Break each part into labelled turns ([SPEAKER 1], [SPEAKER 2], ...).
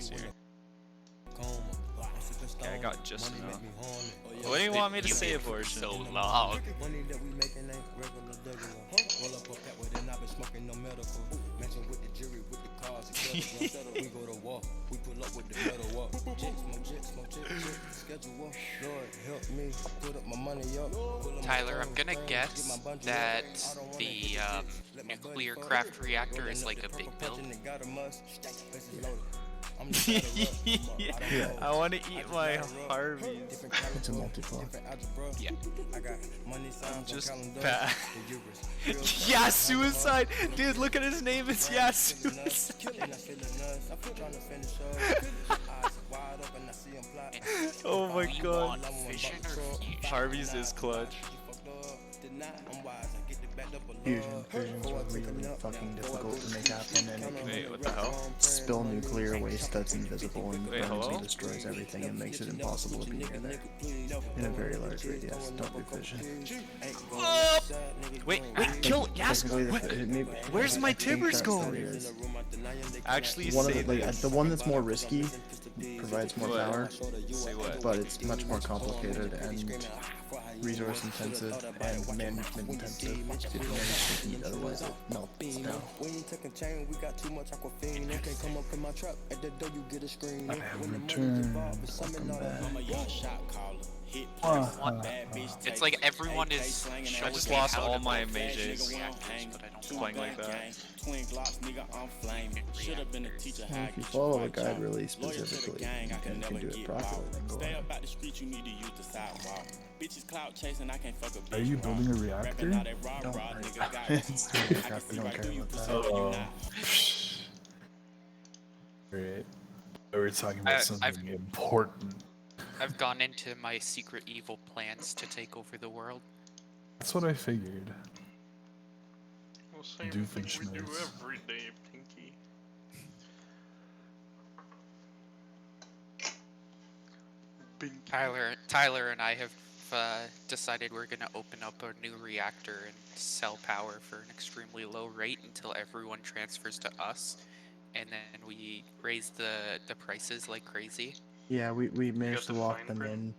[SPEAKER 1] skills here. Okay, I got just enough. What do you want me to say, abortion?
[SPEAKER 2] So long. Tyler, I'm gonna guess that the nuclear craft reactor is like a big build.
[SPEAKER 3] Yeah.
[SPEAKER 1] I want to eat my Harveys.
[SPEAKER 3] It's a multi-claw.
[SPEAKER 2] Yeah.
[SPEAKER 1] I'm just bad. Yeah, suicide! Dude, look at his name, it's Yeah, suicide. Oh my
[SPEAKER 2] We
[SPEAKER 1] god.
[SPEAKER 2] want fission or fusion?
[SPEAKER 1] Harvey's is clutch.
[SPEAKER 3] Fusions are really fucking difficult to make happen, and it can
[SPEAKER 1] Wait, what the hell?
[SPEAKER 3] spill nuclear waste that's invisible and
[SPEAKER 1] Wait,
[SPEAKER 3] burns
[SPEAKER 1] hello?
[SPEAKER 3] and destroys everything and makes it impossible to be near there. In a very large radius, don't do fission.
[SPEAKER 1] Wait, kill Yes!
[SPEAKER 3] Technically,
[SPEAKER 1] Where's my timbers going?
[SPEAKER 3] Is.
[SPEAKER 1] Actually,
[SPEAKER 3] One of
[SPEAKER 1] save
[SPEAKER 3] the,
[SPEAKER 1] it.
[SPEAKER 3] the one that's more risky provides more
[SPEAKER 1] What?
[SPEAKER 3] power,
[SPEAKER 1] Say what?
[SPEAKER 3] but it's much more complicated and resource intensive and management intensive if you manage to eat, otherwise it melts down. I have returned. Welcome back.
[SPEAKER 2] It's like everyone is
[SPEAKER 1] I
[SPEAKER 2] showing
[SPEAKER 1] just
[SPEAKER 2] me
[SPEAKER 1] lost
[SPEAKER 2] how
[SPEAKER 1] all
[SPEAKER 2] to
[SPEAKER 1] my
[SPEAKER 2] build
[SPEAKER 1] mages
[SPEAKER 2] fission reactors, but I don't
[SPEAKER 1] playing like that.
[SPEAKER 3] If you follow a guide really specifically and can do it properly, then go on.
[SPEAKER 4] Are you building a reactor?
[SPEAKER 3] Don't worry about it. It's doing crap, we don't care about that.
[SPEAKER 4] Oh. Alright. We're talking about something important.
[SPEAKER 2] I've gone into my secret evil plans to take over the world.
[SPEAKER 4] That's what I figured.
[SPEAKER 5] Well, same
[SPEAKER 4] Do
[SPEAKER 5] thing
[SPEAKER 4] fish
[SPEAKER 5] we do
[SPEAKER 4] nice.
[SPEAKER 5] every day, Pinky.
[SPEAKER 2] Tyler and I have decided we're gonna open up a new reactor and sell power for an extremely low rate until everyone transfers to us, and then we raise the prices like crazy.
[SPEAKER 3] Yeah, we managed to
[SPEAKER 5] the
[SPEAKER 3] lock
[SPEAKER 5] fine
[SPEAKER 3] them
[SPEAKER 5] print?
[SPEAKER 3] in.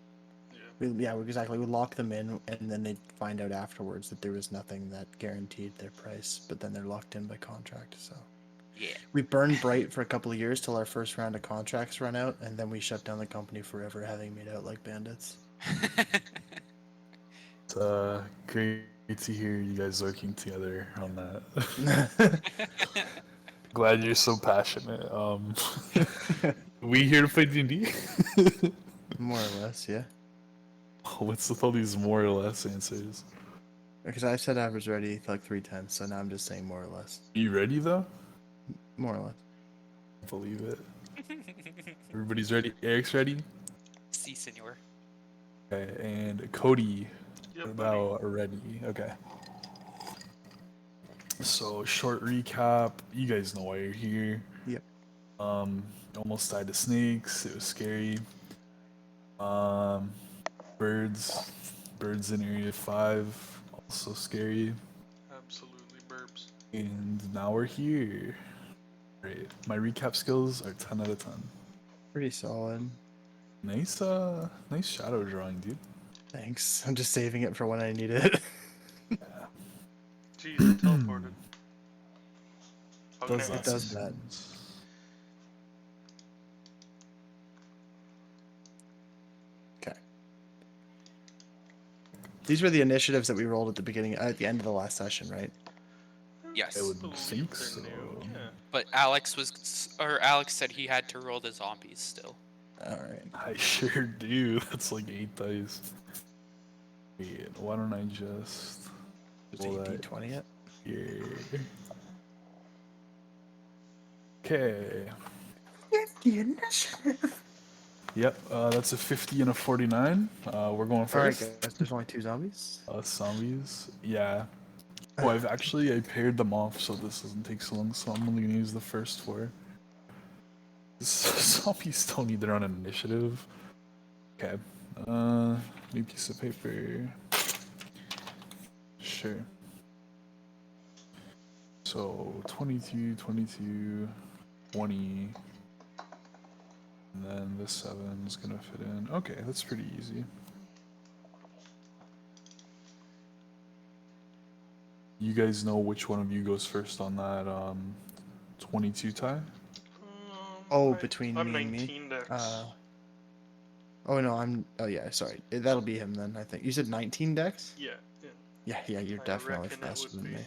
[SPEAKER 5] Yeah.
[SPEAKER 3] Exactly. We locked them in, and then they find out afterwards that there was nothing that guaranteed their price, but then they're locked in by contract, so.
[SPEAKER 2] Yeah.
[SPEAKER 3] We burned bright for a couple of years till our first round of contracts run out, and then we shut down the company forever, having made out like bandits.
[SPEAKER 4] It's great to hear you guys working together on that. Glad you're so passionate. We here to play D&D?
[SPEAKER 3] More or less, yeah.
[SPEAKER 4] What's with all these more or less answers?
[SPEAKER 3] Because I said I was ready like 3 times, so now I'm just saying more or less.
[SPEAKER 4] You ready though?
[SPEAKER 3] More or less.
[SPEAKER 4] Believe it. Everybody's ready. Eric's ready.
[SPEAKER 2] Si, senor.
[SPEAKER 4] Okay, and Cody,
[SPEAKER 5] Yep,
[SPEAKER 4] what about ready? Okay. So short recap. You guys know why you're here.
[SPEAKER 3] Yep.
[SPEAKER 4] Almost died to snakes. It was scary. Birds in Area 5, also scary.
[SPEAKER 5] Absolutely burbs.
[SPEAKER 4] And now we're here. Great. My recap skills are 10 out of 10.
[SPEAKER 3] Pretty solid.
[SPEAKER 4] Nice, nice shadow drawing, dude.
[SPEAKER 3] Thanks. I'm just saving it for when I need it.
[SPEAKER 5] Jeez, I teleported. Okay.
[SPEAKER 4] Does
[SPEAKER 3] It does that. Okay. These were the initiatives that we rolled at the end of the last session, right?
[SPEAKER 2] Yes.
[SPEAKER 4] I would
[SPEAKER 5] Believe
[SPEAKER 4] think
[SPEAKER 5] they're
[SPEAKER 4] so.
[SPEAKER 5] new, yeah.
[SPEAKER 2] But Alex said he had to roll the zombies still.
[SPEAKER 3] Alright.
[SPEAKER 4] I sure do. That's like 8 dice. Wait, why don't I just
[SPEAKER 3] Is
[SPEAKER 4] roll
[SPEAKER 3] it
[SPEAKER 4] that
[SPEAKER 3] D20 yet?
[SPEAKER 4] here? Okay.
[SPEAKER 3] The initiative.
[SPEAKER 4] Yep, that's a 50 and a 49. We're going
[SPEAKER 3] Alright,
[SPEAKER 4] first.
[SPEAKER 3] guys. There's only 2 zombies.
[SPEAKER 4] Zombies. Yeah. Oh, I paired them off so this doesn't take so long, so I'm only gonna use the first 4. Zombies don't need their own initiative. Okay. New piece of paper. Sure. So 22, 22, 20, And then this 7 is gonna fit in. Okay, that's pretty easy. You guys know which one of you goes first on that 22 tie?
[SPEAKER 3] Oh,
[SPEAKER 5] I-
[SPEAKER 3] between
[SPEAKER 5] I'm
[SPEAKER 3] me and me?
[SPEAKER 5] 19 decks.
[SPEAKER 3] Oh no, I'm. Oh yeah, sorry. That'll be him then. I think you said 19 decks.
[SPEAKER 5] Yeah,
[SPEAKER 3] Yeah, you're
[SPEAKER 5] I
[SPEAKER 3] definitely
[SPEAKER 5] reckon it
[SPEAKER 3] faster
[SPEAKER 5] would
[SPEAKER 3] than
[SPEAKER 5] be.
[SPEAKER 3] me.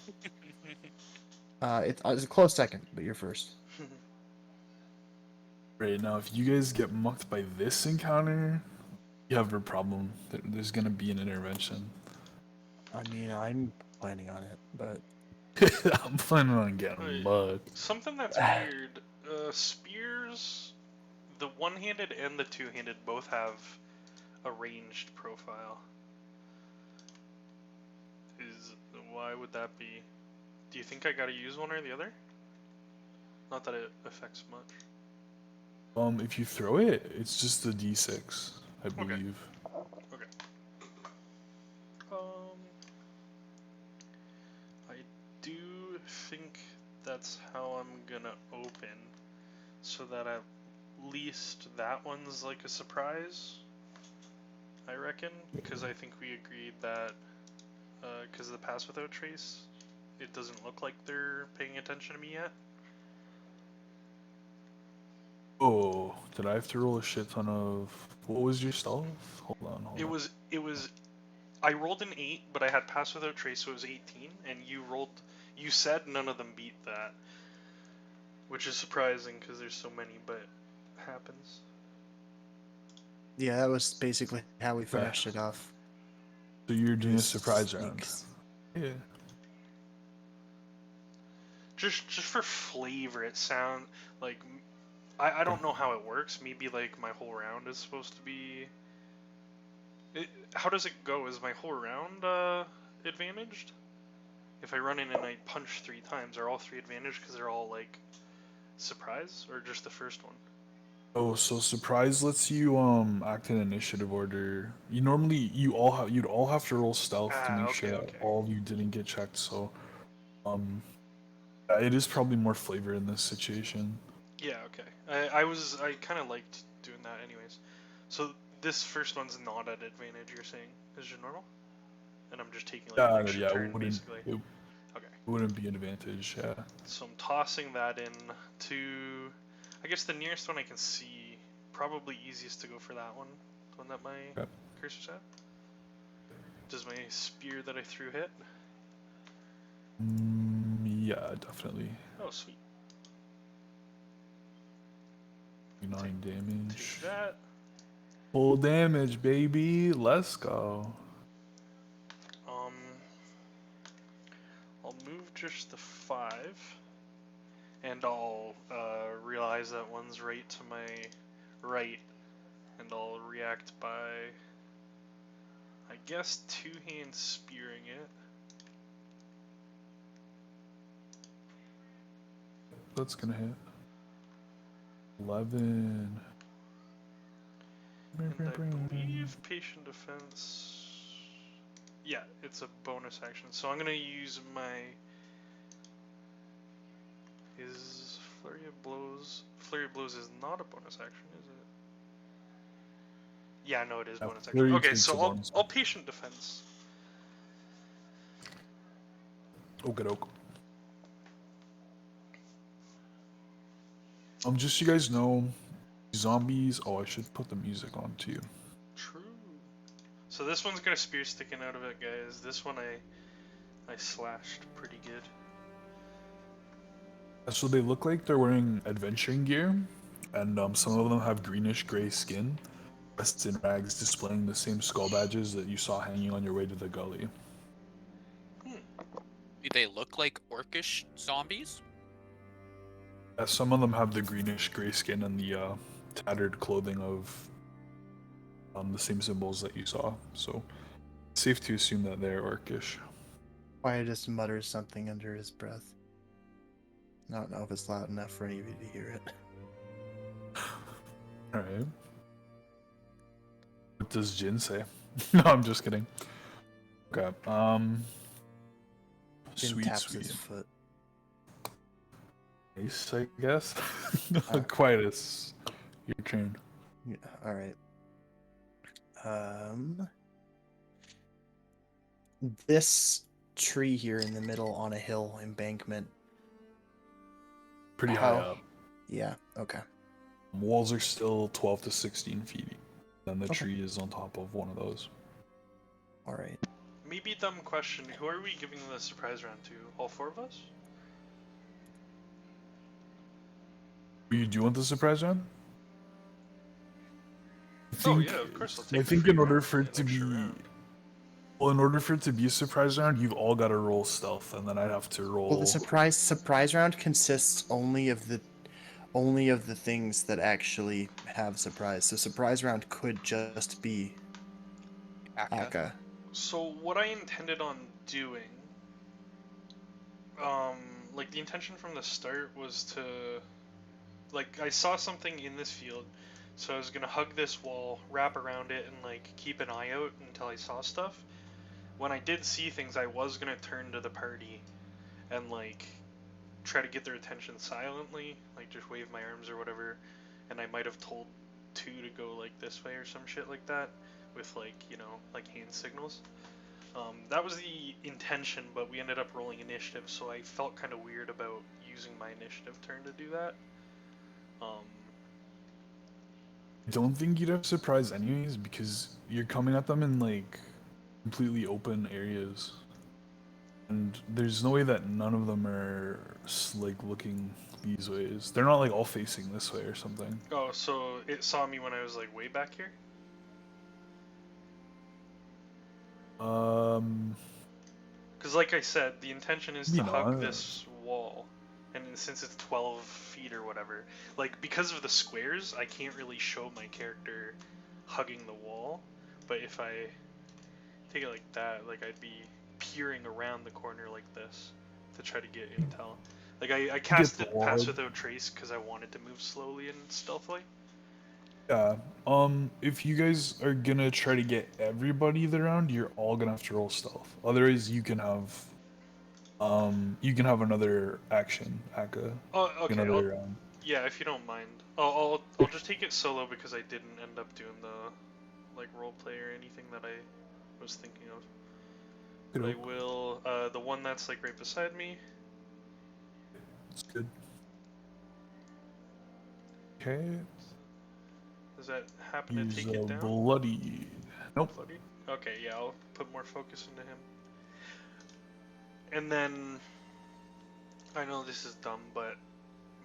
[SPEAKER 3] It's a close second, but you're first.
[SPEAKER 4] Right, now if you guys get mucked by this encounter, you have a problem. There's gonna be an intervention.
[SPEAKER 3] I mean, I'm planning on it, but
[SPEAKER 4] I'm planning on getting
[SPEAKER 5] Right.
[SPEAKER 4] mucked.
[SPEAKER 5] Something that's weird. Spears, the one-handed and the two-handed both have a ranged profile. Why would that be? Do you think I gotta use one or the other? Not that it affects much.
[SPEAKER 4] If you throw it, it's just a D6, I believe.
[SPEAKER 5] Okay. I do think that's how I'm gonna open, so that at least that one's like a surprise. I reckon, because I think we agreed that, because of the pass without trace, it doesn't look like they're paying attention to me yet.
[SPEAKER 4] Oh, did I have to roll a shit ton of... What was your stealth? Hold on.
[SPEAKER 5] It was. I rolled an 8, but I had pass without trace, so it was 18, and you said none of them beat that. Which is surprising, because there's so many, but it happens.
[SPEAKER 3] yeah, that was basically how we finished it off.
[SPEAKER 4] So you're doing a
[SPEAKER 3] Just
[SPEAKER 4] surprise round.
[SPEAKER 3] sneaks.
[SPEAKER 4] Yeah.
[SPEAKER 5] Just for flavor, it sound like... I don't know how it works. Maybe, like, my whole round is supposed to be... how does it go? Is my whole round advantaged? If I run in and I punch 3 times, are all 3 advantaged because they're all like surprise, or just the first one?
[SPEAKER 4] Oh, so surprise lets you act in initiative order. You'd all have to roll stealth to make sure that all of you didn't get checked. So, it is probably more flavor in this situation.
[SPEAKER 5] Yeah, okay. I kind of liked doing that anyways. So this first one's not at advantage. You're saying is your normal, and I'm just taking like an extra turn basically. Okay.
[SPEAKER 4] It wouldn't be an advantage, yeah.
[SPEAKER 5] So I'm tossing that in to, I guess the nearest one I can see. Probably easiest to go for that one. The one that my cursor's at. Does my spear that I threw hit?
[SPEAKER 4] Yeah, definitely.
[SPEAKER 5] Oh, sweet.
[SPEAKER 4] 9 damage.
[SPEAKER 5] Take that.
[SPEAKER 4] Full damage, baby. Let's go.
[SPEAKER 5] I'll move just the 5, and I'll realize that one's right to my right, and I'll react by, I guess, 2-hand spearing it.
[SPEAKER 4] That's gonna hit. 11.
[SPEAKER 5] And I believe patient defense. Yeah, it's a bonus action. So I'm gonna use my. Is Flurry of Blows? Flurry of Blows is not a bonus action, is it? Yeah, no, it is bonus action.
[SPEAKER 4] Flurry
[SPEAKER 5] Okay,
[SPEAKER 4] takes a
[SPEAKER 5] so
[SPEAKER 4] bonus
[SPEAKER 5] I'll patient defense.
[SPEAKER 4] Okey-doke. Just so you guys know, zombies. Oh, I should put the music on too.
[SPEAKER 5] True. So this one's got a spear sticking out of it, guys. This one I slashed pretty good.
[SPEAKER 4] So they look like they're wearing adventuring gear, and some of them have greenish gray skin, dressed in rags, displaying the same skull badges that you saw hanging on your way to the gully.
[SPEAKER 2] Do they look like orcish zombies?
[SPEAKER 4] Some of them have the greenish gray skin and the tattered clothing of the same symbols that you saw. So safe to assume that they're orcish.
[SPEAKER 3] Wyatt just mutters something under his breath. I don't know if it's loud enough for any of you to hear it.
[SPEAKER 4] Alright. What does Jin say? No, I'm just kidding. Okay,
[SPEAKER 3] Jin
[SPEAKER 4] sweet,
[SPEAKER 3] taps
[SPEAKER 4] sweet.
[SPEAKER 3] his foot.
[SPEAKER 4] Nice, I guess. Quite Your turn.
[SPEAKER 3] Yeah, all right. This tree here in the middle on a hill embankment.
[SPEAKER 4] Pretty high
[SPEAKER 3] How?
[SPEAKER 4] up.
[SPEAKER 3] Yeah. Okay.
[SPEAKER 4] Walls are still 12 to 16 feet. Then the
[SPEAKER 3] Okay.
[SPEAKER 4] tree is on top of one of those.
[SPEAKER 3] All right.
[SPEAKER 5] Maybe dumb question. Who are we giving the surprise round to? All four of us?
[SPEAKER 4] You do want the surprise round?
[SPEAKER 5] Oh yeah, of course I'll take
[SPEAKER 4] I
[SPEAKER 5] the
[SPEAKER 4] think
[SPEAKER 5] free
[SPEAKER 4] in order
[SPEAKER 5] round,
[SPEAKER 4] for it
[SPEAKER 5] an
[SPEAKER 4] to be,
[SPEAKER 5] extra round.
[SPEAKER 4] well, in order for it to be a surprise round, you've all got to roll stealth, and then I'd have to roll.
[SPEAKER 3] Well, the surprise round consists only of the things that actually have surprise. So surprise round could just be
[SPEAKER 2] Aka.
[SPEAKER 3] Aka.
[SPEAKER 5] So what I intended on doing, like the intention from the start was to, like I saw something in this field, so I was gonna hug this wall, wrap around it, and like keep an eye out until I saw stuff. When I did see things, I was gonna turn to the party and like try to get their attention silently, like just wave my arms or whatever, and I might have told two to go like this way or some shit like that, with like, you know, like hand signals. That was the intention, but we ended up rolling initiative, so I felt kind of weird about using my initiative turn to do that.
[SPEAKER 4] I don't think you'd have surprise anyways, because you're coming at them in like completely open areas. And there's no way that none of them are like looking these ways. They're not like all facing this way or something.
[SPEAKER 5] Oh, so it saw me when I was like way back here? Because like I said, the intention is to
[SPEAKER 4] Maybe
[SPEAKER 5] hug
[SPEAKER 4] not.
[SPEAKER 5] this wall, and since it's 12 feet or whatever, like because of the squares, I can't really show my character hugging the wall. But if I take it like that, like I'd be peering around the corner like this to try to get intel. Like I cast
[SPEAKER 4] the
[SPEAKER 5] it
[SPEAKER 4] wall.
[SPEAKER 5] pass without trace because I wanted to move slowly and stealthily.
[SPEAKER 4] Yeah. If you guys are gonna try to get everybody the round, you're all gonna have to roll stealth. Otherwise, you can have another action, Aka.
[SPEAKER 5] Oh, okay.
[SPEAKER 4] Another round.
[SPEAKER 5] Yeah, if you don't mind, I'll just take it solo because I didn't end up doing the like role play or anything that I was thinking of. But I will. The one that's like right beside me.
[SPEAKER 4] It's good. Okay.
[SPEAKER 5] Does that happen to
[SPEAKER 4] He's
[SPEAKER 5] take it down?
[SPEAKER 4] bloody. Nope.
[SPEAKER 5] Bloody? Okay, yeah, I'll put more focus into him. And then, I know this is dumb, but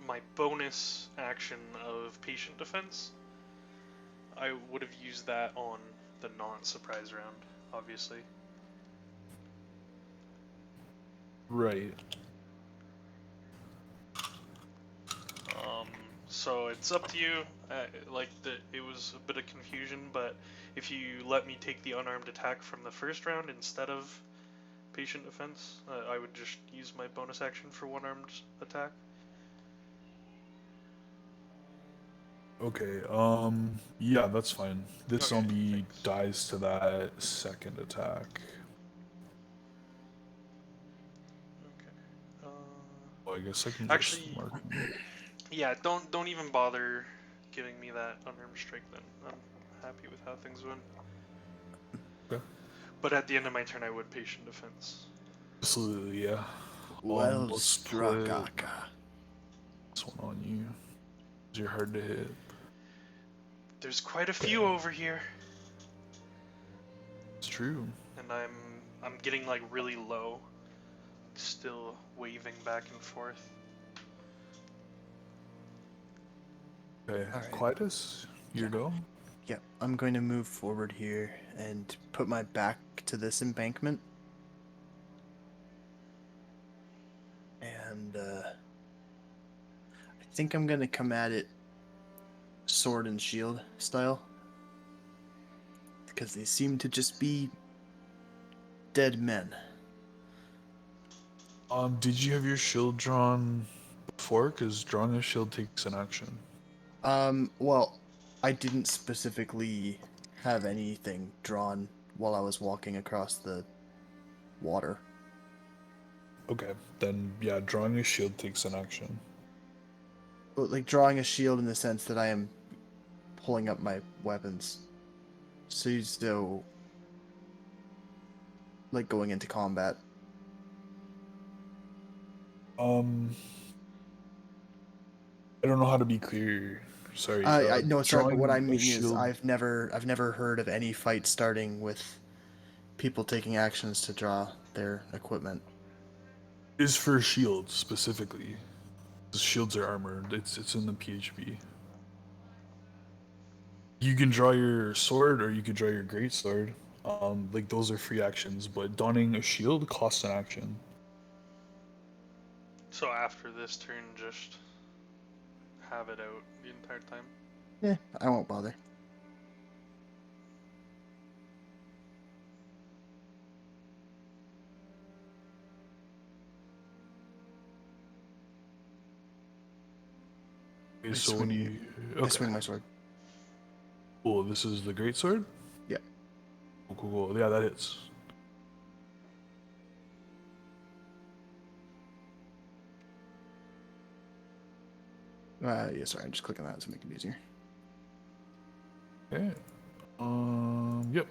[SPEAKER 5] my bonus action of patient defense, I would have used that on the non-surprise round, obviously.
[SPEAKER 4] Right.
[SPEAKER 5] So it's up to you. It was a bit of confusion, but if you let me take the unarmed attack from the first round instead of patient defense, I would just use my bonus action for one armed attack.
[SPEAKER 4] Okay. Yeah, that's fine. This
[SPEAKER 5] Okay,
[SPEAKER 4] zombie
[SPEAKER 5] thanks.
[SPEAKER 4] dies to that second attack.
[SPEAKER 5] Okay.
[SPEAKER 4] Well, I guess I can
[SPEAKER 5] Actually,
[SPEAKER 4] just mark.
[SPEAKER 5] Yeah, don't even bother giving me that unarmed strike then. I'm happy with how things went.
[SPEAKER 4] Okay.
[SPEAKER 5] But at the end of my turn, I would patient defense.
[SPEAKER 4] Absolutely, yeah.
[SPEAKER 3] Well
[SPEAKER 4] let's
[SPEAKER 3] struck,
[SPEAKER 4] put
[SPEAKER 3] Aka.
[SPEAKER 4] this one on you. You're hard to hit.
[SPEAKER 5] There's quite a few over here,
[SPEAKER 4] It's true.
[SPEAKER 5] and I'm getting like really low, still waving back and forth.
[SPEAKER 4] Okay,
[SPEAKER 3] Alright.
[SPEAKER 4] Quietus, your go.
[SPEAKER 3] Yeah, I'm going to move forward here and put my back to this embankment. And I think I'm going to come at it sword and shield style. Because they seem to just be dead men.
[SPEAKER 4] Did you have your shield drawn before? Because drawing a shield takes an action.
[SPEAKER 3] Well, I didn't specifically have anything drawn while I was walking across the water.
[SPEAKER 4] Okay, then yeah, drawing a shield takes an action.
[SPEAKER 3] But like drawing a shield in the sense that I am pulling up my weapons. So, like going into combat.
[SPEAKER 4] I don't know how to be clear. Sorry.
[SPEAKER 3] I no, sorry, but what I
[SPEAKER 4] drawing a
[SPEAKER 3] mean is
[SPEAKER 4] shield
[SPEAKER 3] I've never heard of any fight starting with people taking actions to draw their equipment.
[SPEAKER 4] is for shields specifically. 'Cause shields are armored. It's in the PHP. You can draw your sword or you could draw your great sword. Like those are free actions, but donning a shield costs an action.
[SPEAKER 5] So after this turn, just have it out the entire time.
[SPEAKER 3] Yeah, I won't bother.
[SPEAKER 4] Okay,
[SPEAKER 3] I
[SPEAKER 4] so when
[SPEAKER 3] swing-
[SPEAKER 4] you
[SPEAKER 3] I swing my sword.
[SPEAKER 4] Cool, this is the great sword?
[SPEAKER 3] Yeah.
[SPEAKER 4] Cool. Yeah, that hits.
[SPEAKER 3] Yeah, sorry, I'm just clicking that to make it easier.
[SPEAKER 4] Okay. Yep.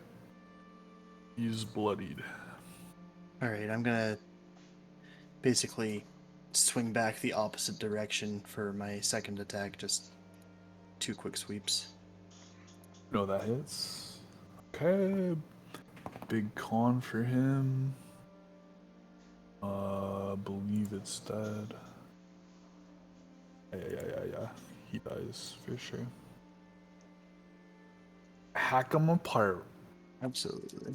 [SPEAKER 4] He's bloodied.
[SPEAKER 3] Alright, I'm gonna basically swing back the opposite direction for my second attack, just 2 quick sweeps.
[SPEAKER 4] No, that hits. Okay. Big con for him. Believe it's dead. Yeah. He dies for sure. Hack him apart.
[SPEAKER 3] Absolutely.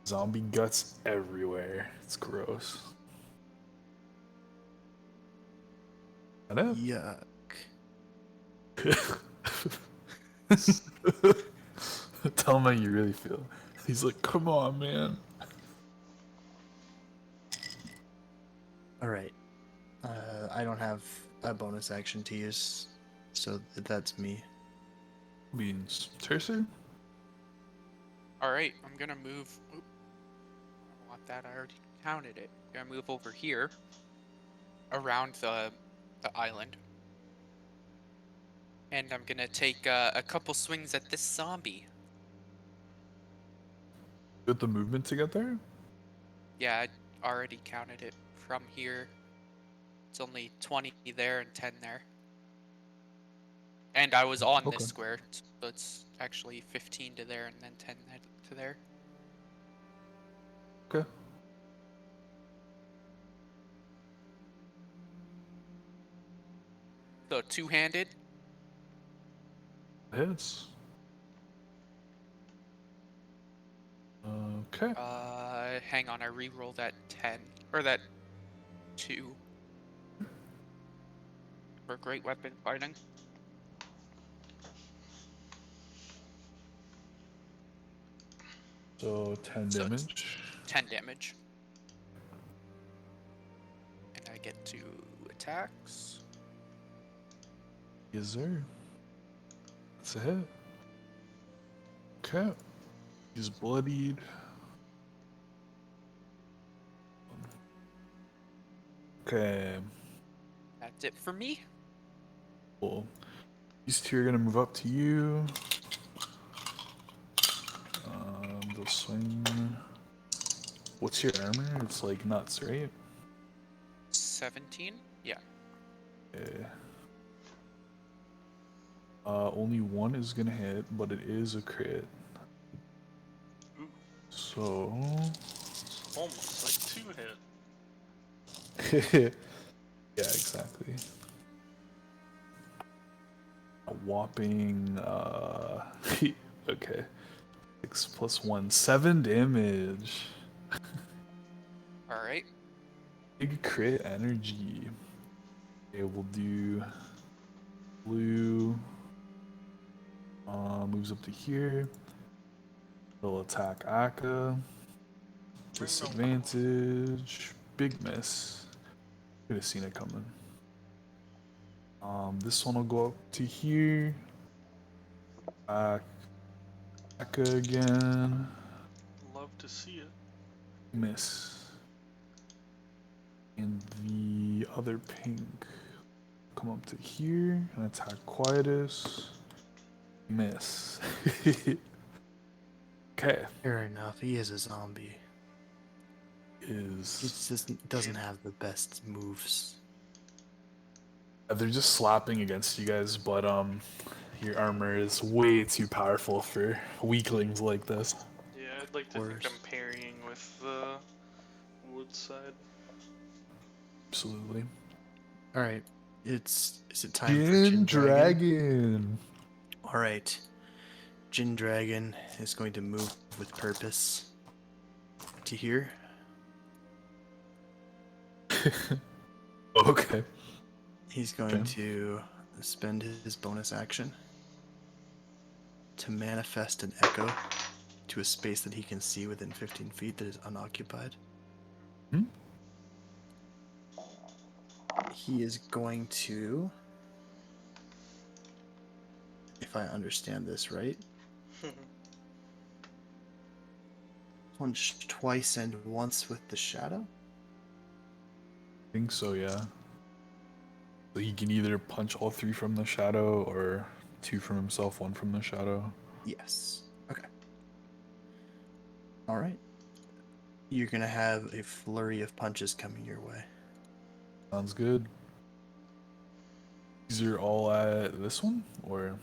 [SPEAKER 4] Zombie guts everywhere. It's gross. That
[SPEAKER 3] Yuck.
[SPEAKER 4] Tell him how you really feel. He's like, come on, man.
[SPEAKER 3] Alright. I don't have a bonus action to use, so that's me.
[SPEAKER 4] Beans. Tercer?
[SPEAKER 2] Alright, I'm gonna move. Oop. I don't want that, I already counted it. I'm gonna move over here. Around the island. And I'm gonna take a couple swings at this zombie.
[SPEAKER 4] Get the movement to get there?
[SPEAKER 2] Yeah, I already counted it from here. It's only 20 there and 10 there. And I was on
[SPEAKER 4] Okay.
[SPEAKER 2] this square, so it's actually 15 to there and then 10 to there.
[SPEAKER 4] Okay.
[SPEAKER 2] So two-handed.
[SPEAKER 4] Hits. Okay.
[SPEAKER 2] Hang on, I re-roll that 10 or that 2 for great weapon fighting.
[SPEAKER 4] So 10
[SPEAKER 2] So it's
[SPEAKER 4] damage.
[SPEAKER 2] 10 damage. And I get 2 attacks.
[SPEAKER 4] Yes, sir. That's a hit. Okay. He's bloodied. Okay.
[SPEAKER 2] That's it for me.
[SPEAKER 4] Cool. These two are gonna move up to you. They'll swing. What's your armor? It's like nuts, right?
[SPEAKER 2] 17? Yeah.
[SPEAKER 4] Okay. Only one is gonna hit, but it is a crit.
[SPEAKER 5] Ooh,
[SPEAKER 4] So.
[SPEAKER 5] almost like 2 hit.
[SPEAKER 4] Yeah, exactly. A whopping, okay. 6 plus 1, 7 damage.
[SPEAKER 2] Alright.
[SPEAKER 4] Big crit energy. Okay, we'll do blue. Moves up to here. They'll attack Akka. Disadvantage. Big miss. Could have seen it coming. This one will go up to here. Akka again.
[SPEAKER 5] Love to see it.
[SPEAKER 4] Miss. And the other pink come up to here and attack Quietus. Miss. Okay.
[SPEAKER 3] Fair enough. He is a zombie. He
[SPEAKER 4] Is
[SPEAKER 3] just doesn't have the best moves.
[SPEAKER 4] they're just slapping against you guys, but your armor is way too powerful for weaklings like this.
[SPEAKER 5] Yeah, I'd like to think
[SPEAKER 3] Worse.
[SPEAKER 5] I'm parrying with the wood side.
[SPEAKER 4] Absolutely.
[SPEAKER 3] All right. Is it time for
[SPEAKER 4] Jin
[SPEAKER 3] Jin Dragon?
[SPEAKER 4] Dragon.
[SPEAKER 3] All right. Jin Dragon is going to move with purpose to here.
[SPEAKER 4] Okay.
[SPEAKER 3] He's going
[SPEAKER 4] Okay.
[SPEAKER 3] to spend his bonus action to manifest an echo to a space that he can see within 15 feet that is unoccupied.
[SPEAKER 4] Hmm?
[SPEAKER 3] He is going to, if I understand this right, punch twice and once with the shadow.
[SPEAKER 4] I think so, yeah. So he can either punch all 3 from the shadow or 2 from himself, 1 from the shadow.
[SPEAKER 3] Yes. Okay. All right. You're going to have a flurry of punches coming your way.
[SPEAKER 4] Sounds good. These are all at this one, or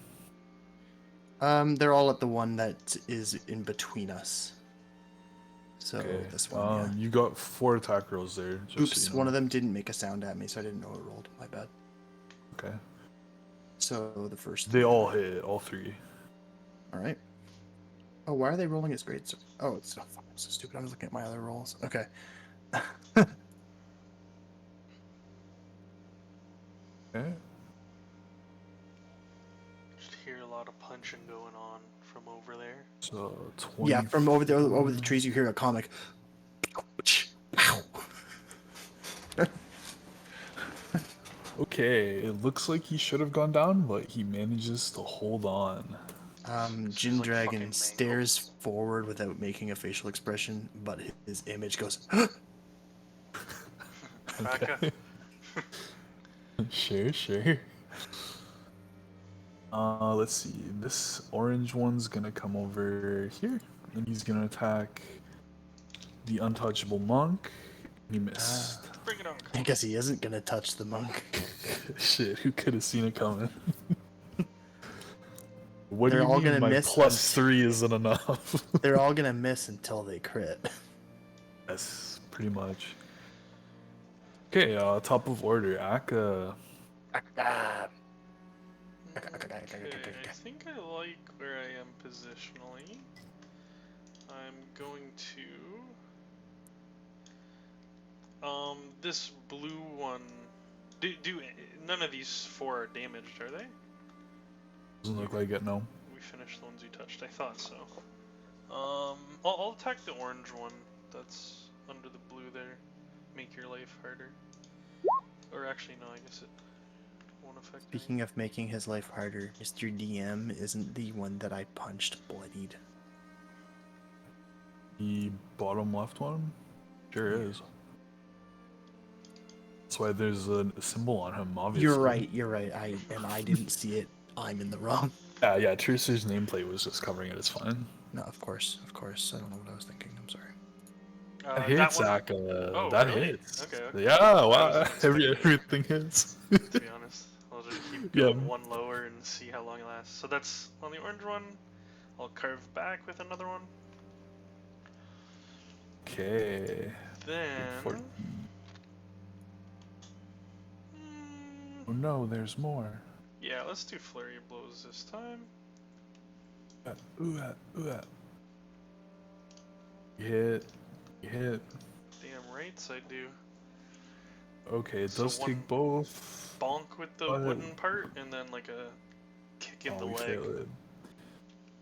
[SPEAKER 3] They're all at the one that is in between us. So
[SPEAKER 4] okay.
[SPEAKER 3] this one,
[SPEAKER 4] You got 4 attack rolls there.
[SPEAKER 3] yeah.
[SPEAKER 4] Just
[SPEAKER 3] Oops,
[SPEAKER 4] so you know.
[SPEAKER 3] one of them didn't make a sound at me, so I didn't know it rolled. My bad.
[SPEAKER 4] Okay.
[SPEAKER 3] So the first.
[SPEAKER 4] They
[SPEAKER 3] three.
[SPEAKER 4] all hit, all 3.
[SPEAKER 3] All right. Oh, why are they rolling as grades? Oh, it's so, so stupid. I was looking at my other rolls. Okay.
[SPEAKER 4] Okay.
[SPEAKER 5] Just hear a lot of punching going on from over there.
[SPEAKER 4] So 20.
[SPEAKER 3] Yeah, from over there, over the trees, you hear a comic.
[SPEAKER 4] Okay, it looks like he should have gone down, but he manages to hold on.
[SPEAKER 3] Jin
[SPEAKER 5] like
[SPEAKER 3] Dragon
[SPEAKER 5] fucking Mango.
[SPEAKER 3] stares forward without making a facial expression, but his image goes.
[SPEAKER 5] Baka.
[SPEAKER 4] Sure. Let's see. This orange one's gonna come over here, and he's gonna attack the untouchable monk. He missed.
[SPEAKER 5] Bring it on.
[SPEAKER 3] I guess he isn't gonna touch the monk.
[SPEAKER 4] Shit, who could have seen it coming? What
[SPEAKER 3] They're
[SPEAKER 4] do you
[SPEAKER 3] all
[SPEAKER 4] mean
[SPEAKER 3] gonna
[SPEAKER 4] my
[SPEAKER 3] miss
[SPEAKER 4] +3 isn't enough?
[SPEAKER 3] They're all gonna miss until they crit.
[SPEAKER 4] Yes, pretty much. Okay, top of order, Akka.
[SPEAKER 5] Okay, I think I like where I am positionally. I'm going to this blue one. Do none of these 4 are damaged, are they?
[SPEAKER 4] Doesn't look like it, no.
[SPEAKER 5] We finished the ones you touched. I thought so. I'll attack the orange one that's under the blue there. Make your life harder. Or actually, no, I guess it won't affect me.
[SPEAKER 3] Speaking of making his life harder, Mr. DM isn't the one that I punched bloodied.
[SPEAKER 4] The bottom left one? Sure is. That's why there's a symbol on him, obviously.
[SPEAKER 3] You're right. I didn't see it. I'm in the wrong.
[SPEAKER 4] Yeah, Teresa's nameplate was just covering it, it's fine.
[SPEAKER 3] No, of course. I don't know what I was thinking. I'm sorry.
[SPEAKER 4] That hits,
[SPEAKER 5] one,
[SPEAKER 4] Akka.
[SPEAKER 5] Oh,
[SPEAKER 4] that
[SPEAKER 5] really?
[SPEAKER 4] hits.
[SPEAKER 5] Okay.
[SPEAKER 4] Yeah, wow. Everything hits.
[SPEAKER 5] To be honest, I'll just keep
[SPEAKER 4] Yeah.
[SPEAKER 5] going one lower and see how long it lasts. So that's on the orange one. I'll carve back with another one.
[SPEAKER 4] Okay.
[SPEAKER 5] Then.
[SPEAKER 4] 14. Oh no, there's more.
[SPEAKER 5] Yeah, let's do flurry of blows this time.
[SPEAKER 4] Ooh. You hit.
[SPEAKER 5] Damn rights I do.
[SPEAKER 4] Okay, it
[SPEAKER 5] So
[SPEAKER 4] does
[SPEAKER 5] one-
[SPEAKER 4] take both.
[SPEAKER 5] Bonk with the
[SPEAKER 4] But-
[SPEAKER 5] wooden part, and then like a kick in the
[SPEAKER 4] we
[SPEAKER 5] leg.
[SPEAKER 4] failed it.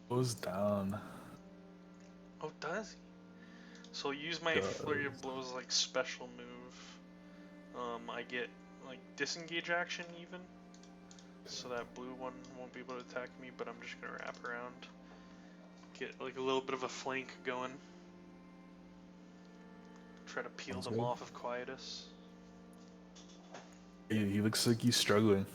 [SPEAKER 4] Goes down.
[SPEAKER 5] Oh, does he? So use my
[SPEAKER 4] Does.
[SPEAKER 5] flurry of blows like special move. I get like disengage action even. So that blue one won't be able to attack me, but I'm just gonna wrap around. Get like a little bit of a flank going. Try to peel
[SPEAKER 4] Sounds
[SPEAKER 5] them
[SPEAKER 4] good.
[SPEAKER 5] off of Quietus.
[SPEAKER 4] He looks like he's struggling.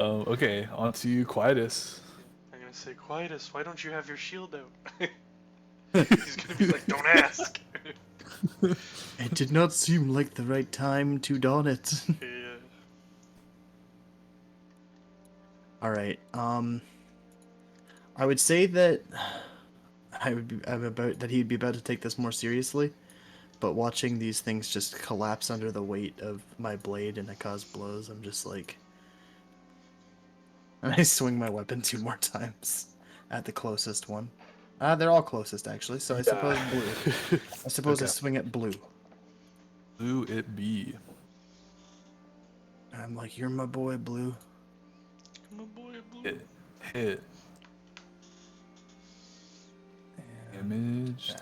[SPEAKER 4] Okay, on to Quietus.
[SPEAKER 5] I'm gonna say, Quietus, why don't you have your shield out? He's gonna be like, don't ask.
[SPEAKER 3] It did not seem like the right time to don it.
[SPEAKER 5] Yeah.
[SPEAKER 3] All right. I would say that he'd be about to take this more seriously, but watching these things just collapse under the weight of my blade and I cause blows, I'm just like, and I swing my weapon 2 more times at the closest one. They're all closest actually, so I suppose blue. I suppose I
[SPEAKER 4] Okay.
[SPEAKER 3] swing at blue.
[SPEAKER 4] Blue it be.
[SPEAKER 3] I'm like, you're my boy, blue.
[SPEAKER 5] My boy Blue.
[SPEAKER 4] Hit. Damage.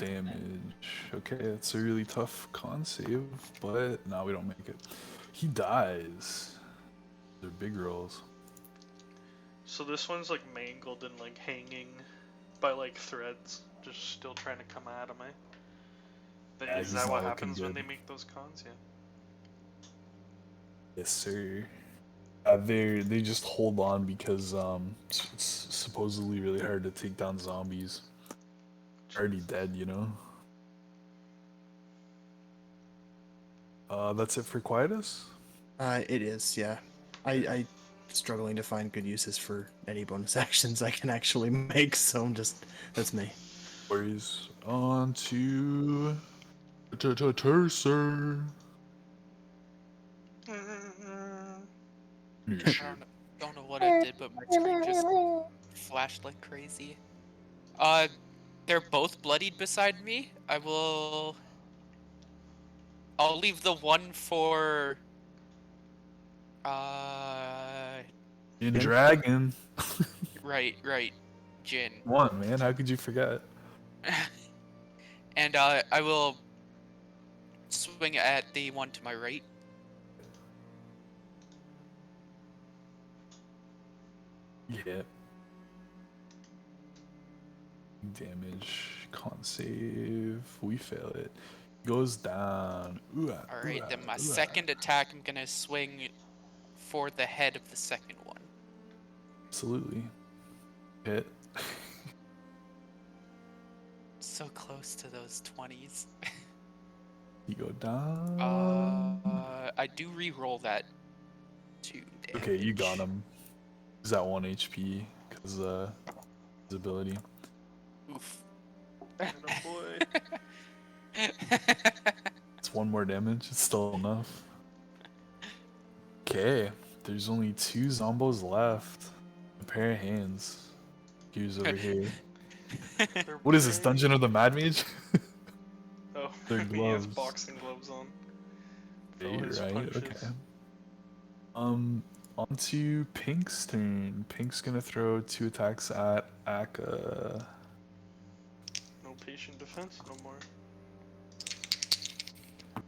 [SPEAKER 4] Okay, it's a really tough con save, but no, we don't make it. He dies. They're big rolls.
[SPEAKER 5] So this one's like mangled and like hanging by like threads, just still trying to come at him, eh?
[SPEAKER 4] Yeah,
[SPEAKER 5] Is
[SPEAKER 4] he's
[SPEAKER 5] that what
[SPEAKER 4] not looking
[SPEAKER 5] happens when
[SPEAKER 4] good.
[SPEAKER 5] they make those cons? Yeah.
[SPEAKER 4] Yes, sir. They just hold on because it's supposedly really hard to take down zombies. Already dead, you know. That's it for Quietus.
[SPEAKER 3] It is, yeah. I struggling to find good uses for any bonus actions I can actually make, so that's me.
[SPEAKER 4] Worries on to Tercer.
[SPEAKER 2] Don't know what it did, but my screen just flashed like crazy. They're both bloodied beside me. I'll leave the one for
[SPEAKER 4] In Dragon.
[SPEAKER 2] right, Jin.
[SPEAKER 4] Come on, man. How could you forget?
[SPEAKER 2] And I will swing at the one to my right.
[SPEAKER 4] Yeah. Damage. Can't save. We fail it. Goes down.
[SPEAKER 2] Alright, then my second attack, I'm gonna swing for the head of the second one.
[SPEAKER 4] Absolutely. Hit.
[SPEAKER 2] So close to those 20s.
[SPEAKER 4] You go down.
[SPEAKER 2] I do re-roll that 2 damage.
[SPEAKER 4] Okay, you got him. He's at 1 HP because his ability.
[SPEAKER 2] Oof.
[SPEAKER 5] Boy.
[SPEAKER 4] It's 1 more damage. It's still enough. Okay, there's only 2 zombos left. A pair of hands. Here's over here. What is this, Dungeon of the Mad Mage?
[SPEAKER 5] Oh,
[SPEAKER 4] Their
[SPEAKER 5] he has
[SPEAKER 4] gloves.
[SPEAKER 5] boxing gloves on.
[SPEAKER 4] Yeah,
[SPEAKER 5] his
[SPEAKER 4] right,
[SPEAKER 5] punches.
[SPEAKER 4] okay. Onto Pink's turn. Pink's gonna throw 2 attacks at Akka.
[SPEAKER 5] No patient defense, no more.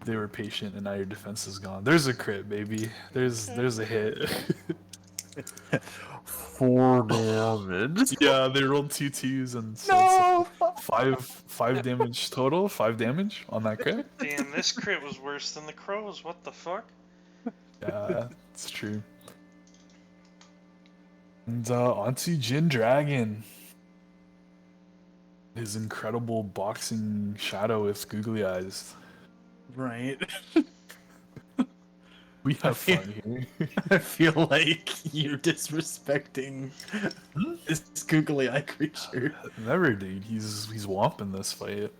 [SPEAKER 4] They were patient and now your defense is gone. There's a crit, baby. There's a hit.
[SPEAKER 3] 4 damage.
[SPEAKER 4] Yeah, they rolled 2 2s and so it's 5 damage total. 5 damage on that crit.
[SPEAKER 5] Damn, this crit was worse than the crows. What the fuck?
[SPEAKER 4] Yeah, it's true. And onto Jin Dragon. His incredible boxing shadow with googly eyes.
[SPEAKER 3] Right.
[SPEAKER 4] We have fun here.
[SPEAKER 3] I feel like you're disrespecting this googly eye creature.
[SPEAKER 4] Never, dude. He's womping this fight.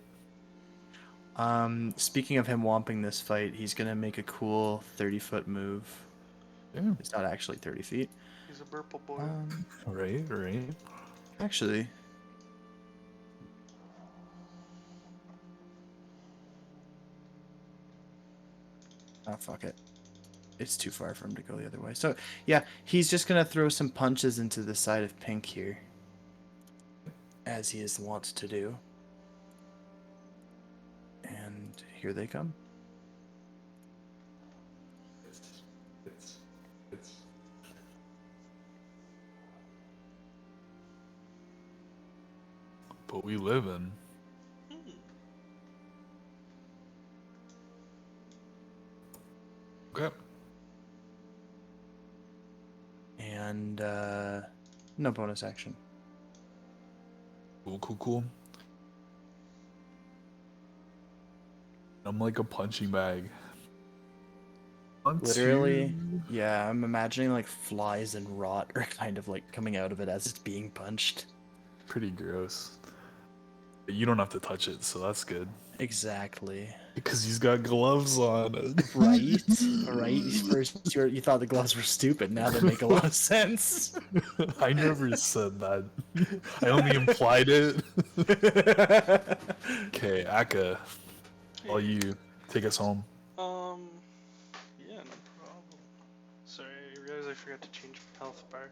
[SPEAKER 3] Speaking of him womping this fight, he's gonna make a cool 30-foot move.
[SPEAKER 4] Yeah.
[SPEAKER 3] It's not actually 30 feet.
[SPEAKER 5] He's a purple boy.
[SPEAKER 4] Right.
[SPEAKER 3] Actually. Oh, fuck it. It's too far for him to go the other way. So, yeah, he's just gonna throw some punches into the side of Pink here. As he is wont to do. And here they come.
[SPEAKER 4] But we live in. Okay.
[SPEAKER 3] And No bonus action.
[SPEAKER 4] Cool, cool, cool. I'm like a punching bag.
[SPEAKER 3] Literally, yeah, I'm imagining like flies and rot are kind of like coming out of it as it's being punched.
[SPEAKER 4] Pretty gross. But you don't have to touch it, so that's good.
[SPEAKER 3] Exactly.
[SPEAKER 4] Because he's got gloves on.
[SPEAKER 3] Right? Right? First, you thought the gloves were stupid. Now they make a lot of sense.
[SPEAKER 4] I never said that. I only implied it. Okay, Akka, all you take us home.
[SPEAKER 5] Yeah, no problem. Sorry, I realized I forgot to change my health bar.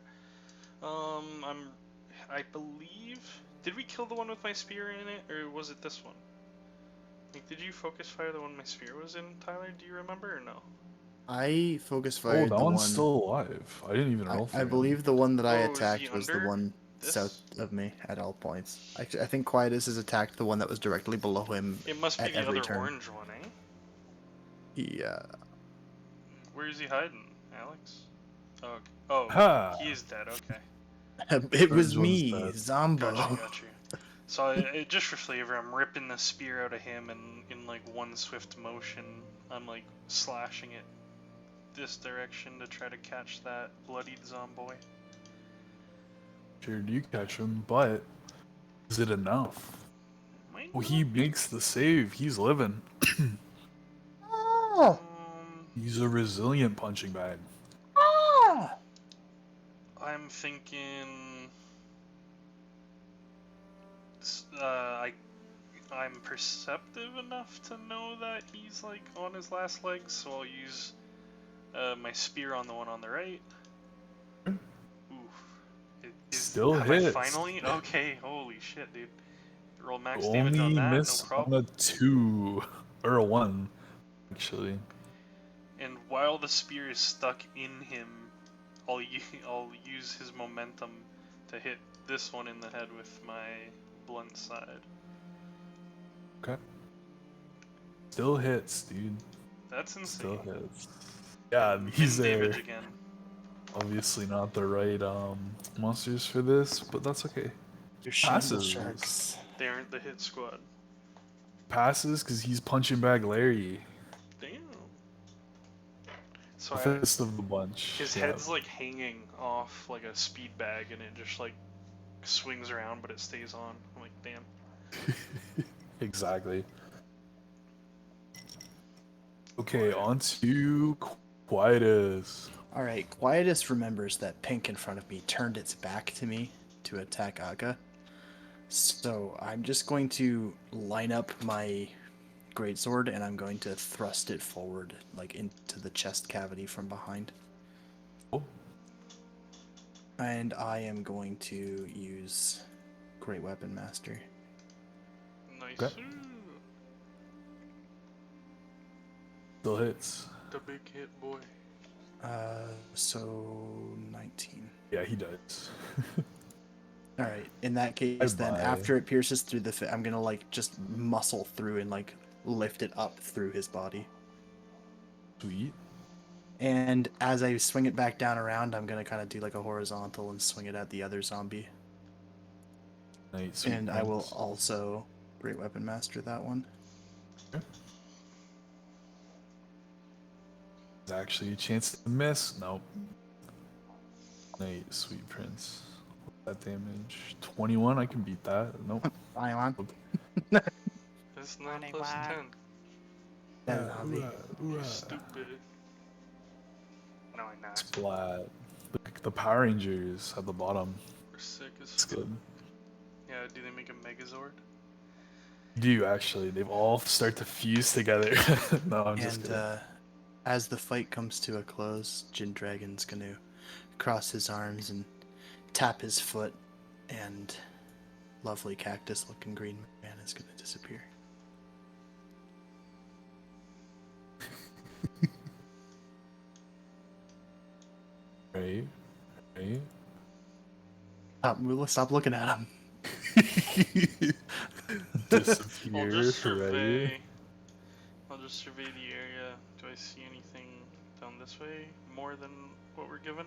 [SPEAKER 5] I believe, did we kill the one with my spear in it, or was it this one? Like, did you focus fire the one my spear was in, Tyler? Do you remember or no?
[SPEAKER 3] I focus
[SPEAKER 4] Oh,
[SPEAKER 3] fired
[SPEAKER 4] that
[SPEAKER 3] the
[SPEAKER 4] one's
[SPEAKER 3] one.
[SPEAKER 4] still alive. I didn't even roll for
[SPEAKER 3] I
[SPEAKER 4] him.
[SPEAKER 3] believe the one that I
[SPEAKER 5] Oh, is he
[SPEAKER 3] attacked was the
[SPEAKER 5] under
[SPEAKER 3] one
[SPEAKER 5] this?
[SPEAKER 3] south of me at all points. I think Quietus has attacked the one that was directly below him.
[SPEAKER 5] It must be
[SPEAKER 3] At
[SPEAKER 5] the
[SPEAKER 3] every
[SPEAKER 5] other
[SPEAKER 3] turn.
[SPEAKER 5] orange one, eh?
[SPEAKER 3] Yeah.
[SPEAKER 5] Where is he hiding, Alex? Oh, okay. Oh,
[SPEAKER 4] Ha!
[SPEAKER 5] he is dead. Okay.
[SPEAKER 3] It was
[SPEAKER 4] Orange one's
[SPEAKER 3] me,
[SPEAKER 4] dead.
[SPEAKER 3] Zombo.
[SPEAKER 5] Got you. So just for flavor, I'm ripping the spear out of him, and in like one swift motion, I'm like slashing it this direction to try to catch that bloodied zomboy.
[SPEAKER 4] Sure, you catch him, but is it enough?
[SPEAKER 5] Might
[SPEAKER 4] Well, he
[SPEAKER 5] not.
[SPEAKER 4] makes the save. He's living.
[SPEAKER 3] Oh,
[SPEAKER 4] He's a resilient punching bag.
[SPEAKER 5] I'm thinking. I'm perceptive enough to know that he's like on his last legs, so I'll use my spear on the one on the right. Oof.
[SPEAKER 4] Still
[SPEAKER 5] have
[SPEAKER 4] hits.
[SPEAKER 5] I finally? Okay, holy shit, dude. Roll max damage
[SPEAKER 4] Only
[SPEAKER 5] on that,
[SPEAKER 4] miss
[SPEAKER 5] no problem.
[SPEAKER 4] on a 2 or a 1, actually.
[SPEAKER 5] And while the spear is stuck in him, I'll use his momentum to hit this one in the head with my blunt side.
[SPEAKER 4] Okay. Still hits, dude.
[SPEAKER 5] That's
[SPEAKER 4] Still
[SPEAKER 5] insane.
[SPEAKER 4] hits. Yeah, he's
[SPEAKER 5] Min
[SPEAKER 4] there.
[SPEAKER 5] damage again.
[SPEAKER 4] Obviously not the right monsters for this, but that's okay.
[SPEAKER 3] You're shambles
[SPEAKER 4] Passes.
[SPEAKER 3] sharks.
[SPEAKER 5] They aren't the hit squad.
[SPEAKER 4] Passes because he's punching bag Larry.
[SPEAKER 5] Damn. So
[SPEAKER 4] Fist of the bunch.
[SPEAKER 5] his
[SPEAKER 4] Yeah.
[SPEAKER 5] head's like hanging off like a speed bag, and it just like swings around, but it stays on. I'm like, damn.
[SPEAKER 4] Exactly. Okay, on to Quietus.
[SPEAKER 3] Alright, Quietus remembers that pink in front of me turned its back to me to attack Aga. So I'm just going to line up my greatsword and I'm going to thrust it forward, like into the chest cavity from behind.
[SPEAKER 4] Oh,
[SPEAKER 3] And I am going to use Great Weapon Master.
[SPEAKER 5] Nice.
[SPEAKER 4] Okay. still hits.
[SPEAKER 5] The big hit boy.
[SPEAKER 3] So 19.
[SPEAKER 4] Yeah, he does.
[SPEAKER 3] All right. In that case, then
[SPEAKER 4] Bye-bye.
[SPEAKER 3] after it pierces through the, I'm gonna like just muscle through and like lift it up through his body.
[SPEAKER 4] Sweet.
[SPEAKER 3] And as I swing it back down around, I'm gonna kind of do like a horizontal and swing it at the other zombie.
[SPEAKER 4] Nice. Sweet
[SPEAKER 3] And I will
[SPEAKER 4] prince.
[SPEAKER 3] also Great Weapon Master that one.
[SPEAKER 4] There's actually a chance to miss. Nope. Nice, sweet prince. That damage. 21, I can beat that. Nope.
[SPEAKER 3] I on.
[SPEAKER 5] That's 9
[SPEAKER 2] Money
[SPEAKER 5] plus
[SPEAKER 2] whack.
[SPEAKER 5] 10.
[SPEAKER 3] That zombie.
[SPEAKER 5] You stupid. No, I'm not.
[SPEAKER 4] Splat. The Power Rangers at the bottom.
[SPEAKER 5] We're sick as
[SPEAKER 4] It's
[SPEAKER 5] fuck.
[SPEAKER 4] good.
[SPEAKER 5] Yeah, do they make a Megazord?
[SPEAKER 4] Do actually. They've all start to fuse together. No, I'm just
[SPEAKER 3] And
[SPEAKER 4] kidding.
[SPEAKER 3] as the fight comes to a close, Jin Dragon's gonna cross his arms and tap his foot, and lovely cactus-looking green man is gonna disappear.
[SPEAKER 4] Right. Right.
[SPEAKER 3] Stop looking at him.
[SPEAKER 4] Disappear,
[SPEAKER 5] I'll just survey.
[SPEAKER 4] right?
[SPEAKER 5] I'll just survey the area. Do I see anything down this way more than what we're given?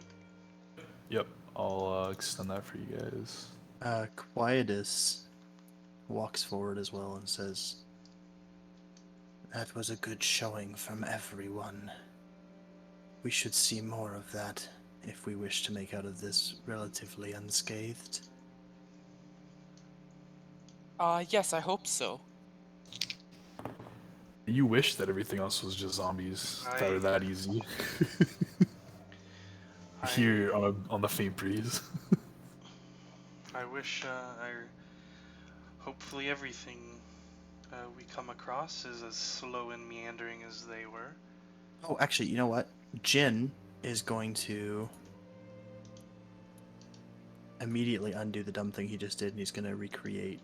[SPEAKER 4] Yep. I'll extend that for you guys.
[SPEAKER 3] Quietus walks forward as well and says, "That was a good showing from everyone. We should see more of that if we wish to make out of this relatively unscathed."
[SPEAKER 2] Yes, I hope so.
[SPEAKER 4] You wish that everything else was just zombies that are that easy. Here on the faint breeze.
[SPEAKER 5] I wish hopefully everything we come across is as slow and meandering as they were.
[SPEAKER 3] Oh, actually, you know what? Jin is going to immediately undo the dumb thing he just did, and he's going to recreate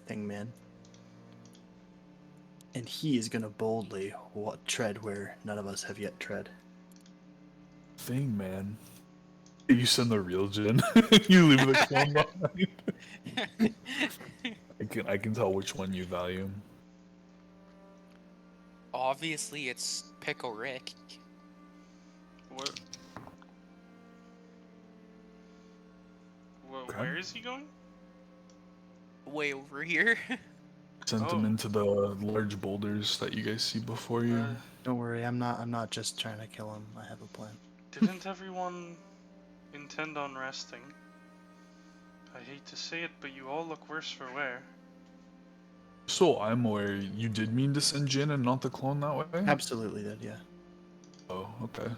[SPEAKER 3] Thingman. And he is going to boldly tread where none of us have yet tread.
[SPEAKER 4] Thing, man. You send the real Jin. You leave the clone behind. I can tell which one you value.
[SPEAKER 2] Obviously, it's Pickle Rick.
[SPEAKER 5] What?
[SPEAKER 4] Okay.
[SPEAKER 5] Where is he going?
[SPEAKER 2] Way over here.
[SPEAKER 4] Sent him into the large boulders that you guys see before you.
[SPEAKER 3] Don't worry, I'm not just trying to kill him. I have a plan.
[SPEAKER 5] Didn't everyone intend on resting? I hate to say it, but you all look worse for wear.
[SPEAKER 4] So I'm aware you did mean to send Jin and not the clone that way?
[SPEAKER 3] Absolutely did, yeah.
[SPEAKER 4] Oh, okay.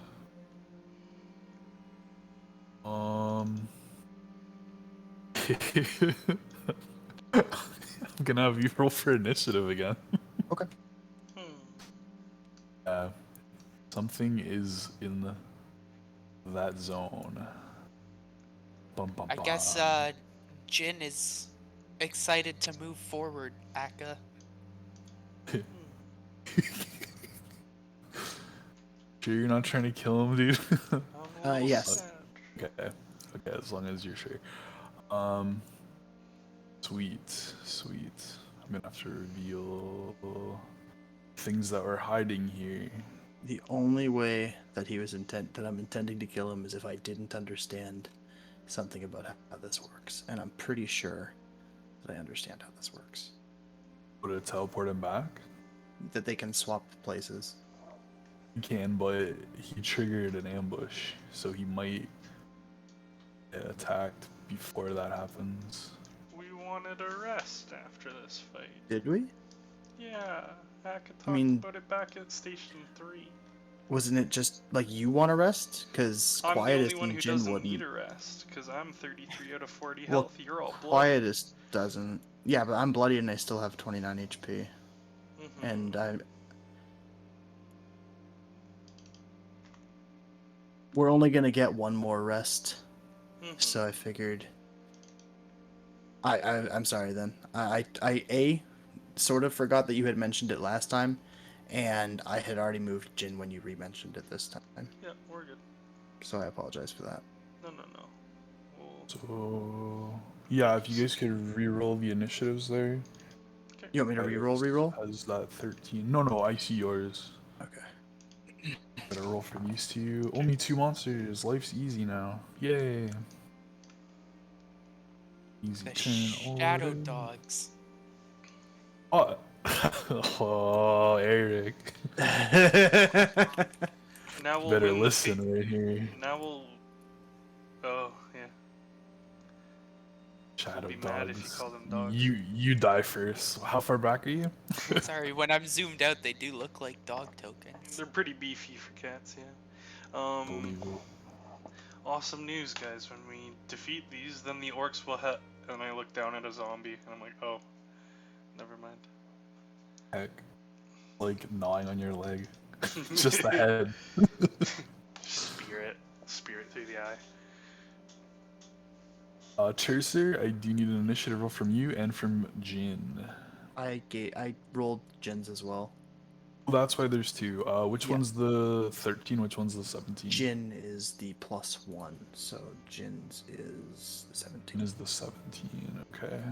[SPEAKER 4] I'm gonna have you roll for initiative again.
[SPEAKER 3] Okay.
[SPEAKER 4] Something is in that zone. Bum, bum,
[SPEAKER 2] I guess Jin is excited to move forward, Akka.
[SPEAKER 4] Sure you're not trying to kill him, dude?
[SPEAKER 3] Yes.
[SPEAKER 4] Okay, as long as you're sure. Sweet. I'm gonna have to reveal things that we're hiding here.
[SPEAKER 3] The only way that I'm intending to kill him is if I didn't understand something about how this works, and I'm pretty sure that I understand how this works.
[SPEAKER 4] Would it teleport him back?
[SPEAKER 3] That they can swap places.
[SPEAKER 4] He can, but he triggered an ambush, so he might get attacked before that happens.
[SPEAKER 5] We wanted a rest after this fight.
[SPEAKER 3] Did we?
[SPEAKER 5] Yeah, Akka talked about it back at Station 3.
[SPEAKER 3] Wasn't it just like you want to rest? Because
[SPEAKER 5] I'm the
[SPEAKER 3] Quietus
[SPEAKER 5] only one
[SPEAKER 3] and
[SPEAKER 5] who
[SPEAKER 3] Jin
[SPEAKER 5] doesn't
[SPEAKER 3] wouldn't.
[SPEAKER 5] need a rest, because I'm 33 out of 40
[SPEAKER 3] Well,
[SPEAKER 5] health. You're all blood.
[SPEAKER 3] Quietus doesn't. Yeah, but I'm bloody and I still have 29 HP.
[SPEAKER 5] Mm-hmm.
[SPEAKER 3] And we're only gonna get one more rest, so I figured. I'm sorry then. I sort of forgot that you had mentioned it last time, and I had already moved Jin when you re-mentioned it this time.
[SPEAKER 5] Yeah, we're good.
[SPEAKER 3] So I apologize for that.
[SPEAKER 5] No.
[SPEAKER 4] So yeah, if you guys could re-roll the initiatives there.
[SPEAKER 5] Okay.
[SPEAKER 3] You want me to re-roll?
[SPEAKER 4] Has that 13? No, I see yours.
[SPEAKER 3] Okay.
[SPEAKER 4] Gotta roll for these two. Only 2 monsters. Life's easy now. Yay. Easy
[SPEAKER 2] The
[SPEAKER 4] turn.
[SPEAKER 2] Shadow
[SPEAKER 4] order.
[SPEAKER 2] Dogs.
[SPEAKER 4] Oh, oh, Eric.
[SPEAKER 5] Now we'll
[SPEAKER 4] Better
[SPEAKER 5] win
[SPEAKER 4] listen right here.
[SPEAKER 5] Now we'll. Oh yeah.
[SPEAKER 4] Shadow
[SPEAKER 5] be
[SPEAKER 4] dogs.
[SPEAKER 5] mad if you call them dogs.
[SPEAKER 4] You die first. How far back are you?
[SPEAKER 2] Sorry, when I'm zoomed out, they do look like dog tokens.
[SPEAKER 5] They're pretty beefy for cats, yeah.
[SPEAKER 4] Believe it.
[SPEAKER 5] Awesome news, guys. When we defeat these, then the orcs will have. And I look down at a zombie, and I'm like, oh, never mind.
[SPEAKER 4] Heck. Like gnawing on your leg. Just the head.
[SPEAKER 5] Spirit through the eye.
[SPEAKER 4] Tercer, I do need an initiative roll from you and from Jin.
[SPEAKER 3] I rolled Jin's as well.
[SPEAKER 4] Well, that's why there's 2. Which
[SPEAKER 3] Yeah.
[SPEAKER 4] one's the 13? Which one's the 17?
[SPEAKER 3] Jin is the +1, so Jin's is the 17.
[SPEAKER 4] Is the 17, okay.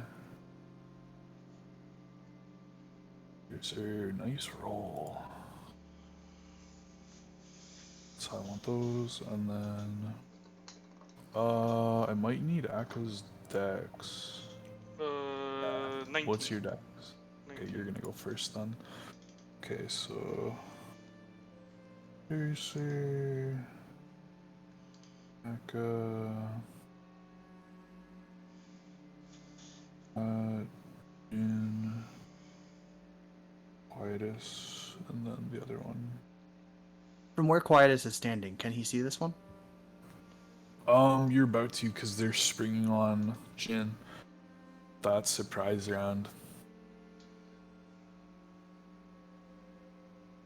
[SPEAKER 4] Tercer, nice roll. So I want those, and then I might need Aka's dex.
[SPEAKER 5] 19.
[SPEAKER 4] What's your dex? Okay,
[SPEAKER 5] 19.
[SPEAKER 4] you're gonna go first then. Okay, so Piercer, Aka, Jin, Quietus, and then the other one.
[SPEAKER 3] From where Quietus is standing, can he see this one?
[SPEAKER 4] You're about to, because they're springing on Jin. That surprise round.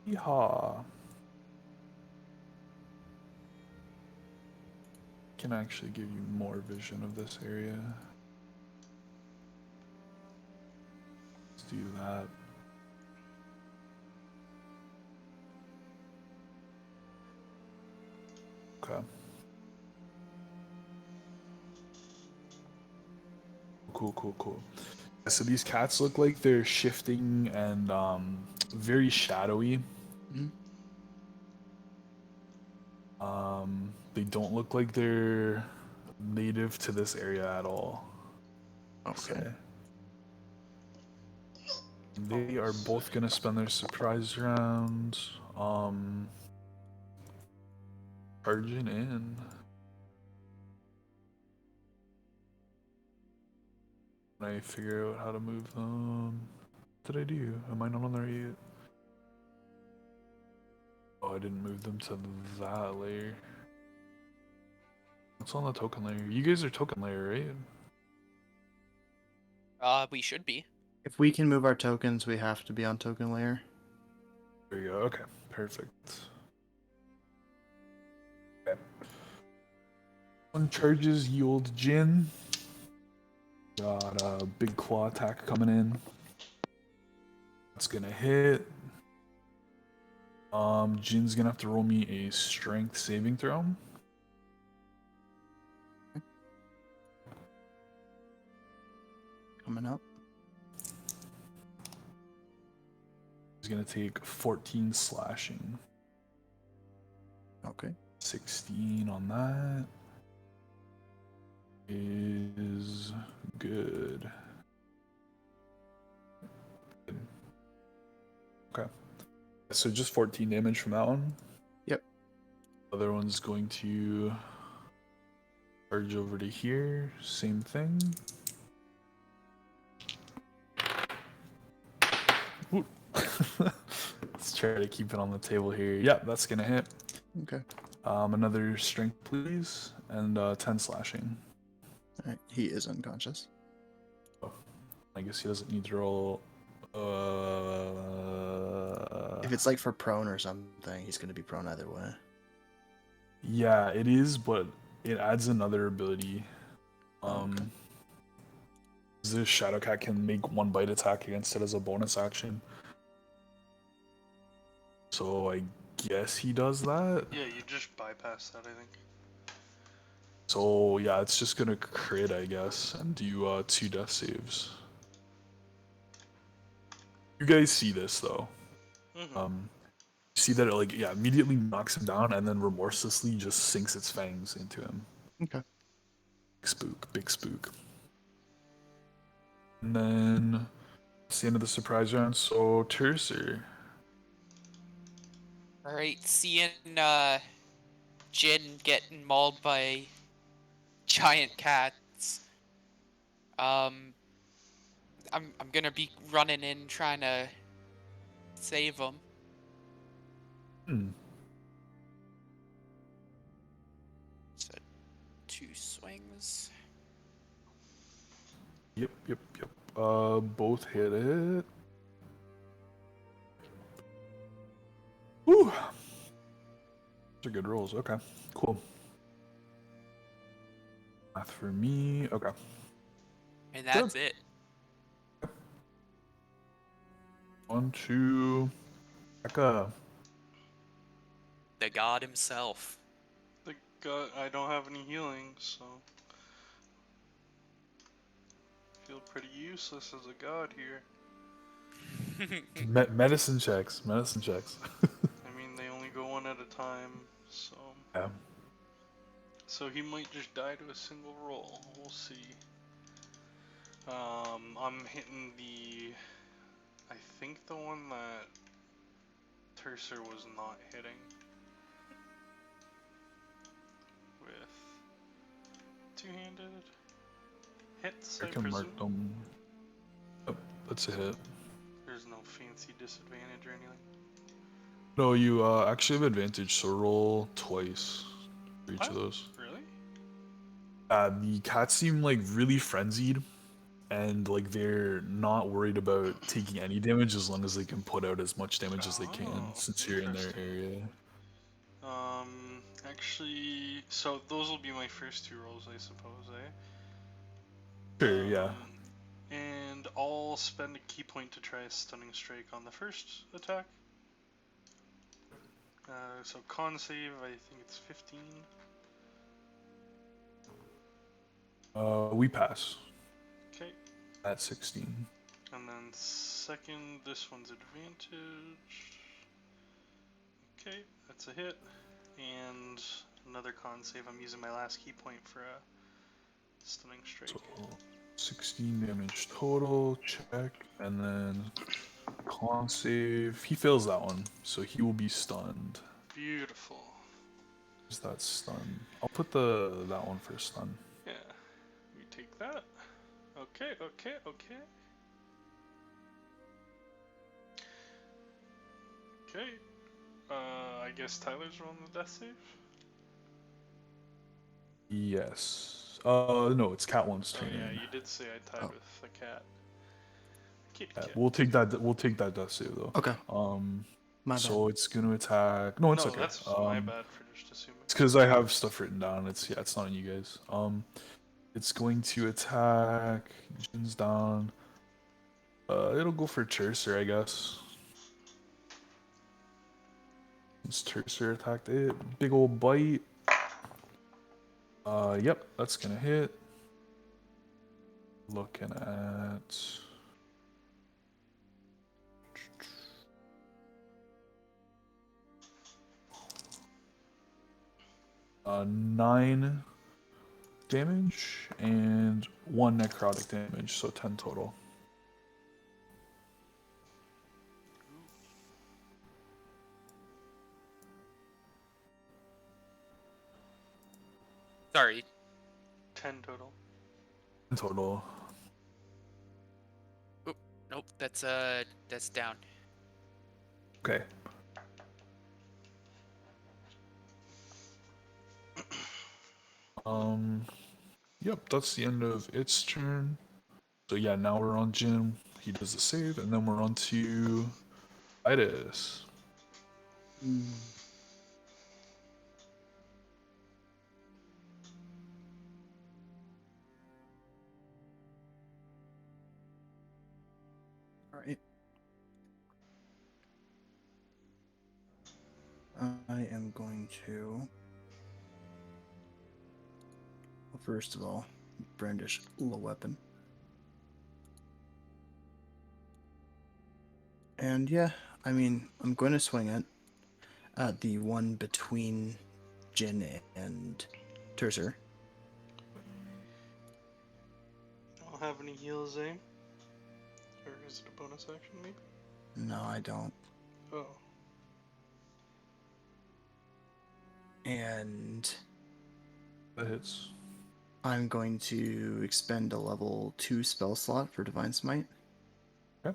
[SPEAKER 4] Yeehaw. Can actually give you more vision of this area. Let's do that. Okay. Cool. So these cats look like they're shifting and very shadowy.
[SPEAKER 3] Mhm.
[SPEAKER 4] They don't look like they're native to this area at all.
[SPEAKER 3] Okay.
[SPEAKER 4] They are both gonna spend their surprise round. Charging in. Can I figure out how to move them? What did I do? Am I not on there yet? Oh, I didn't move them to that layer. What's on the token layer? You guys are token layer, right?
[SPEAKER 2] We should be.
[SPEAKER 3] If we can move our tokens, we have to be on token layer.
[SPEAKER 4] There you go. Okay, perfect. Okay. One charges yield Jin. Got a big claw attack coming in. That's gonna hit. Jin's gonna have to roll me a strength saving throw.
[SPEAKER 3] Coming up.
[SPEAKER 4] He's gonna take 14 slashing.
[SPEAKER 3] Okay.
[SPEAKER 4] 16 on that. Is good. Okay. So just 14 damage from that one.
[SPEAKER 3] Yep.
[SPEAKER 4] Other one's going to charge over to here. Same thing. Ooh. Let's try to keep it on the table here. Yep, that's gonna hit.
[SPEAKER 3] Okay.
[SPEAKER 4] Another strength, please, and 10 slashing.
[SPEAKER 3] All right. He is unconscious.
[SPEAKER 4] I guess he doesn't need to roll.
[SPEAKER 3] If it's like for prone or something, he's gonna be prone either way.
[SPEAKER 4] Yeah, it is, but it adds another ability.
[SPEAKER 3] Okay.
[SPEAKER 4] The Shadowcat can make one bite attack against it as a bonus action. So I guess he does that.
[SPEAKER 5] Yeah, you just bypass that, I think.
[SPEAKER 4] So yeah, it's just gonna crit, I guess, and do 2 death saves. You guys see this though. See that it like immediately knocks him down and then remorselessly just sinks its fangs into him.
[SPEAKER 3] Okay.
[SPEAKER 4] Big spook. And then it's the end of the surprise round. So Tercer.
[SPEAKER 2] All right, seeing Jin getting mauled by giant cats. I'm gonna be running in trying to save him. So 2 swings.
[SPEAKER 4] Yep. Both hit it. Woo! Those are good rolls. Okay, cool. Math for me. Okay.
[SPEAKER 2] And that's it.
[SPEAKER 4] 1, 2. Back up.
[SPEAKER 2] The god himself.
[SPEAKER 5] The god, I don't have any healing, so I feel pretty useless as a god here.
[SPEAKER 4] Medicine checks.
[SPEAKER 5] I mean, they only go one at a time, so
[SPEAKER 4] Yeah.
[SPEAKER 5] So he might just die to a single roll. We'll see. I'm hitting the... I think the one that Tercer was not hitting. With two-handed hits,
[SPEAKER 4] I
[SPEAKER 5] I
[SPEAKER 4] can
[SPEAKER 5] presume?
[SPEAKER 4] mark them. Yep, that's a hit.
[SPEAKER 5] There's no fancy disadvantage or anything.
[SPEAKER 4] No, you actually have advantage, so roll twice for each of
[SPEAKER 5] What?
[SPEAKER 4] those.
[SPEAKER 5] Really?
[SPEAKER 4] The cats seem like really frenzied, and like they're not worried about taking any damage as long as they can put out as much damage as they can,
[SPEAKER 5] Oh,
[SPEAKER 4] since you're in their
[SPEAKER 5] interesting.
[SPEAKER 4] area.
[SPEAKER 5] Actually, so those will be my first two rolls, I suppose, eh?
[SPEAKER 4] Sure, yeah.
[SPEAKER 5] And I'll spend a key point to try a stunning strike on the first attack. So con save, I think it's 15.
[SPEAKER 4] We pass
[SPEAKER 5] Okay.
[SPEAKER 4] at 16.
[SPEAKER 5] And then second, this one's advantage. Okay, that's a hit. And another con save. I'm using my last key point for a stunning strike.
[SPEAKER 4] So 16 damage total, check, and then con save. He fails that one, so he will be stunned.
[SPEAKER 5] Beautiful.
[SPEAKER 4] Is that stun? I'll put that one for stun.
[SPEAKER 5] Yeah, we take that. Okay, okay, okay. Okay. I guess Tyler's rolling the death save.
[SPEAKER 4] Yes. No, it's Cat One's
[SPEAKER 5] Oh
[SPEAKER 4] turn.
[SPEAKER 5] yeah, you did say I tied
[SPEAKER 3] Oh.
[SPEAKER 5] with the cat. Kitty
[SPEAKER 4] Yeah,
[SPEAKER 5] cat.
[SPEAKER 4] we'll take that. We'll take that death save though.
[SPEAKER 3] Okay. My
[SPEAKER 4] So it's gonna attack. No, it's
[SPEAKER 5] No,
[SPEAKER 4] okay.
[SPEAKER 5] that's my bad for just assuming.
[SPEAKER 4] It's because I have stuff written down. It's not on you guys. It's going to attack. Jin's down. It'll go for Tercer, I guess. Since Tercer attacked it, big old bite. Yep, that's gonna hit. Looking at 9 damage and 1 necrotic damage, so 10 total.
[SPEAKER 2] Sorry.
[SPEAKER 5] 10 total.
[SPEAKER 4] 10 total.
[SPEAKER 2] Nope, that's down.
[SPEAKER 4] Okay. Yep, that's the end of its turn. So yeah, now we're on Jin. He does the save, and then we're on to Itis.
[SPEAKER 3] All right. I am going to, first of all, brandish the weapon. And yeah, I mean, I'm going to swing it at the one between Jin and Tercer.
[SPEAKER 5] Don't have any heals, eh? Or is it a bonus action, maybe?
[SPEAKER 3] No, I don't.
[SPEAKER 5] Oh.
[SPEAKER 3] And
[SPEAKER 4] That hits.
[SPEAKER 3] I'm going to expend a level 2 spell slot for Divine Smite.
[SPEAKER 4] Okay.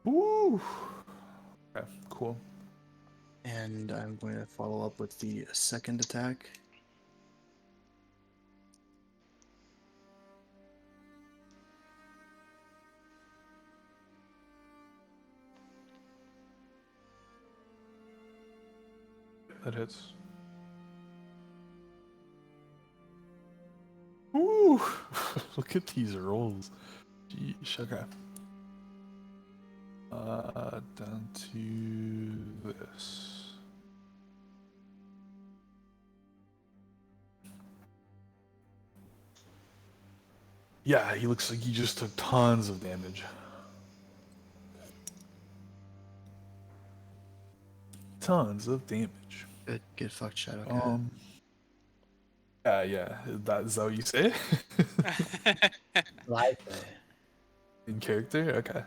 [SPEAKER 4] Ooh. Okay, cool.
[SPEAKER 3] And I'm going to follow up with the second attack.
[SPEAKER 4] That hits. Ooh. Look at these rolls. Jeez, okay. Down to this. Yeah, he looks like he just took tons of damage. Tons of damage.
[SPEAKER 3] Good fucked Shadow Cat.
[SPEAKER 4] Yeah. Is that what you say?
[SPEAKER 3] Live.
[SPEAKER 4] In character? Okay.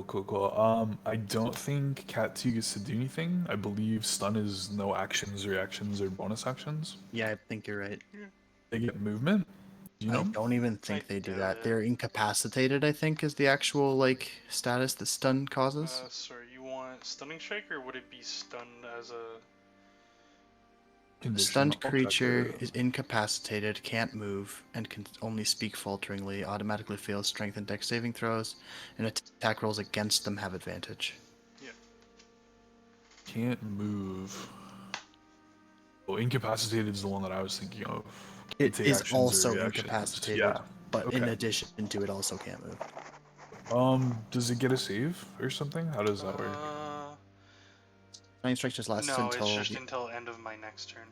[SPEAKER 4] Cool. I don't think Cat 2 gets to do anything. I believe stun is no actions, reactions, or bonus actions.
[SPEAKER 3] Yeah, I think you're right.
[SPEAKER 4] They get movement. Do you
[SPEAKER 3] I
[SPEAKER 4] know?
[SPEAKER 3] don't even think
[SPEAKER 5] I
[SPEAKER 3] they do
[SPEAKER 5] doubt
[SPEAKER 3] that.
[SPEAKER 5] it.
[SPEAKER 3] They're incapacitated, I think, is the actual like status that stun causes.
[SPEAKER 5] Sorry, you want stunning strike, or would it be stunned as a?
[SPEAKER 3] A
[SPEAKER 4] Condition.
[SPEAKER 3] stunned
[SPEAKER 4] I'll check
[SPEAKER 3] creature
[SPEAKER 4] it.
[SPEAKER 3] is incapacitated, can't move, and can only speak falteringly, automatically fails strength and dex saving throws, and attack rolls against them have advantage.
[SPEAKER 5] Yeah.
[SPEAKER 4] Can't move. Oh, incapacitated is the one that I was thinking of.
[SPEAKER 3] It
[SPEAKER 4] Take
[SPEAKER 3] is
[SPEAKER 4] actions or
[SPEAKER 3] also
[SPEAKER 4] reactions.
[SPEAKER 3] incapacitated,
[SPEAKER 4] Yeah.
[SPEAKER 3] but in
[SPEAKER 4] Okay.
[SPEAKER 3] addition to it also can't move.
[SPEAKER 4] Does it get a save or something? How does that work?
[SPEAKER 3] Stunning strike just lasts
[SPEAKER 5] No,
[SPEAKER 3] until
[SPEAKER 5] it's just
[SPEAKER 3] the-
[SPEAKER 5] until end of my next turn.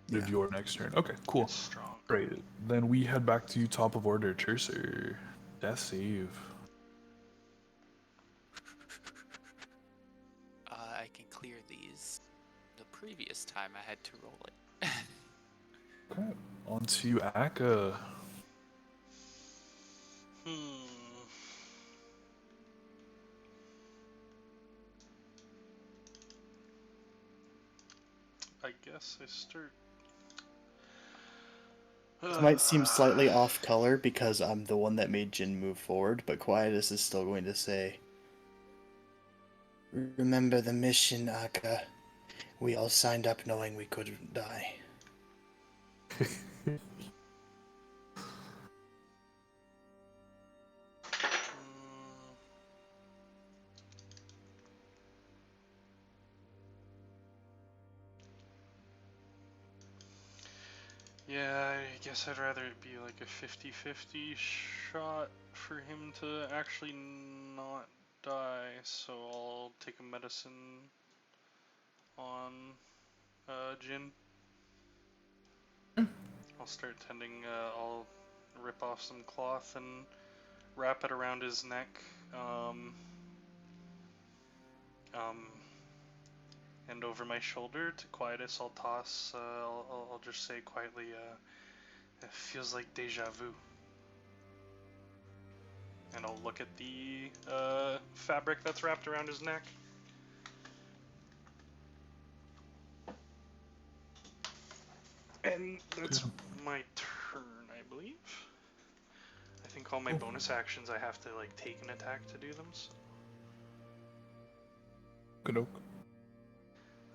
[SPEAKER 3] yeah.
[SPEAKER 4] Of your next turn. Okay, cool.
[SPEAKER 5] It's strong.
[SPEAKER 4] Great. Then we head back to top of order. Churcer. Death save.
[SPEAKER 2] I can clear these. The previous time I had to roll it.
[SPEAKER 4] Okay. On to Akka.
[SPEAKER 5] I guess I start.
[SPEAKER 3] This might seem slightly off color because I'm the one that made Jin move forward, but Quietus is still going to say, "Remember the mission, Akka. We all signed up knowing we couldn't die."
[SPEAKER 5] Yeah, I guess I'd rather it be like a 50-50 shot for him to actually not die, so I'll take a medicine on Jin. I'll start tending, I'll rip off some cloth and wrap it around his neck. And over my shoulder to Quietus, I'll toss, I'll just say quietly, it feels like deja vu. And I'll look at the fabric that's wrapped around his neck. And that's my turn, I believe. I think all my bonus actions I have to like take an attack to do them. So.
[SPEAKER 4] Good oak.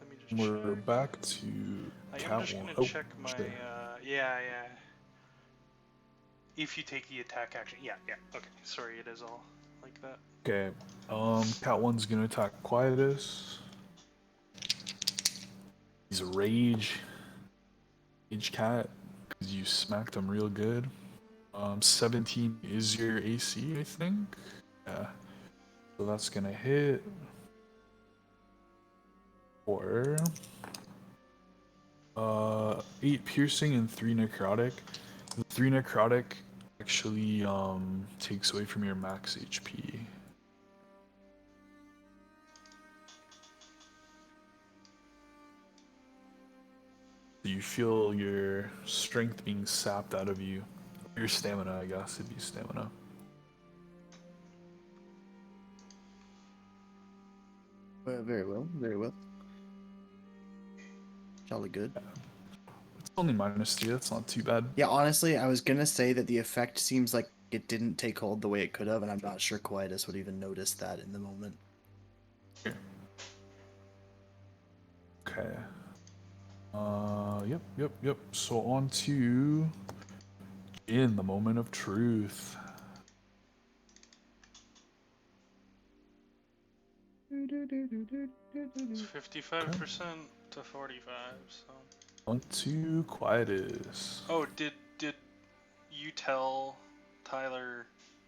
[SPEAKER 5] Let me just
[SPEAKER 4] We're
[SPEAKER 5] check.
[SPEAKER 4] back to
[SPEAKER 5] I
[SPEAKER 4] Cat
[SPEAKER 5] am just
[SPEAKER 4] 1.
[SPEAKER 5] gonna check my
[SPEAKER 4] shit.
[SPEAKER 5] yeah. If you take the attack action, yeah. Okay, sorry, it is all like that.
[SPEAKER 4] Okay. Cat 1's gonna attack Quietus. He's a rage cat because you smacked him real good. 17 is your AC, I think. Yeah. So that's gonna hit. Or 8 piercing and 3 necrotic. The 3 necrotic actually takes away from your max HP. You feel your strength being sapped out of you. Your stamina, I guess, it'd be stamina.
[SPEAKER 3] Very well, very well. Jolly good.
[SPEAKER 4] It's only -3, that's not too bad.
[SPEAKER 3] Yeah, honestly, I was gonna say that the effect seems like it didn't take hold the way it could have, and I'm not sure Quietus would even notice that in the moment.
[SPEAKER 4] Okay. Yep. So on to in the moment of truth.
[SPEAKER 5] It's 55% to 45. So.
[SPEAKER 4] On to Quietus.
[SPEAKER 5] Oh, did you tell Tyler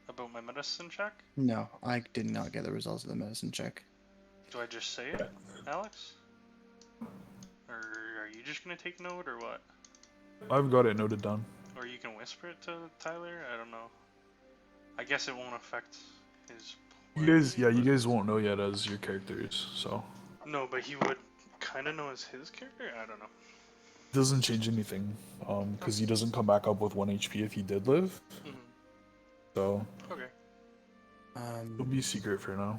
[SPEAKER 5] about my medicine check?
[SPEAKER 3] No, I did not get the results of the medicine check.
[SPEAKER 5] Do I just say it, Alex? Or are you just gonna take note, or what?
[SPEAKER 4] I've got it noted down.
[SPEAKER 5] Or you can whisper it to Tyler? I don't know. I guess it won't affect his
[SPEAKER 4] You
[SPEAKER 5] play,
[SPEAKER 4] guys, yeah, you
[SPEAKER 5] but-
[SPEAKER 4] guys won't know yet as your characters, so
[SPEAKER 5] No, but he would kind of know as his character? I don't know.
[SPEAKER 4] doesn't change anything. Because he doesn't come back up with 1 HP if he did live.
[SPEAKER 5] Mhm.
[SPEAKER 4] So
[SPEAKER 5] Okay.
[SPEAKER 4] it'll be secret for now.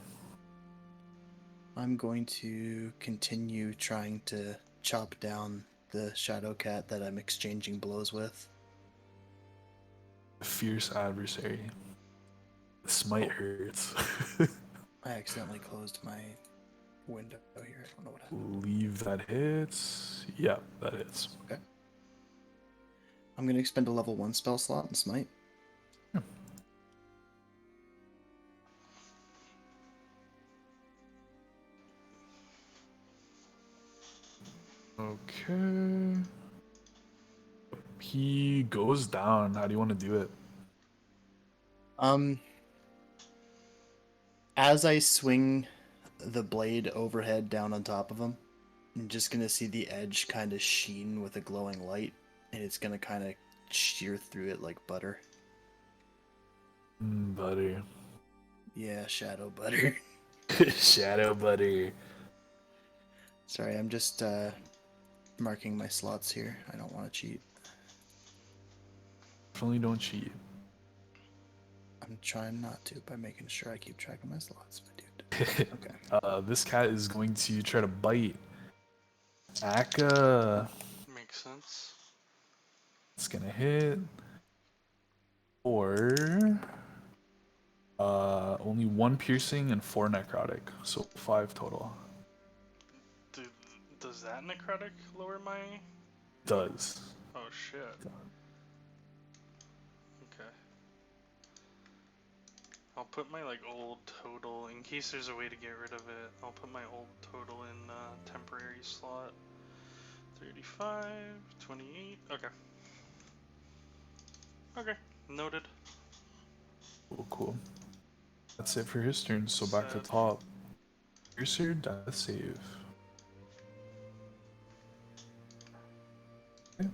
[SPEAKER 3] I'm going to continue trying to chop down the shadow cat that I'm exchanging blows with.
[SPEAKER 4] Fierce adversary. Smite hurts.
[SPEAKER 3] I accidentally closed my window here. I don't know what happened.
[SPEAKER 4] Leave that hits. Yeah, that hits.
[SPEAKER 3] I'm going to expend a level 1 spell slot and smite.
[SPEAKER 4] Okay. He goes down. How do you want to do it?
[SPEAKER 3] As I swing the blade overhead down on top of him, I'm just gonna see the edge kind of sheen with a glowing light, and it's gonna kind of shear through it like butter.
[SPEAKER 4] Buddy.
[SPEAKER 3] Yeah, shadow butter.
[SPEAKER 4] Shadow buddy.
[SPEAKER 3] Sorry, I'm just marking my slots here. I don't want to cheat.
[SPEAKER 4] Definitely don't cheat.
[SPEAKER 3] I'm trying not to by making sure I keep track of my slots, my dude. Okay.
[SPEAKER 4] This cat is going to try to bite. Aka.
[SPEAKER 5] Makes sense.
[SPEAKER 4] It's gonna hit. Or only 1 piercing and 4 necrotic, so 5 total.
[SPEAKER 5] Does that necrotic lower my...
[SPEAKER 4] Does.
[SPEAKER 5] Oh, shit. Okay. I'll put my, like, old total, in case there's a way to get rid of it, I'll put my old total in temporary slot. 35, 28, okay. Okay, noted.
[SPEAKER 4] Cool. That's it for his turn, so back to
[SPEAKER 5] Sad.
[SPEAKER 4] top. Piercer, death save. Okay.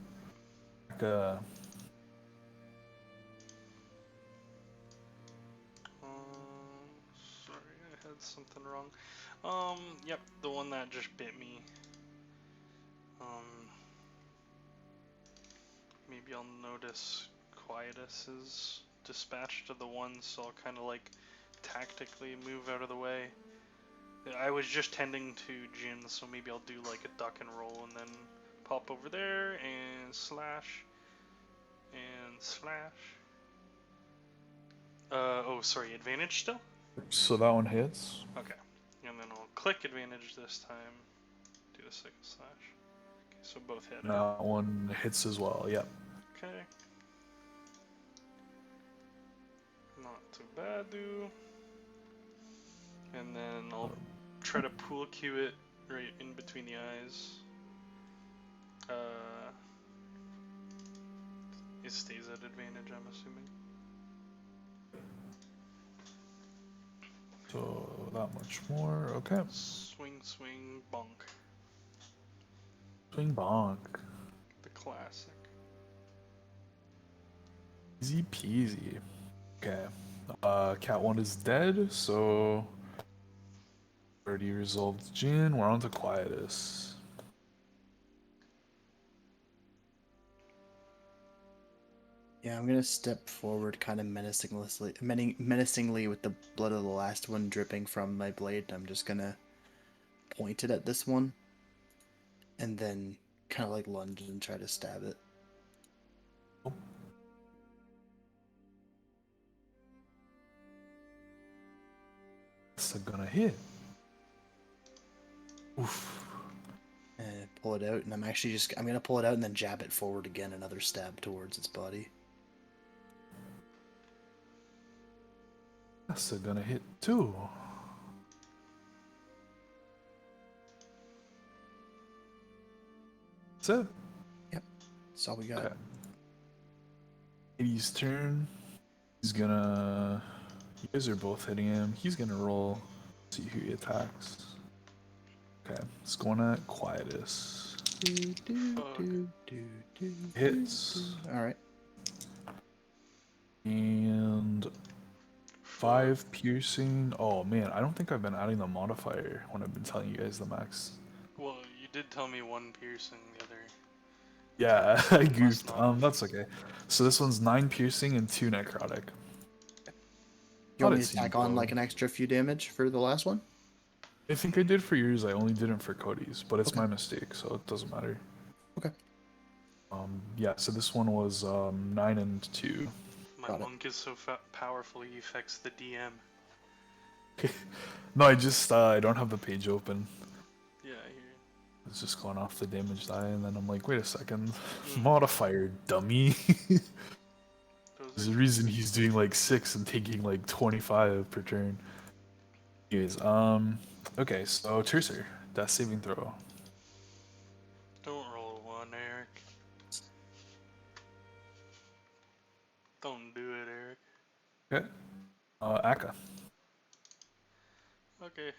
[SPEAKER 4] Aka.
[SPEAKER 5] Sorry, I had something wrong. Yep, the one that just bit me. Maybe I'll notice Quietus is dispatched to the one, so I'll kind of like tactically move out of the way. I was just tending to Jin, so maybe I'll do like a duck and roll and then pop over there and slash. And slash. Oh, sorry, advantage still?
[SPEAKER 4] So that one hits.
[SPEAKER 5] Okay. And then I'll click advantage this time. Do the second slash. Okay, so both hit.
[SPEAKER 4] That one hits as well, yep.
[SPEAKER 5] Okay. Not too bad, dude. And then I'll try to pool cue it right in between the eyes. It stays at advantage, I'm assuming.
[SPEAKER 4] So that much more, okay.
[SPEAKER 5] Swing, swing, bonk.
[SPEAKER 4] Swing bonk.
[SPEAKER 5] The classic.
[SPEAKER 4] Easy peasy. Okay. Cat 1 is dead, so already resolved Jin. We're on to Quietus.
[SPEAKER 3] Yeah, I'm gonna step forward, kind of menacingly with the blood of the last one dripping from my blade. I'm just gonna point it at this one, and then kind of like lunge and try to stab it.
[SPEAKER 4] It's gonna hit. Oof.
[SPEAKER 3] And pull it out, and I'm gonna pull it out and then jab it forward again, another stab towards its body.
[SPEAKER 4] That's gonna hit too. That's it.
[SPEAKER 3] That's all we got.
[SPEAKER 4] Okay. Hades' turn. He's gonna. You guys are both hitting him. He's gonna roll. See who he attacks. Okay, it's going at Quietus. Hits.
[SPEAKER 3] All right.
[SPEAKER 4] And 5 piercing. Oh man, I don't think I've been adding the modifier when I've been telling you guys the max.
[SPEAKER 5] Well, you did tell me 1 piercing the other.
[SPEAKER 4] Yeah, I
[SPEAKER 5] Must
[SPEAKER 4] goofed.
[SPEAKER 5] not have.
[SPEAKER 4] That's okay. So this one's 9 piercing and 2 necrotic.
[SPEAKER 3] You want
[SPEAKER 4] Thought
[SPEAKER 3] me
[SPEAKER 4] it
[SPEAKER 3] to tack
[SPEAKER 4] seemed
[SPEAKER 3] on
[SPEAKER 4] low.
[SPEAKER 3] like an extra few damage for the last one?
[SPEAKER 4] I think I did for yours. I only didn't for Cody's, but it's
[SPEAKER 3] Okay.
[SPEAKER 4] my mistake, so it doesn't matter.
[SPEAKER 3] Okay.
[SPEAKER 4] Yeah. So this one was 9 and 2.
[SPEAKER 5] My
[SPEAKER 3] Got it.
[SPEAKER 5] monk is so powerful he affects the DM.
[SPEAKER 4] No, I don't have the page open.
[SPEAKER 5] Yeah, I hear
[SPEAKER 4] It's just going off the damage die, and then I'm like, wait a second,
[SPEAKER 5] Mm.
[SPEAKER 4] modifier, dummy.
[SPEAKER 5] you.
[SPEAKER 4] There's
[SPEAKER 5] Those
[SPEAKER 4] a
[SPEAKER 5] are
[SPEAKER 4] reason he's doing like 6 and taking like 25 per turn. Anyways, okay, so Tercer, death saving throw.
[SPEAKER 5] Don't roll 1, Eric. Don't do it, Eric.
[SPEAKER 4] Okay. Akka.
[SPEAKER 5] Okay.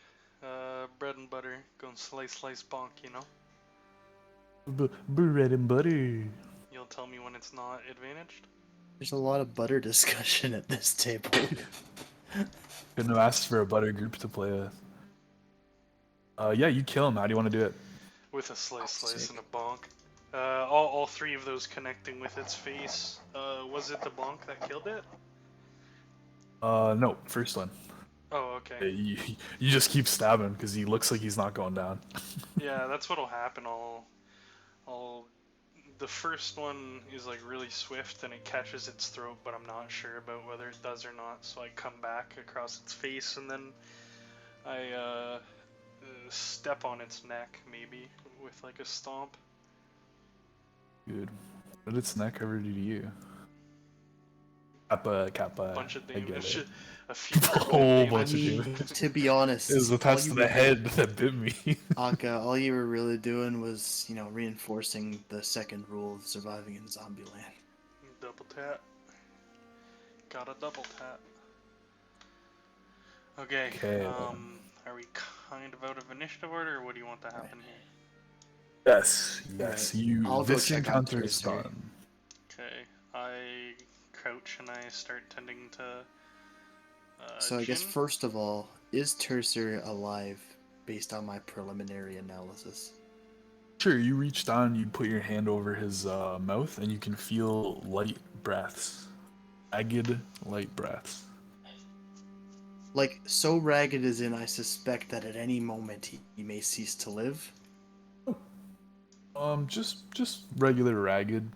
[SPEAKER 5] Bread and butter. Going slice, slice, bonk, you know?
[SPEAKER 4] Bread and butter.
[SPEAKER 5] You'll tell me when it's not advantaged?
[SPEAKER 3] There's a lot of butter discussion at this table.
[SPEAKER 4] Couldn't have asked for a butter group to play with. Yeah, you kill him. How do you want to do it?
[SPEAKER 5] With a slice, slice,
[SPEAKER 3] sick.
[SPEAKER 5] and a bonk. All 3 of those connecting with its face. Was it the bonk that killed it?
[SPEAKER 4] No, first one.
[SPEAKER 5] Oh, okay.
[SPEAKER 4] You just keep stabbing because he looks like he's not going down.
[SPEAKER 5] Yeah, that's what'll happen. The first one is like really swift and it catches its throat, but I'm not sure about whether it does or not. So I come back across its face and then I step on its neck, maybe with like a stomp.
[SPEAKER 4] Good. What did its neck ever do to you? Kappa.
[SPEAKER 5] Bunch of
[SPEAKER 4] I get
[SPEAKER 5] damage,
[SPEAKER 4] it.
[SPEAKER 5] a few
[SPEAKER 4] A whole bunch of
[SPEAKER 3] mean,
[SPEAKER 4] damage.
[SPEAKER 3] to be honest,
[SPEAKER 4] It was
[SPEAKER 3] all
[SPEAKER 4] attached
[SPEAKER 3] you
[SPEAKER 4] to the
[SPEAKER 3] were
[SPEAKER 4] head that bit me.
[SPEAKER 3] Akka, all you were really doing was, reinforcing the second rule of surviving in Zombieland.
[SPEAKER 5] Double tap. Got a double tap. Okay.
[SPEAKER 4] Okay.
[SPEAKER 5] Are we kind of out of initiative order, or what do you want to happen here?
[SPEAKER 4] Yes.
[SPEAKER 3] Alright,
[SPEAKER 4] You.
[SPEAKER 3] I'll go
[SPEAKER 4] This
[SPEAKER 3] check on
[SPEAKER 4] encounter is
[SPEAKER 3] Tercer.
[SPEAKER 4] done.
[SPEAKER 5] Okay, I crouch and I start tending to.
[SPEAKER 3] So I guess
[SPEAKER 5] Jin?
[SPEAKER 3] first of all, is Tercer alive based on my preliminary analysis?
[SPEAKER 4] Sure. You reach down. You put your hand over his mouth, and you can feel light breaths. Ragged light breaths.
[SPEAKER 3] Like, so ragged as in I suspect that at any moment he may cease to live?
[SPEAKER 4] Just regular ragged.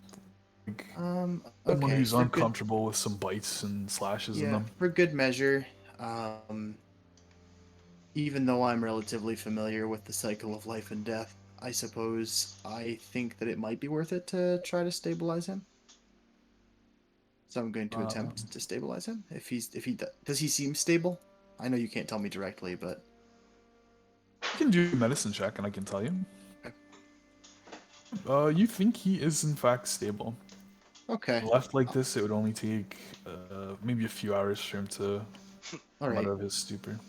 [SPEAKER 4] Like,
[SPEAKER 3] Okay.
[SPEAKER 4] someone who's
[SPEAKER 3] for good-
[SPEAKER 4] uncomfortable with some bites and slashes in
[SPEAKER 3] Yeah,
[SPEAKER 4] them.
[SPEAKER 3] for good measure, even though I'm relatively familiar with the cycle of life and death, I suppose I think that it might be worth it to try to stabilize him. So I'm going to attempt to stabilize him. Does he seem stable? I know you can't tell me directly, but
[SPEAKER 4] You can do a medicine check, and I can tell you. You think he is in fact stable.
[SPEAKER 3] okay.
[SPEAKER 4] Left like this, it would only take maybe a few hours for him to
[SPEAKER 3] All
[SPEAKER 4] come
[SPEAKER 3] right.
[SPEAKER 4] out of his stupor.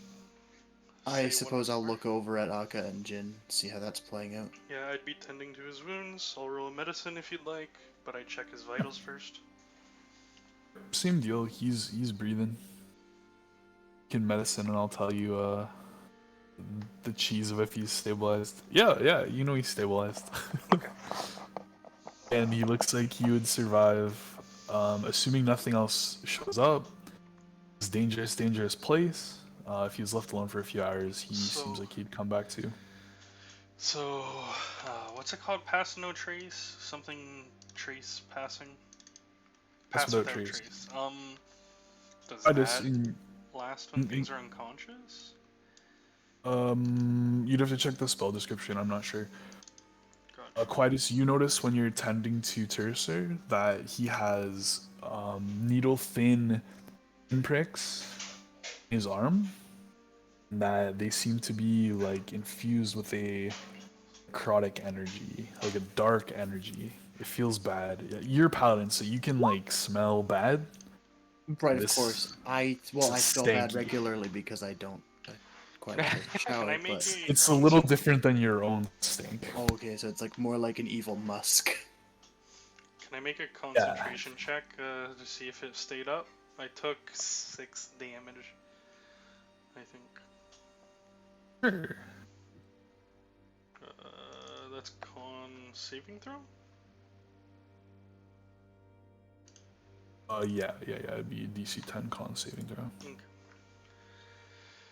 [SPEAKER 3] I
[SPEAKER 5] Say
[SPEAKER 3] suppose
[SPEAKER 5] one
[SPEAKER 3] I'll
[SPEAKER 5] more.
[SPEAKER 3] look over at Akka and Jin, see how that's playing out.
[SPEAKER 5] Yeah, I'd be tending to his wounds. I'll roll a medicine if you'd like, but I check his vitals first.
[SPEAKER 4] Same deal. He's breathing. Can medicine, and I'll tell you the cheese of if he's stabilized. Yeah, you know he's stabilized. And he looks like he would survive, assuming nothing else shows up. It's a dangerous place. If he was left alone for a few hours, he
[SPEAKER 5] So-
[SPEAKER 4] seems like he'd come back to.
[SPEAKER 5] So, what's it called? Pass no trace? Something trace passing?
[SPEAKER 4] Pass
[SPEAKER 5] Pass
[SPEAKER 4] without
[SPEAKER 5] without
[SPEAKER 4] trace.
[SPEAKER 5] trace. Does
[SPEAKER 4] I
[SPEAKER 5] that
[SPEAKER 4] just,
[SPEAKER 5] last when
[SPEAKER 4] Mm,
[SPEAKER 5] things are unconscious?
[SPEAKER 4] you'd have to check the spell description. I'm not sure.
[SPEAKER 5] Gotcha.
[SPEAKER 4] Quietus, you notice when you're tending to Tercer that he has needle thin pinpricks in his arm. That they seem to be like infused with a necrotic energy, like a dark energy. It feels bad. You're a paladin, so you can like smell bad.
[SPEAKER 3] Right, of
[SPEAKER 4] This-
[SPEAKER 3] course. I
[SPEAKER 4] it's
[SPEAKER 3] feel bad
[SPEAKER 4] stanky.
[SPEAKER 3] regularly because I don't quite have a
[SPEAKER 5] Can I
[SPEAKER 3] shower,
[SPEAKER 5] make
[SPEAKER 3] but...
[SPEAKER 5] a
[SPEAKER 4] It's a little different than your own stink.
[SPEAKER 3] Oh, okay, so it's like more like an evil musk.
[SPEAKER 5] Can I make a concentration check to see if it stayed up? I took 6 damage, I think.
[SPEAKER 4] Sure.
[SPEAKER 5] That's con saving throw?
[SPEAKER 4] Yeah. It'd be a DC 10 con saving throw.
[SPEAKER 5] Okay.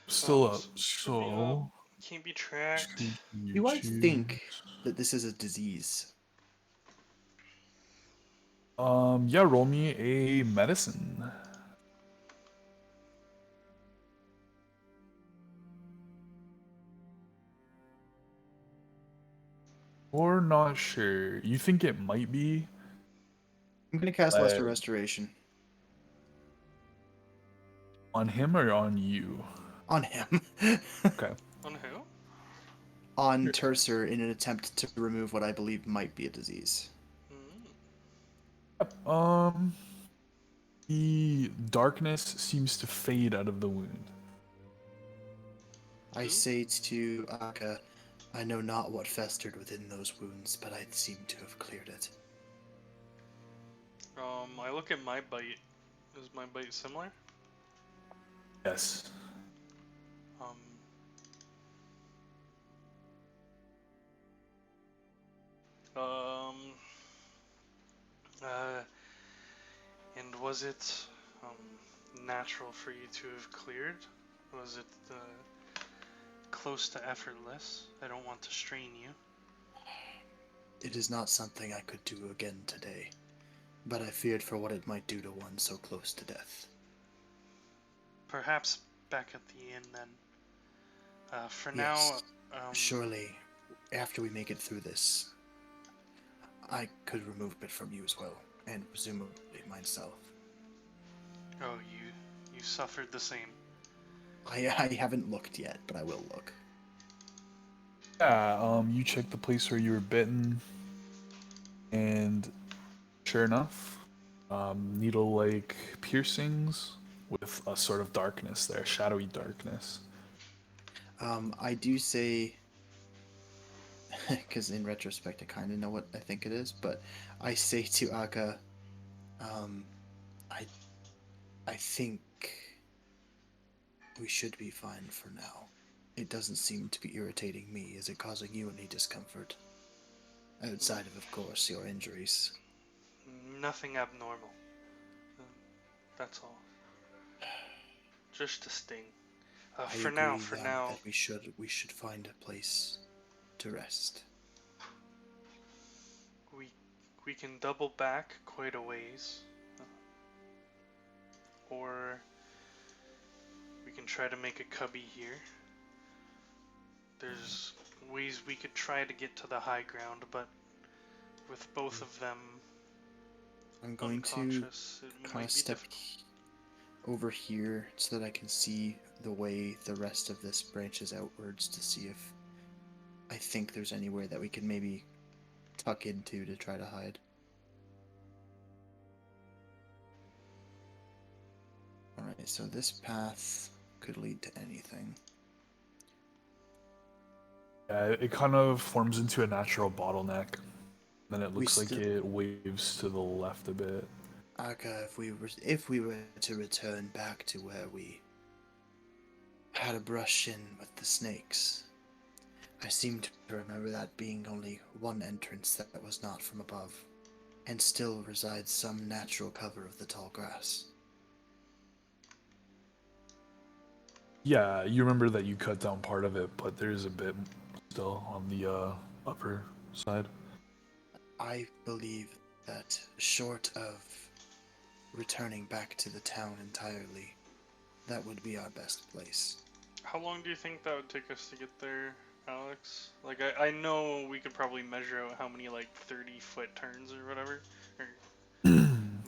[SPEAKER 4] Still
[SPEAKER 5] Oh,
[SPEAKER 4] up.
[SPEAKER 5] should be
[SPEAKER 4] So.
[SPEAKER 5] Can't be tracked.
[SPEAKER 3] You I think that this is a disease.
[SPEAKER 4] Yeah. Roll me a medicine. Or not sure. You think it might be?
[SPEAKER 3] I'm gonna cast Lesser Restoration
[SPEAKER 4] On him or on you?
[SPEAKER 3] on him.
[SPEAKER 4] Okay.
[SPEAKER 5] On who?
[SPEAKER 3] On Tercer in an attempt to remove what I believe might be a disease.
[SPEAKER 4] The darkness seems to fade out of the wound.
[SPEAKER 3] I say to Akka, I know not what festered within those wounds, but I seem to have cleared it.
[SPEAKER 5] I look at my bite. Is my bite similar?
[SPEAKER 4] Yes.
[SPEAKER 5] And was it natural for you to have cleared? Was it close to effortless? I don't want to strain you.
[SPEAKER 3] It is not something I could do again today, but I feared for what it might do to one so close to death.
[SPEAKER 5] Perhaps back at the inn then. For
[SPEAKER 3] Yes.
[SPEAKER 5] now,
[SPEAKER 3] Surely, after we make it through this, I could remove it from you as well, and presumably myself.
[SPEAKER 5] Oh, you suffered the same.
[SPEAKER 3] I haven't looked yet, but I will look.
[SPEAKER 4] Yeah, you check the place where you were bitten, and sure enough, needle-like piercings with a sort of darkness there, shadowy darkness.
[SPEAKER 3] I do say, because in retrospect I kind of know what I think it is, but I say to Akka, I think we should be fine for now. It doesn't seem to be irritating me. Is it causing you any discomfort? Outside of course, your injuries.
[SPEAKER 5] Nothing abnormal. That's all. Just a sting. For now.
[SPEAKER 3] That we should find a place to rest.
[SPEAKER 5] We can double back quite a ways, or we can try to make a cubby here. There's ways we could try to get to the high ground, but with both of them
[SPEAKER 3] I'm going to
[SPEAKER 5] unconscious, it
[SPEAKER 3] kind
[SPEAKER 5] might
[SPEAKER 3] of
[SPEAKER 5] be
[SPEAKER 3] step
[SPEAKER 5] difficult.
[SPEAKER 3] over here so that I can see the way the rest of this branches outwards to see if I think there's anywhere that we can maybe tuck into to try to hide. Alright, so this path could lead to anything.
[SPEAKER 4] Yeah, it kind of forms into a natural bottleneck. Then it
[SPEAKER 3] We
[SPEAKER 4] looks like
[SPEAKER 3] still-
[SPEAKER 4] it waves to the left a bit.
[SPEAKER 3] Akka, if we were to return back to where we had a brush in with the snakes, I seem to remember that being only one entrance that was not from above, and still resides some natural cover of the tall grass.
[SPEAKER 4] Yeah, you remember that you cut down part of it, but there's a bit still on the upper side.
[SPEAKER 3] I believe that short of returning back to the town entirely, that would be our best place.
[SPEAKER 5] How long do you think that would take us to get there, Alex? Like, I know we could probably measure out how many, like, 30-foot turns or whatever.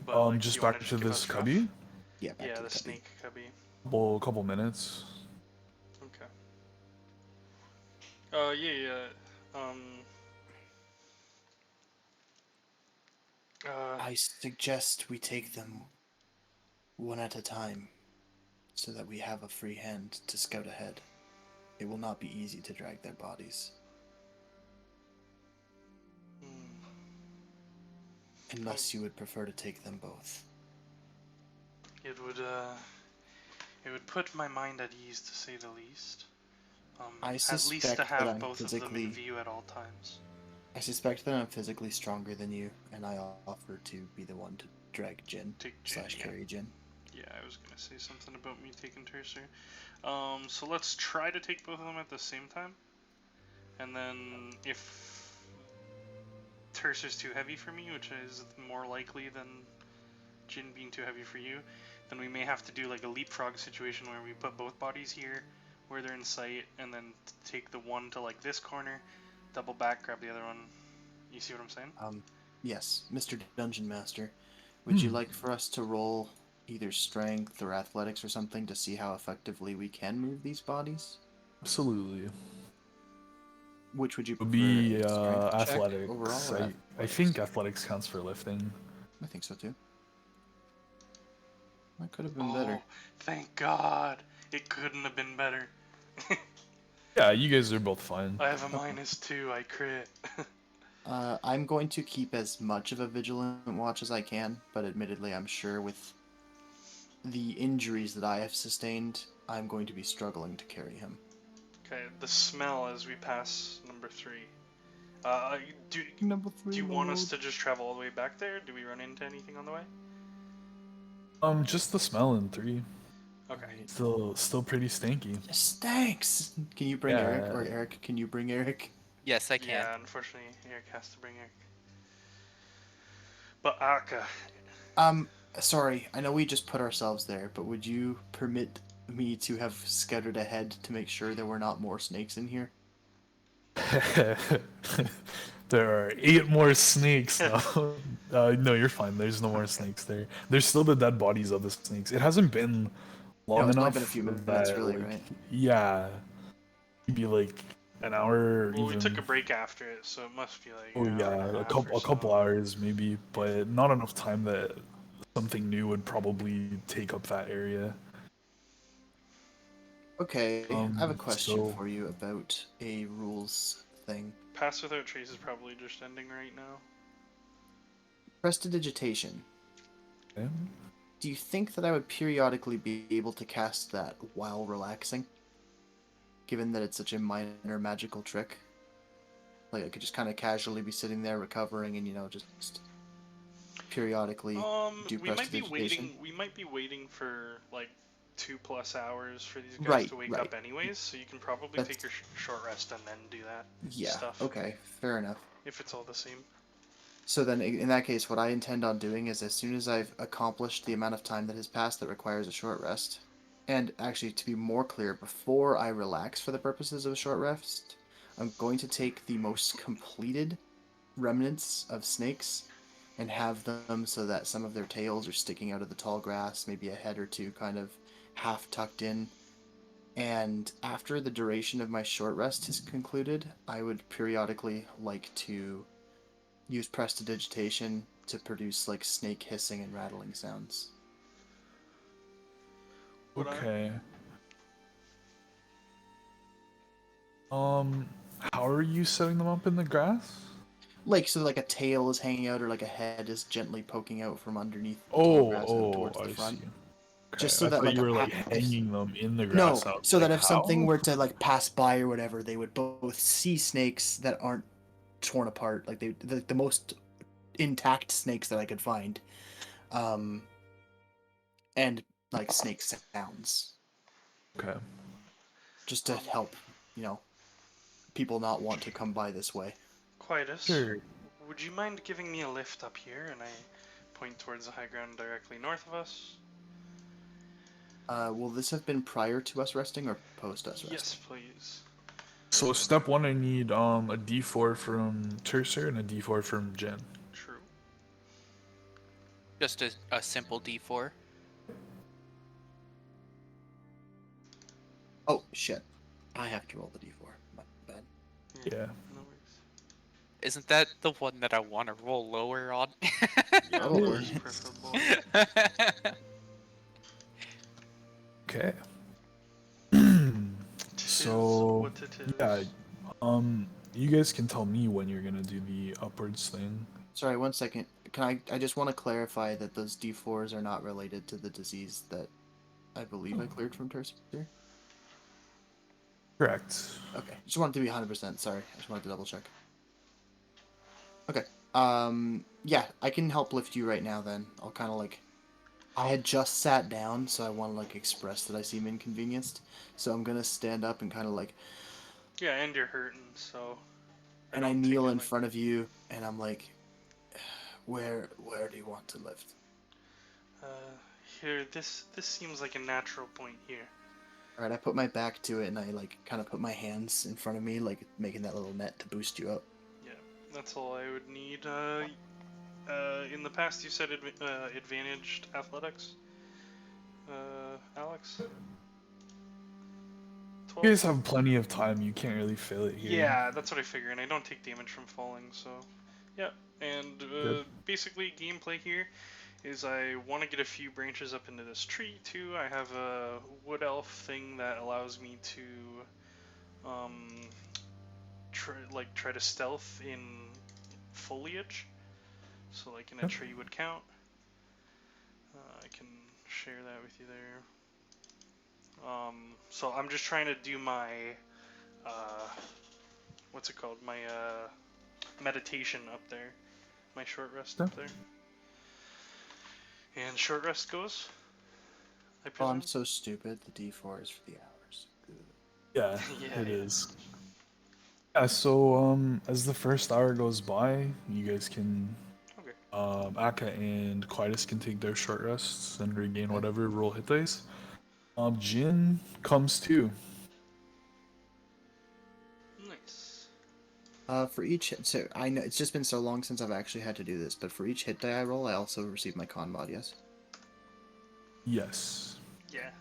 [SPEAKER 5] But, like,
[SPEAKER 4] Just
[SPEAKER 5] you wanna
[SPEAKER 4] back to
[SPEAKER 5] give
[SPEAKER 4] this
[SPEAKER 5] us rough?
[SPEAKER 4] cubby?
[SPEAKER 3] Yeah, back
[SPEAKER 5] Yeah,
[SPEAKER 3] to
[SPEAKER 5] the
[SPEAKER 3] the cubby.
[SPEAKER 5] snake cubby.
[SPEAKER 4] Couple minutes.
[SPEAKER 5] Okay. Yeah.
[SPEAKER 3] I suggest we take them one at a time, so that we have a free hand to scout ahead. It will not be easy to drag their bodies. Unless you would prefer to take them both.
[SPEAKER 5] It would put my mind at ease, to say the least.
[SPEAKER 3] I
[SPEAKER 5] At least to
[SPEAKER 3] suspect that
[SPEAKER 5] have
[SPEAKER 3] I'm
[SPEAKER 5] both of them in
[SPEAKER 3] physically-
[SPEAKER 5] view at all times.
[SPEAKER 3] I suspect that I'm physically stronger than you, and I offer to be the one to drag Jin
[SPEAKER 5] Take Jin,
[SPEAKER 3] slash
[SPEAKER 5] yeah.
[SPEAKER 3] carry Jin.
[SPEAKER 5] Yeah, I was gonna say something about me taking Tercer. So let's try to take both of them at the same time. And then if Tercer's too heavy for me, which is more likely than Jin being too heavy for you, then we may have to do like a leapfrog situation where we put both bodies here, where they're in sight, and then take the one to like this corner, double back, grab the other one. You see what I'm saying?
[SPEAKER 3] Yes, Mr. Dungeon Master, would you
[SPEAKER 4] Hmm.
[SPEAKER 3] like for us to roll either strength or athletics or something to see how effectively we can move these bodies?
[SPEAKER 4] Absolutely.
[SPEAKER 3] Which would you
[SPEAKER 4] It would
[SPEAKER 3] prefer?
[SPEAKER 4] be
[SPEAKER 3] a strength check
[SPEAKER 4] athletics.
[SPEAKER 3] overall or
[SPEAKER 4] I
[SPEAKER 3] athletics?
[SPEAKER 4] think athletics counts for lifting.
[SPEAKER 3] I think so too. That could have been better.
[SPEAKER 5] Thank God! It couldn't have been better.
[SPEAKER 4] Yeah, you guys are both fine.
[SPEAKER 5] I have a -2. I crit.
[SPEAKER 3] I'm going to keep as much of a vigilant watch as I can, but admittedly, I'm sure with the injuries that I have sustained, I'm going to be struggling to carry him.
[SPEAKER 5] Okay, the smell as we pass number 3. Do
[SPEAKER 3] Number 3.
[SPEAKER 5] you want us to just travel all the way back there? Do we run into anything on the way?
[SPEAKER 4] Just the smell in 3.
[SPEAKER 5] Okay.
[SPEAKER 4] Still pretty stinky.
[SPEAKER 3] Stanks! Can you bring
[SPEAKER 4] Yeah.
[SPEAKER 3] Eric? Or Eric, can you bring Eric?
[SPEAKER 2] Yes, I can.
[SPEAKER 5] Yeah, unfortunately, Eric has to bring Eric. But Aka,
[SPEAKER 3] Sorry, I know we just put ourselves there, but would you permit me to have scouted ahead to make sure there were not more snakes in here?
[SPEAKER 4] There are 8 more snakes now. No, you're fine. There's no more snakes there. There's still the dead bodies of the snakes. It hasn't been long
[SPEAKER 3] No, it's only
[SPEAKER 4] enough.
[SPEAKER 3] been a few minutes,
[SPEAKER 4] that,
[SPEAKER 3] really,
[SPEAKER 4] like,
[SPEAKER 3] right?
[SPEAKER 4] Yeah. Maybe like an hour.
[SPEAKER 5] well,
[SPEAKER 4] even.
[SPEAKER 5] we took a break after it, so it must be like.
[SPEAKER 4] Oh
[SPEAKER 5] an hour
[SPEAKER 4] yeah,
[SPEAKER 5] and
[SPEAKER 4] a
[SPEAKER 5] half
[SPEAKER 4] couple
[SPEAKER 5] or
[SPEAKER 4] a couple
[SPEAKER 5] so.
[SPEAKER 4] hours maybe, but not enough time that something new would probably take up that area.
[SPEAKER 3] Okay, I have a question
[SPEAKER 4] so-
[SPEAKER 3] for you about a rules thing.
[SPEAKER 5] Pass Without Trace is probably just ending right now.
[SPEAKER 3] Prestidigitation.
[SPEAKER 4] Okay.
[SPEAKER 3] Do you think that I would periodically be able to cast that while relaxing? Given that it's such a minor magical trick? Like, I could just kind of casually be sitting there recovering and, just periodically do
[SPEAKER 5] We might be
[SPEAKER 3] prestidigitation?
[SPEAKER 5] waiting. We might be waiting for like 2+ hours for these guys
[SPEAKER 3] Right,
[SPEAKER 5] to wake
[SPEAKER 3] right.
[SPEAKER 5] up anyways. So you can probably
[SPEAKER 3] That's-
[SPEAKER 5] take your short rest and then do that
[SPEAKER 3] Yeah,
[SPEAKER 5] stuff.
[SPEAKER 3] okay, fair enough.
[SPEAKER 5] If it's all the same.
[SPEAKER 3] So then, in that case, what I intend on doing is as soon as I've accomplished the amount of time that has passed that requires a short rest, and actually, to be more clear, before I relax for the purposes of a short rest, I'm going to take the most completed remnants of snakes and have them so that some of their tails are sticking out of the tall grass, maybe a head or two kind of half tucked in. And after the duration of my short rest is concluded, I would periodically like to use prestidigitation to produce like snake hissing and rattling sounds.
[SPEAKER 5] Would I?
[SPEAKER 4] Okay. How are you setting them up in the grass?
[SPEAKER 3] Like, so like a tail is hanging out or like a head is gently poking out from underneath the tall grass out towards the
[SPEAKER 4] I
[SPEAKER 3] front.
[SPEAKER 4] see.
[SPEAKER 3] Just so
[SPEAKER 4] I
[SPEAKER 3] that,
[SPEAKER 4] thought
[SPEAKER 3] like,
[SPEAKER 4] you
[SPEAKER 3] a
[SPEAKER 4] were like
[SPEAKER 3] pa-
[SPEAKER 4] hanging them in the
[SPEAKER 3] No,
[SPEAKER 4] grass. out.
[SPEAKER 3] so that
[SPEAKER 4] Like,
[SPEAKER 3] if something
[SPEAKER 4] how?
[SPEAKER 3] were to like pass by or whatever, they would both see snakes that aren't torn apart, like the most intact snakes that I could find, and like snake sounds,
[SPEAKER 4] Okay.
[SPEAKER 3] just to help, people not want to come by this way.
[SPEAKER 5] Quietus,
[SPEAKER 4] Sure.
[SPEAKER 5] would you mind giving me a lift up here? And I point towards the high ground directly north of us.
[SPEAKER 3] Will this have been prior to us resting or post us resting?
[SPEAKER 5] Yes, please.
[SPEAKER 4] So step 1, I need a D4 from Tercer and a D4 from Jen.
[SPEAKER 5] True.
[SPEAKER 2] Just a simple D4.
[SPEAKER 3] Oh shit! I have to roll the d4. My bad.
[SPEAKER 4] Yeah.
[SPEAKER 5] No worries.
[SPEAKER 2] Isn't that the one that I want to roll lower on?
[SPEAKER 5] Yeah,
[SPEAKER 3] Probably.
[SPEAKER 5] lower is preferable.
[SPEAKER 4] Okay.
[SPEAKER 5] Tis
[SPEAKER 4] So,
[SPEAKER 5] what it is.
[SPEAKER 4] yeah, you guys can tell me when you're gonna do the upwards thing.
[SPEAKER 3] Sorry, one second. I just want to clarify that those D4s are not related to the disease that I believe I cleared from Tercer.
[SPEAKER 4] Correct.
[SPEAKER 3] Okay, just wanted to be 100%. Sorry, I just wanted to double check. Okay. Yeah, I can help lift you right now. Then I'll kind of like. I had just sat down, so I want to like express that I seem inconvenienced. So I'm gonna stand up and kind of like,
[SPEAKER 5] Yeah, and you're hurting, so.
[SPEAKER 3] and I kneel in front of you, and I'm like, where do you want to lift?
[SPEAKER 5] Here, this seems like a natural point here.
[SPEAKER 3] All right, I put my back to it, and I like kind of put my hands in front of me, like making that little net to boost you up.
[SPEAKER 5] Yeah, that's all I would need. In the past, you said advantaged athletics. Alex. 12?
[SPEAKER 4] You guys have plenty of time. You can't really fail it here.
[SPEAKER 5] Yeah, that's what I figure, and I don't take damage from falling, so yeah. And basically, gameplay here is I want to get a few branches up into this tree too. I have a wood elf thing that allows me to try to stealth in foliage, so like in a tree would count. I can share that with you there. So I'm just trying to do my what's it called, my meditation up there, my short rest up there. And short rest goes, I
[SPEAKER 3] Oh,
[SPEAKER 5] presume?
[SPEAKER 3] I'm so stupid. The D4 is for the hours.
[SPEAKER 4] Yeah,
[SPEAKER 5] Yeah,
[SPEAKER 4] it
[SPEAKER 5] yeah.
[SPEAKER 4] is. Yeah, so as the first hour goes by, you guys can
[SPEAKER 5] Okay.
[SPEAKER 4] Akka and Quietus can take their short rests and regain whatever, roll hit dice. Jin comes too.
[SPEAKER 5] Nice.
[SPEAKER 3] For each hit, so I know it's just been so long since I've actually had to do this, but for each hit die I roll, I also receive my con mod. Yes.
[SPEAKER 4] Yes.
[SPEAKER 5] Yeah.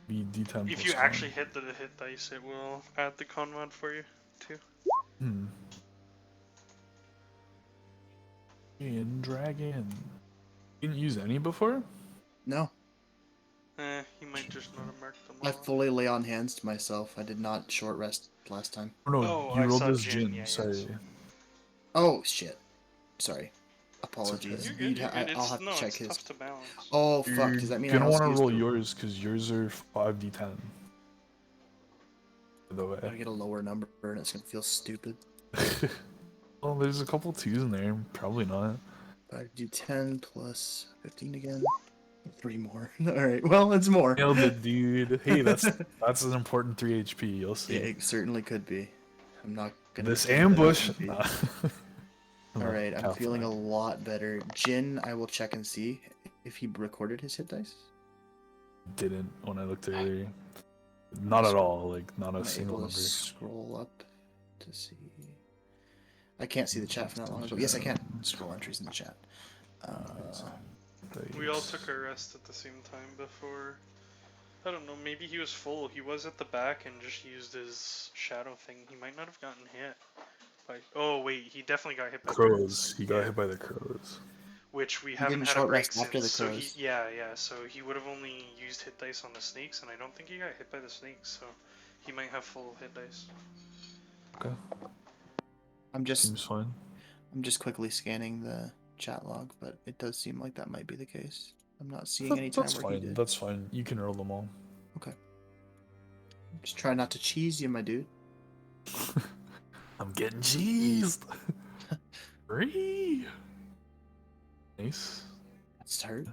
[SPEAKER 4] Be D10
[SPEAKER 5] If
[SPEAKER 4] plus
[SPEAKER 5] you
[SPEAKER 4] con.
[SPEAKER 5] actually hit the hit dice, it will add the con mod for you too.
[SPEAKER 4] And dragon. You didn't use any before?
[SPEAKER 3] No,
[SPEAKER 5] He might just not have marked them
[SPEAKER 3] I
[SPEAKER 5] all.
[SPEAKER 3] fully lay on hands to myself. I did not short rest last time.
[SPEAKER 4] Oh no,
[SPEAKER 5] Oh,
[SPEAKER 4] you
[SPEAKER 5] I
[SPEAKER 4] rolled
[SPEAKER 5] saw
[SPEAKER 4] as
[SPEAKER 5] Jin,
[SPEAKER 4] Jin.
[SPEAKER 5] yeah, yes.
[SPEAKER 4] Sorry.
[SPEAKER 3] Oh shit. Sorry. Apologies.
[SPEAKER 5] You're good. You're good.
[SPEAKER 3] I'll have to check
[SPEAKER 5] it's
[SPEAKER 3] his.
[SPEAKER 5] tough to balance.
[SPEAKER 3] Oh fuck!
[SPEAKER 4] You're
[SPEAKER 3] Does that mean I
[SPEAKER 4] gonna want
[SPEAKER 3] also
[SPEAKER 4] to
[SPEAKER 3] use
[SPEAKER 4] roll
[SPEAKER 3] the...
[SPEAKER 4] yours because yours are 5d10. By the
[SPEAKER 3] I
[SPEAKER 4] way.
[SPEAKER 3] get a lower number and it's gonna feel stupid.
[SPEAKER 4] Well, there's a couple twos in there. Probably not.
[SPEAKER 3] I do 10 plus 15 again. 3 more. Alright, well, it's more.
[SPEAKER 4] Nailed it, dude. Hey, that's an important 3 HP. You'll see.
[SPEAKER 3] Yeah, it certainly could be. I'm not gonna.
[SPEAKER 4] This
[SPEAKER 3] say that it
[SPEAKER 4] ambush.
[SPEAKER 3] wouldn't be.
[SPEAKER 4] Nah.
[SPEAKER 3] Alright, I'm
[SPEAKER 4] Tough
[SPEAKER 3] feeling a
[SPEAKER 4] luck.
[SPEAKER 3] lot better. Jin, I will check and see if he recorded his hit dice.
[SPEAKER 4] Didn't when I looked earlier. Not at all. Like not
[SPEAKER 3] Am
[SPEAKER 4] a
[SPEAKER 3] I
[SPEAKER 4] single
[SPEAKER 3] able to
[SPEAKER 4] number.
[SPEAKER 3] scroll up to see? I can't see the chat from that long ago. Yes, I can. Scroll entries in the chat.
[SPEAKER 5] We all took our rest at the same time before. I don't know, maybe he was full. He was at the back and just used his shadow thing. He might not have gotten hit. Oh wait, he definitely got hit by
[SPEAKER 4] Crows. He got hit by the crows.
[SPEAKER 5] which we
[SPEAKER 3] He
[SPEAKER 5] haven't
[SPEAKER 3] didn't
[SPEAKER 5] had a
[SPEAKER 3] short
[SPEAKER 5] break
[SPEAKER 3] rest after
[SPEAKER 5] since.
[SPEAKER 3] the
[SPEAKER 5] So
[SPEAKER 3] crows.
[SPEAKER 5] so he would have only used hit dice on the snakes, and I don't think he got hit by the snakes. So he might have full hit dice.
[SPEAKER 4] Okay.
[SPEAKER 3] I'm
[SPEAKER 4] Seems fine.
[SPEAKER 3] just quickly scanning the chat log, but it does seem like that might be the case. I'm not seeing any time
[SPEAKER 4] That's
[SPEAKER 3] where he
[SPEAKER 4] fine.
[SPEAKER 3] did.
[SPEAKER 4] That's fine. You can roll them all.
[SPEAKER 3] Okay. Just try not to cheese you, my dude.
[SPEAKER 4] I'm getting cheesed. 3. Nice.
[SPEAKER 3] Start.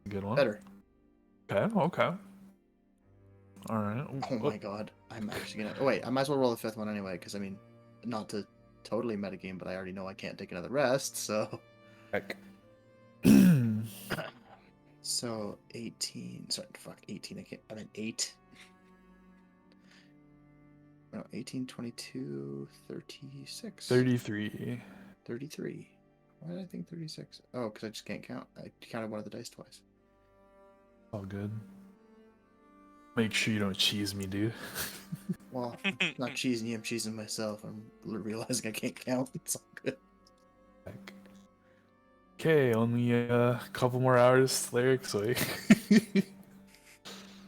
[SPEAKER 4] Good one.
[SPEAKER 3] Better.
[SPEAKER 4] Okay. Okay. All right.
[SPEAKER 3] Oh my god. I'm actually gonna. Oh, wait, I might as well roll the 5th one anyway, because I mean, not to totally metagame, but I already know I can't take another rest, so.
[SPEAKER 4] Heck.
[SPEAKER 3] So 18. Sorry, fuck, 18. I can't. I mean 8. No, 18, 22, 36.
[SPEAKER 4] 33.
[SPEAKER 3] 33. Why did I think 36? Oh, because I just can't count. I counted one of the dice twice.
[SPEAKER 4] All good. Make sure you don't cheese me, dude.
[SPEAKER 3] Well, I'm not cheesing you, I'm cheesing myself. I'm realizing I can't count. It's all good.
[SPEAKER 4] Heck. Okay, only a couple more hours, Cleric, so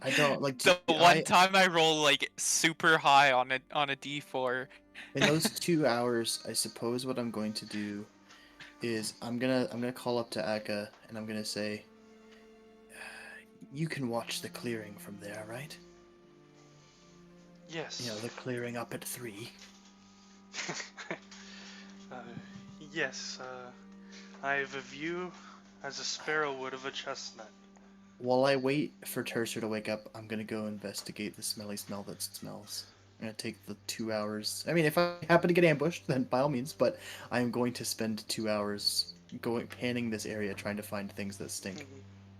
[SPEAKER 3] I don't like
[SPEAKER 2] The one time I roll like super high on a D4.
[SPEAKER 3] in those 2 hours. I suppose what I'm going to do is I'm gonna call up to Akka and I'm gonna say, you can watch the clearing from there, right?
[SPEAKER 5] Yes.
[SPEAKER 3] You know, the clearing up at 3.
[SPEAKER 5] uh, yes. I have a view as a sparrow would of a chestnut.
[SPEAKER 3] While I wait for Tercer to wake up, I'm gonna go investigate the smelly smell that smells. I'm gonna take the 2 hours. I mean, if I happen to get ambushed, then by all means. But I am going to spend 2 hours going panning this area, trying to find things that stink.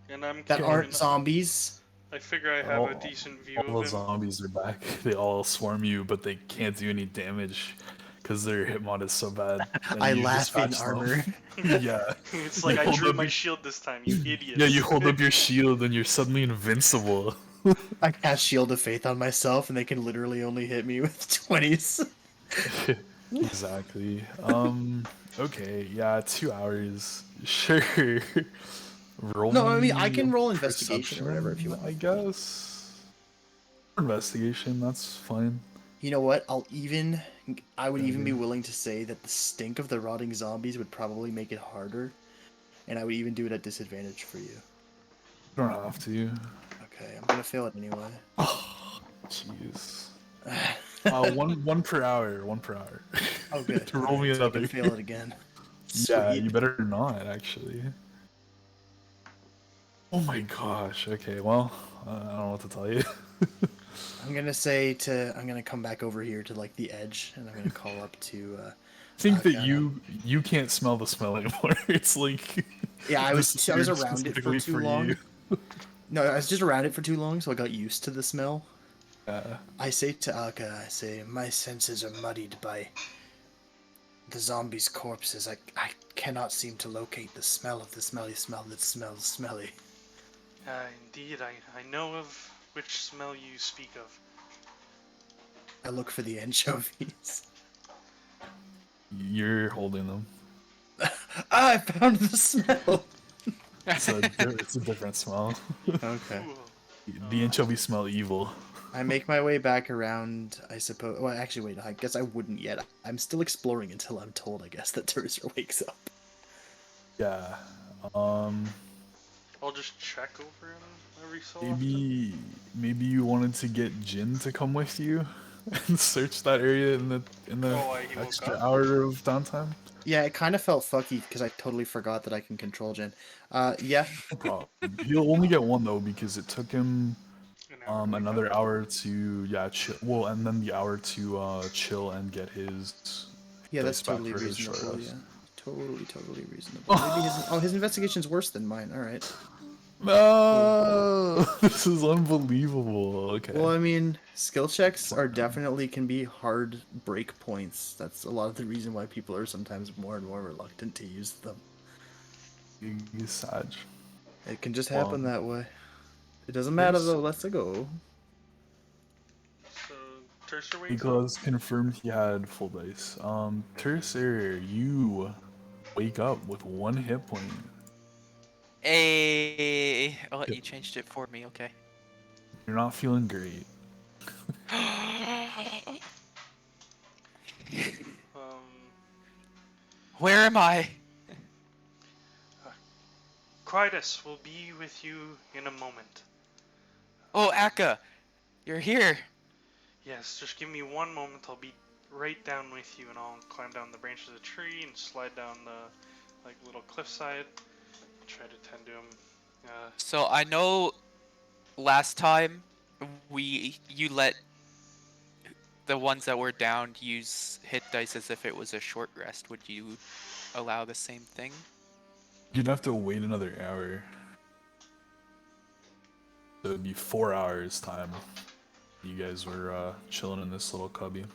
[SPEAKER 5] And I'm
[SPEAKER 3] That
[SPEAKER 5] keeping
[SPEAKER 3] aren't
[SPEAKER 5] an-
[SPEAKER 3] zombies.
[SPEAKER 5] I figure I have a decent view
[SPEAKER 4] All
[SPEAKER 5] of
[SPEAKER 4] the
[SPEAKER 5] him.
[SPEAKER 4] zombies are back. They all swarm you, but they can't do any damage because their hit mod is so bad. and
[SPEAKER 3] I
[SPEAKER 4] you
[SPEAKER 3] laugh in
[SPEAKER 4] dispatch them.
[SPEAKER 3] armor.
[SPEAKER 4] Yeah.
[SPEAKER 5] It's like
[SPEAKER 4] You
[SPEAKER 5] I
[SPEAKER 4] hold
[SPEAKER 5] drew
[SPEAKER 4] up
[SPEAKER 5] my
[SPEAKER 4] your-
[SPEAKER 5] shield this time, you idiot.
[SPEAKER 4] Yeah, you hold up your shield and you're suddenly invincible.
[SPEAKER 3] I cast Shield of Faith on myself, and they can literally only hit me with 20s.
[SPEAKER 4] Exactly. Okay, yeah, 2 hours. Sure. Roll
[SPEAKER 3] No, I mean,
[SPEAKER 4] me
[SPEAKER 3] I can roll investigation or whatever if you
[SPEAKER 4] perception,
[SPEAKER 3] want.
[SPEAKER 4] I guess. Investigation, that's fine.
[SPEAKER 3] You know what? I would even be willing to say that the stink of the rotting zombies would probably make it harder, and I would even do it at disadvantage for you.
[SPEAKER 4] You don't have to.
[SPEAKER 3] Okay, I'm gonna fail it anyway.
[SPEAKER 4] Jeez. One per hour.
[SPEAKER 3] Oh, good.
[SPEAKER 4] Roll me
[SPEAKER 3] So I can
[SPEAKER 4] another.
[SPEAKER 3] fail it again.
[SPEAKER 4] Yeah,
[SPEAKER 3] Sweet.
[SPEAKER 4] you better not, actually. Oh my gosh. Okay, well, I don't know what to tell you.
[SPEAKER 3] I'm gonna come back over here to like the edge, and I'm gonna call up to.
[SPEAKER 4] I think that
[SPEAKER 3] Arcana.
[SPEAKER 4] you can't smell the smell anymore. It's like
[SPEAKER 3] Yeah, I was
[SPEAKER 4] disappeared
[SPEAKER 3] around it for
[SPEAKER 4] specifically
[SPEAKER 3] too long.
[SPEAKER 4] you.
[SPEAKER 3] No, I was just around it for too long, so I got used to the smell.
[SPEAKER 4] Yeah.
[SPEAKER 3] I say to Akka, my senses are muddied by the zombies' corpses. I cannot seem to locate the smell of the smelly smell that smells smelly.
[SPEAKER 5] Indeed, I know of which smell you speak of.
[SPEAKER 3] I look for the anchovies.
[SPEAKER 4] You're holding them.
[SPEAKER 3] I found the smell!
[SPEAKER 4] It's a different smell.
[SPEAKER 3] Okay.
[SPEAKER 5] Ooh.
[SPEAKER 4] The anchovy smell evil.
[SPEAKER 3] I make my way back around, I suppose. Well, actually, wait, I guess I wouldn't yet. I'm still exploring until I'm told, I guess, that Tercer wakes up.
[SPEAKER 4] Yeah.
[SPEAKER 5] I'll just check over him every so often.
[SPEAKER 4] Maybe you wanted to get Jin to come with you and search that area in the
[SPEAKER 5] He woke
[SPEAKER 4] extra
[SPEAKER 5] up?
[SPEAKER 4] hour of downtime.
[SPEAKER 3] Yeah, it kind of felt fucky because I totally forgot that I can control Jin. Yeah.
[SPEAKER 4] No problem. He'll only get one though because it took him
[SPEAKER 5] An hour to wake
[SPEAKER 4] another
[SPEAKER 5] up.
[SPEAKER 4] hour to chill. Well, and then the hour to chill and get his.
[SPEAKER 3] Yeah, that's
[SPEAKER 4] dice back
[SPEAKER 3] totally
[SPEAKER 4] for his short
[SPEAKER 3] reasonable.
[SPEAKER 4] rest.
[SPEAKER 3] Yeah, totally reasonable. Maybe his investigation's worse than mine. All right.
[SPEAKER 4] No, this is unbelievable. Okay.
[SPEAKER 3] Well, I mean, skill checks can be hard break points. That's a lot of the reason why people are sometimes more and more reluctant to use them.
[SPEAKER 4] You Sag.
[SPEAKER 3] It can just happen that way. It doesn't matter though. Let's go.
[SPEAKER 5] So, Tercer wakes up?
[SPEAKER 4] Nicholas confirmed he had full dice. Tercer, you wake up with 1 hit point.
[SPEAKER 2] Hey, oh, you changed it for me. Okay.
[SPEAKER 4] You're not feeling great.
[SPEAKER 2] Where am I?
[SPEAKER 5] Critus will be with you in a moment.
[SPEAKER 2] Oh, Akka, you're here.
[SPEAKER 5] Yes, just give me one moment. I'll be right down with you, and I'll climb down the branches of the tree and slide down the little cliffside. Try to tend to him.
[SPEAKER 2] So I know last time you let the ones that were downed use hit dice as if it was a short rest. Would you allow the same thing?
[SPEAKER 4] You'd have to wait another hour. So it'd be 4 hours time. You guys were chilling in this little cubby.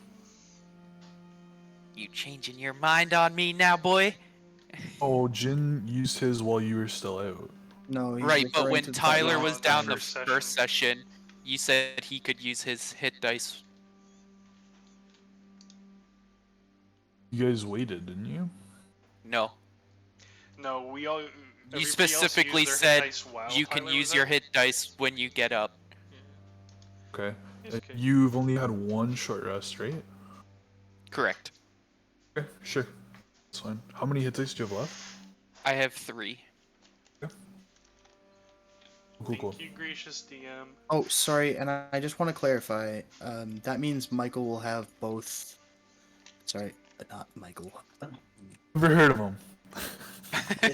[SPEAKER 2] You changing your mind on me now, boy?
[SPEAKER 4] Oh, Jin used his while you were still out.
[SPEAKER 3] No, he's
[SPEAKER 2] Right, but
[SPEAKER 3] referring
[SPEAKER 2] when
[SPEAKER 3] to the
[SPEAKER 2] Tyler
[SPEAKER 3] time-
[SPEAKER 2] was
[SPEAKER 5] the
[SPEAKER 2] down the
[SPEAKER 5] first
[SPEAKER 2] first session, you said he could use his hit dice.
[SPEAKER 4] You guys waited, didn't you?
[SPEAKER 2] No,
[SPEAKER 5] No, we all.
[SPEAKER 2] you
[SPEAKER 5] everybody else
[SPEAKER 2] specifically
[SPEAKER 5] used their hit
[SPEAKER 2] said
[SPEAKER 5] dice while
[SPEAKER 2] you can
[SPEAKER 5] Tyler
[SPEAKER 2] use
[SPEAKER 5] was
[SPEAKER 2] your
[SPEAKER 5] out.
[SPEAKER 2] hit dice when you get up.
[SPEAKER 4] Okay.
[SPEAKER 5] It's okay.
[SPEAKER 4] You've only had 1 short rest, right?
[SPEAKER 2] Correct.
[SPEAKER 4] Okay, sure. That's fine. How many hit dice do you have left?
[SPEAKER 2] I have 3.
[SPEAKER 4] Cool, cool.
[SPEAKER 5] Thank you, gracious DM.
[SPEAKER 3] Oh, sorry, and I just want to clarify. That means Michael will have both. Sorry, not Michael.
[SPEAKER 4] Never heard of him.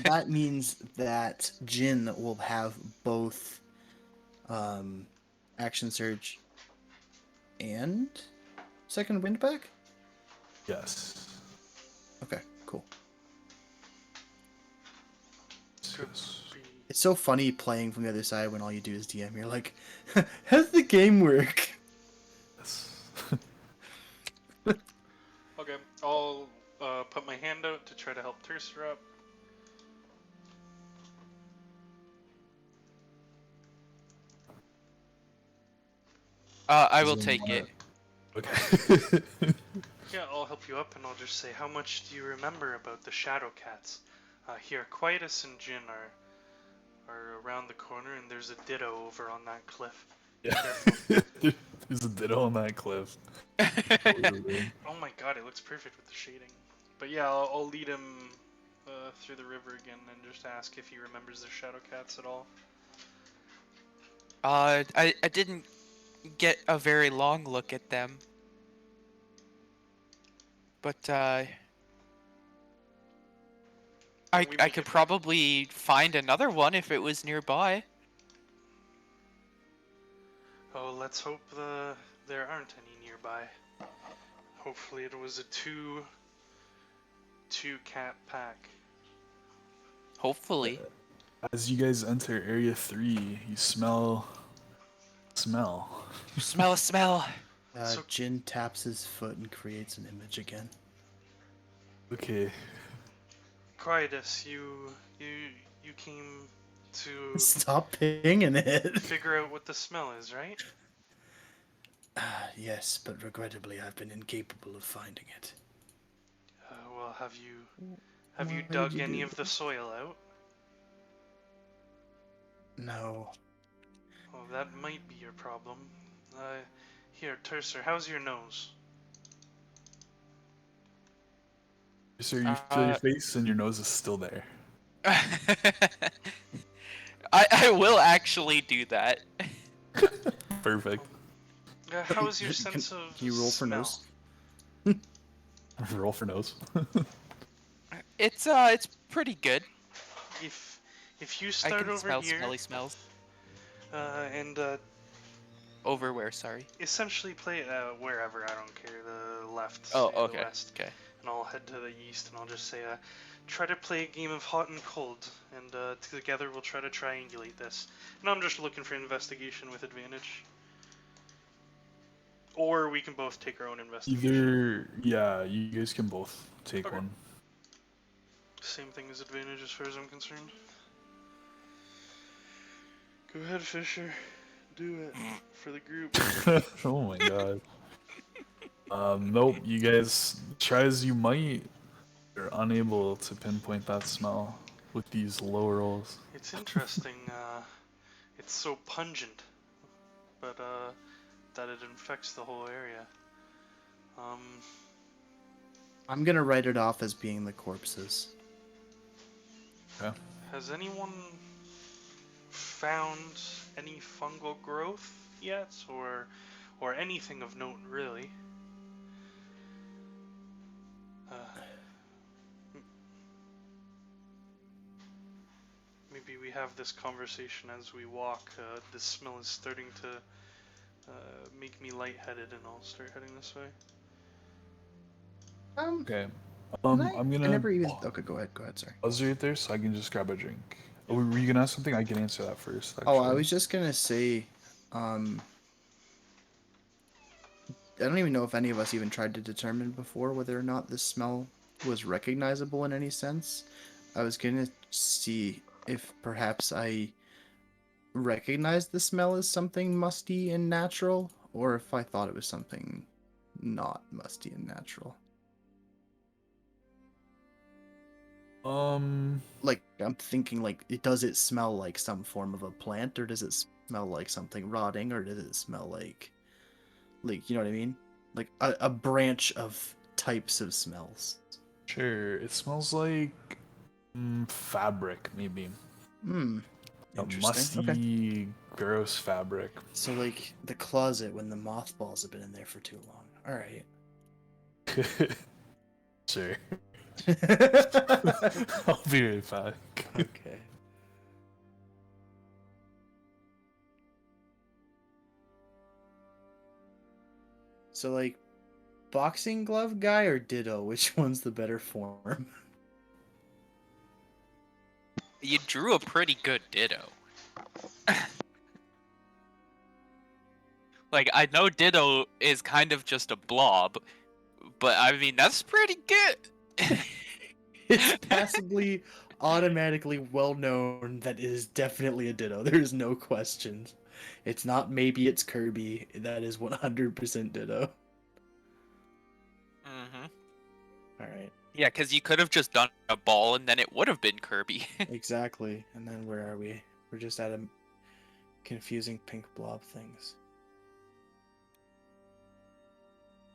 [SPEAKER 3] That means that Jin will have both Action Surge and Second Wind back?
[SPEAKER 4] Yes.
[SPEAKER 3] Okay, cool.
[SPEAKER 4] Yes.
[SPEAKER 3] It's so funny playing from the other side when all you do is DM. You're like, how's the game work?
[SPEAKER 4] Yes.
[SPEAKER 5] Okay, I'll put my hand out to try to help Tercer up.
[SPEAKER 2] I will take it.
[SPEAKER 4] Okay.
[SPEAKER 5] Yeah, I'll help you up, and I'll just say, how much do you remember about the Shadow Cats? Here, Quietus and Jin are around the corner, and there's a Ditto over on that cliff.
[SPEAKER 4] Yeah. There's a ditto on that cliff.
[SPEAKER 5] Oh my god, it looks perfect with the shading. But yeah, I'll lead him through the river again and just ask if he remembers the Shadow Cats at all.
[SPEAKER 2] I didn't get a very long look at them. But I could probably find another one if it was nearby.
[SPEAKER 5] Oh, let's hope there aren't any nearby. Hopefully it was a two cat pack.
[SPEAKER 2] Hopefully.
[SPEAKER 4] As you guys enter Area 3, you smell.
[SPEAKER 2] Smell a smell.
[SPEAKER 5] So-
[SPEAKER 3] Jin taps his foot and creates an image again.
[SPEAKER 4] Okay.
[SPEAKER 5] Quietus, you came to
[SPEAKER 3] Stop pinging it.
[SPEAKER 5] figure out what the smell is, right?
[SPEAKER 3] Yes, but regrettably I've been incapable of finding it.
[SPEAKER 5] Well, have you
[SPEAKER 3] Why
[SPEAKER 5] dug
[SPEAKER 3] did you
[SPEAKER 5] any
[SPEAKER 3] do
[SPEAKER 5] of the soil out?
[SPEAKER 3] No.
[SPEAKER 5] Well, that might be your problem. Here, Tercer, how's your nose?
[SPEAKER 4] So you feel your face and your nose is still there.
[SPEAKER 2] I will actually do that.
[SPEAKER 4] Perfect.
[SPEAKER 5] How's your sense of
[SPEAKER 3] Can you roll for
[SPEAKER 5] smell?
[SPEAKER 3] nose?
[SPEAKER 4] Roll for nose.
[SPEAKER 2] It's pretty good.
[SPEAKER 5] If you
[SPEAKER 2] I
[SPEAKER 5] start
[SPEAKER 2] can
[SPEAKER 5] over
[SPEAKER 2] smell
[SPEAKER 5] here
[SPEAKER 2] smelly smells.
[SPEAKER 5] and
[SPEAKER 2] Over where? Sorry.
[SPEAKER 5] essentially play wherever, I don't care, the left,
[SPEAKER 2] Oh,
[SPEAKER 5] the
[SPEAKER 2] okay.
[SPEAKER 5] west,
[SPEAKER 2] Okay.
[SPEAKER 5] and I'll head to the east, and I'll just say, try to play a game of hot and cold, and together we'll try to triangulate this. And I'm just looking for investigation with advantage. Or we can both take our own investigation.
[SPEAKER 4] Either, yeah, you guys can both take
[SPEAKER 5] Okay.
[SPEAKER 4] one.
[SPEAKER 5] Same thing as advantage as far as I'm concerned. Go ahead, Fisher. Do it for the group.
[SPEAKER 4] Oh my god. Nope, you guys, try as you might, you're unable to pinpoint that smell with these low rolls.
[SPEAKER 5] It's interesting. It's so pungent, but that it infects the whole area.
[SPEAKER 3] I'm gonna write it off as being the corpses.
[SPEAKER 4] Okay.
[SPEAKER 5] Has anyone found any fungal growth yet, or anything of note, really? Maybe we have this conversation as we walk. This smell is starting to make me lightheaded, and I'll start heading this way.
[SPEAKER 4] Okay.
[SPEAKER 3] I
[SPEAKER 4] I'm gonna
[SPEAKER 3] never even. Okay, go ahead. Sorry.
[SPEAKER 4] pause right there so I can just grab a drink. Oh, were you gonna ask something? I can answer that first.
[SPEAKER 3] Oh, I
[SPEAKER 4] actually.
[SPEAKER 3] was just gonna say, I don't even know if any of us even tried to determine before whether or not the smell was recognizable in any sense. I was gonna see if perhaps I recognized the smell as something musty and natural, or if I thought it was something not musty and natural. Like, I'm thinking, like, does it smell like some form of a plant, or does it smell like something rotting, or does it smell like, you know what I mean? Like, a branch of types of smells.
[SPEAKER 4] Sure. It smells like fabric, maybe.
[SPEAKER 3] Hmm.
[SPEAKER 4] A
[SPEAKER 3] Interesting.
[SPEAKER 4] musty,
[SPEAKER 3] Okay.
[SPEAKER 4] gross fabric.
[SPEAKER 3] So like the closet when the mothballs have been in there for too long. All right.
[SPEAKER 4] Sure. I'll be right back.
[SPEAKER 3] Okay. So like boxing glove guy or Ditto, which one's the better form?
[SPEAKER 2] You drew a pretty good Ditto. Like, I know Ditto is kind of just a blob, but I mean, that's pretty good.
[SPEAKER 3] It's passably automatically well known that it is definitely a Ditto. There's no questions. It's not maybe it's Kirby. That is 100% Ditto.
[SPEAKER 2] Mm-hmm.
[SPEAKER 3] All right.
[SPEAKER 2] Yeah, because you could have just done a ball and then it would have been Kirby.
[SPEAKER 3] Exactly. And then where are we? We're just at a confusing pink blob things.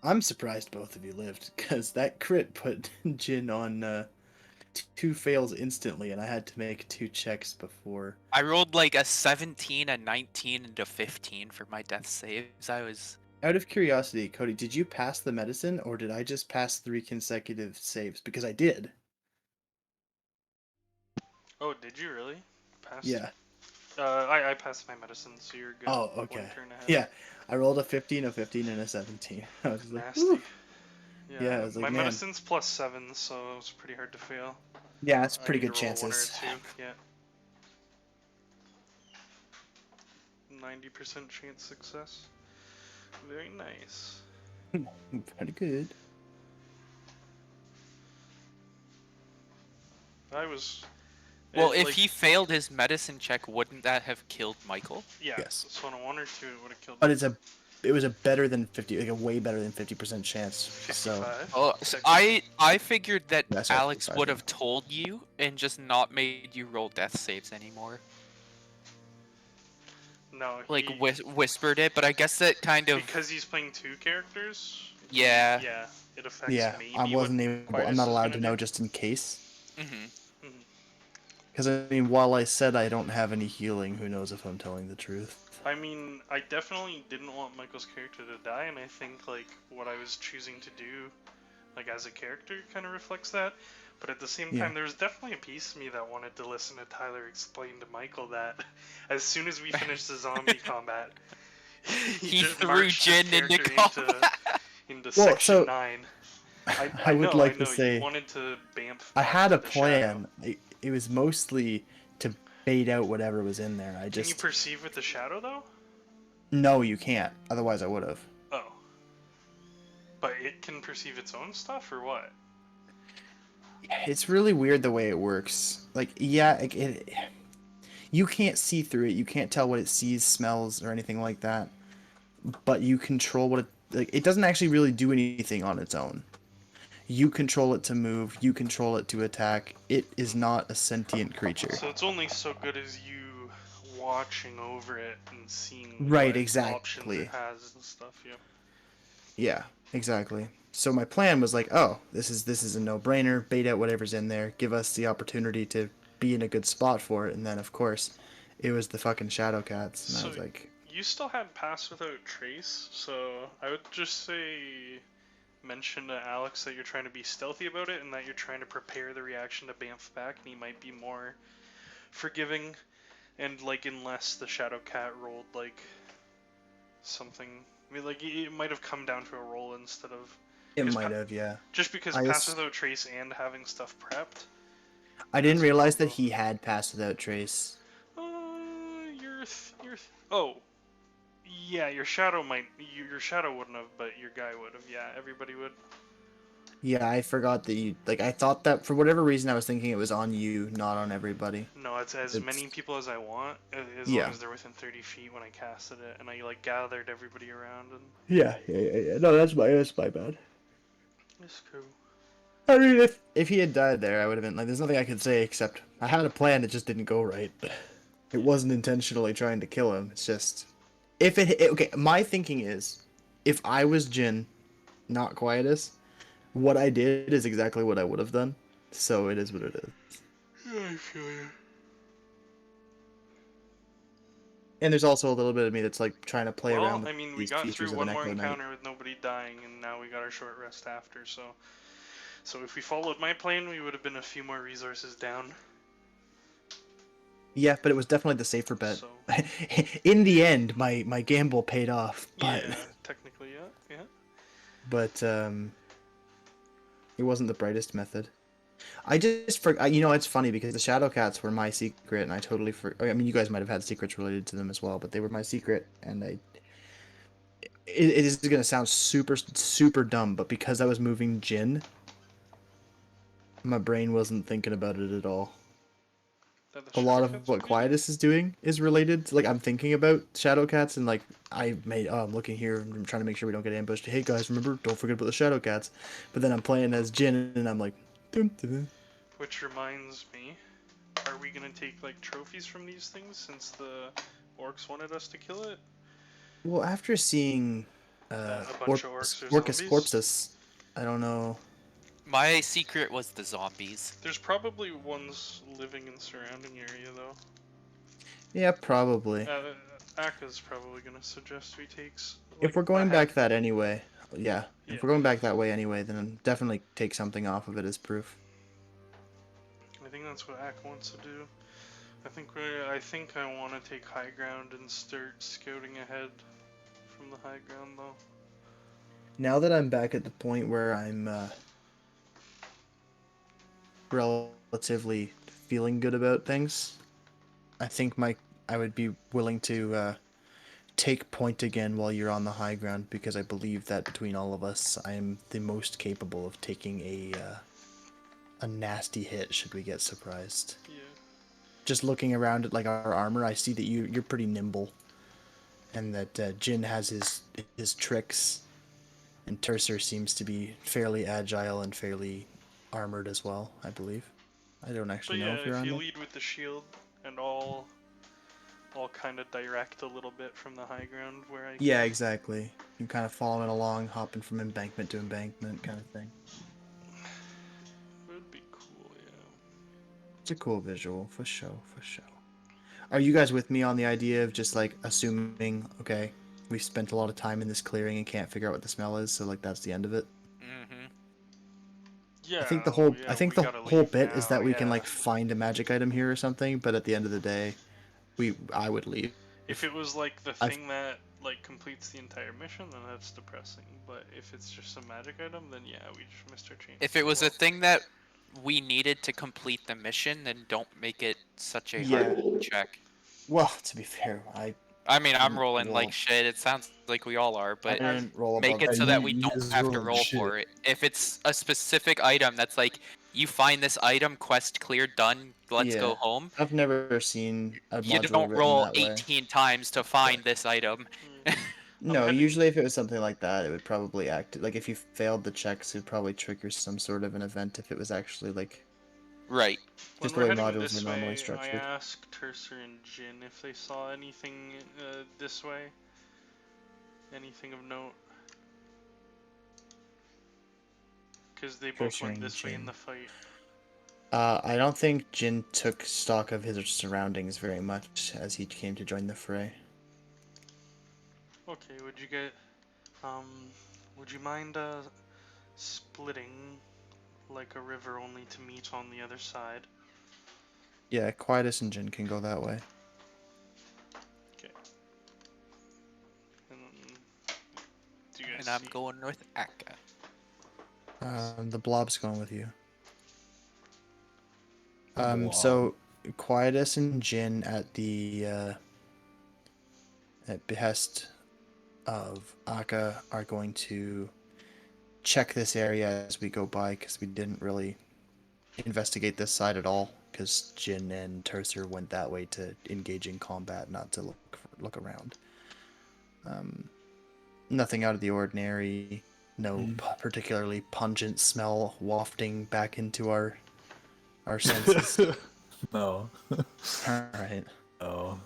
[SPEAKER 3] I'm surprised both of you lived, because that crit put Jin on 2 fails instantly, and I had to make 2 checks before.
[SPEAKER 2] I rolled like a 17, a 19, and a 15 for my death saves. I was...
[SPEAKER 3] Out of curiosity, Cody, did you pass the medicine, or did I just pass 3 consecutive saves? Because I did.
[SPEAKER 5] Oh, did you really? Pass?
[SPEAKER 3] Yeah.
[SPEAKER 5] I passed my medicine, so you're good.
[SPEAKER 3] Oh,
[SPEAKER 5] One
[SPEAKER 3] okay.
[SPEAKER 5] turn ahead.
[SPEAKER 3] Yeah, I rolled a 15, a 15, and a 17. I was like,
[SPEAKER 5] Nasty.
[SPEAKER 3] "Whew."
[SPEAKER 5] Yeah,
[SPEAKER 3] I was like,
[SPEAKER 5] my
[SPEAKER 3] man.
[SPEAKER 5] medicine's +7, so it was pretty hard to fail.
[SPEAKER 3] Yeah, that's
[SPEAKER 5] I
[SPEAKER 3] pretty
[SPEAKER 5] need
[SPEAKER 3] good
[SPEAKER 5] to roll
[SPEAKER 3] chances.
[SPEAKER 5] 1 or 2, yeah. 90% chance success. Very nice.
[SPEAKER 3] Pretty good.
[SPEAKER 5] I was...
[SPEAKER 2] Well,
[SPEAKER 5] it,
[SPEAKER 2] if
[SPEAKER 5] like,
[SPEAKER 2] he failed his medicine check, wouldn't that have killed Michael?
[SPEAKER 5] Yeah,
[SPEAKER 3] Yes.
[SPEAKER 5] so on a 1 or 2 it would have killed
[SPEAKER 3] But
[SPEAKER 5] me.
[SPEAKER 3] it was a better than 50, like a way better than 50% chance. So
[SPEAKER 5] 55.
[SPEAKER 2] Oh, so I figured that
[SPEAKER 3] Yeah, sorry,
[SPEAKER 2] Alex
[SPEAKER 3] 55,
[SPEAKER 2] would
[SPEAKER 3] yeah.
[SPEAKER 2] have told you and just not made you roll death saves anymore.
[SPEAKER 5] No,
[SPEAKER 2] Like
[SPEAKER 5] he...
[SPEAKER 2] whispered it, but I guess that kind of...
[SPEAKER 5] Because he's playing 2 characters?
[SPEAKER 2] Yeah.
[SPEAKER 5] Yeah, it affects
[SPEAKER 3] yeah,
[SPEAKER 5] maybe
[SPEAKER 3] I wasn't
[SPEAKER 5] what
[SPEAKER 3] able.
[SPEAKER 5] Quietus
[SPEAKER 3] I'm not
[SPEAKER 5] is
[SPEAKER 3] allowed to
[SPEAKER 5] gonna
[SPEAKER 3] know
[SPEAKER 5] do.
[SPEAKER 3] just in case.
[SPEAKER 2] Mm-hmm.
[SPEAKER 3] Because I mean, while I said I don't have any healing, who knows if I'm telling the truth?
[SPEAKER 5] I mean, I definitely didn't want Michael's character to die, and I think, like, what I was choosing to do, like, as a character kind of reflects that. But at the same
[SPEAKER 3] Yeah.
[SPEAKER 5] time, there was definitely a piece of me that wanted to listen to Tyler explain to Michael that as soon as we finished the zombie combat,
[SPEAKER 2] He
[SPEAKER 5] just
[SPEAKER 2] threw
[SPEAKER 5] marched his
[SPEAKER 2] Jin into
[SPEAKER 5] character
[SPEAKER 2] combat.
[SPEAKER 5] into
[SPEAKER 3] Well,
[SPEAKER 5] Section
[SPEAKER 3] so,
[SPEAKER 5] 9.
[SPEAKER 3] I would like to
[SPEAKER 5] know,
[SPEAKER 3] say
[SPEAKER 5] you wanted to bamf
[SPEAKER 3] I
[SPEAKER 5] back
[SPEAKER 3] had
[SPEAKER 5] to
[SPEAKER 3] a
[SPEAKER 5] the shadow.
[SPEAKER 3] plan. It was mostly to bait out whatever was in there. I
[SPEAKER 5] Can you
[SPEAKER 3] just
[SPEAKER 5] perceive with the shadow, though?
[SPEAKER 3] no, you can't. Otherwise, I would have.
[SPEAKER 5] Oh. But it can perceive its own stuff, or what?
[SPEAKER 3] It's really weird the way it works. Like, yeah, you can't see through it. You can't tell what it sees, smells, or anything like that. But you control what it. Like, it doesn't actually really do anything on its own. You control it to move. You control it to attack. It is not a sentient creature.
[SPEAKER 5] So it's only so good as you watching over it and seeing
[SPEAKER 3] Right,
[SPEAKER 5] what
[SPEAKER 3] exactly.
[SPEAKER 5] options it has and stuff. Yeah.
[SPEAKER 3] Yeah, exactly. So my plan was like, oh, this is a no-brainer. Bait out whatever's in there. Give us the opportunity to be in a good spot for it. And then, of course, it was the fucking Shadow Cats. And I
[SPEAKER 5] So
[SPEAKER 3] was like,
[SPEAKER 5] you still had Pass Without Trace, so I would just say mention to Alex that you're trying to be stealthy about it and that you're trying to prepare the reaction to bamf back, and he might be more forgiving. And like, unless the Shadow Cat rolled like something, I mean, like it might have come down to a roll instead of
[SPEAKER 3] it
[SPEAKER 5] Because
[SPEAKER 3] might have, yeah.
[SPEAKER 5] just because
[SPEAKER 3] I
[SPEAKER 5] Pass
[SPEAKER 3] ass-
[SPEAKER 5] Without Trace and having stuff prepped.
[SPEAKER 3] I didn't
[SPEAKER 5] That's a
[SPEAKER 3] realize that
[SPEAKER 5] combo.
[SPEAKER 3] he had Pass Without Trace.
[SPEAKER 5] Oh, yeah, your shadow might, your shadow wouldn't have, but your guy would have. Yeah, everybody would.
[SPEAKER 3] Yeah, I forgot that you, like, I thought that for whatever reason I was thinking it was on you, not on everybody.
[SPEAKER 5] No, it's as many people as I want, as
[SPEAKER 3] Yeah.
[SPEAKER 5] long as they're within 30 feet when I casted it, and I like gathered everybody around, and
[SPEAKER 3] Yeah. No, that's my bad.
[SPEAKER 5] it's cool.
[SPEAKER 3] I mean, if he had died there, I would have been like, there's nothing I could say except I had a plan, it just didn't go right. It wasn't intentionally trying to kill him. It's just okay. My thinking is, if I was Jin, not Quietus, what I did is exactly what I would have done, so it is what it is.
[SPEAKER 5] I feel you.
[SPEAKER 3] And there's also a little bit of me that's like trying to play around
[SPEAKER 5] Well, I
[SPEAKER 3] with
[SPEAKER 5] mean, we
[SPEAKER 3] these
[SPEAKER 5] got
[SPEAKER 3] features
[SPEAKER 5] through
[SPEAKER 3] of
[SPEAKER 5] one
[SPEAKER 3] an
[SPEAKER 5] more
[SPEAKER 3] Echo Knight.
[SPEAKER 5] encounter with nobody dying, and now we got our short rest after, so if we followed my plan, we would have been a few more resources down.
[SPEAKER 3] Yeah, but it was definitely the safer bet.
[SPEAKER 5] So
[SPEAKER 3] In the end, my gamble paid off, but
[SPEAKER 5] yeah, technically, yeah.
[SPEAKER 3] but it wasn't the brightest method. I just you know, it's funny because the Shadowcats were my secret, and I totally I mean, you guys might have had secrets related to them as well, but they were my secret, and it is gonna sound super dumb, but because I was moving Jin, my brain wasn't thinking about it at all.
[SPEAKER 5] That the
[SPEAKER 3] A lot
[SPEAKER 5] Shadowcats
[SPEAKER 3] of what
[SPEAKER 5] were good?
[SPEAKER 3] Quietus is doing is related to, like, I'm thinking about Shadowcats, and like I'm looking here and I'm trying to make sure we don't get ambushed. Hey guys, remember, don't forget about the Shadowcats. But then I'm playing as Jin and I'm like, dum, dum, dum.
[SPEAKER 5] Which reminds me, are we gonna take like trophies from these things since the orcs wanted us to kill it?
[SPEAKER 3] Well, after seeing
[SPEAKER 5] A bunch of orcs or
[SPEAKER 3] Orcus
[SPEAKER 5] zombies?
[SPEAKER 3] Corpus, I don't know.
[SPEAKER 2] My secret was the zombies.
[SPEAKER 5] There's probably ones living in surrounding area though.
[SPEAKER 3] Yeah, probably.
[SPEAKER 5] Aka's probably gonna suggest we take.
[SPEAKER 3] If we're going back that anyway, yeah.
[SPEAKER 5] Yeah.
[SPEAKER 3] If we're going back that way anyway, then definitely take something off of it as proof.
[SPEAKER 5] I think that's what Ak wants to do. I think I want to take high ground and start scouting ahead from the high ground though.
[SPEAKER 3] Now that I'm back at the point where I'm relatively feeling good about things, I think I would be willing to take point again while you're on the high ground, because I believe that between all of us, I am the most capable of taking a nasty hit should we get surprised.
[SPEAKER 5] Yeah.
[SPEAKER 3] Just looking around at like our armor, I see that you're pretty nimble, and that Jin has his tricks, and Tercer seems to be fairly agile and fairly armored as well, I believe. I don't
[SPEAKER 5] But
[SPEAKER 3] actually know
[SPEAKER 5] yeah,
[SPEAKER 3] if you're
[SPEAKER 5] if
[SPEAKER 3] on
[SPEAKER 5] you
[SPEAKER 3] there.
[SPEAKER 5] lead with the shield and I'll kind of direct a little bit from the high ground where I
[SPEAKER 3] Yeah,
[SPEAKER 5] can.
[SPEAKER 3] exactly. You kind of following along, hopping from embankment to embankment kind of thing.
[SPEAKER 5] Would be cool, yeah.
[SPEAKER 3] It's a cool visual, for sure, for sure. Are you guys with me on the idea of just like assuming, okay, we spent a lot of time in this clearing and can't figure out what the smell is, so like that's the end of it?
[SPEAKER 2] Mm-hmm.
[SPEAKER 5] Yeah.
[SPEAKER 3] I think the
[SPEAKER 5] we gotta
[SPEAKER 3] whole
[SPEAKER 5] leave
[SPEAKER 3] bit is
[SPEAKER 5] now,
[SPEAKER 3] that we can
[SPEAKER 5] yeah.
[SPEAKER 3] like find a magic item here or something, but at the end of the day, I would leave.
[SPEAKER 5] If it was like the
[SPEAKER 3] I've-
[SPEAKER 5] thing that like completes the entire mission, then that's depressing. But if it's just a magic item, then yeah, we just missed our chance.
[SPEAKER 2] If it was a thing that we needed to complete the mission, then don't make it such a
[SPEAKER 3] Yeah.
[SPEAKER 2] hard check.
[SPEAKER 3] Well, to be fair,
[SPEAKER 2] I mean, I'm
[SPEAKER 3] Didn't
[SPEAKER 2] rolling
[SPEAKER 3] roll.
[SPEAKER 2] like shit. It sounds like we all are,
[SPEAKER 3] I
[SPEAKER 2] but
[SPEAKER 3] didn't roll
[SPEAKER 2] make
[SPEAKER 3] above
[SPEAKER 2] it so
[SPEAKER 4] Yeah,
[SPEAKER 2] that we
[SPEAKER 4] you
[SPEAKER 2] don't
[SPEAKER 4] guys
[SPEAKER 2] have to
[SPEAKER 4] rolling
[SPEAKER 2] roll
[SPEAKER 4] shit.
[SPEAKER 2] for it. If it's a specific item that's like, you find this item, quest cleared, done, let's go
[SPEAKER 3] Yeah.
[SPEAKER 2] home.
[SPEAKER 3] I've never seen a
[SPEAKER 2] You
[SPEAKER 3] module
[SPEAKER 2] don't
[SPEAKER 3] written
[SPEAKER 2] roll
[SPEAKER 3] that way.
[SPEAKER 2] 18 times to find this item.
[SPEAKER 3] No,
[SPEAKER 5] heading-
[SPEAKER 3] usually if it was something like that, it would probably act like if you failed the checks, it would probably trigger some sort of an event if it was actually like
[SPEAKER 2] Right.
[SPEAKER 3] just
[SPEAKER 5] When
[SPEAKER 3] the
[SPEAKER 5] we're
[SPEAKER 3] way
[SPEAKER 5] heading
[SPEAKER 3] modules
[SPEAKER 5] this
[SPEAKER 3] are normally
[SPEAKER 5] way,
[SPEAKER 3] structured.
[SPEAKER 5] I asked Tercer and Jin if they saw anything this way. Anything of note. Because they both
[SPEAKER 3] Tercer
[SPEAKER 5] went
[SPEAKER 3] and
[SPEAKER 5] this way in
[SPEAKER 3] Jin.
[SPEAKER 5] the fight.
[SPEAKER 3] I don't think Jin took stock of his surroundings very much as he came to join the fray.
[SPEAKER 5] Okay, would you mind splitting like a river only to meet on the other side?
[SPEAKER 3] Yeah, Quietus and Jin can go that way.
[SPEAKER 5] Okay. And then, do you guys
[SPEAKER 2] And I'm
[SPEAKER 5] see?
[SPEAKER 2] going with Akka.
[SPEAKER 3] The blob's going with you.
[SPEAKER 4] Blob.
[SPEAKER 3] So Quietus and Jin at the at behest of Akka are going to check this area as we go by, because we didn't really investigate this side at all, because Jin and Tercer went that way to engage in combat, not to look around. Nothing out of the ordinary. No particularly pungent smell wafting back into our senses.
[SPEAKER 4] No.
[SPEAKER 3] All right,
[SPEAKER 4] No.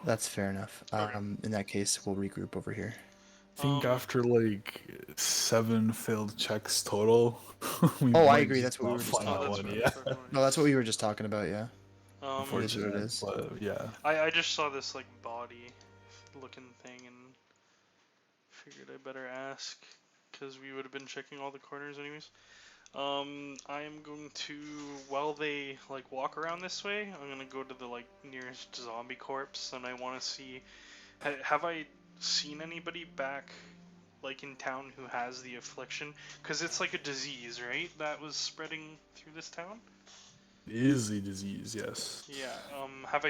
[SPEAKER 3] that's fair enough.
[SPEAKER 5] Okay.
[SPEAKER 3] In that case, we'll regroup over here.
[SPEAKER 4] I think
[SPEAKER 5] Um,
[SPEAKER 4] after like 7 failed checks total, we
[SPEAKER 3] Oh, I
[SPEAKER 4] might
[SPEAKER 3] agree,
[SPEAKER 4] just
[SPEAKER 3] that's what we
[SPEAKER 4] not
[SPEAKER 3] were just
[SPEAKER 4] find
[SPEAKER 5] oh,
[SPEAKER 3] talking
[SPEAKER 4] that
[SPEAKER 5] that's
[SPEAKER 4] one.
[SPEAKER 5] what
[SPEAKER 4] Yeah,
[SPEAKER 5] we're talking about.
[SPEAKER 3] No, that's what we were just talking about. Yeah.
[SPEAKER 5] Um,
[SPEAKER 3] It is what it
[SPEAKER 4] unfortunate,
[SPEAKER 3] is.
[SPEAKER 4] but yeah.
[SPEAKER 5] I just saw this like body looking thing and figured I better ask because we would have been checking all the corners anyways. I am going to, while they like walk around this way, I'm gonna go to the like nearest zombie corpse and I want to see, have I seen anybody back like in town who has the affliction? Because it's like a disease, right? That was spreading through this town.
[SPEAKER 4] It is a disease, yes.
[SPEAKER 5] Yeah. Have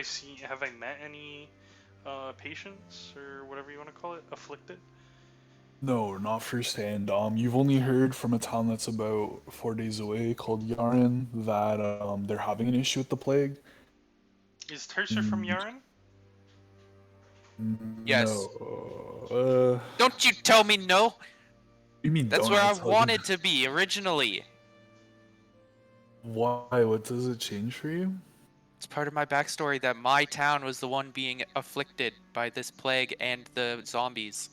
[SPEAKER 5] I met any patients or whatever you want to call it, afflicted?
[SPEAKER 4] No, not firsthand. You've only heard from a town that's about 4 days away called Yaren that they're having an issue with the plague.
[SPEAKER 5] Is Tercer from
[SPEAKER 4] Mm,
[SPEAKER 5] Yaren?
[SPEAKER 2] Yes.
[SPEAKER 4] No.
[SPEAKER 2] Don't you tell me no.
[SPEAKER 4] You mean
[SPEAKER 2] That's
[SPEAKER 4] don't
[SPEAKER 2] where I
[SPEAKER 4] tell you?
[SPEAKER 2] wanted to be originally.
[SPEAKER 4] Why? What does it change for you?
[SPEAKER 2] It's part of my backstory that my town was the one being afflicted by this plague and the zombies.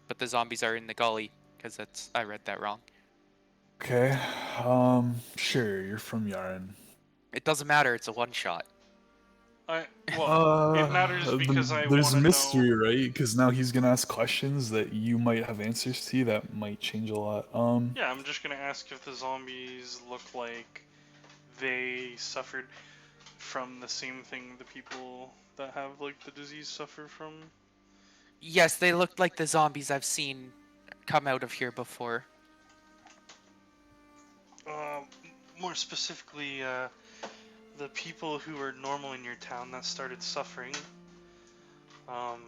[SPEAKER 2] But the zombies are in the gully, because I read that wrong.
[SPEAKER 4] Okay. Sure, you're from Yaren.
[SPEAKER 2] It doesn't matter, it's a one-shot.
[SPEAKER 5] Well, it matters because I
[SPEAKER 4] There's
[SPEAKER 5] want to
[SPEAKER 4] mystery,
[SPEAKER 5] know.
[SPEAKER 4] right? Because now he's gonna ask questions that you might have answers to that might change a lot.
[SPEAKER 5] Yeah, I'm just gonna ask if the zombies look like they suffered from the same thing the people that have like the disease suffer from.
[SPEAKER 2] Yes, they looked like the zombies I've seen come out of here before.
[SPEAKER 5] Um, More specifically, the people who were normal in your town that started suffering. Um,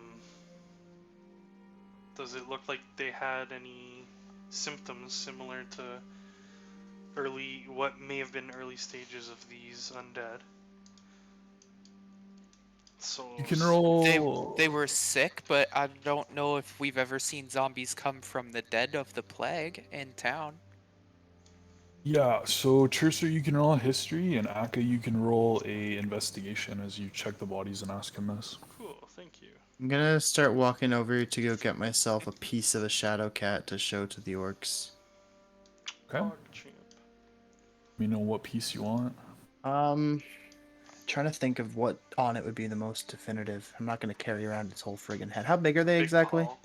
[SPEAKER 5] does it look like they had any symptoms similar to what may have been early stages of these undead? So
[SPEAKER 4] You can
[SPEAKER 2] They
[SPEAKER 4] roll.
[SPEAKER 2] they were sick, but I don't know if we've ever seen zombies come from the dead of the plague in town.
[SPEAKER 4] Yeah, so Churser, you can roll a history, and Akka, you can roll a investigation as you check the bodies and ask him this.
[SPEAKER 5] cool, thank you.
[SPEAKER 3] I'm gonna start walking over to go get myself a piece of a shadow cat to show to the orcs.
[SPEAKER 4] Okay.
[SPEAKER 5] PogChamp.
[SPEAKER 4] Let me know what piece you want.
[SPEAKER 3] Trying to think of what on it would be the most definitive. I'm not gonna carry around its whole friggin' head. How big are they
[SPEAKER 5] Big
[SPEAKER 3] exactly?
[SPEAKER 5] paw.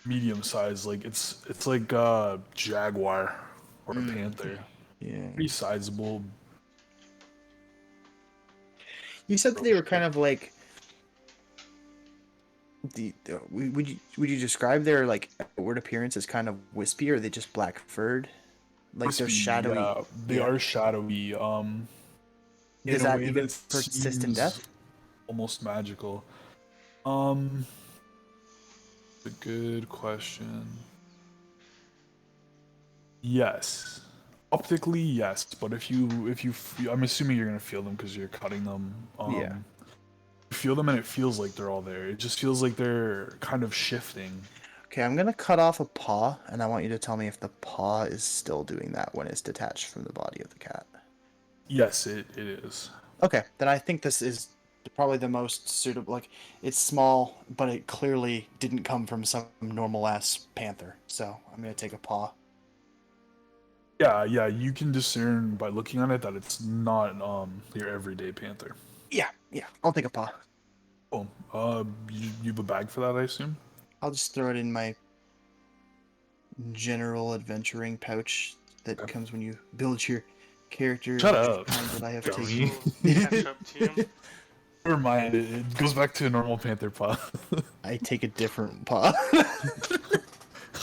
[SPEAKER 4] Medium size, like it's like a jaguar or a panther.
[SPEAKER 3] Yeah.
[SPEAKER 4] Pretty sizable.
[SPEAKER 3] You said that they were kind of like would you describe their like outward appearance as kind of wispy, or are they just black furred? Like they're
[SPEAKER 4] Crispy,
[SPEAKER 3] shadowy.
[SPEAKER 4] yeah, they
[SPEAKER 3] Yeah.
[SPEAKER 4] are shadowy.
[SPEAKER 3] Does
[SPEAKER 4] In a
[SPEAKER 3] that
[SPEAKER 4] way
[SPEAKER 3] even
[SPEAKER 4] that
[SPEAKER 3] persist in
[SPEAKER 4] seems
[SPEAKER 3] death?
[SPEAKER 4] almost magical. A good question. Yes. Optically, yes, but I'm assuming you're gonna feel them because you're cutting them.
[SPEAKER 3] Yeah.
[SPEAKER 4] You feel them and it feels like they're all there. It just feels like they're kind of shifting.
[SPEAKER 3] Okay, I'm gonna cut off a paw, and I want you to tell me if the paw is still doing that when it's detached from the body of the cat.
[SPEAKER 4] Yes, it is.
[SPEAKER 3] Okay, then I think this is probably the most suitable. Like, it's small, but it clearly didn't come from some normal ass panther. So I'm gonna take a paw.
[SPEAKER 4] Yeah, you can discern by looking at it that it's not your everyday panther.
[SPEAKER 3] Yeah, I'll take a paw.
[SPEAKER 4] Oh, you have a bag for that, I assume?
[SPEAKER 3] I'll just throw it in my general adventuring pouch that
[SPEAKER 4] Okay.
[SPEAKER 3] comes when you build your character.
[SPEAKER 4] Shut up,
[SPEAKER 3] Kind that I have
[SPEAKER 4] dummy.
[SPEAKER 3] taken.
[SPEAKER 5] Catch up to him.
[SPEAKER 4] Never mind, it goes back to a normal panther paw.
[SPEAKER 3] I take a different paw.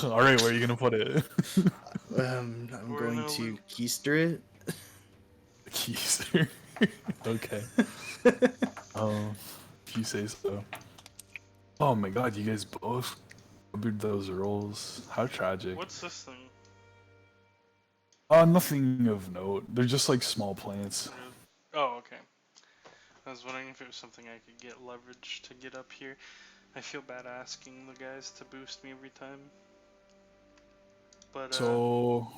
[SPEAKER 4] Alright, where are you gonna put it?
[SPEAKER 3] I'm
[SPEAKER 5] We're
[SPEAKER 3] going
[SPEAKER 5] in a
[SPEAKER 3] to
[SPEAKER 5] loop.
[SPEAKER 3] keister it.
[SPEAKER 4] Keys. Okay. If you say so. Oh my god, you guys both covered those rolls. How tragic.
[SPEAKER 5] What's this thing?
[SPEAKER 4] Nothing of note. They're just like small plants.
[SPEAKER 5] Oh, okay. I was wondering if it was something I could get leverage to get up here. I feel bad asking the guys to boost me every time. But
[SPEAKER 4] So,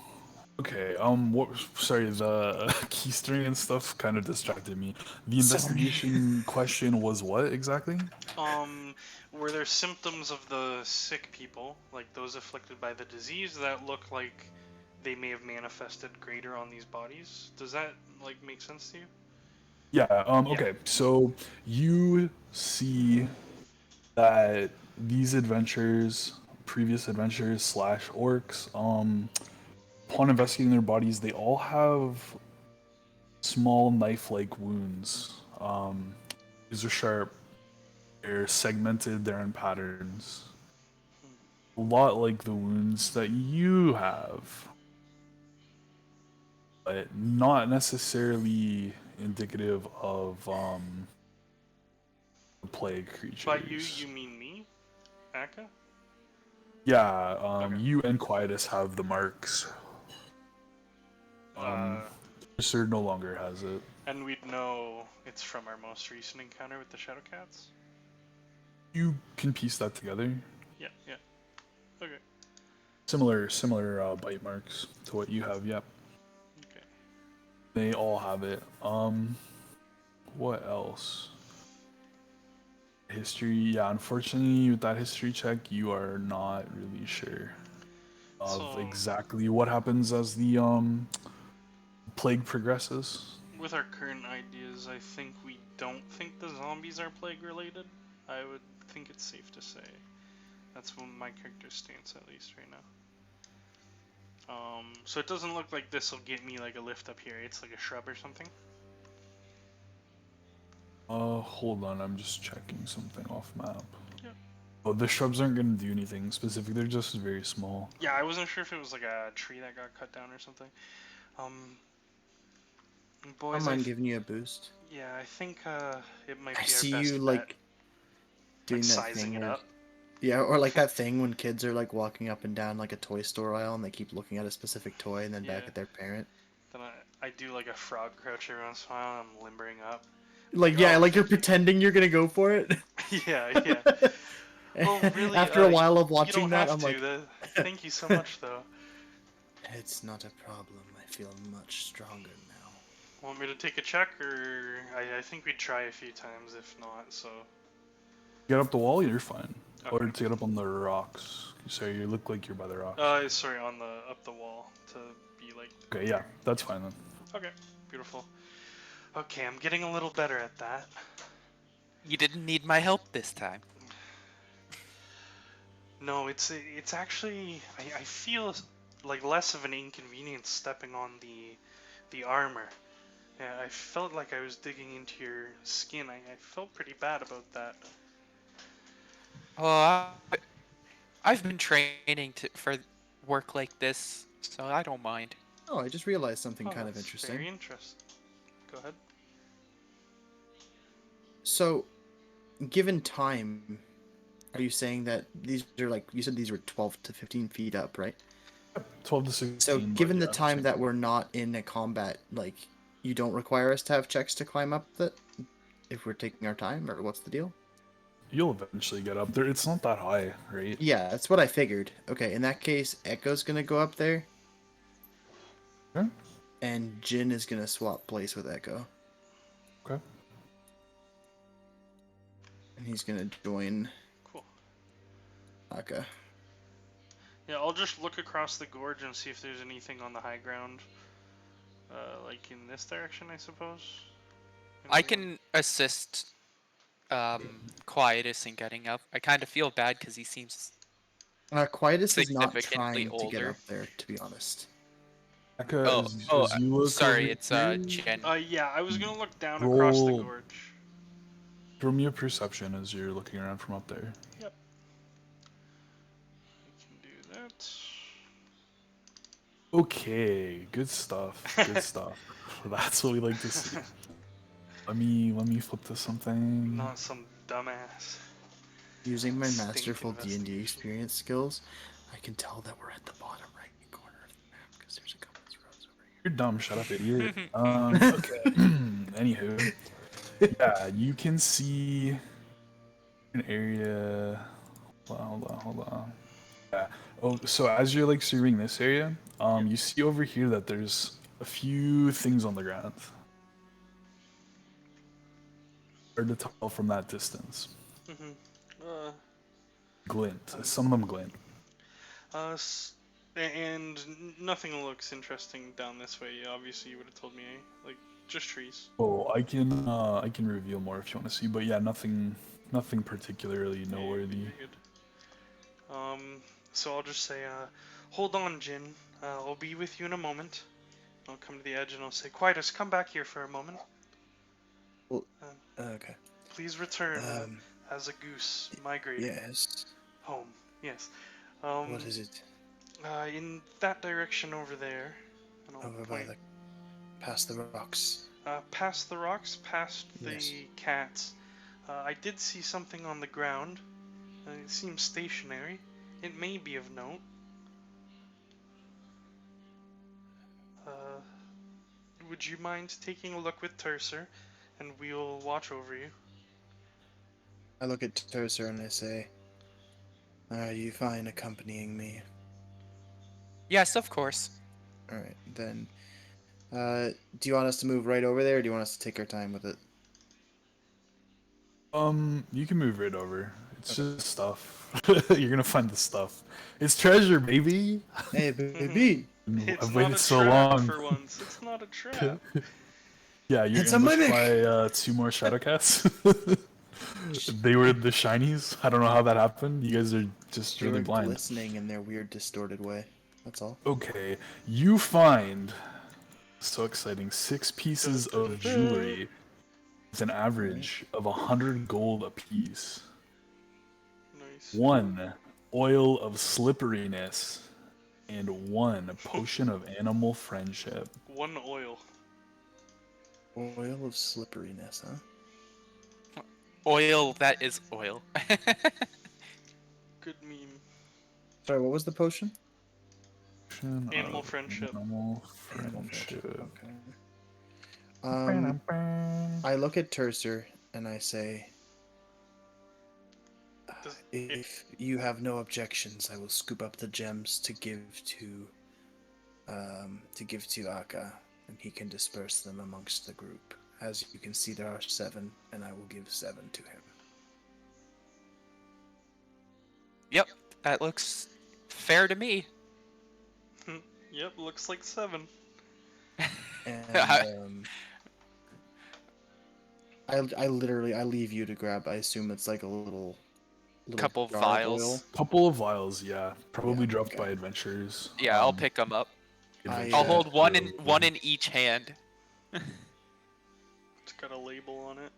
[SPEAKER 4] Okay, what, sorry, the keystring and stuff kind of distracted me. The
[SPEAKER 3] Sorry.
[SPEAKER 4] investigation question was what exactly?
[SPEAKER 5] Were there symptoms of the sick people, like those afflicted by the disease, that look like they may have manifested greater on these bodies? Does that, like, make sense to you?
[SPEAKER 4] Yeah,
[SPEAKER 5] Yeah.
[SPEAKER 4] okay, so you see that these adventures, previous adventures slash orcs, upon investigating their bodies, they all have small knife-like wounds. These are sharp, they're segmented, they're in patterns. A lot like the wounds that you have, but not necessarily indicative of the plague creatures.
[SPEAKER 5] By you mean me, Aka?
[SPEAKER 4] Yeah,
[SPEAKER 5] Okay.
[SPEAKER 4] you and Quietus have the marks.
[SPEAKER 5] Uh,
[SPEAKER 4] Sir no longer has it.
[SPEAKER 5] and we'd know it's from our most recent encounter with the Shadowcats?
[SPEAKER 4] You can piece that together.
[SPEAKER 5] Yeah, yeah. Okay.
[SPEAKER 4] Similar bite marks to what you have. Yep,
[SPEAKER 5] Okay.
[SPEAKER 4] they all have it. What else? History. Yeah, unfortunately, with that history check, you are not really sure of
[SPEAKER 5] So-
[SPEAKER 4] exactly what happens as the plague progresses.
[SPEAKER 5] With our current ideas, I think we don't think the zombies are plague related. I would think it's safe to say. That's what my character's stance, at least right now. So it doesn't look like this will get me like a lift up here. It's like a shrub or something.
[SPEAKER 4] Hold on, I'm just checking something off map.
[SPEAKER 5] Yeah.
[SPEAKER 4] Oh, the shrubs aren't gonna do anything specific. They're just very small.
[SPEAKER 5] Yeah, I wasn't sure if it was like a tree that got cut down or something.
[SPEAKER 3] I
[SPEAKER 5] Boys,
[SPEAKER 3] don't mind giving you a boost.
[SPEAKER 5] yeah, I think it might be
[SPEAKER 3] I
[SPEAKER 5] our
[SPEAKER 3] see
[SPEAKER 5] best
[SPEAKER 3] you
[SPEAKER 5] bet.
[SPEAKER 3] like doing
[SPEAKER 5] Like
[SPEAKER 3] that
[SPEAKER 5] sizing
[SPEAKER 3] thing
[SPEAKER 5] it
[SPEAKER 3] where,
[SPEAKER 5] up.
[SPEAKER 3] yeah, or like that thing when kids are like walking up and down like a toy store aisle and they keep looking at a specific toy and then back
[SPEAKER 5] Yeah.
[SPEAKER 3] at their parent.
[SPEAKER 5] Then I do like a frog crouch every once in a while. And I'm limbering up.
[SPEAKER 3] Like,
[SPEAKER 5] Like,
[SPEAKER 3] yeah,
[SPEAKER 5] oh.
[SPEAKER 3] like you're pretending you're gonna go for it.
[SPEAKER 5] Yeah, yeah. Well, really,
[SPEAKER 3] After a while of
[SPEAKER 5] you
[SPEAKER 3] watching
[SPEAKER 5] don't
[SPEAKER 3] that,
[SPEAKER 5] have
[SPEAKER 3] I'm
[SPEAKER 5] to.
[SPEAKER 3] like,
[SPEAKER 5] Thank you so much, though.
[SPEAKER 3] it's not a problem. I feel much stronger now.
[SPEAKER 5] Want me to take a check, or I think we'd try a few times if not. So
[SPEAKER 4] Get up the wall, you're fine. Or
[SPEAKER 5] Okay.
[SPEAKER 4] to get up on the rocks. Sorry, you look like you're by the rocks.
[SPEAKER 5] sorry, on the up the wall to be like.
[SPEAKER 4] Okay, yeah, that's fine then.
[SPEAKER 5] Okay, beautiful. Okay, I'm getting a little better at that.
[SPEAKER 2] You didn't need my help this time.
[SPEAKER 5] No, it's actually I feel like less of an inconvenience stepping on the armor. Yeah, I felt like I was digging into your skin. I felt pretty bad about that.
[SPEAKER 2] Well, I've been training for work like this, so I don't mind.
[SPEAKER 3] Oh, I just realized something kind of
[SPEAKER 5] that's
[SPEAKER 3] interesting.
[SPEAKER 5] Very interesting. Go ahead.
[SPEAKER 3] So, given time, are you saying that these are like you said these were 12 to 15 feet up, right?
[SPEAKER 4] 12 to 16.
[SPEAKER 3] So,
[SPEAKER 4] but
[SPEAKER 3] given the
[SPEAKER 4] yeah,
[SPEAKER 3] time
[SPEAKER 4] same.
[SPEAKER 3] that we're not in a combat, like you don't require us to have checks to climb up that if we're taking our time, or what's the deal?
[SPEAKER 4] You'll eventually get up there. It's not that high, right?
[SPEAKER 3] Yeah, that's what I figured. Okay, in that case, Echo's gonna go up there,
[SPEAKER 4] Okay.
[SPEAKER 3] and Jin is gonna swap place with Echo,
[SPEAKER 4] Okay.
[SPEAKER 3] and he's gonna join
[SPEAKER 5] Cool.
[SPEAKER 3] Aka.
[SPEAKER 5] Yeah, I'll just look across the gorge and see if there's anything on the high ground. Like in this direction, I suppose.
[SPEAKER 2] I
[SPEAKER 5] Anything?
[SPEAKER 2] can assist Quietus in getting up. I kind of feel bad because he seems
[SPEAKER 3] Quietus is not
[SPEAKER 2] significantly
[SPEAKER 3] trying to get
[SPEAKER 2] older.
[SPEAKER 3] up there, to be honest.
[SPEAKER 4] Aka,
[SPEAKER 2] Oh,
[SPEAKER 4] as you look
[SPEAKER 2] sorry,
[SPEAKER 4] over
[SPEAKER 2] it's
[SPEAKER 4] here,
[SPEAKER 2] Jen.
[SPEAKER 5] Yeah, I was gonna look down across the
[SPEAKER 4] Roll.
[SPEAKER 5] gorge.
[SPEAKER 4] Throw me a perception as you're looking around from up there.
[SPEAKER 5] Yep. I can do that.
[SPEAKER 4] Okay, good stuff. Good stuff. That's what we like to see. Let me flip to something.
[SPEAKER 5] Not some dumbass.
[SPEAKER 3] Using my
[SPEAKER 5] Distinct
[SPEAKER 3] masterful D&D
[SPEAKER 5] investigation.
[SPEAKER 3] experience skills, I can tell that we're at the bottom right corner of the map because there's a compass rose over here.
[SPEAKER 4] You're dumb. Shut up, idiot. Okay. Anywho, yeah, you can see an area. Hold on. Yeah, Oh, so as you're like surveying this area, you see over here that there's a few things on the ground. Hard to tell from that distance.
[SPEAKER 5] Mm-hmm.
[SPEAKER 4] Glint. Some of them glint.
[SPEAKER 5] And nothing looks interesting down this way. Obviously, you would have told me, eh? Like, just trees.
[SPEAKER 4] Oh, I can reveal more if you want to see, but yeah, nothing particularly noteworthy.
[SPEAKER 5] You're good. So I'll just say, hold on, Jin. I'll be with you in a moment. I'll come to the edge and I'll say, Quietus, come back here for a moment.
[SPEAKER 3] Well, okay.
[SPEAKER 5] Please return as a goose migrating
[SPEAKER 3] Yes.
[SPEAKER 5] home. Yes.
[SPEAKER 3] What is it?
[SPEAKER 5] In that direction over there. And I'll
[SPEAKER 3] Over by
[SPEAKER 5] point,
[SPEAKER 3] the, past the rocks.
[SPEAKER 5] past the rocks, past the
[SPEAKER 3] Yes.
[SPEAKER 5] cats. I did see something on the ground. It seems stationary. It may be of note. Would you mind taking a look with Tercer, and we'll watch over you?
[SPEAKER 3] I look at Tercer and I say, "Are you fine accompanying me?"
[SPEAKER 2] Yes, of course.
[SPEAKER 3] All right, then. Do you want us to move right over there, or do you want us to take our time with it?
[SPEAKER 4] You can move right over. It's just stuff. You're gonna find the stuff. It's treasure, baby.
[SPEAKER 3] Hey, baby.
[SPEAKER 5] It's
[SPEAKER 4] I've
[SPEAKER 5] not
[SPEAKER 4] waited
[SPEAKER 5] a
[SPEAKER 4] so
[SPEAKER 5] trap
[SPEAKER 4] long.
[SPEAKER 5] for once. It's not a trap.
[SPEAKER 4] Yeah, you're
[SPEAKER 3] It's a
[SPEAKER 4] ambushed
[SPEAKER 3] mimic!
[SPEAKER 4] by 2 more Shadowcats. They were the shinies. I don't know how that happened. You guys are just
[SPEAKER 3] They
[SPEAKER 4] really
[SPEAKER 3] were
[SPEAKER 4] blind.
[SPEAKER 3] glistening in their weird, distorted way. That's all.
[SPEAKER 4] Okay, you find so exciting 6 pieces of jewelry with an average of 100 gold apiece.
[SPEAKER 5] Nice.
[SPEAKER 4] 1 oil of slipperiness and 1 potion of animal friendship.
[SPEAKER 5] 1 oil.
[SPEAKER 3] Oil of slipperiness, huh?
[SPEAKER 2] Oil, that is oil.
[SPEAKER 5] Good meme.
[SPEAKER 3] Sorry, what was the potion?
[SPEAKER 4] Potion
[SPEAKER 5] Animal
[SPEAKER 4] of
[SPEAKER 5] friendship.
[SPEAKER 4] Animal
[SPEAKER 3] Animal
[SPEAKER 4] friendship.
[SPEAKER 3] Okay. I look at Tercer and I say,
[SPEAKER 5] Does-
[SPEAKER 3] if you have no objections, I will scoop up the gems to give to Akka, and he can disperse them amongst the group. As you can see, there are 7, and I will give 7 to him.
[SPEAKER 2] Yep, that looks fair to me.
[SPEAKER 5] Yep, looks like 7.
[SPEAKER 3] And I literally leave you to grab. I assume it's like a little
[SPEAKER 2] Couple
[SPEAKER 3] jar of
[SPEAKER 2] vials.
[SPEAKER 3] oil.
[SPEAKER 4] Couple of vials, yeah. Probably
[SPEAKER 3] Yeah,
[SPEAKER 4] dropped
[SPEAKER 3] okay.
[SPEAKER 4] by adventurers.
[SPEAKER 2] Yeah, I'll pick them up.
[SPEAKER 3] I,
[SPEAKER 2] I'll hold one
[SPEAKER 4] Adventurers.
[SPEAKER 2] in each hand.
[SPEAKER 5] It's got a label on it.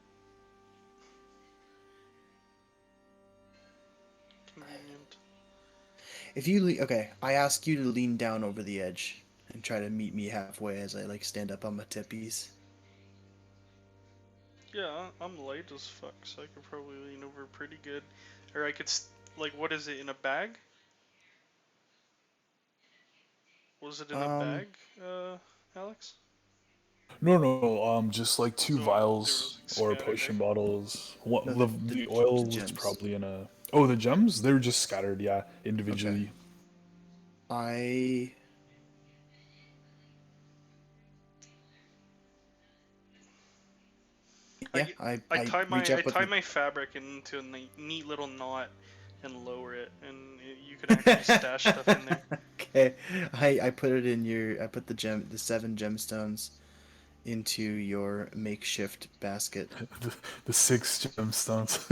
[SPEAKER 5] Convenient.
[SPEAKER 3] If you okay, I ask you to lean down over the edge and try to meet me halfway as I like stand up on my tippies.
[SPEAKER 5] Yeah, I'm light as fuck, so I could probably lean over pretty good. Or I could, like, what is it, in a bag? Was it in a bag, Alex?
[SPEAKER 4] No, just like 2
[SPEAKER 5] No,
[SPEAKER 4] vials
[SPEAKER 5] they were,
[SPEAKER 4] or
[SPEAKER 5] like, scattered,
[SPEAKER 4] potion
[SPEAKER 5] eh?
[SPEAKER 4] bottles. What
[SPEAKER 3] No,
[SPEAKER 4] the oil was
[SPEAKER 3] gems.
[SPEAKER 4] probably in a. Oh, the gems? They were just scattered, yeah, individually.
[SPEAKER 3] I yeah,
[SPEAKER 5] I tie my
[SPEAKER 3] reach up with
[SPEAKER 5] my fabric into a neat little knot and lower it, and you can actually stash stuff in there.
[SPEAKER 3] Okay, I put it in your. I put the 7 gemstones into your makeshift basket.
[SPEAKER 4] The 6 gemstones.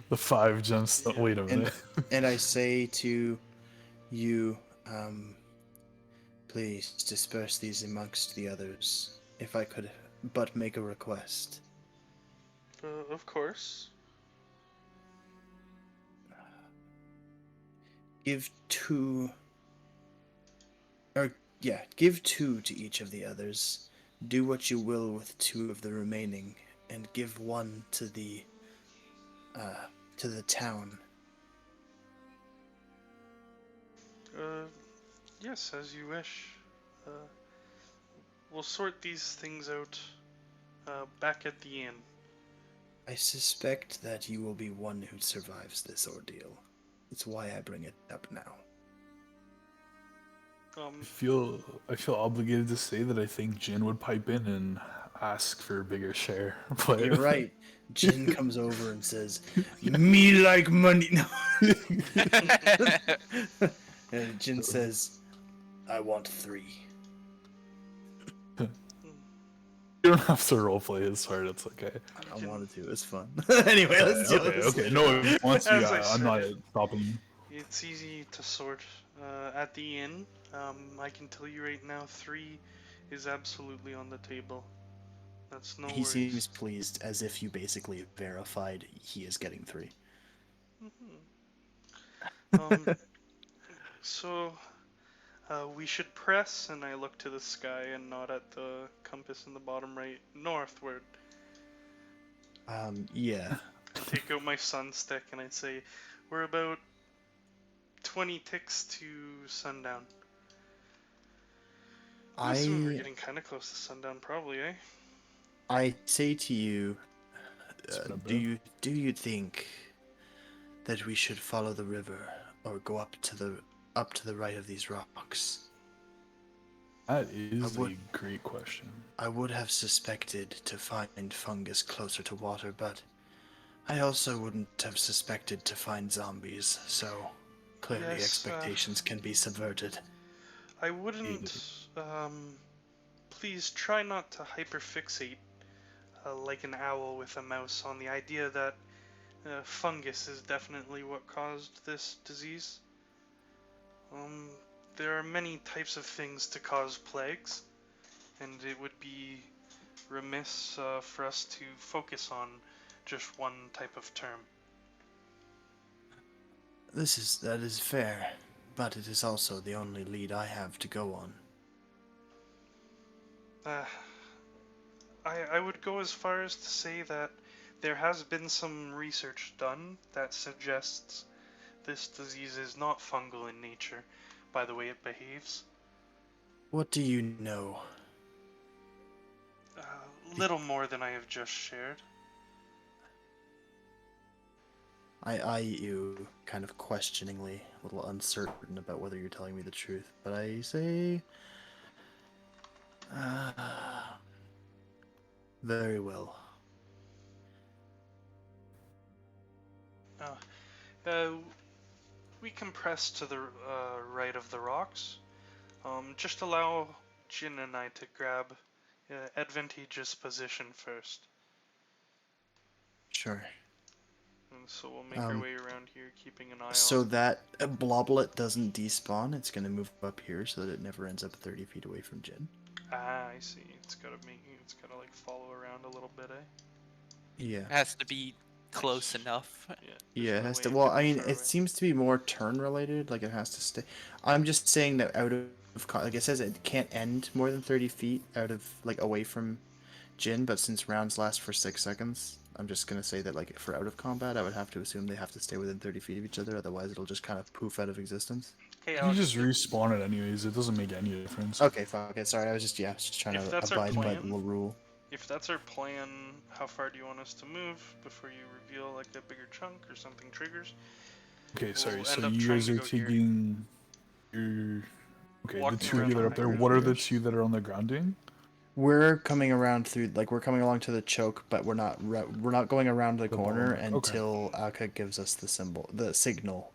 [SPEAKER 4] The 5 gemstones. Wait a minute.
[SPEAKER 3] And I say to you, please disperse these amongst the others. If I could but make a request.
[SPEAKER 5] Of course.
[SPEAKER 3] Give 2 to each of the others. Do what you will with 2 of the remaining, and give 1 to the town.
[SPEAKER 5] Yes, as you wish. We'll sort these things out back at the inn.
[SPEAKER 3] I suspect that you will be one who survives this ordeal. It's why I bring it up now.
[SPEAKER 4] I feel obligated to say that I think Jin would pipe in and ask for a bigger share. But
[SPEAKER 3] You're right. Jin comes over and says, "Me like money." No. And Jin says, "I want 3."
[SPEAKER 4] you don't have to roleplay his part. It's okay.
[SPEAKER 3] I wanted to. It's fun. Anyway, let's deal with this
[SPEAKER 4] Okay.
[SPEAKER 3] later.
[SPEAKER 4] No, if you want to,
[SPEAKER 5] As I
[SPEAKER 4] I'm not
[SPEAKER 5] said,
[SPEAKER 4] stopping you.
[SPEAKER 5] it's easy to sort. At the inn, I can tell you right now, 3 is absolutely on the table. That's no
[SPEAKER 3] He
[SPEAKER 5] worries.
[SPEAKER 3] seems pleased, as if you basically verified he is getting 3.
[SPEAKER 5] So, we should press, and I look to the sky and nod at the compass in the bottom right, northward.
[SPEAKER 3] Yeah.
[SPEAKER 5] I take out my sun stick and I say, we're about 20 ticks to sundown. I assume we're getting kind of close to sundown, probably, eh?
[SPEAKER 3] I say to you,
[SPEAKER 4] It's been a
[SPEAKER 3] do
[SPEAKER 4] bit.
[SPEAKER 3] you think that we should follow the river or go up to the right of these rocks?
[SPEAKER 4] That is
[SPEAKER 3] I would-
[SPEAKER 4] a great question.
[SPEAKER 3] I would have suspected to find fungus closer to water, but I also wouldn't have suspected to find zombies, so clearly
[SPEAKER 5] Yes,
[SPEAKER 3] expectations can be subverted.
[SPEAKER 5] I wouldn't, please try not to hyperfixate like an owl with a mouse on the idea that fungus is definitely what caused this disease. There are many types of things to cause plagues, and it would be remiss for us to focus on just one type of term.
[SPEAKER 3] That is fair, but it is also the only lead I have to go on.
[SPEAKER 5] I would go as far as to say that there has been some research done that suggests this disease is not fungal in nature by the way it behaves.
[SPEAKER 3] What do you know?
[SPEAKER 5] Little more than I have just shared.
[SPEAKER 3] I eye you kind of questioningly, a little uncertain about whether you're telling me the truth, but I say, very well.
[SPEAKER 5] We can press to the right of the rocks. Just allow Jin and I to grab advantageous position first.
[SPEAKER 3] Sure.
[SPEAKER 5] And so we'll make our way around here, keeping an eye
[SPEAKER 3] So
[SPEAKER 5] on.
[SPEAKER 3] that a bloblet doesn't despawn, it's going to move up here so that it never ends up 30 feet away from Jin.
[SPEAKER 5] Ah, I see. It's gotta like follow around a little bit, eh?
[SPEAKER 3] Yeah.
[SPEAKER 2] It has to be close enough.
[SPEAKER 3] Yeah, it
[SPEAKER 5] no
[SPEAKER 3] has
[SPEAKER 5] way
[SPEAKER 3] to.
[SPEAKER 5] it
[SPEAKER 3] Well,
[SPEAKER 5] could
[SPEAKER 3] I
[SPEAKER 5] be
[SPEAKER 3] mean,
[SPEAKER 5] far
[SPEAKER 3] it
[SPEAKER 5] away.
[SPEAKER 3] seems to be more turn related. Like it has to stay. I'm just saying that like it says, it can't end more than 30 feet out of like away from Jin. But since rounds last for 6 seconds, I'm just gonna say that like for out of combat, I would have to assume they have to stay within 30 feet of each other. Otherwise, it'll just kind of poof out of existence.
[SPEAKER 5] Hey,
[SPEAKER 4] You
[SPEAKER 5] Alex,
[SPEAKER 4] just respawn it anyways. It doesn't make any difference.
[SPEAKER 3] Okay, fuck it. Sorry, I was just trying
[SPEAKER 5] If
[SPEAKER 3] to
[SPEAKER 5] that's our
[SPEAKER 3] abide by
[SPEAKER 5] plan-
[SPEAKER 3] the little rule.
[SPEAKER 5] if that's our plan, how far do you want us to move before you reveal like a bigger chunk or something triggers?
[SPEAKER 4] Okay, sorry.
[SPEAKER 5] We'll
[SPEAKER 4] So
[SPEAKER 5] end up
[SPEAKER 4] you
[SPEAKER 5] trying
[SPEAKER 4] guys
[SPEAKER 5] to
[SPEAKER 4] are
[SPEAKER 5] go here.
[SPEAKER 4] taking your. Okay,
[SPEAKER 5] Walking
[SPEAKER 4] the two of
[SPEAKER 5] around
[SPEAKER 4] you that are
[SPEAKER 5] the
[SPEAKER 4] up there.
[SPEAKER 5] high
[SPEAKER 4] What are the
[SPEAKER 3] ground.
[SPEAKER 4] two that are on the ground doing?
[SPEAKER 3] We're coming around through, like we're coming along to the choke, but we're not going around the corner
[SPEAKER 4] bottleneck, okay.
[SPEAKER 3] until Aka gives us the signal.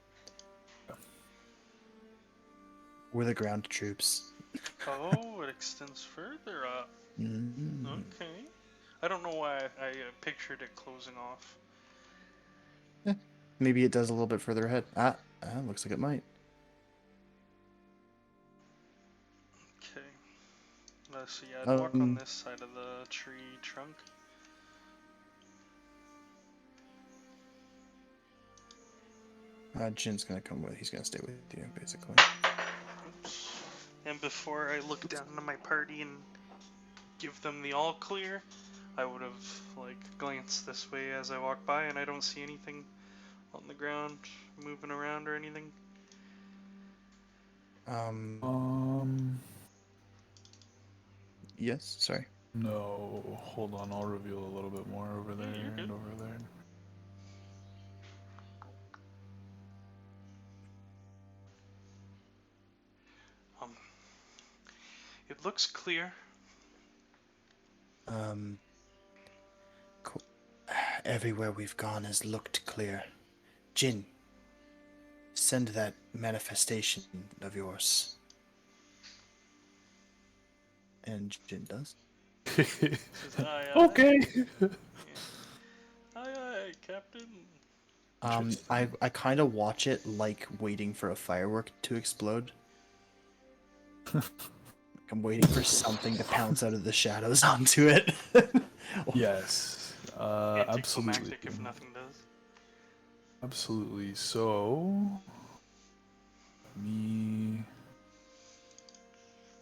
[SPEAKER 3] We're the ground troops.
[SPEAKER 5] Oh, it extends further up.
[SPEAKER 3] Mm.
[SPEAKER 5] Okay. I don't know why I pictured it closing off.
[SPEAKER 3] Maybe it does a little bit further ahead. Looks like it might.
[SPEAKER 5] Okay. So yeah, I'd walk on
[SPEAKER 3] Um,
[SPEAKER 5] this side of the tree trunk.
[SPEAKER 3] Jin's gonna come with. He's gonna stay with you, basically.
[SPEAKER 5] Oops. And before I look down to my party and give them the all clear, I would have like glanced this way as I walk by, and I don't see anything on the ground moving around or anything.
[SPEAKER 3] Yes. Sorry.
[SPEAKER 4] No, hold on. I'll reveal a little bit more over there
[SPEAKER 5] you're good.
[SPEAKER 4] and over there.
[SPEAKER 5] It looks clear.
[SPEAKER 3] Cool. Everywhere we've gone has looked clear. Jin, send that manifestation of yours. And Jin does.
[SPEAKER 5] Says, aye, aye.
[SPEAKER 4] Okay.
[SPEAKER 5] Aye, aye, Captain.
[SPEAKER 3] I kind of watch it like waiting for a firework to explode. I'm waiting for something to pounce out of the shadows onto it.
[SPEAKER 4] Yes. Absolutely.
[SPEAKER 5] Anticlimactic if nothing does.
[SPEAKER 4] Absolutely. So, let me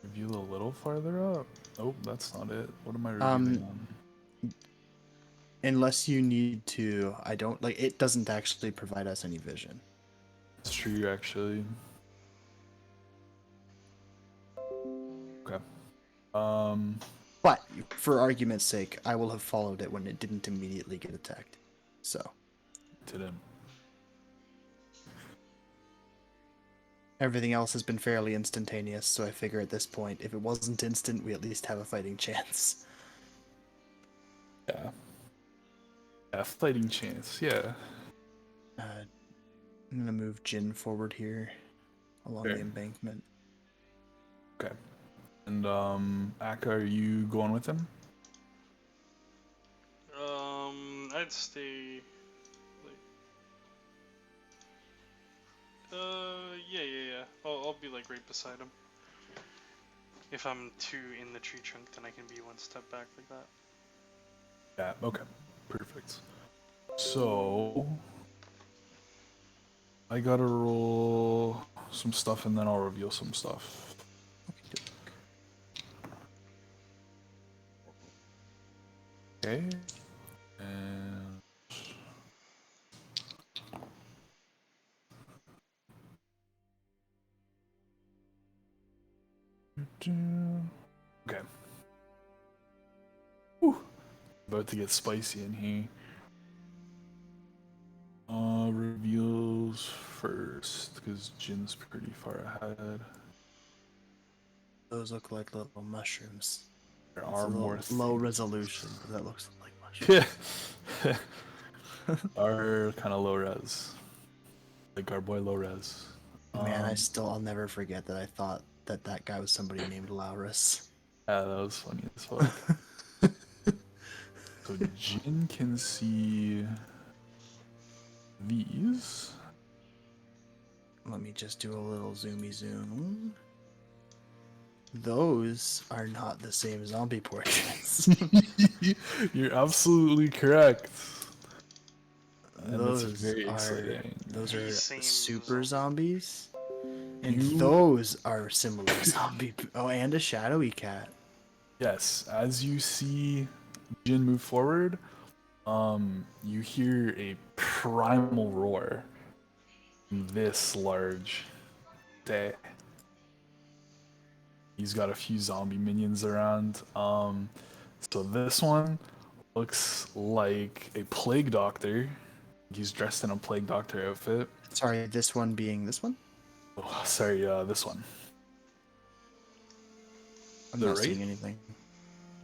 [SPEAKER 4] reveal a little farther up. Oh, that's not it. What am I revealing on?
[SPEAKER 3] Unless you need to, I don't like. It doesn't actually provide us any vision.
[SPEAKER 4] It's true, actually. Okay.
[SPEAKER 3] But for argument's sake, I will have followed it when it didn't immediately get attacked. So
[SPEAKER 4] Didn't.
[SPEAKER 3] everything else has been fairly instantaneous. So I figure at this point, if it wasn't instant, we at least have a fighting chance.
[SPEAKER 4] Yeah. Yeah, fighting chance. Yeah.
[SPEAKER 3] I'm gonna move Jin forward here, along
[SPEAKER 4] Sure.
[SPEAKER 3] the embankment.
[SPEAKER 4] Okay. And Akka, are you going with him?
[SPEAKER 5] I'd stay. Like, yeah. I'll be like right beside him. If I'm too in the tree trunk, then I can be one step back like that.
[SPEAKER 4] Yeah. Okay. Perfect. So, I gotta roll some stuff and then I'll reveal some stuff. Okay. And okay. Whew. About to get spicy in here. Reveals first, because Jin's pretty far ahead.
[SPEAKER 3] Those look like little mushrooms.
[SPEAKER 4] There
[SPEAKER 3] It's
[SPEAKER 4] are
[SPEAKER 3] a little
[SPEAKER 4] more
[SPEAKER 3] low resolution, but that looks like mushrooms.
[SPEAKER 4] Yeah. Are kind of low res. Like our boy low res.
[SPEAKER 3] Man, I'll never forget that I thought that guy was somebody named Laurus.
[SPEAKER 4] Yeah, that was funny as fuck. So Jin can see these.
[SPEAKER 3] Let me just do a little zoomy zoom. Those are not the same zombie portraits.
[SPEAKER 4] You're absolutely correct. And that's
[SPEAKER 3] Those
[SPEAKER 4] very
[SPEAKER 3] are
[SPEAKER 4] exciting.
[SPEAKER 3] those
[SPEAKER 5] The
[SPEAKER 3] are
[SPEAKER 5] same
[SPEAKER 3] super
[SPEAKER 5] zombie.
[SPEAKER 3] zombies, and
[SPEAKER 4] You-
[SPEAKER 3] those are similar zombie. Oh, and a shadowy cat.
[SPEAKER 4] Yes, as you see Jin move forward, you hear a primal roar. This large. Day. He's got a few zombie minions around. So this one looks like a plague doctor. He's dressed in a plague doctor outfit.
[SPEAKER 3] Sorry, this one being this one.
[SPEAKER 4] Oh, sorry, this one.
[SPEAKER 3] I'm
[SPEAKER 4] The
[SPEAKER 3] not
[SPEAKER 4] right?
[SPEAKER 3] seeing anything.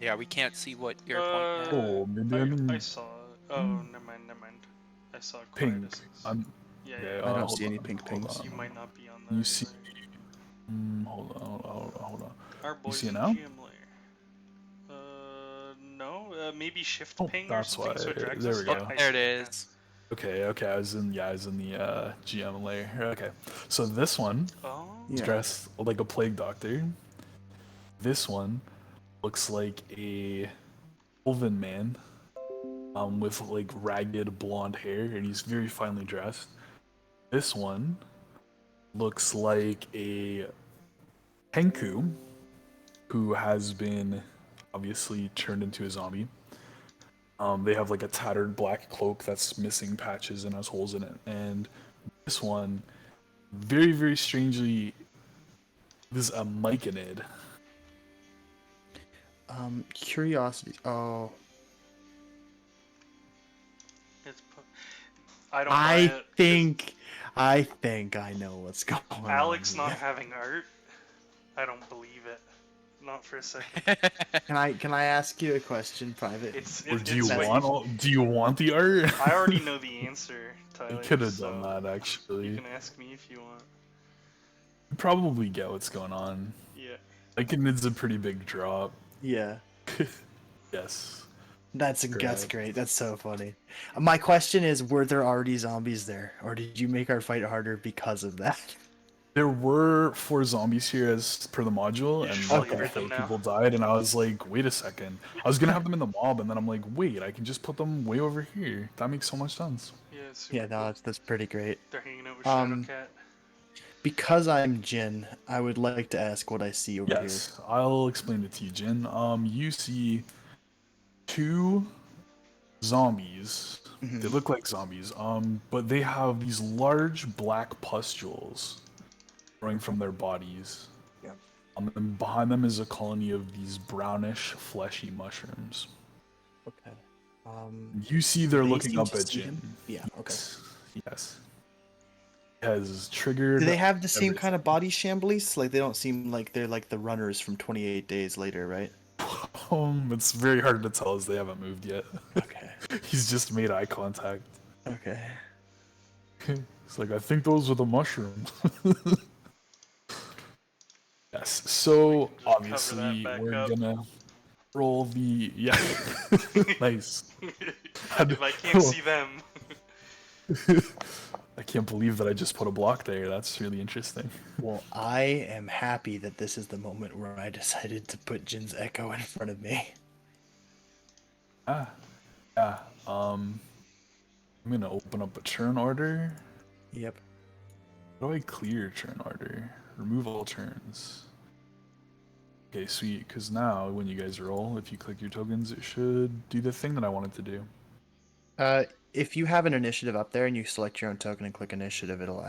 [SPEAKER 2] Yeah, we can't see what you're pointing at.
[SPEAKER 4] Oh, maybe I mean
[SPEAKER 5] I saw. Oh, never mind. I saw quite a
[SPEAKER 4] pink.
[SPEAKER 5] distance.
[SPEAKER 4] Yeah,
[SPEAKER 3] I don't
[SPEAKER 4] hold
[SPEAKER 3] see any
[SPEAKER 4] on,
[SPEAKER 3] pink
[SPEAKER 4] hold
[SPEAKER 3] pings.
[SPEAKER 5] You
[SPEAKER 4] on.
[SPEAKER 5] might not be on the.
[SPEAKER 4] You see? Hold on.
[SPEAKER 5] Our boys
[SPEAKER 4] see it
[SPEAKER 5] in
[SPEAKER 4] now?
[SPEAKER 5] GM layer. No. Maybe shift
[SPEAKER 4] Oh,
[SPEAKER 5] ping or
[SPEAKER 4] that's
[SPEAKER 5] something. So it
[SPEAKER 4] why-
[SPEAKER 5] drags
[SPEAKER 4] there
[SPEAKER 5] us.
[SPEAKER 4] we go.
[SPEAKER 5] I
[SPEAKER 2] There it
[SPEAKER 5] see
[SPEAKER 2] is.
[SPEAKER 4] Okay. I was in the GM layer. Okay, so this one
[SPEAKER 5] Oh.
[SPEAKER 4] is
[SPEAKER 3] Yeah.
[SPEAKER 4] dressed like a plague doctor. This one looks like a elven man, with like ragged blonde hair, and he's very finely dressed. This one looks like a Henku, who has been obviously turned into a zombie. They have like a tattered black cloak that's missing patches and has holes in it. And this one, very, very strangely, is a Myconid.
[SPEAKER 3] Curiosity. Oh,
[SPEAKER 5] It's. I don't buy it.
[SPEAKER 3] I think I know what's going on.
[SPEAKER 5] Alex not
[SPEAKER 3] here.
[SPEAKER 5] having art. I don't believe it. Not for a second.
[SPEAKER 3] Can I ask you a question, private?
[SPEAKER 4] Or do you
[SPEAKER 5] it's what
[SPEAKER 4] want do you want the art?
[SPEAKER 5] I already know the answer,
[SPEAKER 4] You
[SPEAKER 5] Tyler.
[SPEAKER 4] could have
[SPEAKER 5] so
[SPEAKER 4] done that
[SPEAKER 5] You
[SPEAKER 4] actually.
[SPEAKER 5] can ask me if you want.
[SPEAKER 4] You probably get what's going on.
[SPEAKER 5] Yeah.
[SPEAKER 4] Like it's a pretty big drop.
[SPEAKER 3] Yeah.
[SPEAKER 4] Yes.
[SPEAKER 3] That's
[SPEAKER 4] Correct.
[SPEAKER 3] great. That's so funny. My question is, were there already zombies there, or did you make our fight harder because of that?
[SPEAKER 4] There were 4 zombies here as per the module,
[SPEAKER 5] You
[SPEAKER 4] and
[SPEAKER 5] just
[SPEAKER 4] like,
[SPEAKER 5] flavored
[SPEAKER 4] 4
[SPEAKER 5] them now.
[SPEAKER 4] people died, and I was like, wait a second. I was gonna have them in the mob, and then I'm like, wait, I can just put them way over here. That makes so much sense.
[SPEAKER 5] Yeah, it's super
[SPEAKER 3] Yeah, no,
[SPEAKER 5] cool.
[SPEAKER 3] that's pretty great.
[SPEAKER 5] They're hanging out with
[SPEAKER 3] Um,
[SPEAKER 5] Shadowcat.
[SPEAKER 3] Because I'm Jin, I would like to ask what I see over
[SPEAKER 4] Yes, I'll explain it to you, Jin. You see 2 zombies.
[SPEAKER 3] here.
[SPEAKER 4] They look like zombies. But they have these large black pustules growing from their bodies.
[SPEAKER 3] Yeah.
[SPEAKER 4] And behind them is a colony of these brownish, fleshy mushrooms.
[SPEAKER 3] Okay.
[SPEAKER 4] You see they're
[SPEAKER 3] They
[SPEAKER 4] looking
[SPEAKER 3] seem
[SPEAKER 4] up
[SPEAKER 3] to
[SPEAKER 4] at
[SPEAKER 3] see
[SPEAKER 4] Jin.
[SPEAKER 3] him? Yeah. Okay.
[SPEAKER 4] Yes. Has triggered.
[SPEAKER 3] Do they have the same kind
[SPEAKER 4] everything.
[SPEAKER 3] of body shamblies? Like they don't seem like they're like the runners from 28 Days Later, right?
[SPEAKER 4] It's very hard to tell as they haven't moved yet.
[SPEAKER 3] Okay.
[SPEAKER 4] He's just made eye contact.
[SPEAKER 3] Okay.
[SPEAKER 4] It's like, I think those are the mushrooms. Yes, so
[SPEAKER 5] Just cover
[SPEAKER 4] obviously
[SPEAKER 5] that back
[SPEAKER 4] we're
[SPEAKER 5] up.
[SPEAKER 4] gonna roll the nice.
[SPEAKER 5] If I can't see them.
[SPEAKER 4] I can't believe that I just put a block there. That's really interesting.
[SPEAKER 3] Well, I am happy that this is the moment where I decided to put Jin's Echo in front of me.
[SPEAKER 4] Yeah. I'm gonna open up a turn order.
[SPEAKER 3] Yep.
[SPEAKER 4] How do I clear turn order? Remove all turns. Okay, sweet. Because now, when you guys roll, if you click your tokens, it should do the thing that I wanted to do.
[SPEAKER 3] If you have an initiative up there and you select your own token and click initiative, it'll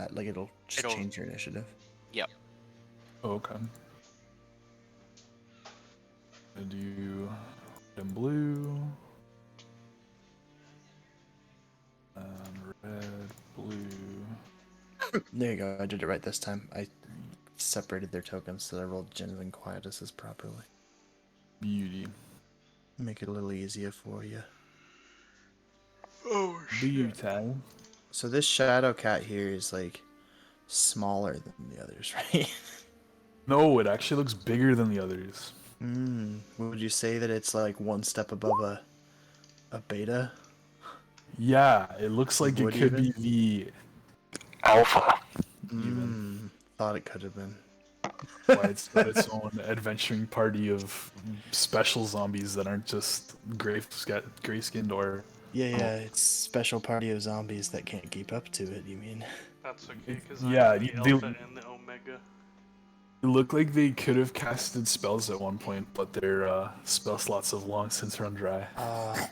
[SPEAKER 3] just
[SPEAKER 2] It'll-
[SPEAKER 3] change your initiative.
[SPEAKER 2] Yep.
[SPEAKER 4] Oh, okay. I do red and blue. And red, blue.
[SPEAKER 3] There you go. I did it right this time. I separated their tokens so that I rolled Jin and Quietus's properly.
[SPEAKER 4] Beauty.
[SPEAKER 3] Make it a little easier for you.
[SPEAKER 5] Oh
[SPEAKER 4] Beauty.
[SPEAKER 3] So this Shadow Cat here is like smaller than the others, right?
[SPEAKER 4] No, it actually looks bigger than the others.
[SPEAKER 3] Would you say that it's like one step above a beta?
[SPEAKER 4] Yeah, it looks like it
[SPEAKER 3] Would
[SPEAKER 4] could
[SPEAKER 3] even?
[SPEAKER 4] be the alpha.
[SPEAKER 3] Thought it could have been.
[SPEAKER 4] Why it's got its own adventuring party of special zombies that aren't just gray-skinned or...
[SPEAKER 3] Yeah, it's special party of zombies that can't keep up to it, you mean?
[SPEAKER 5] That's okay, because
[SPEAKER 4] Yeah,
[SPEAKER 5] I'm the
[SPEAKER 4] they-
[SPEAKER 5] Alpha and the Omega.
[SPEAKER 4] It looked like they could have casted spells at one point, but their spell slots have long since run dry.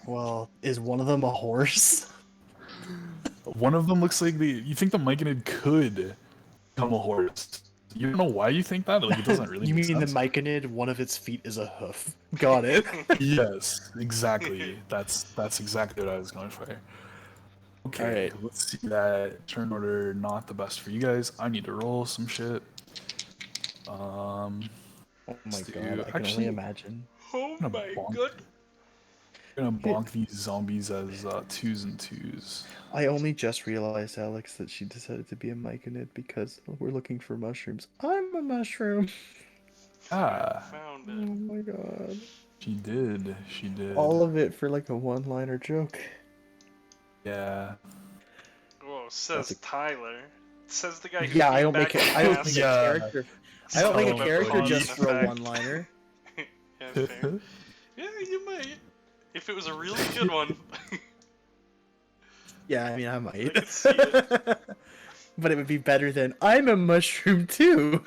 [SPEAKER 3] Well, is one of them a horse?
[SPEAKER 4] One of them looks like you think the Myconid could become a horse. You don't know why you think that? Like, it doesn't really
[SPEAKER 3] You
[SPEAKER 4] make
[SPEAKER 3] mean
[SPEAKER 4] sense.
[SPEAKER 3] the Myconid, one of its feet is a hoof. Got it.
[SPEAKER 4] Yes, exactly. That's exactly what I was going for. Okay,
[SPEAKER 3] Alright.
[SPEAKER 4] let's see that turn order not the best for you guys. I need to roll some shit.
[SPEAKER 3] Oh my
[SPEAKER 4] Let's
[SPEAKER 3] god,
[SPEAKER 4] do-
[SPEAKER 3] I can only
[SPEAKER 4] actually-
[SPEAKER 3] imagine.
[SPEAKER 5] Oh
[SPEAKER 4] gonna
[SPEAKER 5] my
[SPEAKER 4] bonk.
[SPEAKER 5] god.
[SPEAKER 4] I'm gonna bonk these zombies as 2s and 2s.
[SPEAKER 3] I only just realized, Alex, that she decided to be a Myconid because we're looking for mushrooms. I'm a mushroom.
[SPEAKER 5] Found
[SPEAKER 3] Oh
[SPEAKER 5] it.
[SPEAKER 3] my god.
[SPEAKER 4] She did. She did.
[SPEAKER 3] All of it for like a one-liner joke.
[SPEAKER 4] Yeah.
[SPEAKER 5] Whoa, says
[SPEAKER 3] That's
[SPEAKER 5] Tyler. Says the guy who
[SPEAKER 3] Yeah, I
[SPEAKER 5] came
[SPEAKER 3] don't
[SPEAKER 5] back
[SPEAKER 3] make it.
[SPEAKER 5] and
[SPEAKER 3] I don't
[SPEAKER 5] asked-
[SPEAKER 3] make
[SPEAKER 4] Yeah.
[SPEAKER 3] a character. I don't make a
[SPEAKER 5] Tell
[SPEAKER 3] character
[SPEAKER 5] about
[SPEAKER 3] just
[SPEAKER 5] the
[SPEAKER 3] for a
[SPEAKER 5] fact.
[SPEAKER 3] one-liner.
[SPEAKER 5] Yeah, fair. Yeah, you might. If it was a really good one.
[SPEAKER 3] Yeah, I mean, I might.
[SPEAKER 5] can see it.
[SPEAKER 3] But it would be better than I'm a mushroom too.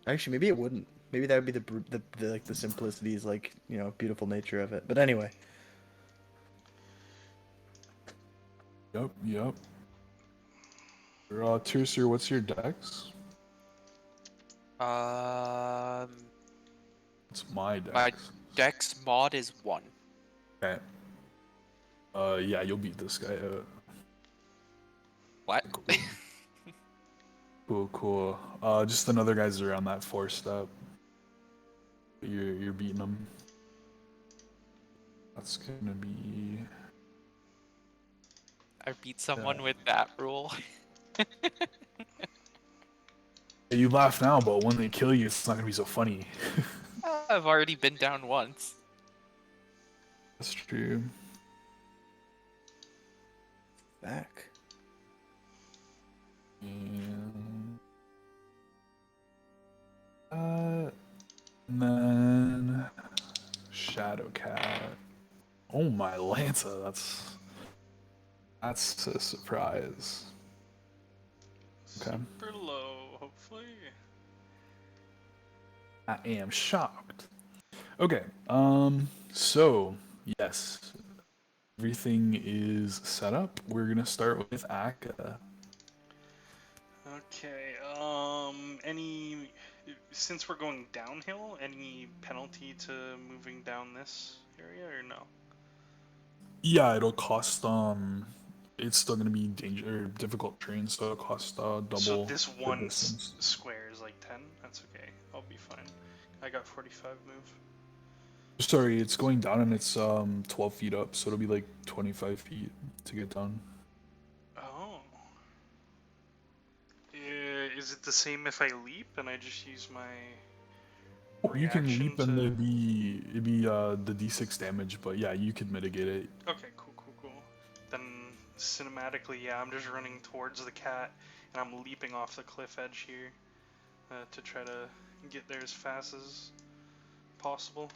[SPEAKER 3] Actually, maybe it wouldn't. Maybe that would be the like the simplicities, like beautiful nature of it. But anyway,
[SPEAKER 4] Yep. Tiercer, what's your dex? It's my dex.
[SPEAKER 2] My Dex mod is 1.
[SPEAKER 4] Okay. Yeah, you'll beat this guy out.
[SPEAKER 2] What?
[SPEAKER 4] Cool, cool. Just another guy's around that 4-step. You're beating him. That's gonna be.
[SPEAKER 2] I beat someone with that rule.
[SPEAKER 4] You laugh now, but when they kill you, it's not gonna be so funny.
[SPEAKER 2] I've already been down once.
[SPEAKER 4] That's true.
[SPEAKER 3] Back.
[SPEAKER 4] And and then Shadowcat. Oh my Lanza, that's a surprise. Okay.
[SPEAKER 5] Super low, hopefully.
[SPEAKER 4] I am shocked. Okay, so yes, everything is set up. We're gonna start with Akka.
[SPEAKER 5] Okay, since we're going downhill, any penalty to moving down this area or no?
[SPEAKER 4] Yeah, it'll cost it's still gonna be difficult terrain, so it'll cost double.
[SPEAKER 5] So this
[SPEAKER 4] the
[SPEAKER 5] one
[SPEAKER 4] distance.
[SPEAKER 5] square is like 10? That's okay, I'll be fine. I got 45 move.
[SPEAKER 4] Sorry, it's going down and it's 12 feet up, so it'll be like 25 feet to get down.
[SPEAKER 5] Oh. Is it the same if I leap and I just use my
[SPEAKER 4] You can
[SPEAKER 5] reaction
[SPEAKER 4] leap and
[SPEAKER 5] to...
[SPEAKER 4] it'd be the d6 damage, but yeah, you could mitigate it.
[SPEAKER 5] Okay, cool. Then cinematically, yeah, I'm just running towards the cat and I'm leaping off the cliff edge here to try to get there as fast as possible.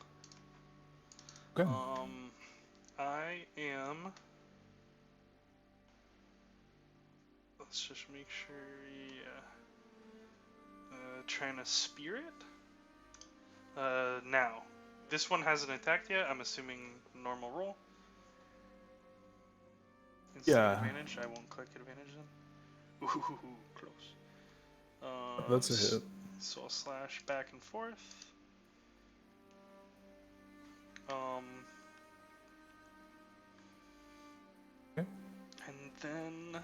[SPEAKER 4] Okay.
[SPEAKER 5] I am... Let's just make sure, yeah. Trying to spear it. Now, this one hasn't attacked yet. I'm assuming normal roll. Instant
[SPEAKER 4] Yeah.
[SPEAKER 5] advantage. I won't click advantage then. Ooh, close.
[SPEAKER 4] That's a hit.
[SPEAKER 5] So I'll slash back and forth.
[SPEAKER 4] Okay.
[SPEAKER 5] And then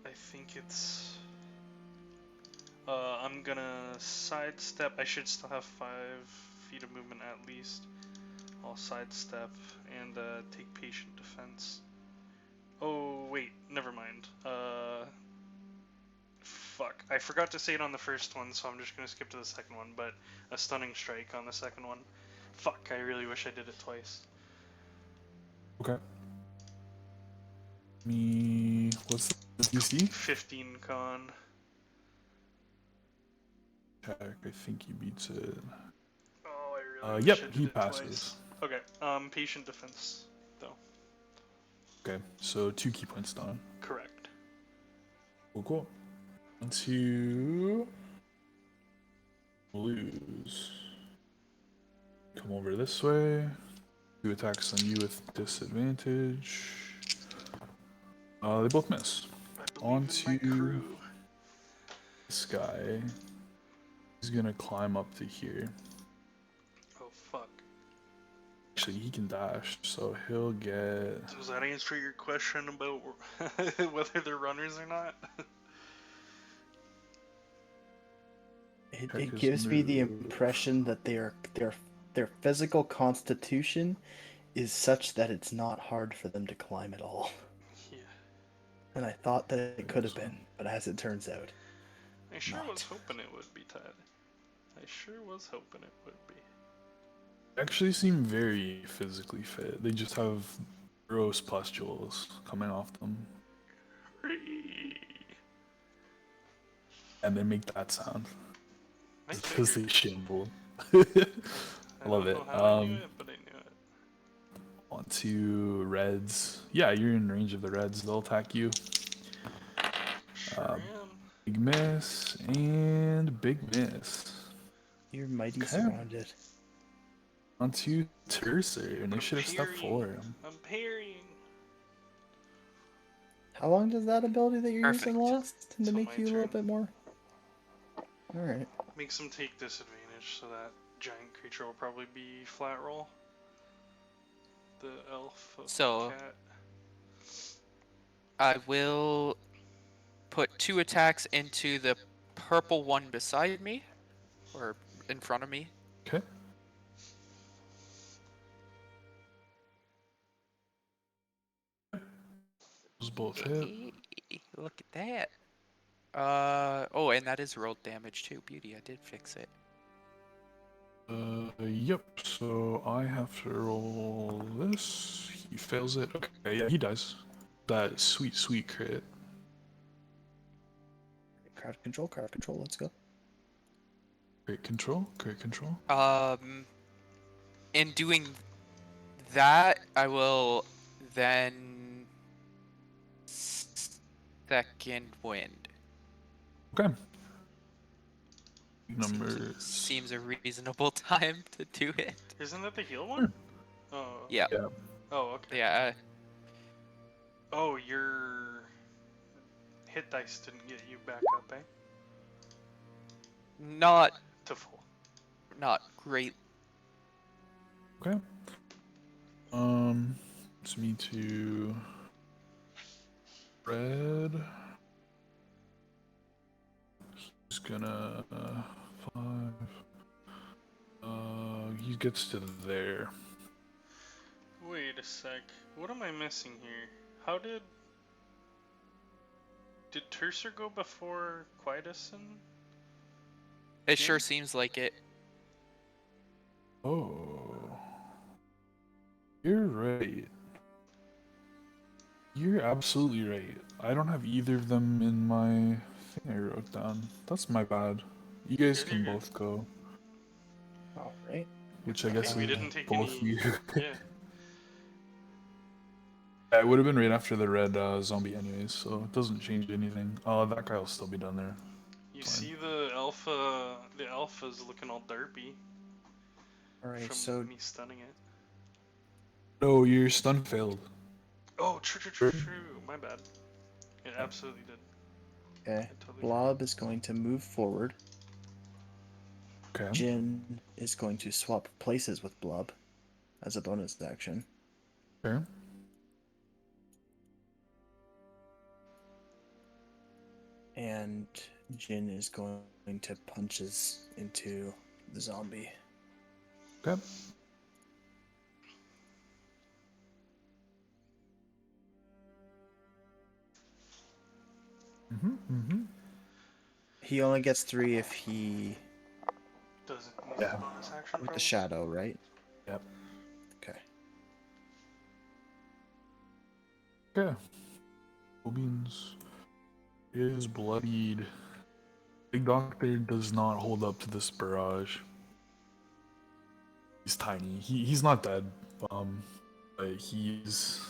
[SPEAKER 5] I think it's. I'm gonna sidestep. I should still have 5 feet of movement at least. I'll sidestep and take patient defense. Oh wait, never mind. Fuck. I forgot to say it on the first one, so I'm just gonna skip to the second one. But a stunning strike on the second one. Fuck. I really wish I did it twice.
[SPEAKER 4] Okay. What's the DC?
[SPEAKER 5] 15 con.
[SPEAKER 4] Check. I think he beats it.
[SPEAKER 5] Oh, I really wish
[SPEAKER 4] Yep,
[SPEAKER 5] I did
[SPEAKER 4] he
[SPEAKER 5] it
[SPEAKER 4] passes.
[SPEAKER 5] Twice. Okay. Patient defense, though.
[SPEAKER 4] Okay, so 2 key points down.
[SPEAKER 5] Correct.
[SPEAKER 4] Cool. On to blues. Come over this way. 2 attacks on you with disadvantage. They both miss. On to this guy. He's gonna climb up to here.
[SPEAKER 5] Oh fuck.
[SPEAKER 4] Actually, he can dash, so he'll get.
[SPEAKER 5] Does that answer your question about whether they're runners or not?
[SPEAKER 3] It gives me the impression that their physical constitution is such that it's not hard for them to climb at all.
[SPEAKER 5] Yeah.
[SPEAKER 3] And I thought that it could have been, but as it turns out,
[SPEAKER 5] I sure
[SPEAKER 3] not.
[SPEAKER 5] was hoping it would be, Ted. I sure was hoping it would be.
[SPEAKER 4] Actually seem very physically fit. They just have gross pustules coming off them. And they make that sound. Because they shamble. I love it.
[SPEAKER 5] I knew it, but I knew it.
[SPEAKER 4] On to reds. Yeah, you're in range of the reds. They'll attack you.
[SPEAKER 5] Sure am.
[SPEAKER 4] Big miss and big miss.
[SPEAKER 3] you're mighty
[SPEAKER 4] Okay.
[SPEAKER 3] surrounded.
[SPEAKER 4] On to Tercer. Initiative step
[SPEAKER 5] parrying.
[SPEAKER 4] 4.
[SPEAKER 5] I'm parrying.
[SPEAKER 3] How long does that ability that you're using
[SPEAKER 2] Perfect.
[SPEAKER 3] last to
[SPEAKER 5] Till
[SPEAKER 3] make
[SPEAKER 5] my
[SPEAKER 3] you a little
[SPEAKER 5] turn.
[SPEAKER 3] bit more? Alright.
[SPEAKER 5] Makes them take disadvantage, so that giant creature will probably be flat roll. The elf of
[SPEAKER 2] So-
[SPEAKER 5] the cat.
[SPEAKER 2] I will put 2 attacks into the purple one beside me, or in front of me.
[SPEAKER 4] Okay. Those both hit.
[SPEAKER 2] Hey, look at that. Oh, and that is rolled damage too. Beauty, I did fix it.
[SPEAKER 4] Yep. So I have to roll this. He fails it. Okay, yeah, he dies. That sweet crit.
[SPEAKER 3] Crowd control, let's go.
[SPEAKER 4] Great control. Great control.
[SPEAKER 2] In doing that, I will then second wind.
[SPEAKER 4] Okay. Numbers.
[SPEAKER 2] Seems a reasonable time to do it.
[SPEAKER 5] Isn't that the heal one? Oh.
[SPEAKER 2] Yeah.
[SPEAKER 4] Yeah.
[SPEAKER 5] Oh, okay.
[SPEAKER 2] Yeah.
[SPEAKER 5] Oh, your hit dice didn't get you back up, eh?
[SPEAKER 2] Not
[SPEAKER 5] To full.
[SPEAKER 2] great.
[SPEAKER 4] Okay. It's me to red. He's gonna 5. He gets to there.
[SPEAKER 5] Wait a sec. What am I missing here? How did Tercer go before Quietuson?
[SPEAKER 2] It sure seems like it.
[SPEAKER 4] Oh, you're right. You're absolutely right. I don't have either of them in my thing I wrote down. That's my bad. You guys
[SPEAKER 5] You're
[SPEAKER 4] can
[SPEAKER 5] good.
[SPEAKER 4] both go.
[SPEAKER 3] All right.
[SPEAKER 4] Which I guess
[SPEAKER 5] we
[SPEAKER 4] is
[SPEAKER 5] didn't take
[SPEAKER 4] both
[SPEAKER 5] any.
[SPEAKER 4] you.
[SPEAKER 5] Yeah.
[SPEAKER 4] Yeah, it would have been right after the red zombie anyways, so it doesn't change anything. That guy will still be down there.
[SPEAKER 5] You
[SPEAKER 4] Fine.
[SPEAKER 5] see the alpha. The alpha's looking all derpy
[SPEAKER 3] All right.
[SPEAKER 5] from
[SPEAKER 3] So
[SPEAKER 5] me stunning it.
[SPEAKER 4] No, your stun failed.
[SPEAKER 5] Oh, true. My bad. It absolutely did.
[SPEAKER 3] okay,
[SPEAKER 5] I totally
[SPEAKER 3] Blob is going to move forward.
[SPEAKER 4] Okay.
[SPEAKER 3] Jin is going to swap places with Blob as a bonus action.
[SPEAKER 4] Okay.
[SPEAKER 3] And Jin is going to punches into the zombie.
[SPEAKER 4] Okay.
[SPEAKER 3] He only gets 3 if he
[SPEAKER 5] Doesn't need
[SPEAKER 4] Yeah.
[SPEAKER 5] a bonus action.
[SPEAKER 3] with the
[SPEAKER 5] probably?
[SPEAKER 3] shadow, right?
[SPEAKER 4] Yep.
[SPEAKER 3] Okay.
[SPEAKER 4] Okay. Obins is bloodied. Big Doctor does not hold up to this barrage. He's tiny. He's not dead. But he's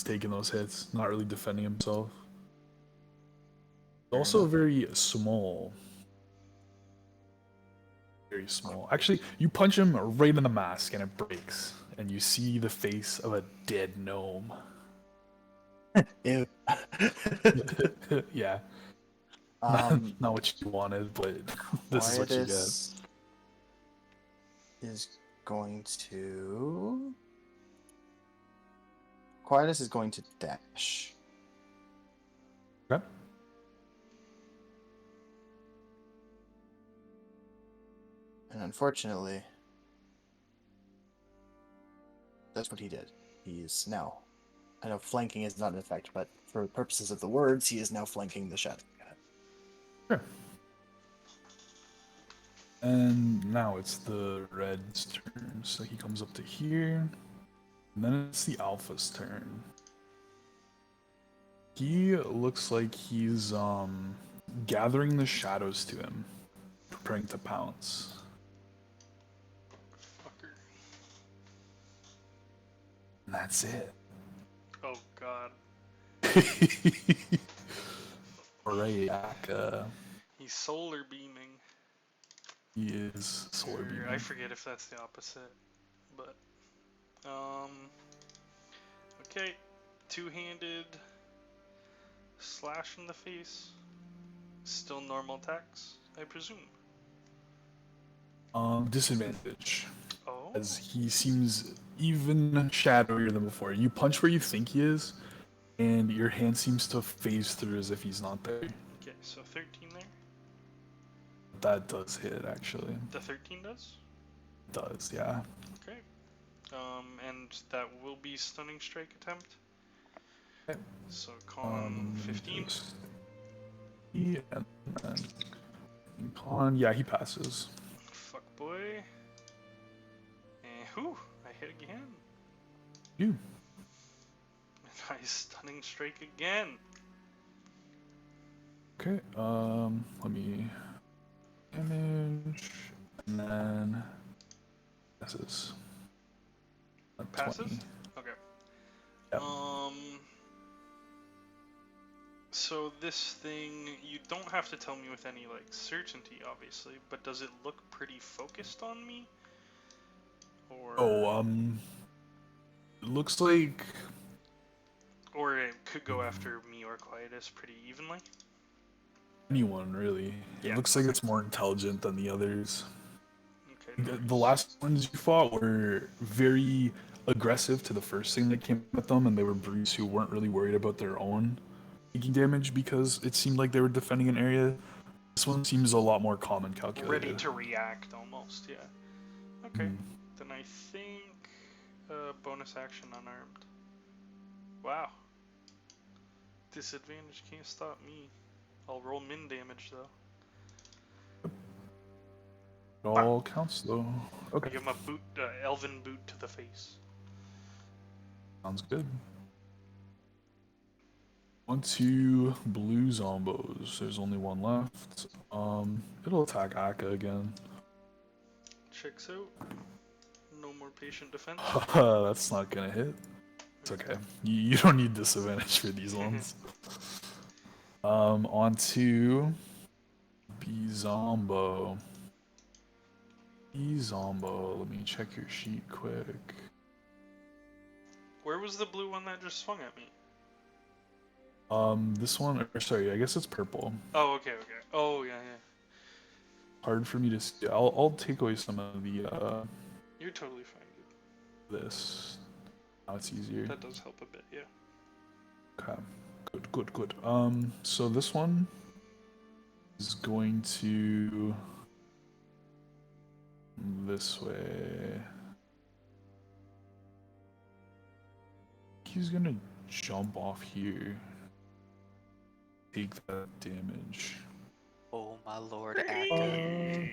[SPEAKER 4] taking those hits, not really defending himself. Also very small. Very small. Actually, you punch him right in the mask and it breaks. And you see the face of a dead gnome.
[SPEAKER 3] Ew.
[SPEAKER 4] Yeah. Not what you wanted, but this is what you get.
[SPEAKER 3] Quietus is going to. Quietus is going to dash.
[SPEAKER 4] Okay.
[SPEAKER 3] And unfortunately, that's what he did. He is now. I know flanking is not an effect, but for purposes of the words, he is now flanking the shadow.
[SPEAKER 4] Sure. And now it's the red's turn. So he comes up to here. And then it's the alpha's turn. He looks like he's gathering the shadows to him, preparing to pounce.
[SPEAKER 5] Fucker.
[SPEAKER 4] And that's it.
[SPEAKER 5] Oh god.
[SPEAKER 4] Alright, Aka.
[SPEAKER 5] He's solar beaming.
[SPEAKER 4] He is solar
[SPEAKER 5] Or,
[SPEAKER 4] beaming.
[SPEAKER 5] I forget if that's the opposite, but okay, two-handed slash in the face. Still normal attacks, I presume.
[SPEAKER 4] Disadvantage.
[SPEAKER 5] Oh,
[SPEAKER 4] As he seems even shadowier than before. You punch where you think he is, and your hand seems to phase through as if he's not there.
[SPEAKER 5] so 13 there.
[SPEAKER 4] That does hit, actually.
[SPEAKER 5] The 13 does?
[SPEAKER 4] Does, yeah.
[SPEAKER 5] Okay. And that will be stunning strike attempt.
[SPEAKER 4] Okay.
[SPEAKER 5] So con 15.
[SPEAKER 4] Yeah, and then con, yeah, he passes.
[SPEAKER 5] Fuck boy. And whew, I hit again.
[SPEAKER 4] You.
[SPEAKER 5] And I stunning strike again.
[SPEAKER 4] Okay, let me damage, and then passes.
[SPEAKER 5] Passes?
[SPEAKER 4] 20.
[SPEAKER 5] Okay.
[SPEAKER 4] Yep.
[SPEAKER 5] So this thing, you don't have to tell me with any like certainty, obviously, but does it look pretty focused on me? Or
[SPEAKER 4] Oh, it looks like
[SPEAKER 5] or it could go after me or Quietus pretty evenly.
[SPEAKER 4] anyone, really.
[SPEAKER 5] Yeah.
[SPEAKER 4] It looks like it's more intelligent than the others.
[SPEAKER 5] Okay.
[SPEAKER 4] The last ones you fought were very aggressive to the first thing that came at them, and they were brutes who weren't really worried about their own taking damage because it seemed like they were defending an area. This one seems a lot more calm and calculated.
[SPEAKER 5] Ready to react almost, yeah. Okay.
[SPEAKER 4] Hmm.
[SPEAKER 5] Then I think bonus action unarmed. Wow. Disadvantage can't stop me. I'll roll min damage though.
[SPEAKER 4] It all counts though.
[SPEAKER 5] I
[SPEAKER 4] Okay,
[SPEAKER 5] give him a boot, elven boot to the face.
[SPEAKER 4] sounds good. On to blue zombos. There's only one left. It'll attack Akka again.
[SPEAKER 5] Checks out. No more patient defense.
[SPEAKER 4] That's not gonna hit. It's okay. You don't need disadvantage for these ones. On to B-Zombo. B-Zombo. Let me check your sheet quick.
[SPEAKER 5] Where was the blue one that just swung at me?
[SPEAKER 4] This one, or sorry, I guess it's purple.
[SPEAKER 5] Oh, okay, okay. Oh, yeah, yeah.
[SPEAKER 4] Hard for me to see. I'll take away some of the,
[SPEAKER 5] You're totally fine, dude.
[SPEAKER 4] this. Now it's easier.
[SPEAKER 5] That does help a bit, yeah.
[SPEAKER 4] Okay. Good. So this one is going to this way. He's gonna jump off here. Take that damage.
[SPEAKER 2] Oh my lord, Akka.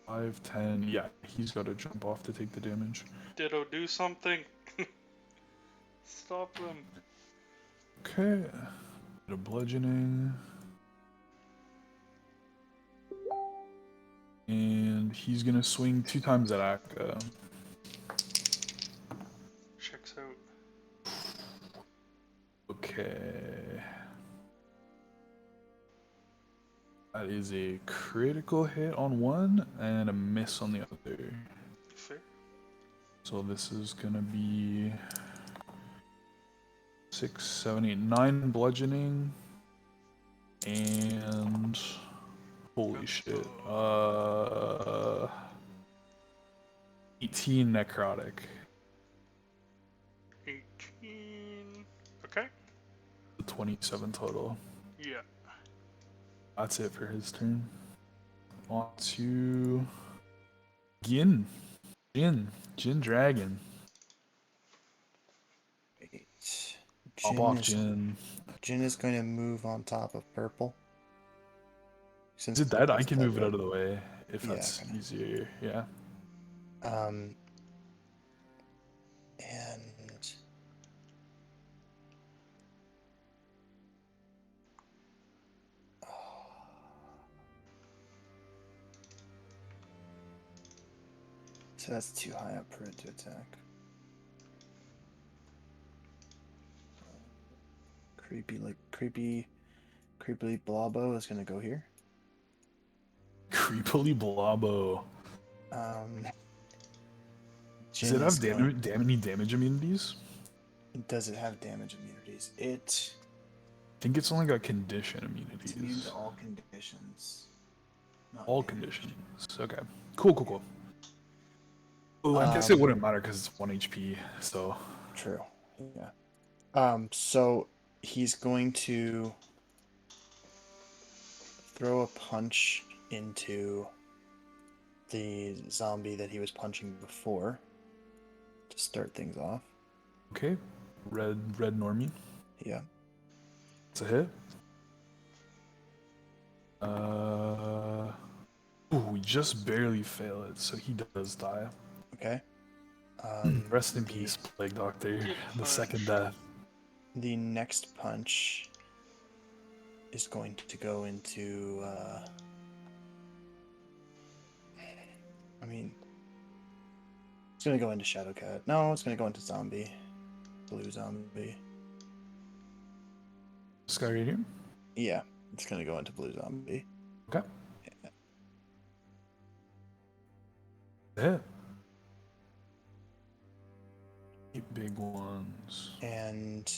[SPEAKER 4] 5, 10. Yeah, he's gotta jump off to take the damage.
[SPEAKER 5] Ditto, do something. Stop them.
[SPEAKER 4] Okay. Bit of bludgeoning. And he's gonna swing 2 times at Akka.
[SPEAKER 5] Checks out.
[SPEAKER 4] Okay. That is a critical hit on one and a miss on the other.
[SPEAKER 5] Fair.
[SPEAKER 4] So this is gonna be 6, 7, 8, 9 bludgeoning. And holy shit. 18 necrotic.
[SPEAKER 5] 18. Okay.
[SPEAKER 4] 27 total.
[SPEAKER 5] Yeah.
[SPEAKER 4] That's it for his turn. On to Jin Dragon.
[SPEAKER 3] Wait.
[SPEAKER 4] Pop off, Jin.
[SPEAKER 3] Jin is going to move on top of purple.
[SPEAKER 4] Is it dead? I
[SPEAKER 3] purple's
[SPEAKER 4] can
[SPEAKER 3] dead,
[SPEAKER 4] move it
[SPEAKER 3] right?
[SPEAKER 4] out of the way if
[SPEAKER 3] Yeah,
[SPEAKER 4] that's
[SPEAKER 3] kinda.
[SPEAKER 4] easier. Yeah.
[SPEAKER 3] And so that's too high up for it to attack. Creepily Blobbo is gonna go here.
[SPEAKER 4] Creepily Blobbo. Does
[SPEAKER 3] Jin
[SPEAKER 4] it
[SPEAKER 3] is
[SPEAKER 4] have
[SPEAKER 3] going-
[SPEAKER 4] any damage immunities?
[SPEAKER 3] Does it have damage immunities? It
[SPEAKER 4] I think it's only got condition
[SPEAKER 3] It's immune
[SPEAKER 4] immunities.
[SPEAKER 3] to all conditions. Not
[SPEAKER 4] All
[SPEAKER 3] damage.
[SPEAKER 4] conditions. Okay. Cool. Oh, I guess it wouldn't matter because it's 1 HP, so.
[SPEAKER 3] True. Yeah. So he's going to throw a punch into the zombie that he was punching before to start things off.
[SPEAKER 4] Okay. Red normie.
[SPEAKER 3] Yeah.
[SPEAKER 4] It's a hit. We just barely fail it, so he does die.
[SPEAKER 3] Okay.
[SPEAKER 4] Rest in peace, Plague Doctor.
[SPEAKER 5] Good
[SPEAKER 4] The
[SPEAKER 5] punch.
[SPEAKER 4] second death.
[SPEAKER 3] The next punch is going to go into. I mean, it's going to go into Shadowcat. No, it's going to go into zombie. Blue zombie.
[SPEAKER 4] This guy right here.
[SPEAKER 3] Yeah, it's going to go into blue zombie.
[SPEAKER 4] Okay. Hit. 8 big ones.
[SPEAKER 3] And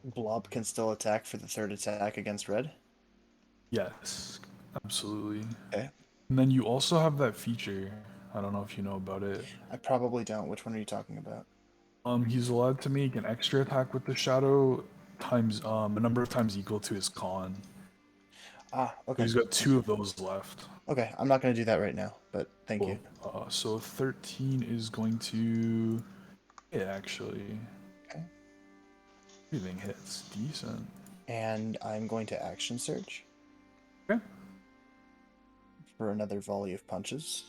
[SPEAKER 3] Blob can still attack for the third attack against red.
[SPEAKER 4] Yes, absolutely.
[SPEAKER 3] Okay.
[SPEAKER 4] And then you also have that feature. I don't know if you know about it.
[SPEAKER 3] I probably don't. Which one are you talking about?
[SPEAKER 4] He's allowed to make an extra attack with the shadow times a number of times equal to his con.
[SPEAKER 3] Ah, okay.
[SPEAKER 4] He's got 2 of those left.
[SPEAKER 3] Okay, I'm not going to do that right now, but thank you.
[SPEAKER 4] So 13 is going to hit, actually.
[SPEAKER 3] Okay.
[SPEAKER 4] Everything hits. Decent.
[SPEAKER 3] And I'm going to action surge.
[SPEAKER 4] Okay.
[SPEAKER 3] For another volley of punches.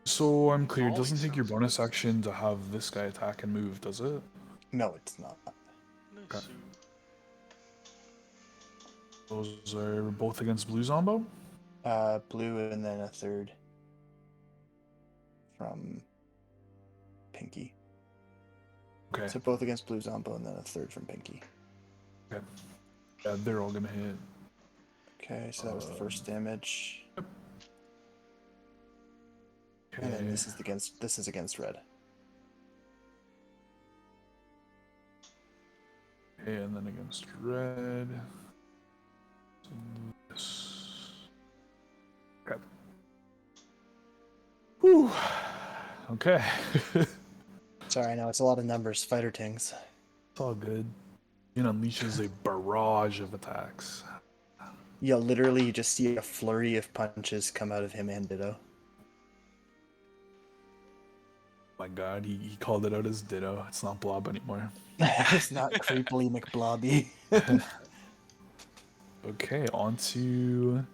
[SPEAKER 4] So I'm clear, it
[SPEAKER 5] Volley
[SPEAKER 4] doesn't take your
[SPEAKER 5] sounds
[SPEAKER 4] bonus action to have this guy attack and move, does it?
[SPEAKER 3] No, it's not.
[SPEAKER 5] Nice.
[SPEAKER 4] Those are both against Blue Zombo?
[SPEAKER 3] Blue and then a third from Pinky.
[SPEAKER 4] Okay.
[SPEAKER 3] So both against Blue Zombo and then a third from Pinky.
[SPEAKER 4] Okay. Yeah, they're all gonna hit.
[SPEAKER 3] Okay, so that was the first damage.
[SPEAKER 4] Okay.
[SPEAKER 3] And then this is against red.
[SPEAKER 4] Okay, and then against red. This. Okay. Whew. Okay.
[SPEAKER 3] Sorry, I know it's a lot of numbers, fighter tings.
[SPEAKER 4] It's all good. It unleashes a barrage of attacks.
[SPEAKER 3] Yeah, literally you just see a flurry of punches come out of him and Ditto.
[SPEAKER 4] My god, he called it out as Ditto. It's not Blob anymore.
[SPEAKER 3] It's not creepily McBlobby.
[SPEAKER 4] Okay, on to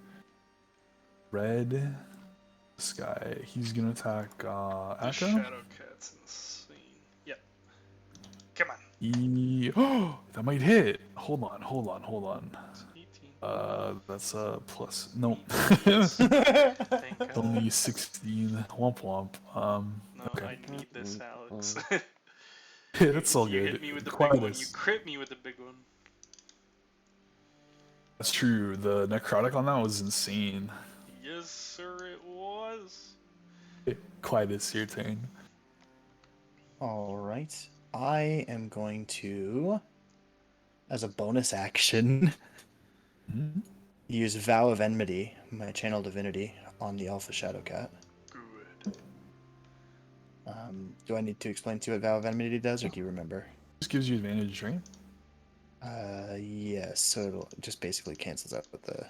[SPEAKER 4] red. This guy, he's gonna attack
[SPEAKER 5] The
[SPEAKER 4] Akka.
[SPEAKER 5] Shadow Cat's insane. Yep. Come on.
[SPEAKER 4] Oh, that might hit. Hold on.
[SPEAKER 5] It's 18.
[SPEAKER 4] That's a plus. No,
[SPEAKER 5] Thank God.
[SPEAKER 4] only 16. Womp womp.
[SPEAKER 5] No,
[SPEAKER 4] Okay.
[SPEAKER 5] I need this, Alex.
[SPEAKER 4] That's all
[SPEAKER 5] you
[SPEAKER 4] good.
[SPEAKER 5] hit me with the
[SPEAKER 4] Quite
[SPEAKER 5] big one.
[SPEAKER 4] is-
[SPEAKER 5] You crit me with the big one.
[SPEAKER 4] That's true. The necrotic on that was insane.
[SPEAKER 5] Yes, sir, it was.
[SPEAKER 4] Quietus, your turn.
[SPEAKER 3] Alright. I am going to, as a bonus action,
[SPEAKER 4] Mhm.
[SPEAKER 3] use Vow of Enmity, my channel divinity, on the Alpha Shadowcat.
[SPEAKER 5] Good.
[SPEAKER 3] Do I need to explain to you what Vow of Enmity does, or do you remember?
[SPEAKER 4] Just gives you advantage, right?
[SPEAKER 3] Yes, so it'll just basically cancels out with the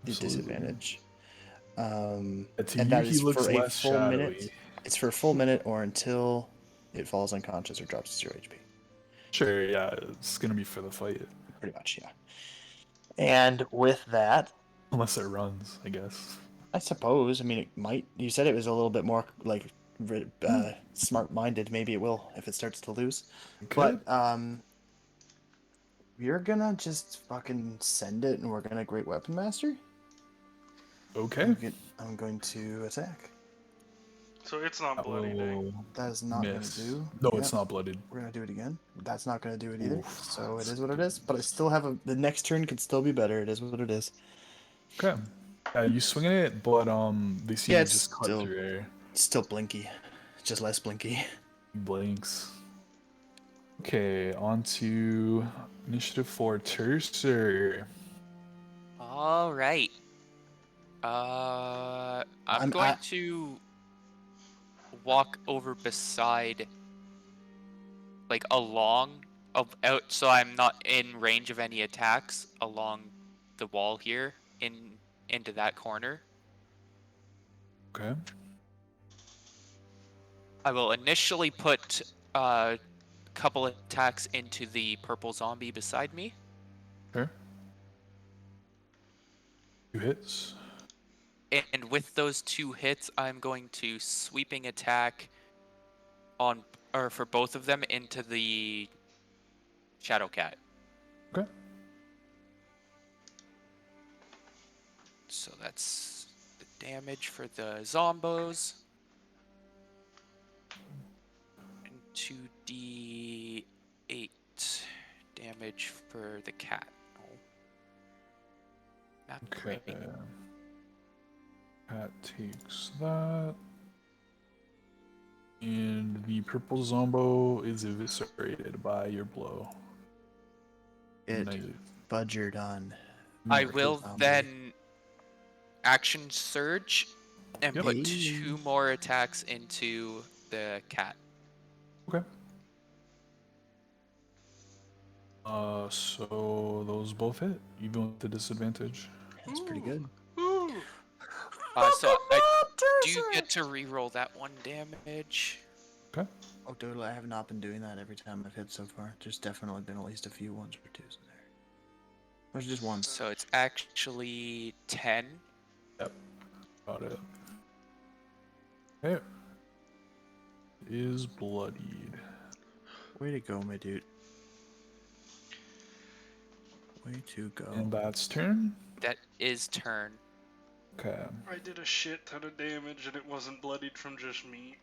[SPEAKER 4] Absolutely.
[SPEAKER 3] disadvantage.
[SPEAKER 4] To
[SPEAKER 3] And
[SPEAKER 4] you,
[SPEAKER 3] that
[SPEAKER 4] he
[SPEAKER 3] is
[SPEAKER 4] looks
[SPEAKER 3] for a
[SPEAKER 4] less
[SPEAKER 3] full
[SPEAKER 4] shadowy.
[SPEAKER 3] minute. It's for a full minute or until it falls unconscious or drops to 0 HP.
[SPEAKER 4] Sure, yeah, it's gonna be for the fight.
[SPEAKER 3] Pretty much, yeah. And with that,
[SPEAKER 4] Unless it runs, I guess.
[SPEAKER 3] I suppose. I mean, it might. You said it was a little bit more like smart-minded. Maybe it will if it starts to lose.
[SPEAKER 4] Okay.
[SPEAKER 3] But we're gonna just fucking send it, and we're gonna Great Weapon Master.
[SPEAKER 4] Okay.
[SPEAKER 3] I'm going to attack.
[SPEAKER 5] So it's not
[SPEAKER 4] That
[SPEAKER 5] bloody day.
[SPEAKER 4] will
[SPEAKER 3] That is not
[SPEAKER 4] miss.
[SPEAKER 3] gonna do.
[SPEAKER 4] No,
[SPEAKER 3] Yep.
[SPEAKER 4] it's not blooded.
[SPEAKER 3] We're gonna do it again. That's not gonna do it either.
[SPEAKER 4] Oof,
[SPEAKER 3] So it
[SPEAKER 4] that's
[SPEAKER 3] is what it is. But I still have the next turn could still be better. It is what it is.
[SPEAKER 4] Okay. You swinging it, but they seem
[SPEAKER 3] Yeah,
[SPEAKER 4] to
[SPEAKER 3] it's
[SPEAKER 4] just cut
[SPEAKER 3] still-
[SPEAKER 4] through air.
[SPEAKER 3] It's still blinky, just less blinky.
[SPEAKER 4] Blinks. Okay, on to initiative 4, Tercer.
[SPEAKER 2] All right. I'm
[SPEAKER 3] I'm
[SPEAKER 2] going
[SPEAKER 3] at-
[SPEAKER 2] to walk over beside like along of out, so I'm not in range of any attacks along the wall here into that corner.
[SPEAKER 4] Okay.
[SPEAKER 2] I will initially put a couple attacks into the purple zombie beside me.
[SPEAKER 4] Sure. 2 hits.
[SPEAKER 2] And with those 2 hits, I'm going to sweeping attack on or for both of them into the Shadow Cat.
[SPEAKER 4] Okay.
[SPEAKER 2] So that's the damage for the zombos. And 2d8 damage for the cat. Oh. Not
[SPEAKER 4] Okay.
[SPEAKER 2] great.
[SPEAKER 4] Cat takes that. And the purple zombo is eviscerated by your blow.
[SPEAKER 3] It
[SPEAKER 4] Nice.
[SPEAKER 3] budgered on.
[SPEAKER 2] I
[SPEAKER 3] Purple
[SPEAKER 2] will
[SPEAKER 3] zombie.
[SPEAKER 2] then action surge and
[SPEAKER 4] Yep.
[SPEAKER 2] put
[SPEAKER 3] Hey.
[SPEAKER 2] 2 more attacks into the cat.
[SPEAKER 4] Okay. So those both hit, even with the disadvantage.
[SPEAKER 3] That's pretty good.
[SPEAKER 5] Ooh.
[SPEAKER 2] So I do get to reroll that 1 damage.
[SPEAKER 4] Okay.
[SPEAKER 3] Oh, totally. I have not been doing that every time I've hit so far. There's definitely been at least a few 1s or 2s in there. There's just 1.
[SPEAKER 2] So it's actually 10.
[SPEAKER 4] Got it. Okay. Is bloodied.
[SPEAKER 3] Way to go, my dude. Way to go.
[SPEAKER 4] And that's turn.
[SPEAKER 2] That is turn.
[SPEAKER 4] Okay.
[SPEAKER 5] I did a shit ton of damage and it wasn't bloodied from just me.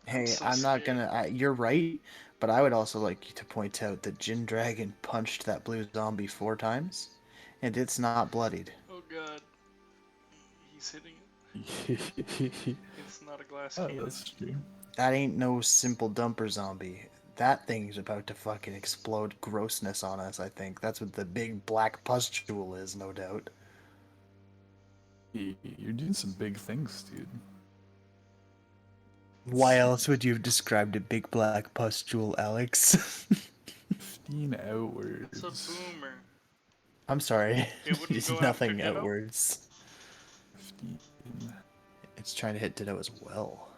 [SPEAKER 3] Hey,
[SPEAKER 5] so
[SPEAKER 3] I'm not
[SPEAKER 5] scared.
[SPEAKER 3] gonna. You're right, but I would also like to point out that Jin Dragon punched that blue zombie 4 times, and it's not bloodied.
[SPEAKER 5] Oh god. He's hitting it. It's not a glass
[SPEAKER 4] Oh,
[SPEAKER 5] cannon.
[SPEAKER 4] that's true.
[SPEAKER 3] That ain't no simple dumper zombie. That thing's about to fucking explode grossness on us, I think. That's what the big black pustule is, no doubt.
[SPEAKER 4] You're doing some big things, dude.
[SPEAKER 3] Why else would you have described a big black pustule, Alex?
[SPEAKER 4] 15 outwards.
[SPEAKER 5] It's a boomer.
[SPEAKER 3] I'm sorry.
[SPEAKER 5] It wouldn't
[SPEAKER 3] It's
[SPEAKER 5] go after
[SPEAKER 3] nothing
[SPEAKER 5] Ditto?
[SPEAKER 3] outwards.
[SPEAKER 4] 15.
[SPEAKER 3] It's trying to hit Ditto as well.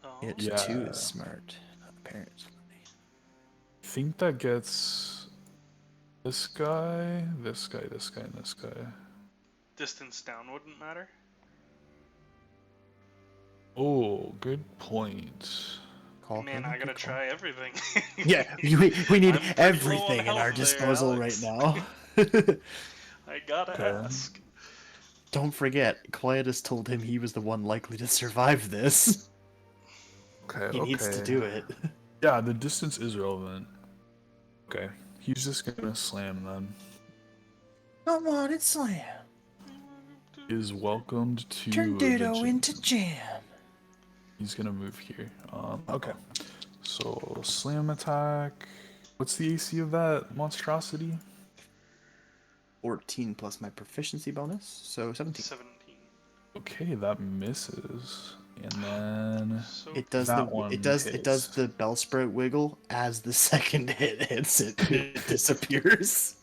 [SPEAKER 5] Oh.
[SPEAKER 3] It
[SPEAKER 4] Yeah.
[SPEAKER 3] too is smart, apparently.
[SPEAKER 4] I think that gets this guy, this guy, this guy, and this guy.
[SPEAKER 5] Distance down wouldn't matter.
[SPEAKER 4] Oh, good point.
[SPEAKER 3] Call
[SPEAKER 5] Man,
[SPEAKER 3] him,
[SPEAKER 5] I gotta
[SPEAKER 3] good call.
[SPEAKER 5] try everything.
[SPEAKER 3] Yeah, we need
[SPEAKER 5] I'm pretty low on
[SPEAKER 3] everything in
[SPEAKER 5] health
[SPEAKER 3] our
[SPEAKER 5] there,
[SPEAKER 3] disposal right
[SPEAKER 5] Alex.
[SPEAKER 3] now.
[SPEAKER 5] I gotta
[SPEAKER 4] Okay.
[SPEAKER 5] ask.
[SPEAKER 3] Don't forget, Cletus told him he was the one likely to survive this.
[SPEAKER 4] Okay,
[SPEAKER 3] He needs to do it.
[SPEAKER 4] Yeah, the distance is relevant. Okay, he's just gonna slam then.
[SPEAKER 3] Come on, it's Slam.
[SPEAKER 4] Is welcomed to
[SPEAKER 3] Turn
[SPEAKER 4] the
[SPEAKER 3] Ditto
[SPEAKER 4] gym.
[SPEAKER 3] into Jam.
[SPEAKER 4] He's gonna move here. Okay. So slam attack. What's the AC of that monstrosity?
[SPEAKER 3] 14 plus my proficiency bonus, so 17.
[SPEAKER 5] 17.
[SPEAKER 4] Okay, that misses. And then
[SPEAKER 5] So
[SPEAKER 3] It does
[SPEAKER 4] That
[SPEAKER 3] the
[SPEAKER 4] one
[SPEAKER 3] it does
[SPEAKER 4] hits.
[SPEAKER 3] the bell sprout wiggle as the second hit hits it. It disappears.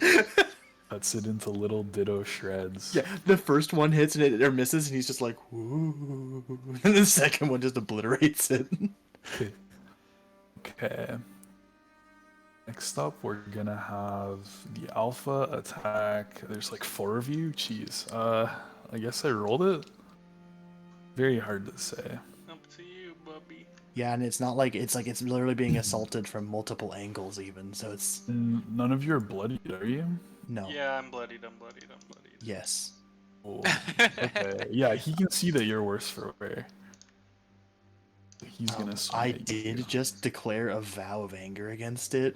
[SPEAKER 4] cuts it into little ditto shreds.
[SPEAKER 3] Yeah, the first one hits and it or misses, and he's just like, "Woo!" And the second one just obliterates it.
[SPEAKER 4] Okay. Next up, we're gonna have the alpha attack. There's like 4 of you. Jeez. I guess I rolled it. Very hard to say.
[SPEAKER 5] up to you, Bubby.
[SPEAKER 3] Yeah, and it's not like it's literally being assaulted from multiple angles, even. So it's
[SPEAKER 4] None of you are bloodied, are you?
[SPEAKER 3] no.
[SPEAKER 5] Yeah, I'm bloodied. I'm bloodied.
[SPEAKER 3] Yes.
[SPEAKER 4] Oh, okay. Yeah, he can see that you're worse for wear. He's gonna. swing
[SPEAKER 3] I
[SPEAKER 4] at you.
[SPEAKER 3] did just declare a vow of anger against it.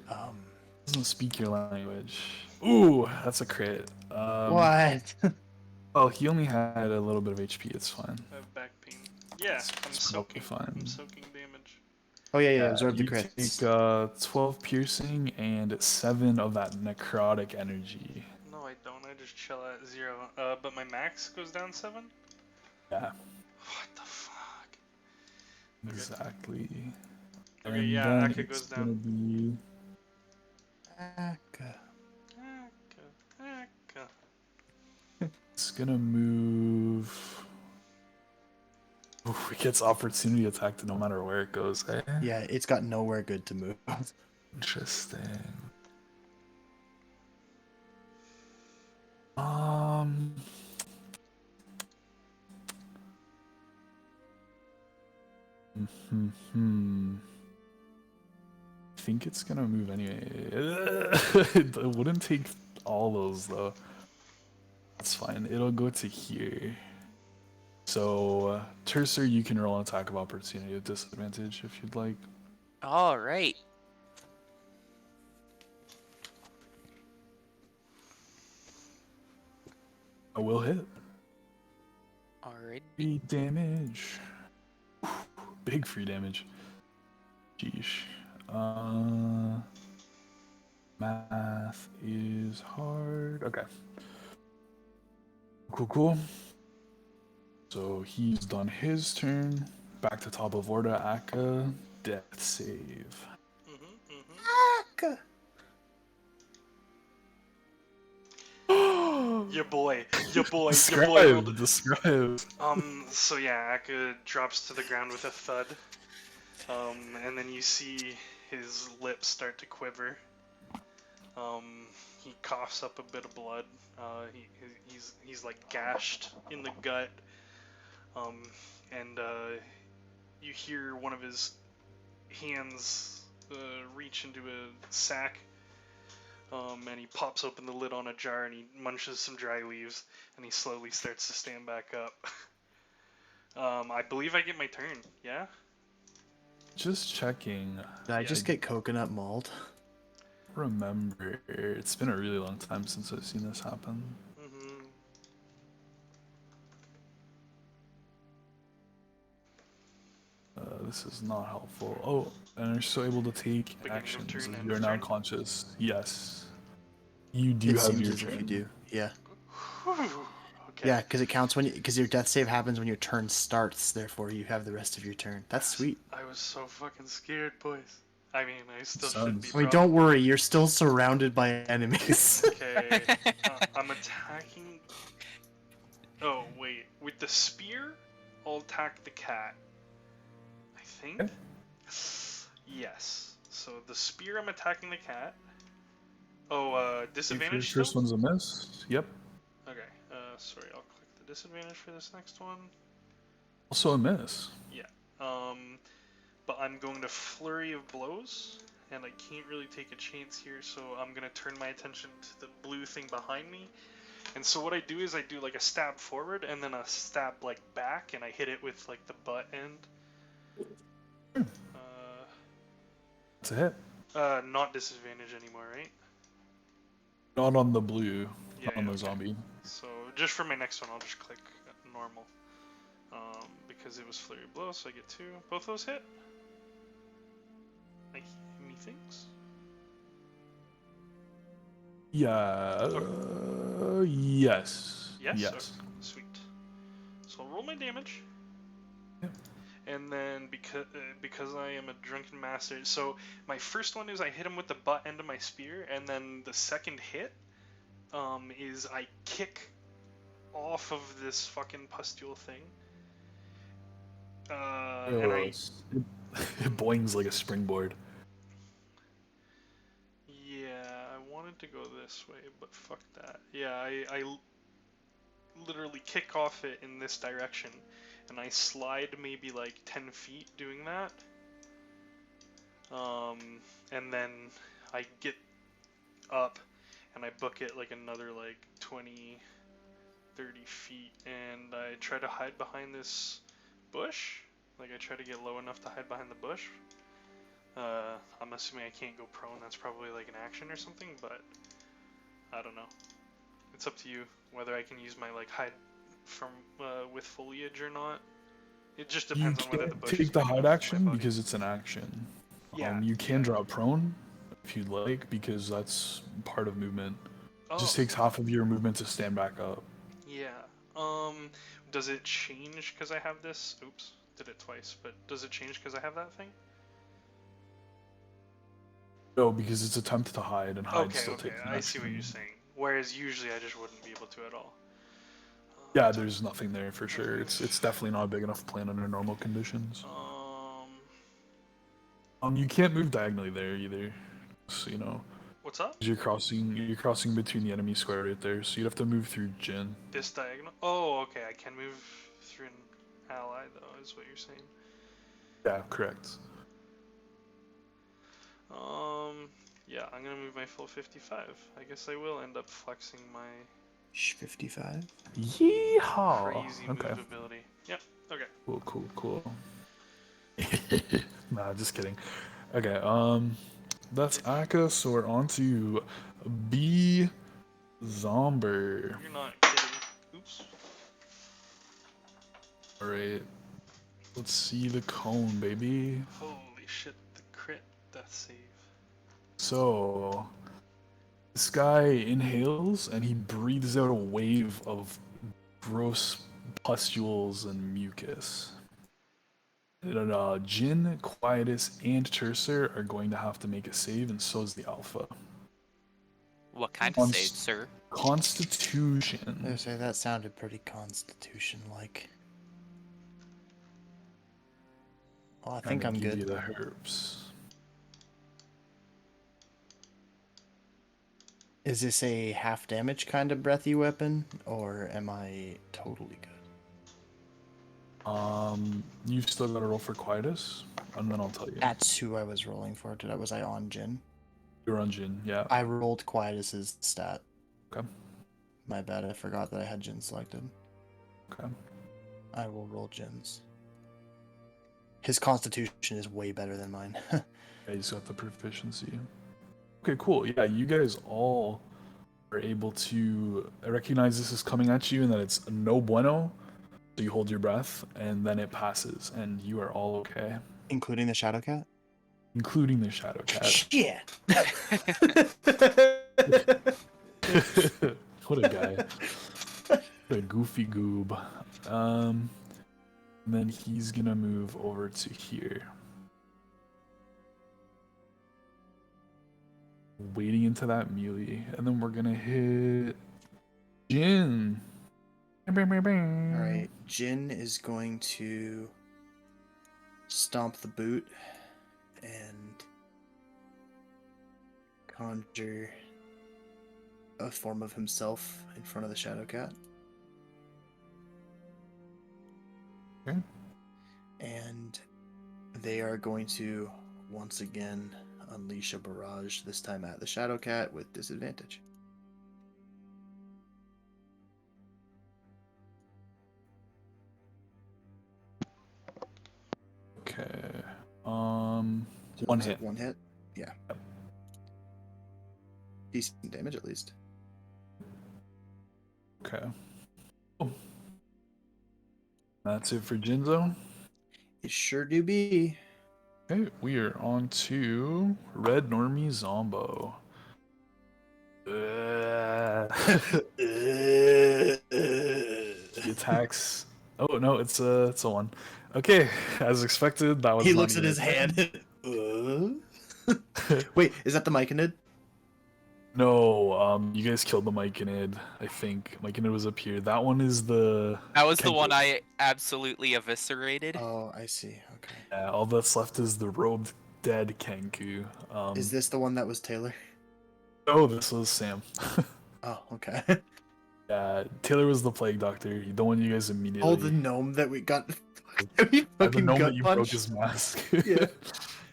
[SPEAKER 4] Doesn't speak your language. Ooh, that's a crit.
[SPEAKER 3] What?
[SPEAKER 4] Well, he only had a little bit of HP. It's fine.
[SPEAKER 5] I have back pain. Yeah,
[SPEAKER 4] It's
[SPEAKER 5] I'm
[SPEAKER 4] probably
[SPEAKER 5] soaking.
[SPEAKER 4] fine.
[SPEAKER 5] I'm soaking damage.
[SPEAKER 3] Oh yeah, absorb the
[SPEAKER 4] you
[SPEAKER 3] crits.
[SPEAKER 4] take 12 piercing and 7 of that necrotic energy.
[SPEAKER 5] No, I don't. I just chill at 0. But my max goes down 7?
[SPEAKER 4] Yeah,
[SPEAKER 5] What the fuck?
[SPEAKER 4] exactly.
[SPEAKER 5] Okay,
[SPEAKER 4] And
[SPEAKER 5] yeah,
[SPEAKER 4] then
[SPEAKER 5] Akka
[SPEAKER 4] it's
[SPEAKER 5] goes
[SPEAKER 4] gonna
[SPEAKER 5] down.
[SPEAKER 4] be
[SPEAKER 3] Akka.
[SPEAKER 5] Akka.
[SPEAKER 4] it's gonna move. Oof, it gets opportunity attacked no matter where it goes. Eh?
[SPEAKER 3] Yeah, it's got nowhere good to move.
[SPEAKER 4] Interesting. Um. Hmm. I think it's gonna move anyway. It wouldn't take all those though. That's fine. It'll go to here. So, Tercer, you can roll an attack of opportunity at disadvantage if you'd like.
[SPEAKER 2] All right.
[SPEAKER 4] I will hit.
[SPEAKER 2] All right.
[SPEAKER 4] Free damage. Big free damage. Sheesh. Math is hard. Okay. Cool. So he's done his turn. Back to top of order. Akka. Death save.
[SPEAKER 3] Akka.
[SPEAKER 5] Your boy. Your boy.
[SPEAKER 4] Describe.
[SPEAKER 5] So yeah, Akka drops to the ground with a thud. And then you see his lips start to quiver. He coughs up a bit of blood. He's like gashed in the gut. And you hear one of his hands reach into a sack. And he pops open the lid on a jar and he munches some dry leaves and he slowly starts to stand back up. I believe I get my turn, yeah?
[SPEAKER 4] Just checking.
[SPEAKER 3] Did I just get coconut mauled?
[SPEAKER 4] Remember, it's been a really long time since I've seen this happen.
[SPEAKER 5] Mm-hmm.
[SPEAKER 4] This is not helpful. Oh, and you're still able to take
[SPEAKER 5] Beginning of
[SPEAKER 4] actions.
[SPEAKER 5] turn, end
[SPEAKER 4] You're
[SPEAKER 5] of
[SPEAKER 4] now
[SPEAKER 5] turn?
[SPEAKER 4] conscious. Yes. You do
[SPEAKER 3] It
[SPEAKER 4] have
[SPEAKER 3] seems
[SPEAKER 4] your
[SPEAKER 3] as if you
[SPEAKER 4] turn.
[SPEAKER 3] do. Yeah.
[SPEAKER 5] Okay.
[SPEAKER 3] Yeah, because it counts when because your death save happens when your turn starts. Therefore, you have the rest of your turn. That's sweet.
[SPEAKER 5] I was so fucking scared, boys. I mean, I still should
[SPEAKER 4] Sounds-
[SPEAKER 5] be.
[SPEAKER 3] I mean, don't worry. You're still surrounded by enemies.
[SPEAKER 5] Okay. I'm attacking. Oh wait, with the spear, I'll attack the cat. I think.
[SPEAKER 4] Okay.
[SPEAKER 5] Yes. So the spear, I'm attacking the cat. Oh,
[SPEAKER 4] If
[SPEAKER 5] disadvantage
[SPEAKER 4] your
[SPEAKER 5] still?
[SPEAKER 4] first one's a miss, yep.
[SPEAKER 5] Okay. Sorry, I'll click the disadvantage for this next one.
[SPEAKER 4] Also a miss.
[SPEAKER 5] Yeah. But I'm going to flurry of blows, and I can't really take a chance here, so I'm gonna turn my attention to the blue thing behind me. And so what I do is I do like a stab forward and then a stab like back, and I hit it with like the butt end.
[SPEAKER 4] It's a hit.
[SPEAKER 5] Not disadvantage anymore, right?
[SPEAKER 4] Not on the blue,
[SPEAKER 5] Yeah,
[SPEAKER 4] on
[SPEAKER 5] yeah,
[SPEAKER 4] the
[SPEAKER 5] okay.
[SPEAKER 4] zombie.
[SPEAKER 5] So just for my next one, I'll just click normal. Because it was flurry of blows, so I get 2. Both those hit. Methinks.
[SPEAKER 4] Yeah. Yes.
[SPEAKER 5] Yes.
[SPEAKER 4] Yes.
[SPEAKER 5] Okay, sweet. So I'll roll my damage.
[SPEAKER 4] Yep.
[SPEAKER 5] And then because I am a drunken master, so my first one is I hit him with the butt end of my spear, and then the second hit is I kick off of this fucking pustule thing. And I
[SPEAKER 4] It boings like a springboard.
[SPEAKER 5] yeah, I wanted to go this way, but fuck that. Yeah, I literally kick off it in this direction, and I slide maybe like 10 feet doing that. And then I get up and I book it like another like 20, 30 feet, and I try to hide behind this bush. Like I try to get low enough to hide behind the bush. I'm assuming I can't go prone. That's probably like an action or something, but I don't know. It's up to you whether I can use my like hide from with foliage or not. It just
[SPEAKER 4] You
[SPEAKER 5] depends on whether the
[SPEAKER 4] can't
[SPEAKER 5] bush is
[SPEAKER 4] take the
[SPEAKER 5] big
[SPEAKER 4] hide
[SPEAKER 5] enough for my
[SPEAKER 4] action
[SPEAKER 5] body.
[SPEAKER 4] because it's an action.
[SPEAKER 5] Yeah.
[SPEAKER 4] You can drop prone if you'd like because that's part of movement.
[SPEAKER 5] Oh,
[SPEAKER 4] It just takes half of your movement to stand back up.
[SPEAKER 5] yeah. Does it change because I have this? Oops, did it twice. But does it change because I have that thing?
[SPEAKER 4] No, because it's attempt to hide, and hide
[SPEAKER 5] Okay,
[SPEAKER 4] still
[SPEAKER 5] okay,
[SPEAKER 4] takes an
[SPEAKER 5] I see what you're
[SPEAKER 4] action.
[SPEAKER 5] saying. Whereas usually I just wouldn't be able to at all.
[SPEAKER 4] Yeah, there's nothing there for sure. It's definitely not a big enough plan under normal conditions. You can't move diagonally there either. So you know,
[SPEAKER 5] What's up?
[SPEAKER 4] 'cause you're crossing between the enemy square right there. So you'd have to move through Jin.
[SPEAKER 5] This diagonal? Oh, okay, I can move through an ally, though, is what you're saying.
[SPEAKER 4] Yeah, correct.
[SPEAKER 5] Yeah, I'm gonna move my full 55. I guess I will end up flexing my
[SPEAKER 3] 55.
[SPEAKER 4] Yeehaw!
[SPEAKER 5] crazy
[SPEAKER 4] Okay.
[SPEAKER 5] move ability. Yep, okay.
[SPEAKER 4] Cool. Nah, just kidding. Okay, that's Akka, so we're on to B Zomber.
[SPEAKER 5] You're not kidding. Oops.
[SPEAKER 4] Alright. Let's see the cone, baby.
[SPEAKER 5] Holy shit, the crit death save.
[SPEAKER 4] So this guy inhales and he breathes out a wave of gross pustules and mucus. And, Jin, Quietus, and Tercer are going to have to make a save, and so is the Alpha.
[SPEAKER 2] What kind of
[SPEAKER 4] Const-
[SPEAKER 2] save, sir?
[SPEAKER 3] I
[SPEAKER 4] Constitution.
[SPEAKER 3] say that sounded pretty Constitution-like. Oh, I think
[SPEAKER 4] Gonna
[SPEAKER 3] I'm
[SPEAKER 4] give you
[SPEAKER 3] good.
[SPEAKER 4] the herbs.
[SPEAKER 3] Is this a half damage kind of breathy weapon, or am I totally good?
[SPEAKER 4] You've still got to roll for Quietus, and then I'll tell you.
[SPEAKER 3] That's who I was rolling for. Was I on Jin?
[SPEAKER 4] You're on Jin, yeah.
[SPEAKER 3] I rolled Quietus's stat.
[SPEAKER 4] Okay.
[SPEAKER 3] My bad, I forgot that I had Jin selected.
[SPEAKER 4] Okay.
[SPEAKER 3] I will roll Jin's. His constitution is way better than mine.
[SPEAKER 4] Yeah, he's got the proficiency. Okay, cool. Yeah, you guys all are able to recognize this is coming at you and that it's no bueno. So you hold your breath, and then it passes, and you are all okay,
[SPEAKER 3] Including the Shadow Cat?
[SPEAKER 4] including the Shadow Cat.
[SPEAKER 3] Shit!
[SPEAKER 4] What a guy. What a goofy goob. And then he's gonna move over to here. Waiting into that melee, and then we're gonna hit Jin.
[SPEAKER 3] Alright, Jin is going to stomp the boot and conjure a form of himself in front of the Shadow Cat.
[SPEAKER 4] Okay.
[SPEAKER 3] And they are going to once again unleash a barrage, this time at the Shadow Cat with disadvantage.
[SPEAKER 4] Okay.
[SPEAKER 3] So
[SPEAKER 4] One
[SPEAKER 3] it's
[SPEAKER 4] hit.
[SPEAKER 3] One hit? Yeah.
[SPEAKER 4] Yep.
[SPEAKER 3] Decent damage at least.
[SPEAKER 4] Okay. Cool. That's it for Jinzo.
[SPEAKER 3] It sure do be.
[SPEAKER 4] Okay, we are on to Red Normie Zombo. He attacks. Oh no, it's a one. Okay, as expected, that was.
[SPEAKER 3] He
[SPEAKER 4] not
[SPEAKER 3] looks at
[SPEAKER 4] even
[SPEAKER 3] his
[SPEAKER 4] a
[SPEAKER 3] hand.
[SPEAKER 4] hit.
[SPEAKER 3] Wait, is that the Myconid?
[SPEAKER 4] No, you guys killed the Myconid. I think Myconid was up here. That one is the.
[SPEAKER 2] That was the
[SPEAKER 4] Kenku.
[SPEAKER 2] one I absolutely eviscerated.
[SPEAKER 3] Oh, I see. Okay.
[SPEAKER 4] Yeah, all that's left is the robed dead Kenku.
[SPEAKER 3] Is this the one that was Taylor?
[SPEAKER 4] Oh, this was Sam.
[SPEAKER 3] Oh, okay.
[SPEAKER 4] Yeah, Taylor was the plague doctor. The one you guys immediately.
[SPEAKER 3] Oh, the gnome that we got. we
[SPEAKER 4] Yeah, the
[SPEAKER 3] fucking
[SPEAKER 4] gnome
[SPEAKER 3] gut
[SPEAKER 4] that you broke
[SPEAKER 3] punched.
[SPEAKER 4] his mask.
[SPEAKER 3] Yeah,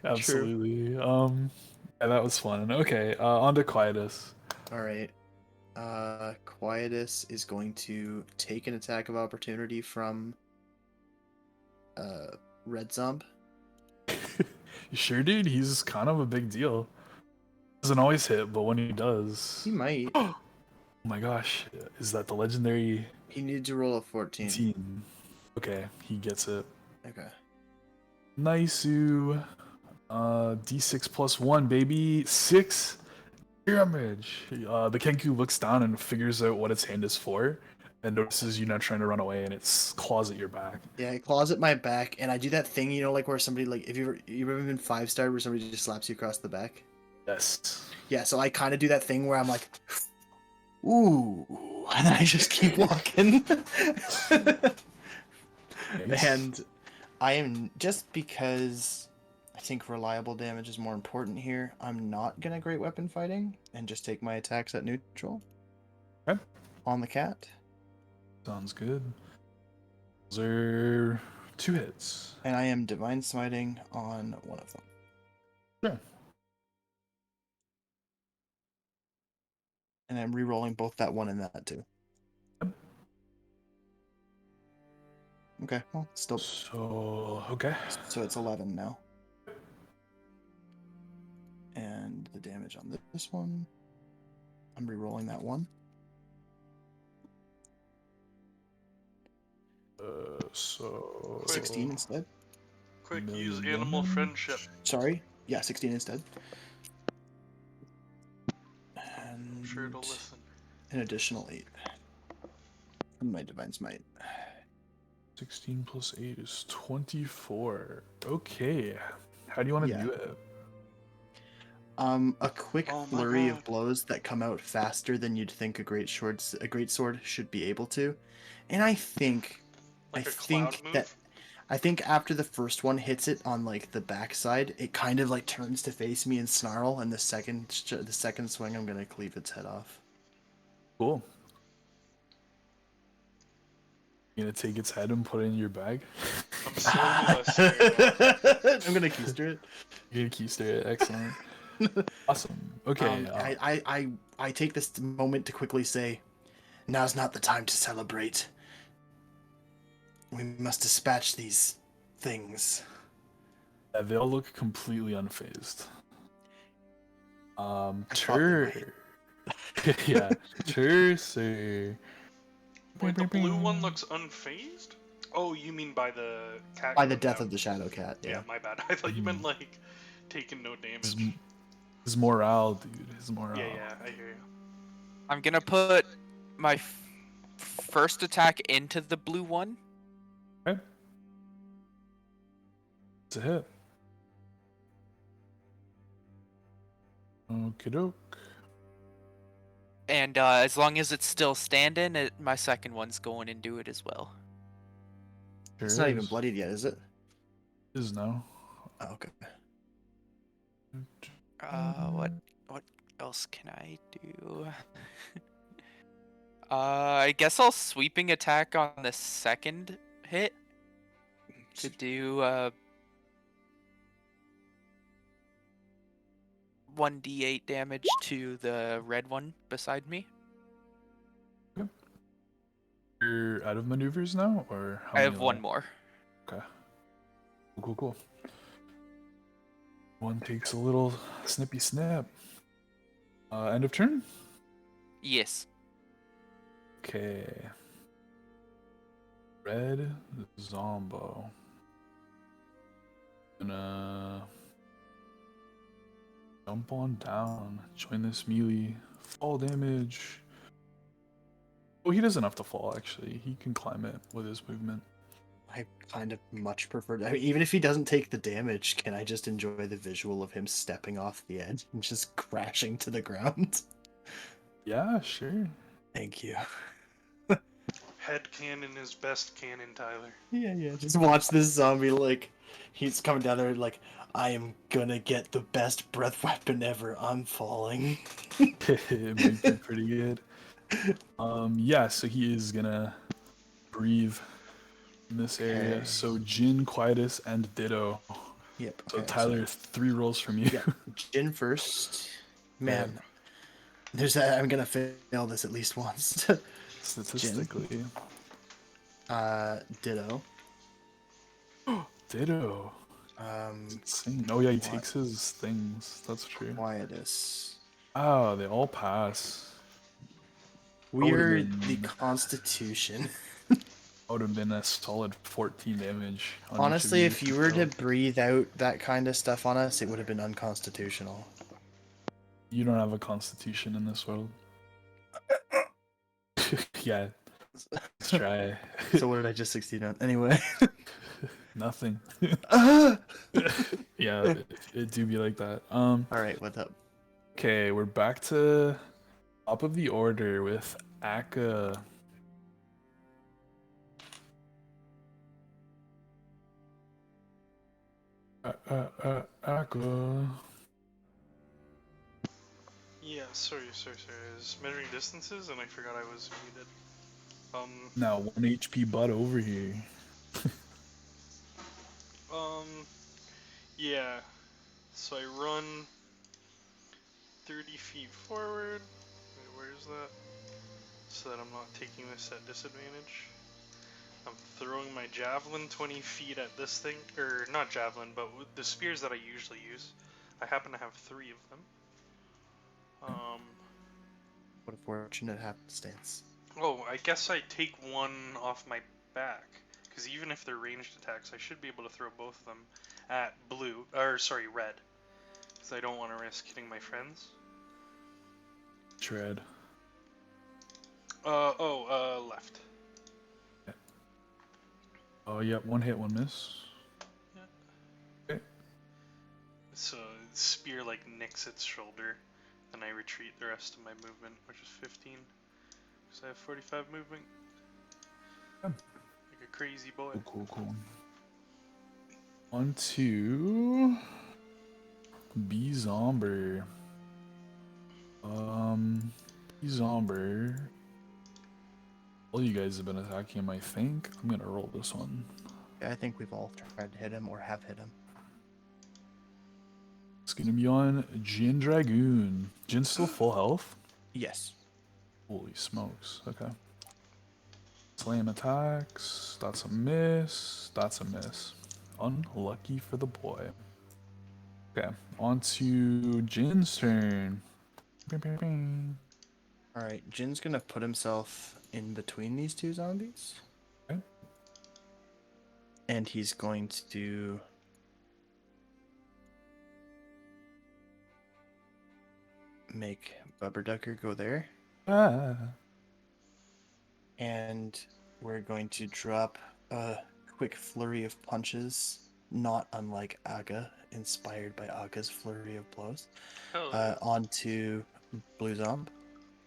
[SPEAKER 4] Absolutely. Yeah, that was fun. Okay, on to Quietus.
[SPEAKER 3] All right. Quietus is going to take an attack of opportunity from Red Zomb.
[SPEAKER 4] You sure, dude? He's kind of a big deal. Doesn't always hit, but when he does.
[SPEAKER 3] He might.
[SPEAKER 4] Oh my gosh, is that the legendary
[SPEAKER 3] He needed to roll a 14.
[SPEAKER 4] 18? Okay, he gets it.
[SPEAKER 3] Okay.
[SPEAKER 4] Nice-oo. D6 plus 1, baby. 6 damage. The Kenku looks down and figures out what its hand is for, and notices you not trying to run away, and its claws at your back.
[SPEAKER 3] Yeah, it claws at my back, and I do that thing, you know, like where somebody, like, if you ever been 5-star where somebody just slaps you across the back?
[SPEAKER 4] Yes.
[SPEAKER 3] Yeah, so I kind of do that thing where I'm like, ooh, and then I just keep walking.
[SPEAKER 4] Nice.
[SPEAKER 3] And I am, just because I think reliable damage is more important here, I'm not gonna great weapon fighting and just take my attacks at neutral.
[SPEAKER 4] Okay.
[SPEAKER 3] On the cat.
[SPEAKER 4] Sounds good. Those are 2 hits.
[SPEAKER 3] And I am divine smiting on one of them.
[SPEAKER 4] Sure.
[SPEAKER 3] And I'm re-rolling both that one and that too.
[SPEAKER 4] Yep.
[SPEAKER 3] Okay, well, still.
[SPEAKER 4] So, okay.
[SPEAKER 3] So it's 11 now. And the damage on this one. I'm re-rolling that one.
[SPEAKER 4] So
[SPEAKER 3] 16 instead.
[SPEAKER 5] Quick,
[SPEAKER 4] Million
[SPEAKER 5] use animal
[SPEAKER 4] damage.
[SPEAKER 5] friendship.
[SPEAKER 3] Sorry. Yeah, 16 instead.
[SPEAKER 5] I'm
[SPEAKER 3] And
[SPEAKER 5] sure it'll listen.
[SPEAKER 3] an additional 8. From my divine smite.
[SPEAKER 4] 16 plus 8 is 24. Okay. How do you want to
[SPEAKER 3] Yeah.
[SPEAKER 4] do it?
[SPEAKER 3] A quick
[SPEAKER 5] Oh my
[SPEAKER 3] flurry of
[SPEAKER 5] God.
[SPEAKER 3] blows that come out faster than you'd think a great sword should be able to. And I think
[SPEAKER 5] Like
[SPEAKER 3] I
[SPEAKER 5] a cloud
[SPEAKER 3] think
[SPEAKER 5] move?
[SPEAKER 3] that I think after the first one hits it on like the backside, it kind of like turns to face me and snarl, and the second swing I'm gonna cleave its head off.
[SPEAKER 4] Cool. You gonna take its head and put it in your bag?
[SPEAKER 5] I'm slowly less scared.
[SPEAKER 3] I'm gonna keister it.
[SPEAKER 4] You're gonna keister it. Excellent. Awesome. Okay.
[SPEAKER 3] I take this moment to quickly say, now's not the time to celebrate. We must dispatch these things.
[SPEAKER 4] they all look completely unfazed.
[SPEAKER 3] thought they
[SPEAKER 4] Sure. Yeah. Sure, sir.
[SPEAKER 5] Wait, the blue one looks unfazed? Oh, you mean by the cat?
[SPEAKER 3] By the
[SPEAKER 5] going
[SPEAKER 3] death
[SPEAKER 5] down?
[SPEAKER 3] of the Shadow Cat,
[SPEAKER 5] Yeah,
[SPEAKER 3] yeah.
[SPEAKER 5] my bad. I thought you meant like taking no
[SPEAKER 4] His,
[SPEAKER 5] damage.
[SPEAKER 4] his morale, dude. His morale.
[SPEAKER 5] Yeah, I hear you.
[SPEAKER 2] I'm gonna put my first attack into the blue one.
[SPEAKER 4] Okay. It's a hit. Okie doke.
[SPEAKER 2] And as long as it's still standing, my second one's going into it as well.
[SPEAKER 3] It's
[SPEAKER 4] Sure
[SPEAKER 3] not even
[SPEAKER 4] is.
[SPEAKER 3] bloodied yet, is it?
[SPEAKER 4] It is now.
[SPEAKER 3] Oh, okay.
[SPEAKER 2] What else can I do? I guess I'll sweeping attack on the second hit to do 1d8 damage to the red one beside me.
[SPEAKER 4] You're out of maneuvers now, or how
[SPEAKER 2] I have
[SPEAKER 4] many
[SPEAKER 2] one
[SPEAKER 4] left?
[SPEAKER 2] more.
[SPEAKER 4] Okay. Cool. One takes a little snippy snap. End of turn?
[SPEAKER 2] Yes.
[SPEAKER 4] Okay. Red Zombo. Gonna jump on down. Join this melee. Fall damage. Oh, he doesn't have to fall, actually. He can climb it with his movement.
[SPEAKER 3] I kind of much prefer that. I mean, even if he doesn't take the damage, can I just enjoy the visual of him stepping off the edge and just crashing to the ground?
[SPEAKER 4] Yeah, sure.
[SPEAKER 3] Thank you.
[SPEAKER 5] Head cannon is best cannon, Tyler.
[SPEAKER 3] Yeah. Just watch this zombie, like, he's coming down there, like, I am gonna get the best breath weapon ever. I'm falling.
[SPEAKER 4] It might be pretty good. Yeah, so he is gonna breathe in this area.
[SPEAKER 3] Okay.
[SPEAKER 4] So Jin, Quietus, and Ditto.
[SPEAKER 3] Yep.
[SPEAKER 4] So
[SPEAKER 3] okay,
[SPEAKER 4] Tyler, 3 rolls from you.
[SPEAKER 3] Yeah, Jin first. Man, I'm gonna fail this at least once.
[SPEAKER 4] Statistically.
[SPEAKER 3] Ditto.
[SPEAKER 4] Ditto. Insane. Oh yeah, he takes his things. That's true.
[SPEAKER 3] Quietus.
[SPEAKER 4] Oh, they all pass.
[SPEAKER 3] We're
[SPEAKER 4] been-
[SPEAKER 3] the Constitution.
[SPEAKER 4] That would have been a solid 14 damage. on each of
[SPEAKER 3] Honestly, if you were to
[SPEAKER 4] so
[SPEAKER 3] breathe out that kind of stuff on us, it would have been unconstitutional.
[SPEAKER 4] You don't have a constitution in this world. Yeah. Let's try.
[SPEAKER 3] So what did I just succeed on? Anyway.
[SPEAKER 4] Nothing.
[SPEAKER 3] Ah!
[SPEAKER 4] Yeah, it do be like that.
[SPEAKER 3] All right, what's up?
[SPEAKER 4] Okay, we're back to top of the order with Akka. Akka.
[SPEAKER 5] Yeah, sorry. I was measuring distances and I forgot I was muted.
[SPEAKER 4] Now 1 HP butt over here.
[SPEAKER 5] Yeah. So I run 30 feet forward. Wait, where's that? So that I'm not taking this at disadvantage. I'm throwing my javelin 20 feet at this thing, or not javelin, but with the spears that I usually use. I happen to have 3 of them.
[SPEAKER 3] What a fortunate happenstance.
[SPEAKER 5] Oh, I guess I take one off my back, because even if they're ranged attacks, I should be able to throw both of them at red, because I don't want to risk hitting my friends.
[SPEAKER 4] Shred.
[SPEAKER 5] Left.
[SPEAKER 4] Oh, yep, 1 hit, 1 miss. Okay.
[SPEAKER 5] So spear like nicks its shoulder, then I retreat the rest of my movement, which is 15. Because I have 45 movement.
[SPEAKER 4] Yeah.
[SPEAKER 5] Like a crazy boy.
[SPEAKER 4] Cool. On to B-Zomber. B-Zomber. All you guys have been attacking him, I think. I'm gonna roll this one.
[SPEAKER 3] Yeah, I think we've all tried to hit him or have hit him.
[SPEAKER 4] It's gonna be on Jin Dragoon. Jin's still full health?
[SPEAKER 3] Yes.
[SPEAKER 4] Holy smokes. Okay. Slam attacks. That's a miss. That's a miss. Unlucky for the boy. Okay. On to Jin's turn.
[SPEAKER 3] Alright, Jin's gonna put himself in between these two zombies.
[SPEAKER 4] Okay.
[SPEAKER 3] And he's going to make Bubberducker go there.
[SPEAKER 4] Ah.
[SPEAKER 3] And we're going to drop a quick flurry of punches, not unlike Aga, inspired by Aga's flurry of blows, onto Blue Zomb,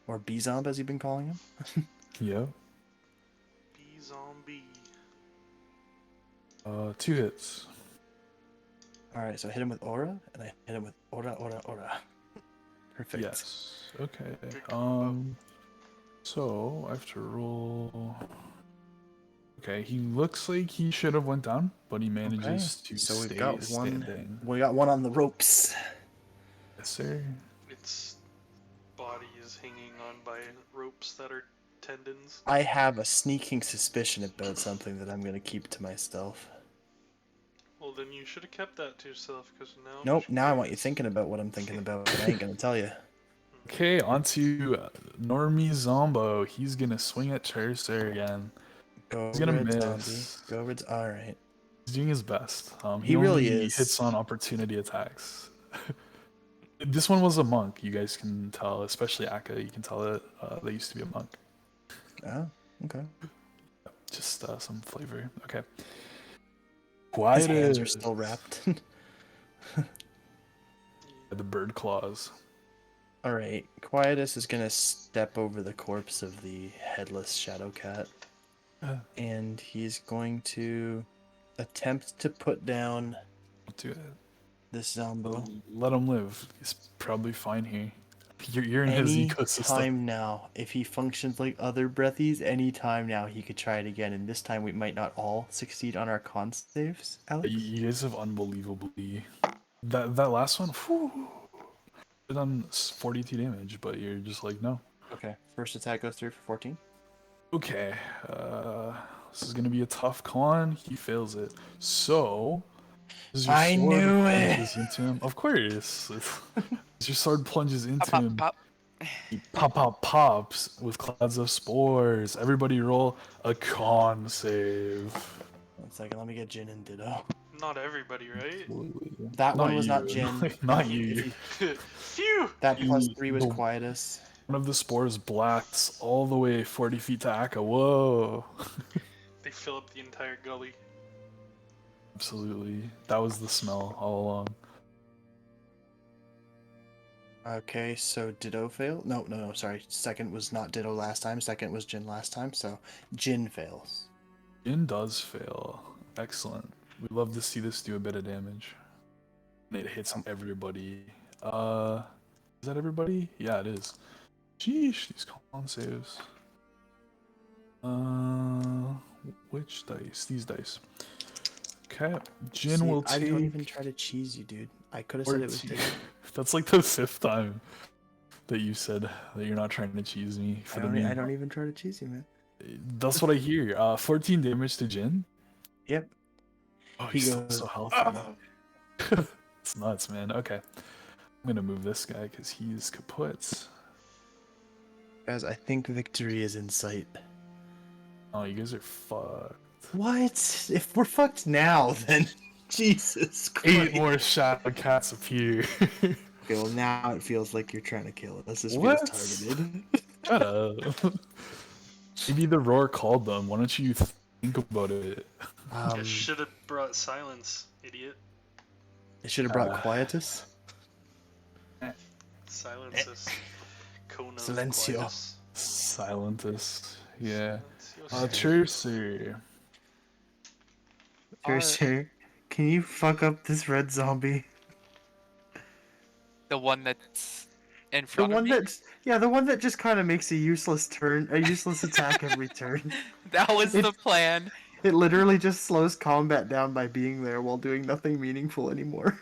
[SPEAKER 3] or B-Zomb as you've been calling him.
[SPEAKER 4] Yeah.
[SPEAKER 5] B-Zombie.
[SPEAKER 4] 2 hits.
[SPEAKER 3] Alright, so I hit him with Aura, and I hit him with Aura. Perfect.
[SPEAKER 4] Yes. Okay.
[SPEAKER 5] Good combo.
[SPEAKER 4] So I have to roll. Okay, he looks like he should have went down, but he manages to
[SPEAKER 3] So
[SPEAKER 4] stay
[SPEAKER 3] we've got
[SPEAKER 4] standing.
[SPEAKER 3] we got one on the ropes.
[SPEAKER 4] Yes, sir.
[SPEAKER 5] Its body is hanging on by ropes that are tendons.
[SPEAKER 3] I have a sneaking suspicion about something that I'm gonna keep to myself.
[SPEAKER 5] Well, then you should have kept that to yourself, because now... I'm
[SPEAKER 3] Nope,
[SPEAKER 5] just
[SPEAKER 3] now I want you
[SPEAKER 5] curious.
[SPEAKER 3] thinking about what I'm thinking about, but I ain't gonna tell you.
[SPEAKER 4] Okay, on to Normie Zombo. He's gonna swing at Charizard again.
[SPEAKER 3] Go
[SPEAKER 4] He's gonna
[SPEAKER 3] Red
[SPEAKER 4] miss.
[SPEAKER 3] Zombie. Go Red. Alright.
[SPEAKER 4] He's doing his best.
[SPEAKER 3] He really
[SPEAKER 4] only
[SPEAKER 3] is.
[SPEAKER 4] hits on opportunity attacks. This one was a monk. You guys can tell, especially Akka. You can tell that they used to be a monk.
[SPEAKER 3] Oh, okay.
[SPEAKER 4] Just some flavor. Okay.
[SPEAKER 3] His hands are
[SPEAKER 4] Quietus.
[SPEAKER 3] still wrapped.
[SPEAKER 4] The bird claws.
[SPEAKER 3] Alright, Quietus is gonna step over the corpse of the headless Shadow Cat. And he's going to attempt to put down
[SPEAKER 4] Do it.
[SPEAKER 3] this Zombo.
[SPEAKER 4] Let him live. He's probably fine here. You're in his
[SPEAKER 3] Any
[SPEAKER 4] ecosystem.
[SPEAKER 3] time now, if he functions like other breathies, any time now he could try it again, and this time we might not all succeed on our con saves, Alex.
[SPEAKER 4] You guys have unbelievably. That last one, whew, it done 42 damage, but you're just like, no.
[SPEAKER 3] Okay, first attack goes through for 14.
[SPEAKER 4] Okay, this is gonna be a tough con. He fails it. So, as your
[SPEAKER 3] I
[SPEAKER 4] sword
[SPEAKER 3] knew it!
[SPEAKER 4] plunges into him, of course. As your sword plunges into
[SPEAKER 2] Pop,
[SPEAKER 4] him,
[SPEAKER 2] pop.
[SPEAKER 4] he pops with clouds of spores. Everybody roll a con save.
[SPEAKER 3] 1 second, let me get Jin and Ditto.
[SPEAKER 5] Not everybody, right?
[SPEAKER 3] That one was not
[SPEAKER 4] you.
[SPEAKER 3] Jin.
[SPEAKER 4] Not
[SPEAKER 3] If
[SPEAKER 4] you.
[SPEAKER 5] Phew!
[SPEAKER 3] That plus
[SPEAKER 4] You-
[SPEAKER 3] 3 was
[SPEAKER 4] the-
[SPEAKER 3] Quietus.
[SPEAKER 4] One of the spores blasts all the way 40 feet to Akka. Whoa.
[SPEAKER 5] They fill up the entire gully.
[SPEAKER 4] Absolutely. That was the smell all along.
[SPEAKER 3] Okay, so Ditto fail. No, sorry. Second was not Ditto last time. Second was Jin last time. So Jin fails.
[SPEAKER 4] Jin does fail. Excellent. We love to see this do a bit of damage. And it hits everybody. Is that everybody? Yeah, it is. Sheesh, these con saves. Which dice? These dice. Okay, Jin
[SPEAKER 3] See,
[SPEAKER 4] will
[SPEAKER 3] I
[SPEAKER 4] take.
[SPEAKER 3] don't even try to cheese you, dude. I could have said it was
[SPEAKER 4] 14.
[SPEAKER 3] Ditto.
[SPEAKER 4] That's like the 5th time that you said that you're not trying to cheese me for the
[SPEAKER 3] I
[SPEAKER 4] meme.
[SPEAKER 3] don't even try to cheese you, man.
[SPEAKER 4] That's what I hear. 14 damage to Jin.
[SPEAKER 3] Yep.
[SPEAKER 4] Oh,
[SPEAKER 3] He
[SPEAKER 4] he's still
[SPEAKER 3] goes,
[SPEAKER 4] so healthy.
[SPEAKER 3] "Ah!"
[SPEAKER 4] It's nuts, man. Okay, I'm gonna move this guy because he's kaput.
[SPEAKER 3] Guys, I think victory is in sight.
[SPEAKER 4] Oh, you guys are fucked.
[SPEAKER 3] What? If we're fucked now, then Jesus Christ.
[SPEAKER 4] 8 more shadow cats appear.
[SPEAKER 3] Okay, well now it feels like you're trying to kill us. This
[SPEAKER 4] What?
[SPEAKER 3] feels targeted.
[SPEAKER 4] Shut up. Maybe the roar called them. Why don't you think about it?
[SPEAKER 5] I should have brought silence, idiot.
[SPEAKER 3] They should have brought Quietus.
[SPEAKER 5] Silence is Kona
[SPEAKER 3] Silencio.
[SPEAKER 5] Quietus.
[SPEAKER 4] Silentus. Yeah.
[SPEAKER 5] Silencio.
[SPEAKER 4] Tracer.
[SPEAKER 3] Sure. Can you fuck up this red zombie?
[SPEAKER 2] The one that's in
[SPEAKER 3] The
[SPEAKER 2] front of
[SPEAKER 3] one
[SPEAKER 2] me.
[SPEAKER 3] the one that just kind of makes a useless attack every turn.
[SPEAKER 2] That was the plan.
[SPEAKER 3] It literally just slows combat down by being there while doing nothing meaningful anymore.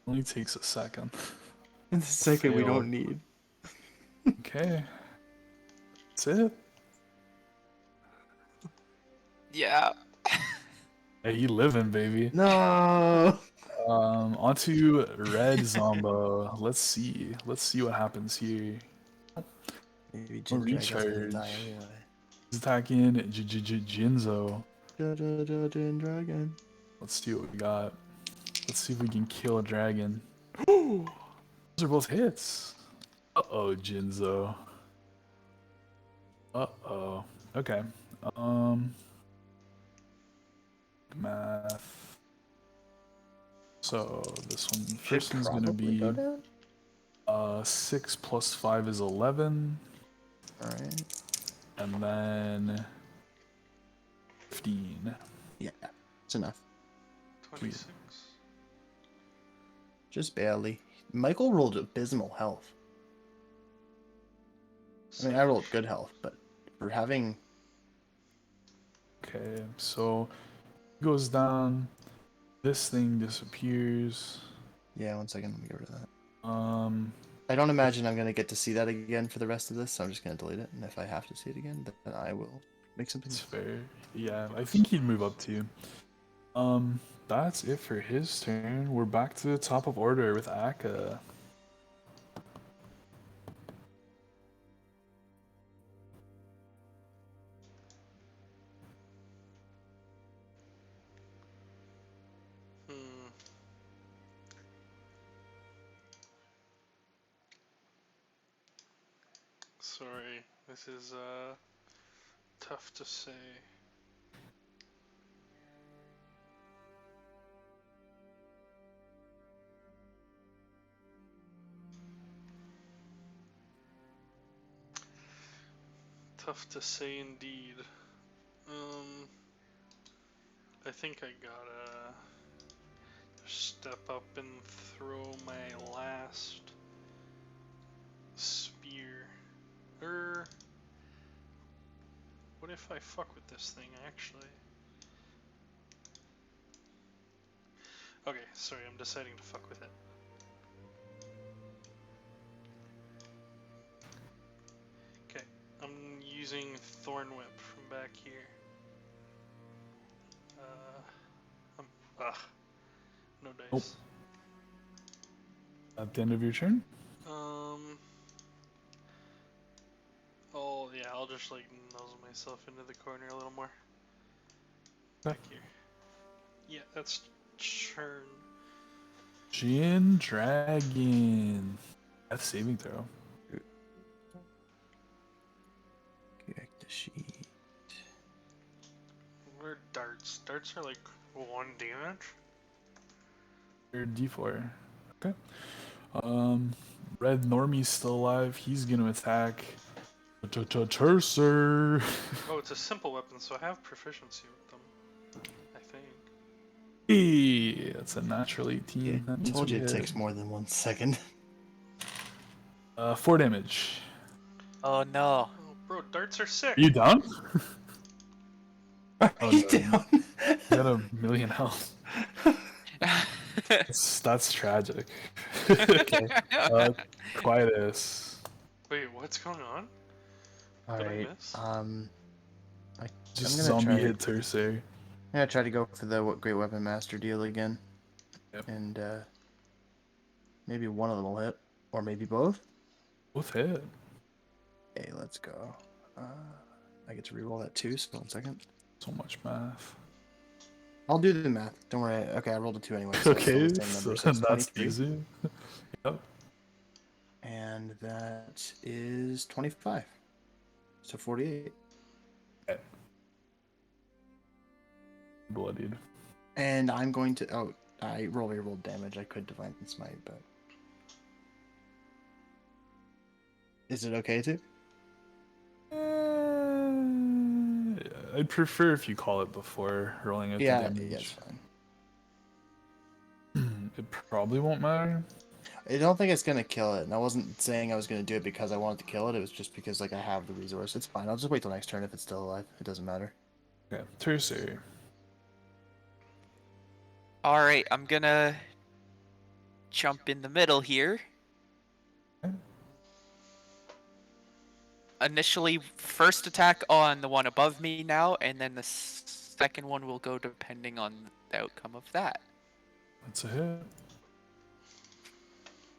[SPEAKER 4] Only takes a second.
[SPEAKER 3] It's a second we
[SPEAKER 4] Fail.
[SPEAKER 3] don't need.
[SPEAKER 4] Okay. That's it.
[SPEAKER 2] Yeah.
[SPEAKER 4] Hey, you living, baby.
[SPEAKER 3] No.
[SPEAKER 4] Onto Red Zombo. Let's see. Let's see what happens here.
[SPEAKER 3] Maybe Jin Dragon's gonna
[SPEAKER 4] recharge.
[SPEAKER 3] die anyway.
[SPEAKER 4] He's attacking Jinzo.
[SPEAKER 3] Jin Dragon.
[SPEAKER 4] Let's see what we got. Let's see if we can kill a dragon. Those are both hits. Uh-oh, Jinzo. Uh-oh. Okay. Math. So this one, first one's gonna be 6 plus 5 is 11,
[SPEAKER 3] Alright.
[SPEAKER 4] and then 15.
[SPEAKER 3] Yeah, it's enough.
[SPEAKER 5] 26.
[SPEAKER 3] Just barely. Michael rolled abysmal health. I mean, I rolled good health, but for having...
[SPEAKER 4] Okay, so goes down. This thing disappears.
[SPEAKER 3] Yeah, 1 second, let me get rid of that.
[SPEAKER 4] Um,
[SPEAKER 3] I don't imagine I'm going to get to see that again for the rest of this, so I'm just going to delete it. And if I have to see it again, then I will make something.
[SPEAKER 4] it's fair. Yeah, I think he'd move up too. That's it for his turn. We're back to the top of order with Akka.
[SPEAKER 5] Sorry, this is tough to say. Tough to say indeed. I think I gotta step up and throw my last spear. What if I fuck with this thing actually? Okay, sorry, I'm deciding to fuck with it. Okay, I'm using Thorn Whip from back here. No dice.
[SPEAKER 4] At the end of your turn?
[SPEAKER 5] Oh yeah, I'll just like nuzzle myself into the corner a little more. Back here. Yeah, that's turn.
[SPEAKER 4] Jin Dragon. That's saving throw.
[SPEAKER 3] Correct the sheet.
[SPEAKER 5] Where are darts? Darts are like 1 damage.
[SPEAKER 4] Or D4. Okay. Red Normie's still alive. He's gonna attack. Tercer.
[SPEAKER 5] Oh, it's a simple weapon, so I have proficiency with them. I think.
[SPEAKER 4] Hey, that's a natural
[SPEAKER 3] Yeah,
[SPEAKER 4] 18. That means
[SPEAKER 3] told
[SPEAKER 4] we
[SPEAKER 3] you it
[SPEAKER 4] hit.
[SPEAKER 3] takes more than 1 second.
[SPEAKER 4] 4 damage.
[SPEAKER 2] Oh no.
[SPEAKER 5] Oh, bro, darts are sick.
[SPEAKER 4] Are you down?
[SPEAKER 3] Are
[SPEAKER 4] Oh,
[SPEAKER 3] you
[SPEAKER 4] no.
[SPEAKER 3] down?
[SPEAKER 4] You got a million health. That's tragic. Quietus.
[SPEAKER 5] Wait, what's going on?
[SPEAKER 3] All
[SPEAKER 5] Did I
[SPEAKER 3] right.
[SPEAKER 5] miss?
[SPEAKER 4] Just
[SPEAKER 3] gonna
[SPEAKER 4] zombie
[SPEAKER 3] try-
[SPEAKER 4] hit Tercer.
[SPEAKER 3] I'm gonna try to go for the Great Weapon Master deal again.
[SPEAKER 4] Yep.
[SPEAKER 3] And maybe one of them will hit, or maybe both.
[SPEAKER 4] Both hit.
[SPEAKER 3] Okay, let's go. I get to reroll that too. So 1 second.
[SPEAKER 4] So much math.
[SPEAKER 3] I'll do the math. Don't worry. Okay, I rolled a 2 anyway. So it's still
[SPEAKER 4] Okay,
[SPEAKER 3] the same
[SPEAKER 4] so
[SPEAKER 3] number. So it's
[SPEAKER 4] that's
[SPEAKER 3] 23.
[SPEAKER 4] easy. Yep.
[SPEAKER 3] And that is 25. So 48.
[SPEAKER 4] Bloodied.
[SPEAKER 3] And I'm going to. Oh, I rolled damage. I could Divine Smite, but. Is it okay to?
[SPEAKER 4] I'd prefer if you call it before rolling out
[SPEAKER 3] Yeah,
[SPEAKER 4] the damage.
[SPEAKER 3] yeah, it's fine.
[SPEAKER 4] It probably won't matter.
[SPEAKER 3] I don't think it's gonna kill it, and I wasn't saying I was gonna do it because I wanted to kill it. It was just because like I have the resource. It's fine. I'll just wait till next turn if it's still alive. It doesn't matter.
[SPEAKER 4] Okay, Tercer.
[SPEAKER 2] Alright, I'm gonna jump in the middle here.
[SPEAKER 4] Okay.
[SPEAKER 2] Initially, first attack on the one above me now, and then the second one will go depending on the outcome of that.
[SPEAKER 4] That's a hit.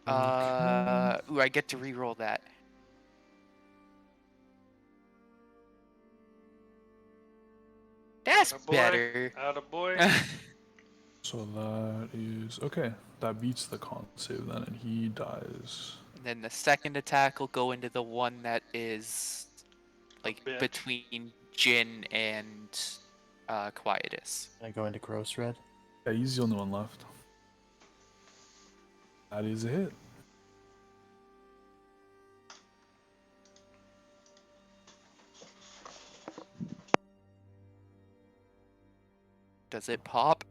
[SPEAKER 2] Ooh, I get to reroll that. That's
[SPEAKER 5] Attaboy.
[SPEAKER 2] better.
[SPEAKER 5] Attaboy.
[SPEAKER 4] So that is okay. That beats the con save then, and he dies.
[SPEAKER 2] And then the second attack will go into the one that is like
[SPEAKER 5] bitch.
[SPEAKER 2] between Jin and Quietus.
[SPEAKER 3] Can I go into Gross Red?
[SPEAKER 4] Yeah, he's the only one left. That is a hit.
[SPEAKER 2] Does it pop?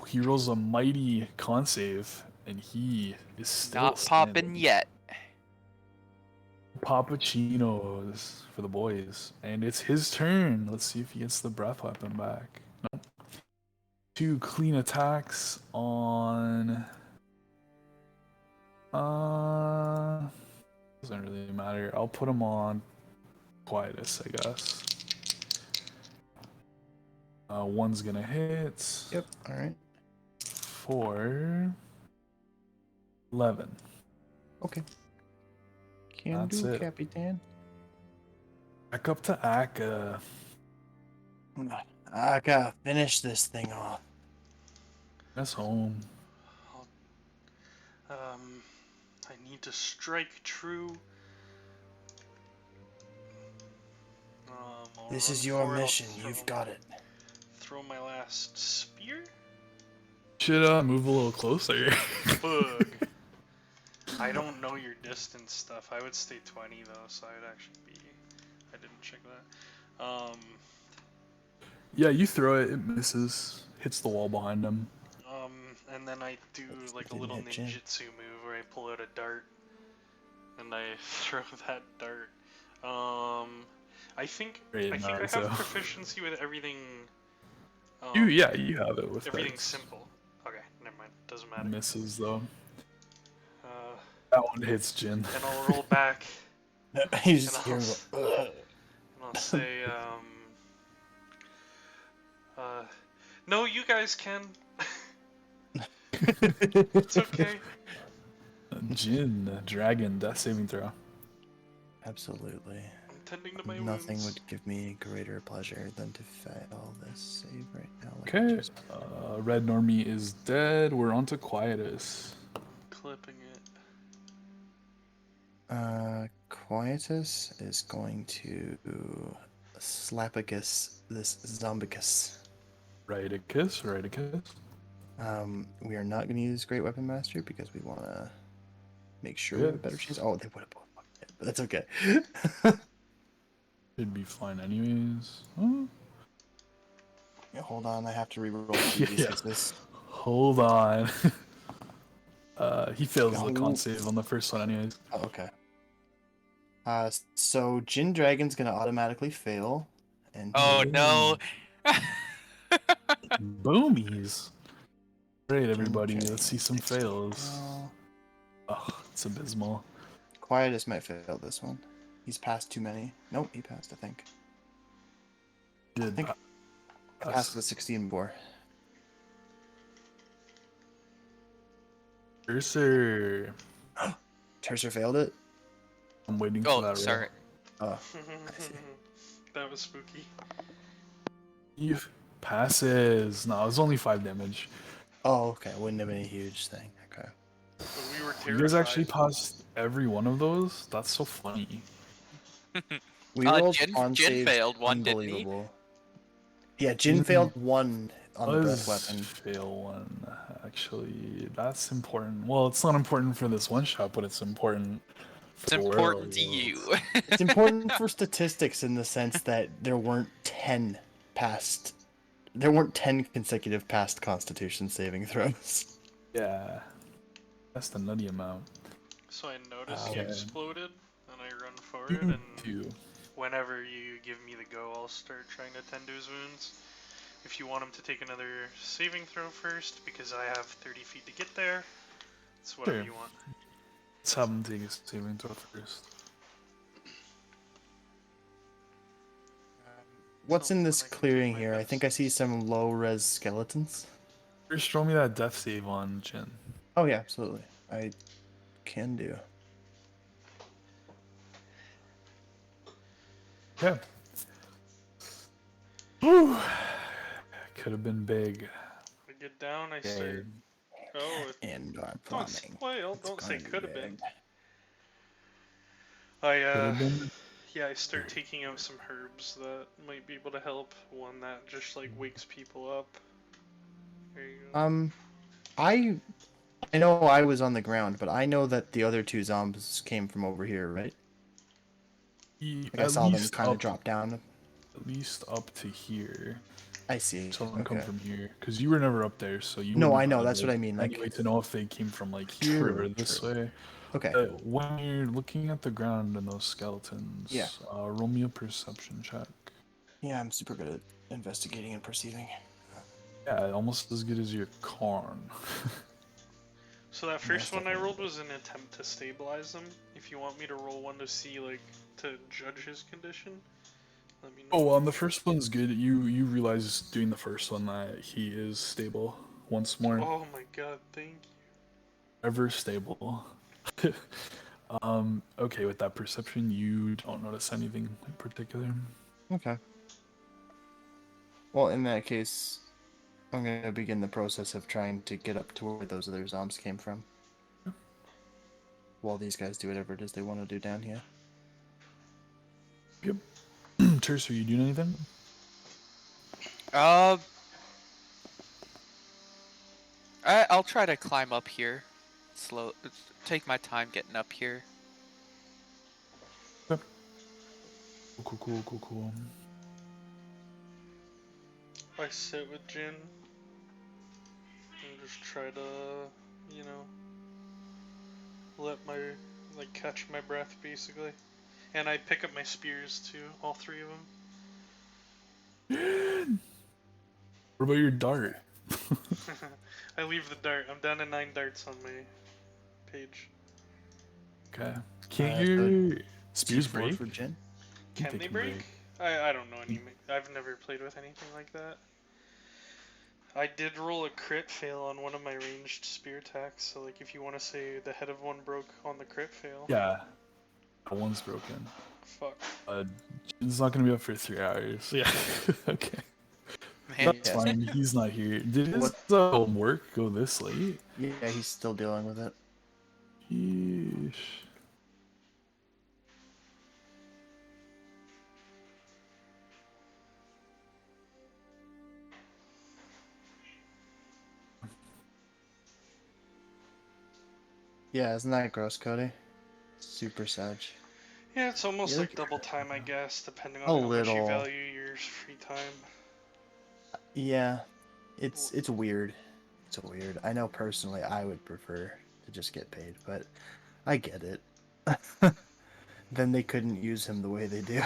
[SPEAKER 4] He rolls a mighty con save, and he is still
[SPEAKER 2] Not popping
[SPEAKER 4] standing.
[SPEAKER 2] yet.
[SPEAKER 4] Papachinos for the boys, and it's his turn. Let's see if he gets the breath weapon back. Nope. 2 clean attacks on. Doesn't really matter. I'll put him on Quietus, I guess. One's gonna hit.
[SPEAKER 3] Yep. All right.
[SPEAKER 4] For 11.
[SPEAKER 3] Okay. Can
[SPEAKER 4] That's
[SPEAKER 3] do,
[SPEAKER 4] it.
[SPEAKER 3] Capitan.
[SPEAKER 4] Back up to Akka.
[SPEAKER 3] I gotta finish this thing off.
[SPEAKER 4] That's home.
[SPEAKER 5] I need to strike true. I'll
[SPEAKER 3] This
[SPEAKER 5] run
[SPEAKER 3] is your
[SPEAKER 5] for it. I'll
[SPEAKER 3] mission. You've got it.
[SPEAKER 5] Throw my last spear.
[SPEAKER 4] Should move a little closer.
[SPEAKER 5] Bug. I don't know your distance stuff. I would stay 20 though, so I'd actually be. I didn't check that.
[SPEAKER 4] Yeah, you throw it, it misses, hits the wall behind him.
[SPEAKER 5] And then I do like a
[SPEAKER 3] Didn't
[SPEAKER 5] little
[SPEAKER 3] hit Jin.
[SPEAKER 5] ninjutsu move where I pull out a dart and I throw that dart. I think
[SPEAKER 4] Great,
[SPEAKER 5] I think I have
[SPEAKER 4] Naruto.
[SPEAKER 5] proficiency with everything.
[SPEAKER 4] You have it with
[SPEAKER 5] Everything's
[SPEAKER 4] darts.
[SPEAKER 5] simple. Okay, never mind. Doesn't matter.
[SPEAKER 4] Misses though.
[SPEAKER 5] Uh,
[SPEAKER 4] That one hits Jin.
[SPEAKER 5] and I'll roll back
[SPEAKER 3] He's just
[SPEAKER 5] And
[SPEAKER 3] here.
[SPEAKER 5] I'll-
[SPEAKER 3] Go, "Ugh."
[SPEAKER 5] and I'll say, no, you guys can. It's okay.
[SPEAKER 4] Jin, dragon, death saving throw.
[SPEAKER 3] Absolutely.
[SPEAKER 5] I'm tending to my
[SPEAKER 3] Nothing
[SPEAKER 5] wounds.
[SPEAKER 3] would give me greater pleasure than to fail this save right now. Let me
[SPEAKER 4] Okay,
[SPEAKER 3] just-
[SPEAKER 4] Red Normie is dead. We're on to Quietus.
[SPEAKER 5] Clipping it.
[SPEAKER 3] Quietus is going to Slapicus this Zombicus.
[SPEAKER 4] Right a kiss, right a kiss.
[SPEAKER 3] We are not going to use Great Weapon Master because we want to Make sure we have a better
[SPEAKER 4] Yes.
[SPEAKER 3] chance. Oh, they would have both fucked it, but that's okay.
[SPEAKER 4] Should be fine anyways. Huh?
[SPEAKER 3] Yeah, hold on, I have to reroll
[SPEAKER 4] Yeah.
[SPEAKER 3] 2d6s.
[SPEAKER 4] Hold on. He fails the con
[SPEAKER 3] Oh.
[SPEAKER 4] save on the first one anyways.
[SPEAKER 3] Oh, okay. So Jin Dragon's gonna automatically fail, and
[SPEAKER 2] Oh no!
[SPEAKER 4] Boomies. Great, everybody.
[SPEAKER 3] Jin
[SPEAKER 4] Let's see some
[SPEAKER 3] Dragon
[SPEAKER 4] fails.
[SPEAKER 3] fail.
[SPEAKER 4] Oh, it's abysmal.
[SPEAKER 3] Quietus might fail this one. He's passed too many. Nope, he passed, I think.
[SPEAKER 4] Did
[SPEAKER 3] think-
[SPEAKER 4] pass.
[SPEAKER 3] Passed with 16 before.
[SPEAKER 4] Cursor.
[SPEAKER 3] Tercer failed it?
[SPEAKER 4] I'm waiting for
[SPEAKER 2] Oh,
[SPEAKER 4] that roll.
[SPEAKER 2] sorry.
[SPEAKER 3] Oh,
[SPEAKER 5] That was spooky.
[SPEAKER 4] He passes. No, it was only 5 damage.
[SPEAKER 3] oh, okay. Wouldn't have been a huge thing. Okay.
[SPEAKER 5] But we were
[SPEAKER 4] You guys actually
[SPEAKER 5] terrified.
[SPEAKER 4] passed every one of those? That's so funny.
[SPEAKER 3] We rolled
[SPEAKER 2] Jin
[SPEAKER 3] con saves
[SPEAKER 2] failed one, didn't he?
[SPEAKER 3] unbelievable. Yeah, Jin failed one on the breath
[SPEAKER 4] Does
[SPEAKER 3] weapon.
[SPEAKER 4] fail one, actually. That's important. Well, it's not important for this one shot, but it's important for
[SPEAKER 2] It's
[SPEAKER 4] the
[SPEAKER 2] important to
[SPEAKER 4] world.
[SPEAKER 2] you.
[SPEAKER 3] It's important for statistics in the sense that there weren't 10 consecutive past Constitution saving throws.
[SPEAKER 4] Yeah. That's the nutty amount.
[SPEAKER 5] So I noticed you
[SPEAKER 4] Okay.
[SPEAKER 5] exploded, and I run forward, and
[SPEAKER 4] Two.
[SPEAKER 5] whenever you give me the go, I'll start trying to tend to his wounds. If you want him to take another saving throw first, because I have 30 feet to get there, it's whatever
[SPEAKER 4] Sure.
[SPEAKER 5] you want.
[SPEAKER 4] Let's have him take a saving throw first.
[SPEAKER 3] What's
[SPEAKER 5] Tell
[SPEAKER 3] in
[SPEAKER 5] me
[SPEAKER 3] this
[SPEAKER 5] when I can take
[SPEAKER 3] clearing
[SPEAKER 5] my
[SPEAKER 3] here? I
[SPEAKER 5] meds.
[SPEAKER 3] think I see some low res skeletons.
[SPEAKER 4] First, throw me that death save on Jin.
[SPEAKER 3] Oh, yeah, absolutely. I can do.
[SPEAKER 4] Yeah. Whew. Could have been big.
[SPEAKER 5] I get down, I
[SPEAKER 4] Yeah.
[SPEAKER 5] start. Oh,
[SPEAKER 3] Indoor
[SPEAKER 5] don't
[SPEAKER 3] plumbing.
[SPEAKER 5] well,
[SPEAKER 3] It's
[SPEAKER 5] don't say
[SPEAKER 3] gonna be
[SPEAKER 5] could have been.
[SPEAKER 3] big.
[SPEAKER 5] I
[SPEAKER 4] Could have been.
[SPEAKER 5] yeah, I start taking out some herbs that might be able to help. One that just like wakes people up. There you go.
[SPEAKER 3] I know I was on the ground, but I know that the other two zombies came from over here, right? Like I
[SPEAKER 4] At
[SPEAKER 3] saw them
[SPEAKER 4] least
[SPEAKER 3] kind of
[SPEAKER 4] up-
[SPEAKER 3] drop down.
[SPEAKER 4] At least up to here.
[SPEAKER 3] I see.
[SPEAKER 4] Saw them come
[SPEAKER 3] Okay.
[SPEAKER 4] from here. Because you were never up there, so you
[SPEAKER 3] No,
[SPEAKER 4] wouldn't
[SPEAKER 3] I know,
[SPEAKER 4] have,
[SPEAKER 3] that's what
[SPEAKER 4] like,
[SPEAKER 3] I mean, like-
[SPEAKER 4] any way to know if they came from like here or
[SPEAKER 3] True,
[SPEAKER 4] this
[SPEAKER 3] true.
[SPEAKER 4] way.
[SPEAKER 3] Okay.
[SPEAKER 4] When you're looking at the ground and those skeletons,
[SPEAKER 3] Yeah.
[SPEAKER 4] Roll me a perception check.
[SPEAKER 3] Yeah, I'm super good at investigating and perceiving.
[SPEAKER 4] Yeah, almost as good as your corn.
[SPEAKER 5] So that first one I
[SPEAKER 3] definitely
[SPEAKER 5] rolled was an attempt to stabilize him. If you want me to roll one to see like to judge his condition, let me know.
[SPEAKER 4] Oh, on the first one's good. You realize doing the first one that he is stable once more.
[SPEAKER 5] Oh my god, thank you.
[SPEAKER 4] Ever stable. Okay, with that perception, you don't notice anything in particular.
[SPEAKER 3] Okay. Well, in that case, I'm gonna begin the process of trying to get up to where those other zombies came from. While these guys do whatever it is they want to do down here.
[SPEAKER 4] Yep. Terse, are you doing anything?
[SPEAKER 2] I'll try to climb up here. Take my time getting up here.
[SPEAKER 4] Cool.
[SPEAKER 5] I sit with Jin and just try to, you know, catch my breath basically. And I pick up my spears too, all three of them.
[SPEAKER 4] What about your dart?
[SPEAKER 5] I leave the dart. I'm down to 9 darts on my page.
[SPEAKER 4] Okay. Can't
[SPEAKER 3] so
[SPEAKER 4] your spears
[SPEAKER 3] C4
[SPEAKER 4] break?
[SPEAKER 3] for Jin?
[SPEAKER 4] I think
[SPEAKER 5] Can they break? I don't know any. I've never played with anything like that. I did roll a crit fail on one of my ranged spear attacks, so like if you want to say the head of one broke on the crit fail.
[SPEAKER 4] Yeah. That one's broken.
[SPEAKER 5] Fuck.
[SPEAKER 4] Jin's not gonna be up for 3 hours. Yeah. Okay.
[SPEAKER 2] Man,
[SPEAKER 4] That's
[SPEAKER 3] Yeah.
[SPEAKER 4] fine. He's not here. Did his work go this late?
[SPEAKER 3] Yeah, he's still dealing with it.
[SPEAKER 4] Yeesh.
[SPEAKER 3] Yeah, isn't that gross, Cody? Super sad.
[SPEAKER 5] Yeah, it's almost
[SPEAKER 3] Yeah,
[SPEAKER 5] like double time, I guess, depending
[SPEAKER 3] a
[SPEAKER 5] on how much you
[SPEAKER 3] little.
[SPEAKER 5] value your free time.
[SPEAKER 3] Yeah, it's weird. It's weird. I know personally I would prefer to just get paid, but I get it. Then they couldn't use him the way they do.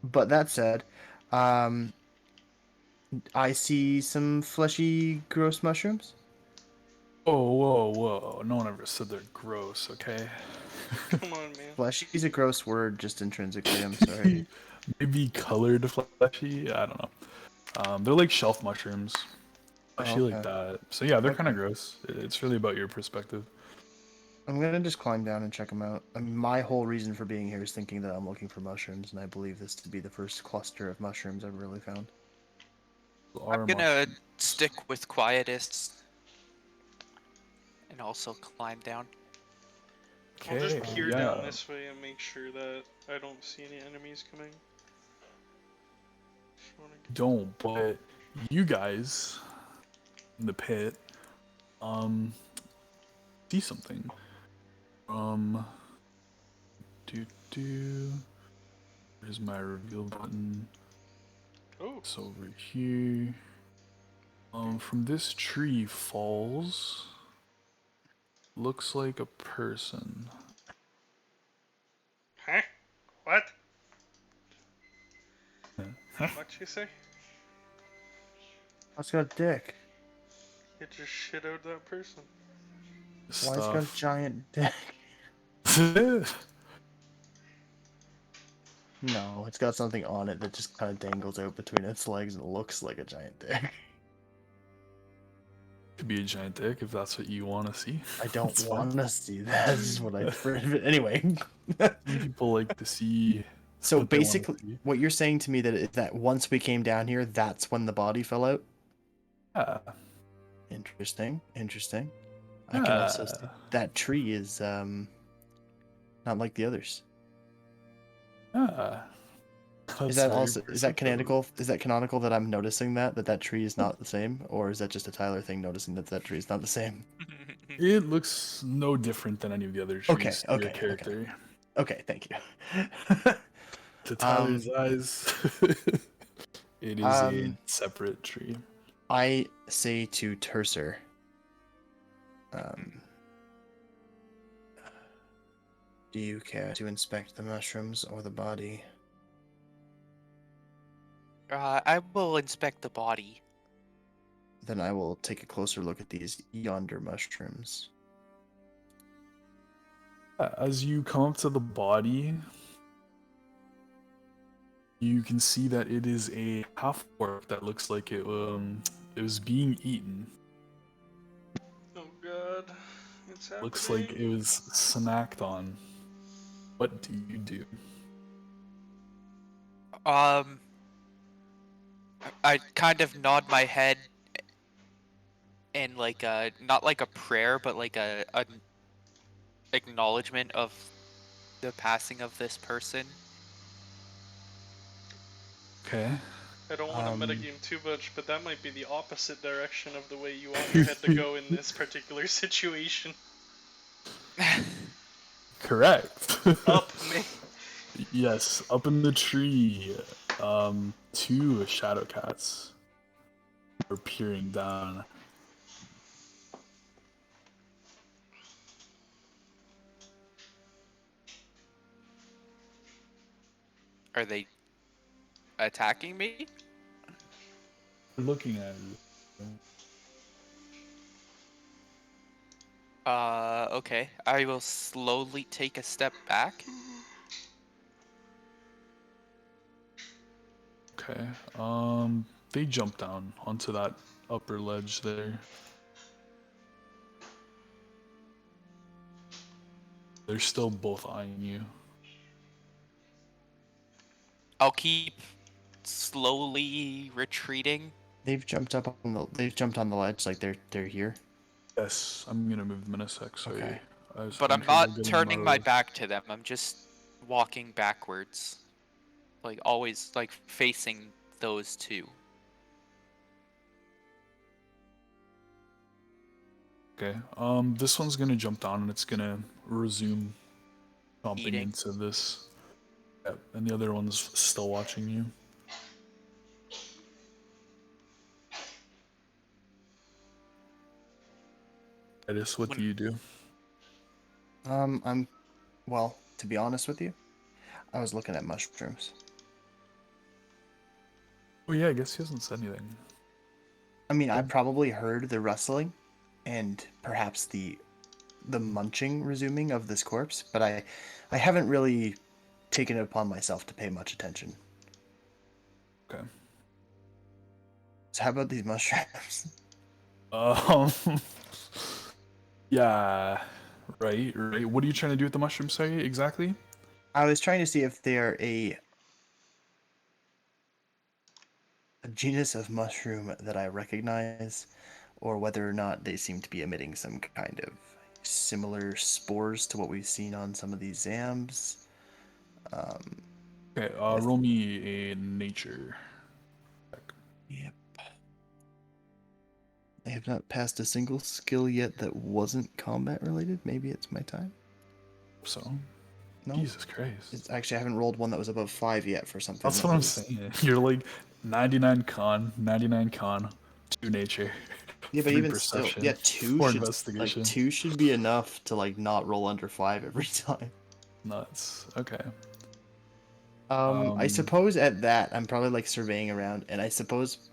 [SPEAKER 3] But that said, um, I see some fleshy, gross mushrooms.
[SPEAKER 4] Whoa, whoa, whoa! No one ever said they're gross, okay?
[SPEAKER 5] Come on, man.
[SPEAKER 3] Fleshy is a gross word just intrinsically. I'm sorry.
[SPEAKER 4] Maybe colored fleshy. I don't know. They're like shelf mushrooms,
[SPEAKER 3] Oh,
[SPEAKER 4] fleshy like
[SPEAKER 3] okay.
[SPEAKER 4] that. So yeah, they're kind of
[SPEAKER 3] Okay.
[SPEAKER 4] gross. It's really about your perspective.
[SPEAKER 3] I'm gonna just climb down and check them out. I mean, my whole reason for being here is thinking that I'm looking for mushrooms, and I believe this to be the first cluster of mushrooms I've really found.
[SPEAKER 2] I'm
[SPEAKER 4] Are
[SPEAKER 2] gonna
[SPEAKER 4] mushrooms.
[SPEAKER 2] stick with Quietist and also climb down.
[SPEAKER 5] I'll just
[SPEAKER 4] Okay,
[SPEAKER 5] peer
[SPEAKER 4] yeah.
[SPEAKER 5] down this way and make sure that I don't see any enemies coming. If you wanna get-
[SPEAKER 4] Don't, but you guys in the pit, see something. Do do. Where's my reveal button?
[SPEAKER 5] Oh,
[SPEAKER 4] It's over here. From this tree falls. Looks like a person.
[SPEAKER 5] huh? What?
[SPEAKER 4] Huh?
[SPEAKER 5] What you say?
[SPEAKER 3] Why's got a dick?
[SPEAKER 5] It just shit out that person.
[SPEAKER 3] Why's got a
[SPEAKER 4] Stuff.
[SPEAKER 3] giant dick? No, it's got something on it that just kind of dangles out between its legs and looks like a giant dick.
[SPEAKER 4] Could be a giant dick if that's what you want to see.
[SPEAKER 3] I don't
[SPEAKER 4] It's fine.
[SPEAKER 3] want to see that. This is what I. Anyway.
[SPEAKER 4] Some people like to see.
[SPEAKER 3] So
[SPEAKER 4] what they wanna
[SPEAKER 3] basically,
[SPEAKER 4] see.
[SPEAKER 3] what you're saying to me that is that once we came down here, that's when the body fell out.
[SPEAKER 4] Yeah.
[SPEAKER 3] Interesting. Interesting. I can also see
[SPEAKER 4] Yeah.
[SPEAKER 3] that tree is not like the others.
[SPEAKER 4] Yeah.
[SPEAKER 3] Is
[SPEAKER 4] That's
[SPEAKER 3] that
[SPEAKER 4] very
[SPEAKER 3] also is that
[SPEAKER 4] perceptive.
[SPEAKER 3] canonical? Is that canonical that I'm noticing that tree is not the same, or is that just a Tyler thing noticing that tree is not the same?
[SPEAKER 4] It looks no different than any of the other trees
[SPEAKER 3] Okay,
[SPEAKER 4] to your
[SPEAKER 3] okay, okay.
[SPEAKER 4] character.
[SPEAKER 3] Okay, thank you.
[SPEAKER 4] To Tyler's eyes, it is a
[SPEAKER 3] um,
[SPEAKER 4] separate tree.
[SPEAKER 3] I say to Tercer, do you care to inspect the mushrooms or the body?
[SPEAKER 2] I will inspect the body.
[SPEAKER 3] Then I will take a closer look at these yonder mushrooms.
[SPEAKER 4] As you come up to the body, you can see that it is a half orc that looks like it was being eaten.
[SPEAKER 5] Oh god, it's happening.
[SPEAKER 4] Looks like it was snacked on. What do you do?
[SPEAKER 2] I kind of nod my head in like a not like a prayer, but like a acknowledgement of the passing of this person.
[SPEAKER 4] Okay.
[SPEAKER 5] I don't want to
[SPEAKER 3] Um,
[SPEAKER 5] metagame too much, but that might be the opposite direction of the way you want your head to go in this particular situation.
[SPEAKER 4] Correct.
[SPEAKER 5] Up, me.
[SPEAKER 4] Yes, up in the tree, two shadow cats are peering down.
[SPEAKER 2] Are they attacking me?
[SPEAKER 4] Looking at you.
[SPEAKER 2] Okay. I will slowly take a step back.
[SPEAKER 4] Okay. They jump down onto that upper ledge there. They're still both eyeing you.
[SPEAKER 2] I'll keep slowly retreating.
[SPEAKER 3] they've jumped on the ledge like they're here.
[SPEAKER 4] Yes, I'm gonna move them in a sec. Sorry.
[SPEAKER 3] Okay.
[SPEAKER 4] I was
[SPEAKER 2] But
[SPEAKER 4] having
[SPEAKER 2] I'm
[SPEAKER 4] trouble
[SPEAKER 2] not
[SPEAKER 4] getting
[SPEAKER 2] turning my
[SPEAKER 4] out of-
[SPEAKER 2] back to them. I'm just walking backwards. Like always like facing those two.
[SPEAKER 4] Okay. This one's gonna jump down and it's gonna resume chomping
[SPEAKER 2] Eating.
[SPEAKER 4] into this. Yep. And the other one's still watching you. Titus, what do you do?
[SPEAKER 3] Well, to be honest with you, I was looking at mushrooms.
[SPEAKER 4] Oh yeah, I guess he hasn't said anything.
[SPEAKER 3] I mean, I probably heard the rustling and perhaps the munching resuming of this corpse, but I haven't really taken it upon myself to pay much attention.
[SPEAKER 4] Okay.
[SPEAKER 3] So how about these mushrooms?
[SPEAKER 4] Um. Yeah. Right. What are you trying to do with the mushrooms? Sorry, exactly.
[SPEAKER 3] I was trying to see if they're a genus of mushroom that I recognize, or whether or not they seem to be emitting some kind of similar spores to what we've seen on some of these zambs.
[SPEAKER 4] Okay. Roll me a nature.
[SPEAKER 3] Yep. I have not passed a single skill yet that wasn't combat related. Maybe it's my time.
[SPEAKER 4] So.
[SPEAKER 3] No,
[SPEAKER 4] Jesus Christ.
[SPEAKER 3] it's actually I haven't rolled one that was above 5 yet for something.
[SPEAKER 4] That's
[SPEAKER 3] that
[SPEAKER 4] what I'm
[SPEAKER 3] was-
[SPEAKER 4] saying. You're like 99 con, 2 nature.
[SPEAKER 3] Yeah, but
[SPEAKER 4] 3
[SPEAKER 3] even still,
[SPEAKER 4] perception,
[SPEAKER 3] yeah, 2
[SPEAKER 4] 4
[SPEAKER 3] should
[SPEAKER 4] investigation.
[SPEAKER 3] 2 should be enough to not roll under 5 every time.
[SPEAKER 4] Nuts. Okay.
[SPEAKER 3] I suppose at that I'm probably surveying around, and I suppose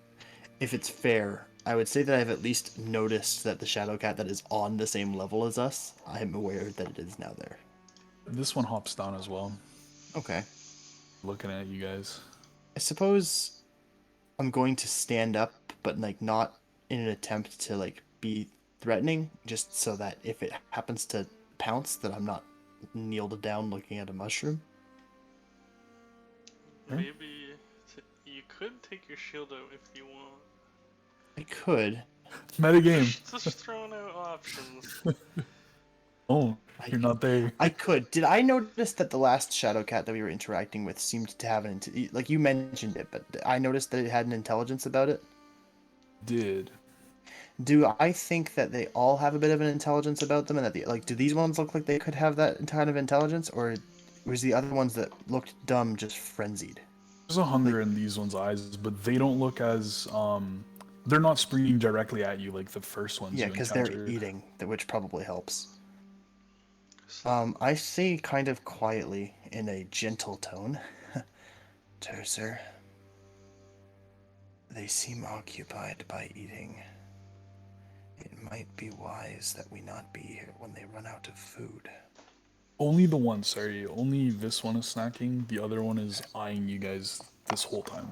[SPEAKER 3] if it's fair, I would say that I've at least noticed that the shadow cat that is on the same level as us, I am aware that it is now there.
[SPEAKER 4] This one hops down as well.
[SPEAKER 3] Okay.
[SPEAKER 4] Looking at you guys.
[SPEAKER 3] I suppose I'm going to stand up, but not in an attempt to be threatening, just so that if it happens to pounce, that I'm not kneeled down looking at a mushroom.
[SPEAKER 5] Maybe you could take your shield out if you want.
[SPEAKER 3] I could.
[SPEAKER 4] Metagame.
[SPEAKER 5] Just throwing out options.
[SPEAKER 4] Oh, you're not there.
[SPEAKER 3] I could. Did I notice that the last shadow cat that we were interacting with seemed to have an you mentioned it, but I noticed that it had an intelligence about it.
[SPEAKER 4] Did.
[SPEAKER 3] Do I think that they all have a bit of an intelligence about them, and that do these ones look like they could have that kind of intelligence, or was the other ones that looked dumb just frenzied?
[SPEAKER 4] There's a hunger in these one's eyes, but they don't look as they're not springing directly at you like the first ones.
[SPEAKER 3] Yeah,
[SPEAKER 4] you
[SPEAKER 3] because they're
[SPEAKER 4] encountered.
[SPEAKER 3] eating, which probably helps. I say kind of quietly in a gentle tone, Tercer, they seem occupied by eating. It might be wise that we not be here when they run out of food.
[SPEAKER 4] Only the one, sorry. Only this one is snacking. The other one is eyeing you guys this whole time.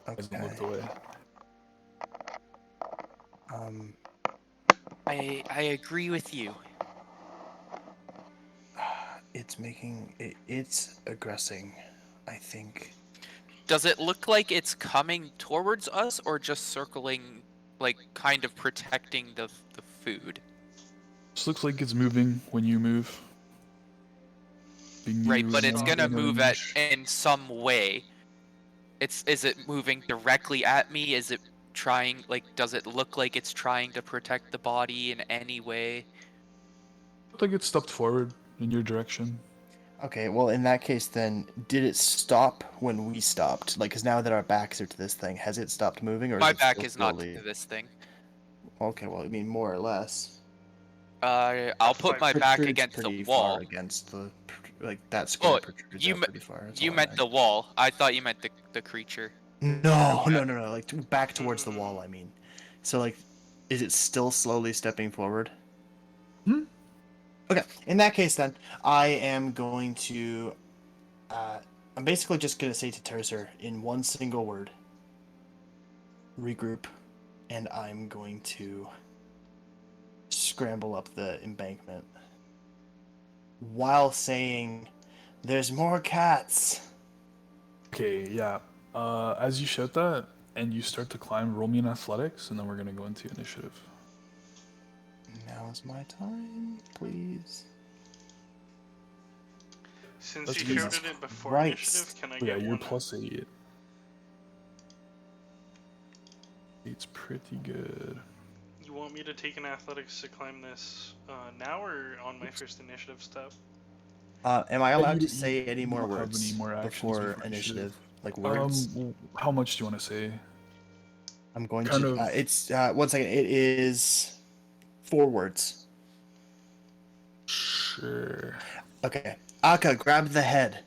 [SPEAKER 4] Hasn't looked away.
[SPEAKER 2] I agree with you.
[SPEAKER 3] It's aggressing, I think.
[SPEAKER 2] Does it look like it's coming towards us or just circling, kind of protecting the food?
[SPEAKER 4] This looks like it's moving when you move. Being
[SPEAKER 2] Right, but
[SPEAKER 4] used
[SPEAKER 2] it's
[SPEAKER 4] in
[SPEAKER 2] gonna move
[SPEAKER 4] range.
[SPEAKER 2] in some way. Is it moving directly at me? Is it trying, does it look like it's trying to protect the body in any way?
[SPEAKER 4] Looked like it stepped forward in your direction.
[SPEAKER 3] Okay, well, in that case, then, did it stop when we stopped? Because now that our backs are to this thing, has it stopped moving, or
[SPEAKER 2] My
[SPEAKER 3] is it
[SPEAKER 2] back
[SPEAKER 3] still
[SPEAKER 2] is not
[SPEAKER 3] slowly...
[SPEAKER 2] to this thing.
[SPEAKER 3] Okay, well, I mean, more or less.
[SPEAKER 2] I'll put my back
[SPEAKER 3] Protrudes
[SPEAKER 2] against the
[SPEAKER 3] pretty
[SPEAKER 2] wall.
[SPEAKER 3] far against the... that square
[SPEAKER 2] Oh,
[SPEAKER 3] protrudes
[SPEAKER 2] you
[SPEAKER 3] out
[SPEAKER 2] me-
[SPEAKER 3] pretty far. that's
[SPEAKER 2] You
[SPEAKER 3] all I
[SPEAKER 2] meant the wall. I thought you meant the creature.
[SPEAKER 3] No, back towards the wall, I mean. So, is it still slowly stepping forward? Okay, in that case, then, I am going to... I'm basically just going to say to Tercer, in one single word, regroup, and I'm going to scramble up the embankment while saying, "There's more cats!"
[SPEAKER 4] Okay, yeah. As you shout that and you start to climb, roll me an athletics, and then we're gonna go into initiative.
[SPEAKER 3] Now's my time, please.
[SPEAKER 5] Since
[SPEAKER 4] That's
[SPEAKER 5] you
[SPEAKER 4] Jesus
[SPEAKER 5] shouted it before
[SPEAKER 3] Christ.
[SPEAKER 5] initiative, can I
[SPEAKER 4] Oh, yeah,
[SPEAKER 5] get
[SPEAKER 4] you're
[SPEAKER 5] one? you want me to take an athletics to climb this now, or on my first initiative step?
[SPEAKER 3] Am I
[SPEAKER 4] Yeah,
[SPEAKER 3] allowed
[SPEAKER 4] you-
[SPEAKER 3] to say any
[SPEAKER 4] you
[SPEAKER 3] more
[SPEAKER 4] don't have
[SPEAKER 3] words
[SPEAKER 4] any more actions
[SPEAKER 3] before
[SPEAKER 4] before
[SPEAKER 3] initiative?
[SPEAKER 4] initiative.
[SPEAKER 3] Like words?
[SPEAKER 4] How much do you want to say?
[SPEAKER 3] I'm going
[SPEAKER 4] kind
[SPEAKER 3] to.
[SPEAKER 4] of-
[SPEAKER 3] It's 1 second. It is 4 words.
[SPEAKER 4] Sure.
[SPEAKER 3] Okay. Akka, grab the head.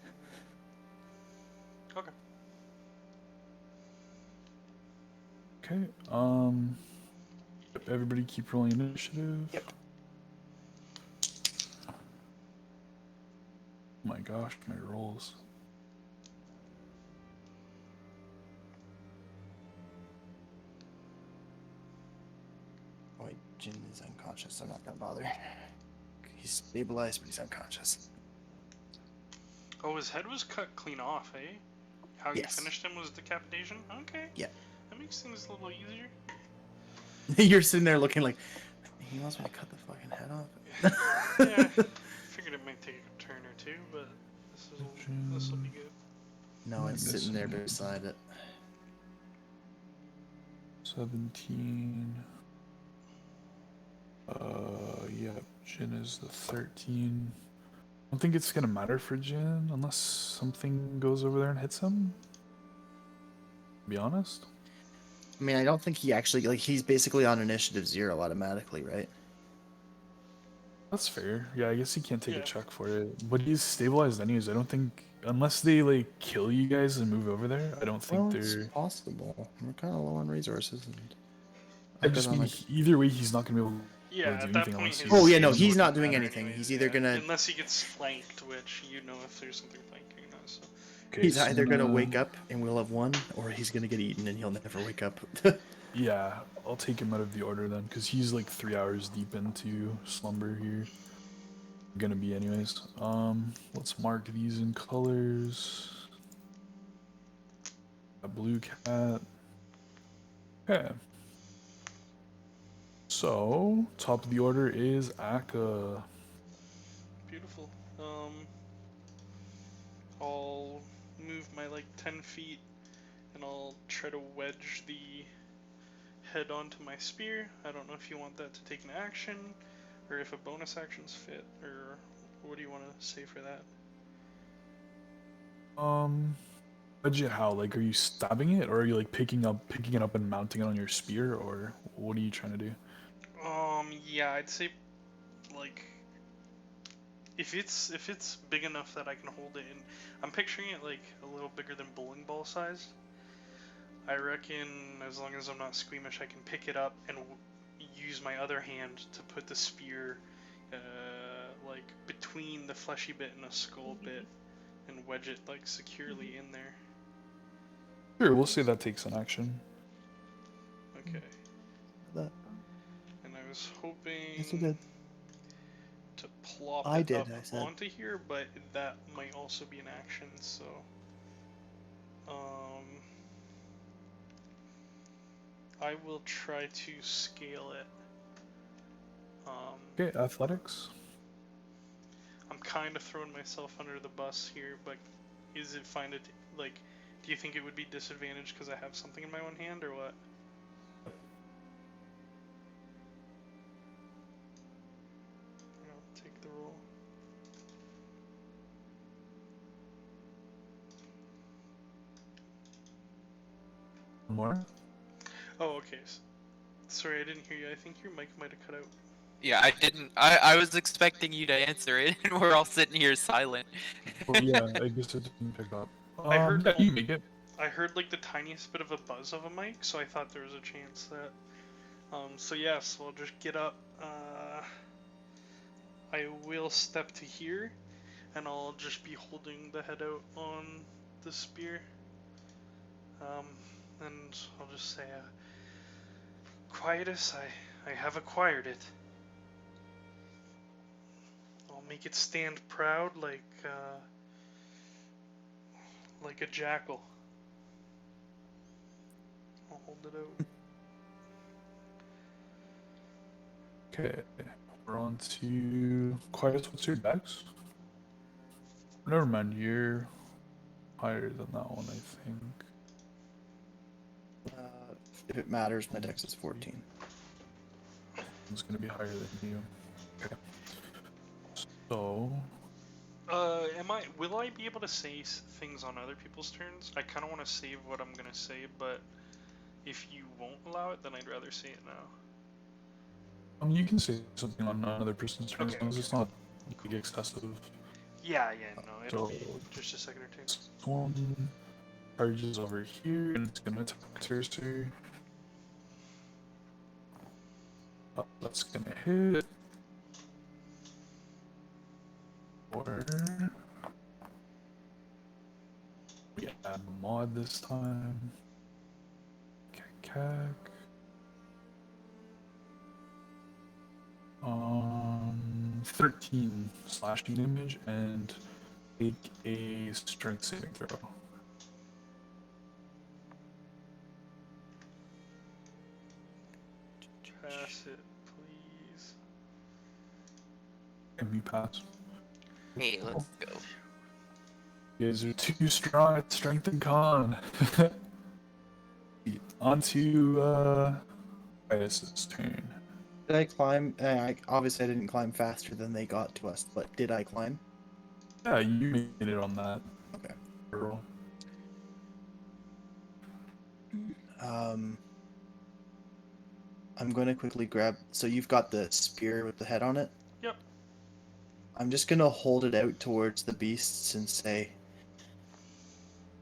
[SPEAKER 5] Okay.
[SPEAKER 4] Okay. Everybody keep rolling initiative.
[SPEAKER 3] Yep.
[SPEAKER 4] Oh my gosh, my rolls.
[SPEAKER 3] Oh, wait, Jin is unconscious. I'm not gonna bother. He's stabilized, but he's unconscious.
[SPEAKER 5] Oh, his head was cut clean off, eh? How you
[SPEAKER 3] Yes.
[SPEAKER 5] finished him was decapitation? Okay.
[SPEAKER 3] Yeah.
[SPEAKER 5] That makes things a little easier.
[SPEAKER 3] You're sitting there looking like he wants me to cut the fucking head off.
[SPEAKER 5] Yeah. Figured it might take a turn or two, but this will be good.
[SPEAKER 3] No, it's sitting there beside it.
[SPEAKER 4] 17. Yeah, Jin is the 13. I don't think it's gonna matter for Jin unless something goes over there and hits him. To be honest.
[SPEAKER 3] I mean, I don't think he actually he's basically on initiative 0 automatically, right?
[SPEAKER 4] That's fair. Yeah, I guess he can't take
[SPEAKER 5] Yeah.
[SPEAKER 4] a check for it. But he's stabilized anyways. I don't think unless they like kill you guys and move over there, I don't think
[SPEAKER 3] Well,
[SPEAKER 4] they're
[SPEAKER 3] it's possible. We're kind of low on resources. And
[SPEAKER 4] I just mean either way he's not gonna be able
[SPEAKER 5] Yeah,
[SPEAKER 4] to do
[SPEAKER 5] at that
[SPEAKER 4] anything
[SPEAKER 5] point,
[SPEAKER 4] unless
[SPEAKER 5] his-
[SPEAKER 4] he's
[SPEAKER 3] Oh yeah, no,
[SPEAKER 5] his
[SPEAKER 3] he's
[SPEAKER 5] wouldn't
[SPEAKER 3] not doing
[SPEAKER 5] matter
[SPEAKER 3] anything.
[SPEAKER 5] anyways,
[SPEAKER 3] He's either
[SPEAKER 5] yeah.
[SPEAKER 3] gonna
[SPEAKER 5] Unless he gets flanked, which you know if there's something flanking us. So.
[SPEAKER 4] Okay,
[SPEAKER 3] he's
[SPEAKER 4] so
[SPEAKER 3] either gonna
[SPEAKER 4] now-
[SPEAKER 3] wake up and we'll have won, or he's gonna get eaten and he'll never wake up.
[SPEAKER 4] Yeah, I'll take him out of the order then, because he's like 3 hours deep into slumber here. Gonna be anyways. Let's mark these in colors. A blue cat. Okay. So, top of the order is Akka.
[SPEAKER 5] Beautiful. I'll move my 10 feet, and I'll try to wedge the head onto my spear. I don't know if you want that to take an action, or if a bonus action's fit, or what do you want to say for that?
[SPEAKER 4] Budget how? Like, are you stabbing it, or are you like picking it up and mounting it on your spear, or what are you trying to do?
[SPEAKER 5] Yeah, I'd say, if it's big enough that I can hold it, and I'm picturing it a little bigger than bowling ball sized. I reckon as long as I'm not squeamish, I can pick it up and use my other hand to put the spear, between the fleshy bit and the skull bit, and wedge it securely in there.
[SPEAKER 4] Sure, we'll say that takes an action.
[SPEAKER 5] Okay.
[SPEAKER 3] That-
[SPEAKER 5] And I was hoping
[SPEAKER 3] Yes, it did.
[SPEAKER 5] to plop
[SPEAKER 3] I
[SPEAKER 5] it
[SPEAKER 3] did,
[SPEAKER 5] up
[SPEAKER 3] I said.
[SPEAKER 5] onto here, but that might also be an action, so I will try to scale it.
[SPEAKER 4] Okay, athletics.
[SPEAKER 5] I'm kind of throwing myself under the bus here, but is it fine to do you think it would be disadvantaged because I have something in my one hand, or what? I'll take the roll.
[SPEAKER 4] More.
[SPEAKER 5] Oh, okay. Sorry, I didn't hear you. I think your mic might have cut out.
[SPEAKER 2] Yeah, I didn't. I was expecting you to answer it, and we're all sitting here silent.
[SPEAKER 4] Oh, yeah, I guess it didn't pick up.
[SPEAKER 5] I heard
[SPEAKER 4] yeah, you make it.
[SPEAKER 5] I heard the tiniest bit of a buzz of a mic, so I thought there was a chance that. So yes, I'll just get up. I will step to here, and I'll just be holding the head out on the spear. And I'll just say, Quietus, I have acquired it. I'll make it stand proud like a jackal. I'll hold it out.
[SPEAKER 4] Okay, we're on to Quietus. What's your dex? Never mind, you're higher than that one, I think.
[SPEAKER 3] If it matters, my dex is 14.
[SPEAKER 4] person's gonna be higher than you. Okay. So
[SPEAKER 5] Will I be able to say things on other people's turns? I kind of want to save what I'm gonna say, but if you won't allow it, then I'd rather say it now.
[SPEAKER 4] you can say something on another person's turn as
[SPEAKER 5] Okay,
[SPEAKER 4] long as
[SPEAKER 5] okay.
[SPEAKER 4] it's not like, excessive.
[SPEAKER 5] Yeah, no, it'll
[SPEAKER 4] So-
[SPEAKER 5] be just a second or two.
[SPEAKER 4] This one charges over here and it's gonna attack Cersei. That's gonna hit. Or we add mod this time. Cack. 13 slashing damage and make a strength saving throw.
[SPEAKER 5] Pass it, please.
[SPEAKER 4] And you pass.
[SPEAKER 2] Hey, let's go.
[SPEAKER 4] You guys are too strong at strength and con. Onto Bias's turn.
[SPEAKER 3] Did I climb? Obviously, I didn't climb faster than they got to us, but did I climb?
[SPEAKER 4] Yeah, you made it on that.
[SPEAKER 3] Okay.
[SPEAKER 4] Roll.
[SPEAKER 3] I'm going to quickly grab. So you've got the spear with the head on it?
[SPEAKER 5] Yep.
[SPEAKER 3] I'm just going to hold it out towards the beasts and say,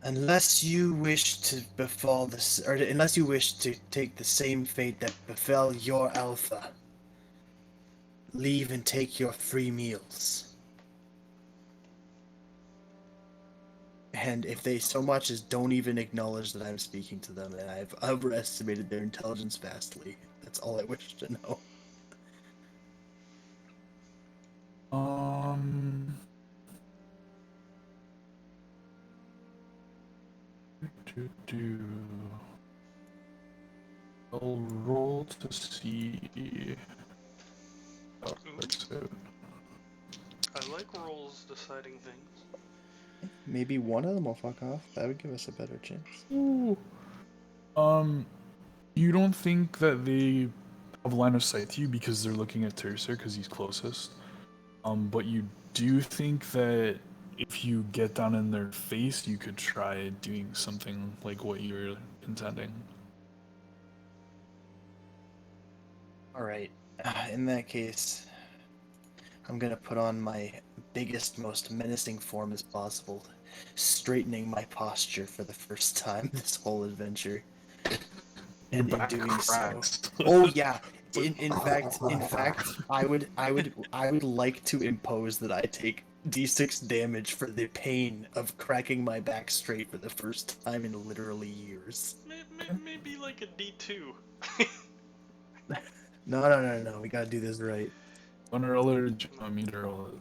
[SPEAKER 3] unless you wish to befall this, or unless you wish to take the same fate that befell your alpha, leave and take your free meals. And if they so much as don't even acknowledge that I'm speaking to them, then I've overestimated their intelligence vastly. That's all I wish to know.
[SPEAKER 4] I'll roll to see how it works out.
[SPEAKER 5] I like rolls deciding things.
[SPEAKER 3] Maybe one of them will fuck off. That would give us a better chance.
[SPEAKER 4] Ooh. You don't think that they have line of sight to you because they're looking at Tercer because he's closest. But you do think that if you get down in their face, you could try doing something like what you were intending.
[SPEAKER 3] Alright, in that case, I'm gonna put on my biggest, most menacing form as possible, straightening my posture for the first time this whole adventure. And in
[SPEAKER 4] Back
[SPEAKER 3] doing so,
[SPEAKER 4] cracks.
[SPEAKER 3] oh yeah. In fact, I would like to impose that I take d6 damage for the pain of cracking my back straight for the first time in literally years.
[SPEAKER 5] Maybe like a D2.
[SPEAKER 3] No, we gotta do this right.
[SPEAKER 4] Want to roll it or do you want me to roll it?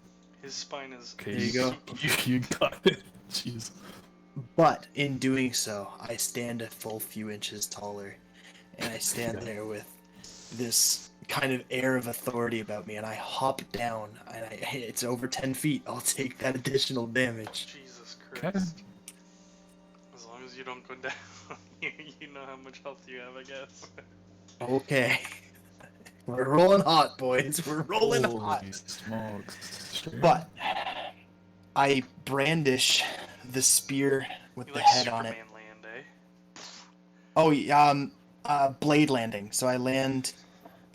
[SPEAKER 5] His spine is.
[SPEAKER 4] Okay,
[SPEAKER 3] There you go.
[SPEAKER 4] You got it. Jeez.
[SPEAKER 3] But in doing so, I stand a full few inches taller, and I stand there with this kind of air of authority about me, and I hop down, and it's over 10 feet. I'll take that additional damage.
[SPEAKER 5] Jesus
[SPEAKER 4] Okay.
[SPEAKER 5] Christ. As long as you don't go down, you know how much health you have, I guess.
[SPEAKER 3] Okay. We're rolling hot, boys. We're rolling hot.
[SPEAKER 4] Holy smokes.
[SPEAKER 3] But I brandish the spear with
[SPEAKER 5] You
[SPEAKER 3] the
[SPEAKER 5] like
[SPEAKER 3] head
[SPEAKER 5] Superman
[SPEAKER 3] on it.
[SPEAKER 5] land, eh?
[SPEAKER 3] Oh, blade landing. So I land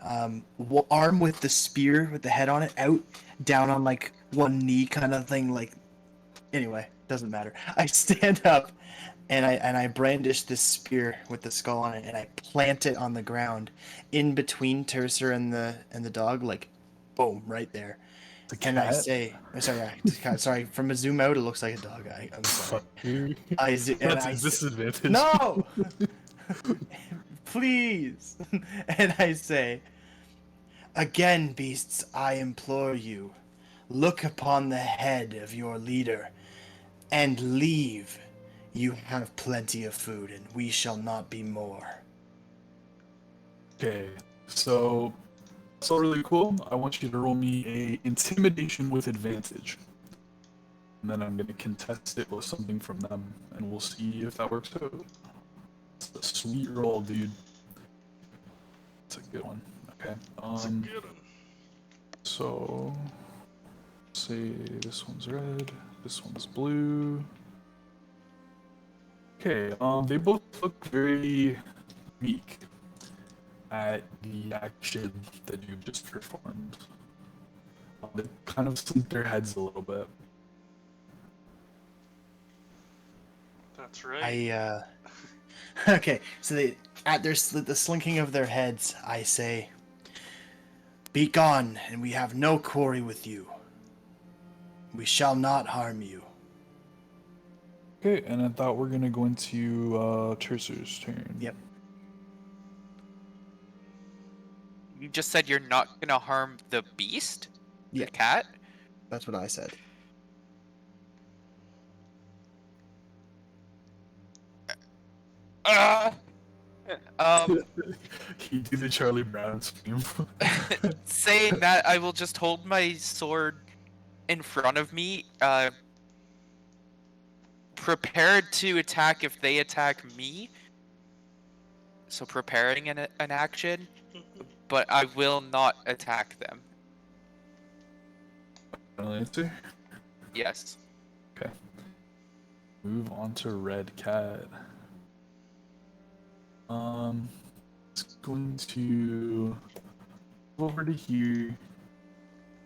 [SPEAKER 3] arm with the spear with the head on it out, down on like one knee kind of thing. Like, anyway, doesn't matter. I stand up and I brandish this spear with the skull on it, and I plant it on the ground in between Tercer and the dog, like, boom, right there. And I say, sorry, from a zoom out, it looks like a dog. I'm sorry.
[SPEAKER 4] Fuck you.
[SPEAKER 3] That's
[SPEAKER 4] That's a disadvantage.
[SPEAKER 3] No! Please! And I say, again, beasts, I implore you, look upon the head of your leader and leave. You have plenty of food, and we shall not be more.
[SPEAKER 4] Okay, so that's all really cool. I want you to roll me a intimidation with advantage. And then I'm gonna contest it with something from them, and we'll see if that works out. It's a sweet roll, dude. It's a good one. Okay. Okay.
[SPEAKER 5] It's a good one.
[SPEAKER 4] So say this one's red, this one's blue. Okay, they both look very weak at the action that you just performed. They kind of slink their heads a little bit.
[SPEAKER 5] That's right.
[SPEAKER 3] I okay, so they at the slinking of their heads, I say, "Be gone, and we have no quarry with you. We shall not harm you."
[SPEAKER 4] Okay, and I thought we're gonna go into Tercer's turn.
[SPEAKER 3] Yep.
[SPEAKER 2] You just said you're not gonna harm the beast?
[SPEAKER 3] Yeah.
[SPEAKER 2] The cat?
[SPEAKER 3] That's what I said.
[SPEAKER 2] Um,
[SPEAKER 4] You do the Charlie Brown scream.
[SPEAKER 2] saying that, I will just hold my sword in front of me, prepared to attack if they attack me. So preparing an action, but I will not attack them.
[SPEAKER 4] Final answer.
[SPEAKER 2] Yes.
[SPEAKER 4] Okay. Move on to Red Cat. It's going to go over to here,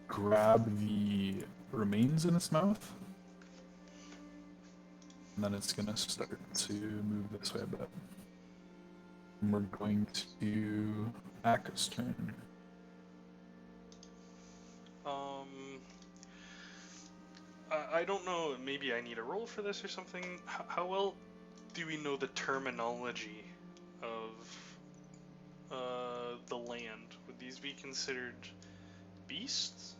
[SPEAKER 4] grab the remains in its mouth, and then it's gonna start to move this way a bit. And we're going to Aka's turn.
[SPEAKER 5] I don't know. Maybe I need a roll for this or something. How well do we know the terminology of the land? Would these be considered beasts?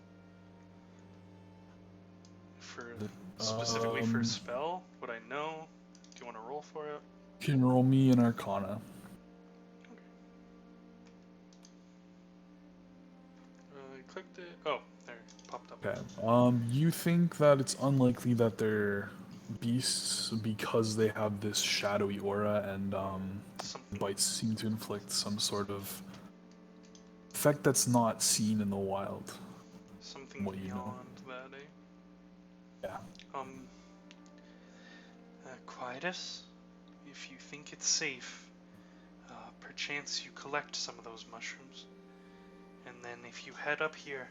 [SPEAKER 5] For specifically for spell, would I know? Do you want to roll for it?
[SPEAKER 4] You can roll me an Arcana.
[SPEAKER 5] I clicked it. Oh, there, it popped up.
[SPEAKER 4] Okay. You think that it's unlikely that they're beasts because they have this shadowy aura, and
[SPEAKER 5] Something.
[SPEAKER 4] bites seem to inflict some sort of effect that's not seen in the wild.
[SPEAKER 5] Something
[SPEAKER 4] What you know.
[SPEAKER 5] beyond that, eh?
[SPEAKER 4] Yeah.
[SPEAKER 5] Quietus, if you think it's safe, perchance you collect some of those mushrooms, and then if you head up here,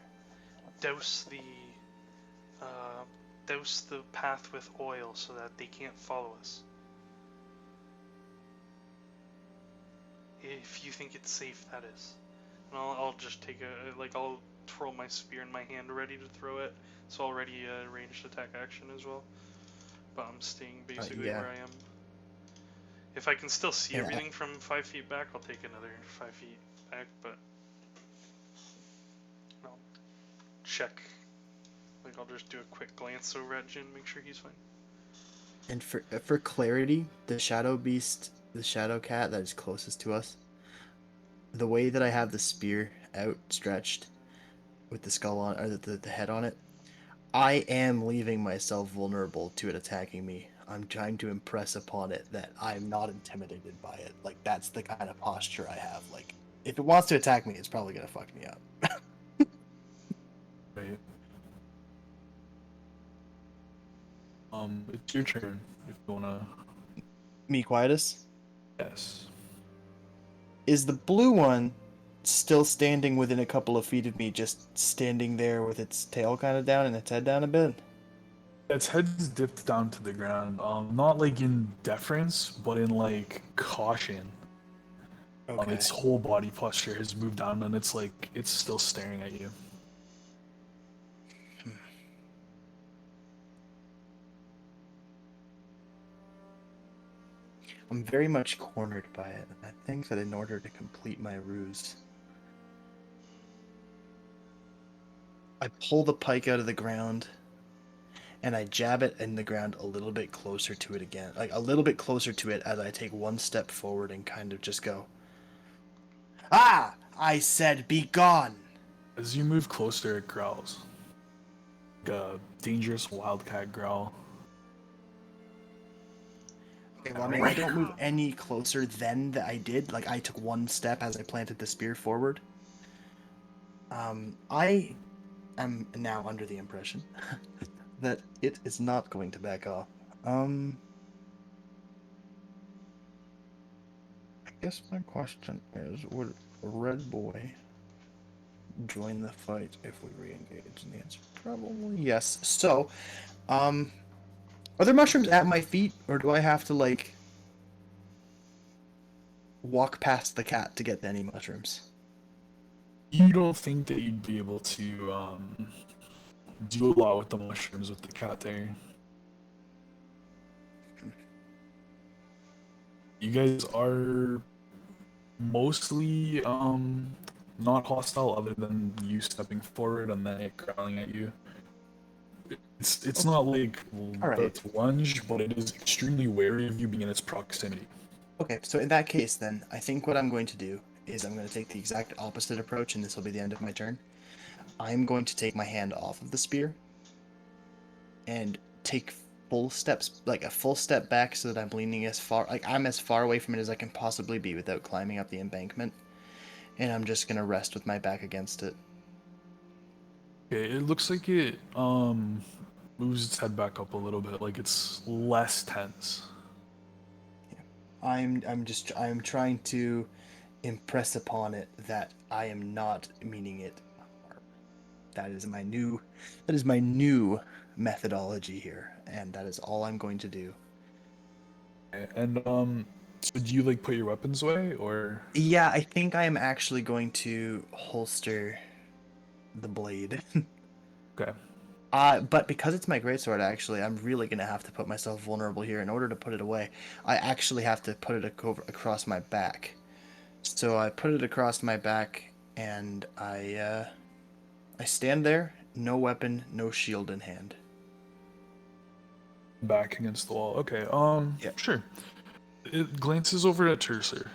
[SPEAKER 5] douse the path with oil so that they can't follow us. If you think it's safe, that is. And I'll just take I'll twirl my spear in my hand ready to throw it. It's already a ranged attack action as well. But I'm staying basically
[SPEAKER 3] yeah.
[SPEAKER 5] where I am. If I can still see
[SPEAKER 3] Yeah.
[SPEAKER 5] everything from 5 feet back, I'll take another 5 feet back, but I'll check. I'll just do a quick glance over at Jin, make sure he's fine.
[SPEAKER 3] And for clarity, the shadow beast, the shadow cat that is closest to us, the way that I have the spear outstretched with the skull on, or the head on it, I am leaving myself vulnerable to it attacking me. I'm trying to impress upon it that I'm not intimidated by it. Like, that's the kind of posture I have. Like, if it wants to attack me, it's probably gonna fuck me up.
[SPEAKER 4] Right. It's your turn if you wanna.
[SPEAKER 3] Me, Quietus?
[SPEAKER 4] Yes.
[SPEAKER 3] Is the blue one still standing within a couple of feet of me, just standing there with its tail kind of down and its head down a bit?
[SPEAKER 4] Its head's dipped down to the ground. Not like in deference, but in like caution.
[SPEAKER 3] Okay.
[SPEAKER 4] Its whole body posture has moved down, and it's like it's still staring at you.
[SPEAKER 3] I'm very much cornered by it. I think that in order to complete my ruse, I pull the pike out of the ground and I jab it in the ground a little bit closer to it again. Like a little bit closer to it as I take one step forward and kind of just go, "Ah! I said be gone!"
[SPEAKER 4] As you move closer, it growls. Like a dangerous wildcat growl.
[SPEAKER 3] Okay, well, I mean, I don't move any closer than that I did. Like, I took one step as I planted the spear forward. I am now under the impression that it is not going to back off. I guess my question is, would Red Boy join the fight if we re-engage? And the answer probably yes. So, are there mushrooms at my feet, or do I have to like walk past the cat to get to any mushrooms?
[SPEAKER 4] You don't think that you'd be able to do a lot with the mushrooms with the cat there? You guys are mostly not hostile, other than you stepping forward and then it growling at you. It's not like
[SPEAKER 3] Alright.
[SPEAKER 4] the lunge, but it is extremely wary of you being in its proximity.
[SPEAKER 3] Okay, so in that case, then I think what I'm going to do is I'm going to take the exact opposite approach, and this will be the end of my turn. I'm going to take my hand off of the spear and take full steps, like a full step back, so that I'm leaning as far, like I'm as far away from it as I can possibly be without climbing up the embankment. And I'm just gonna rest with my back against it.
[SPEAKER 4] Okay, it looks like it moves its head back up a little bit, like it's less tense.
[SPEAKER 3] I'm trying to impress upon it that I am not meaning it harm. That is my new methodology here, and that is all I'm going to do.
[SPEAKER 4] And so do you like put your weapons away, or?
[SPEAKER 3] Yeah, I think I am actually going to holster the blade.
[SPEAKER 4] Okay.
[SPEAKER 3] But because it's my greatsword, actually, I'm really gonna have to put myself vulnerable here. In order to put it away, I actually have to put it across my back. So I put it across my back, and I stand there, no weapon, no shield in hand.
[SPEAKER 4] Back against the wall. Okay,
[SPEAKER 3] Yeah.
[SPEAKER 4] sure. It glances over at Tercer.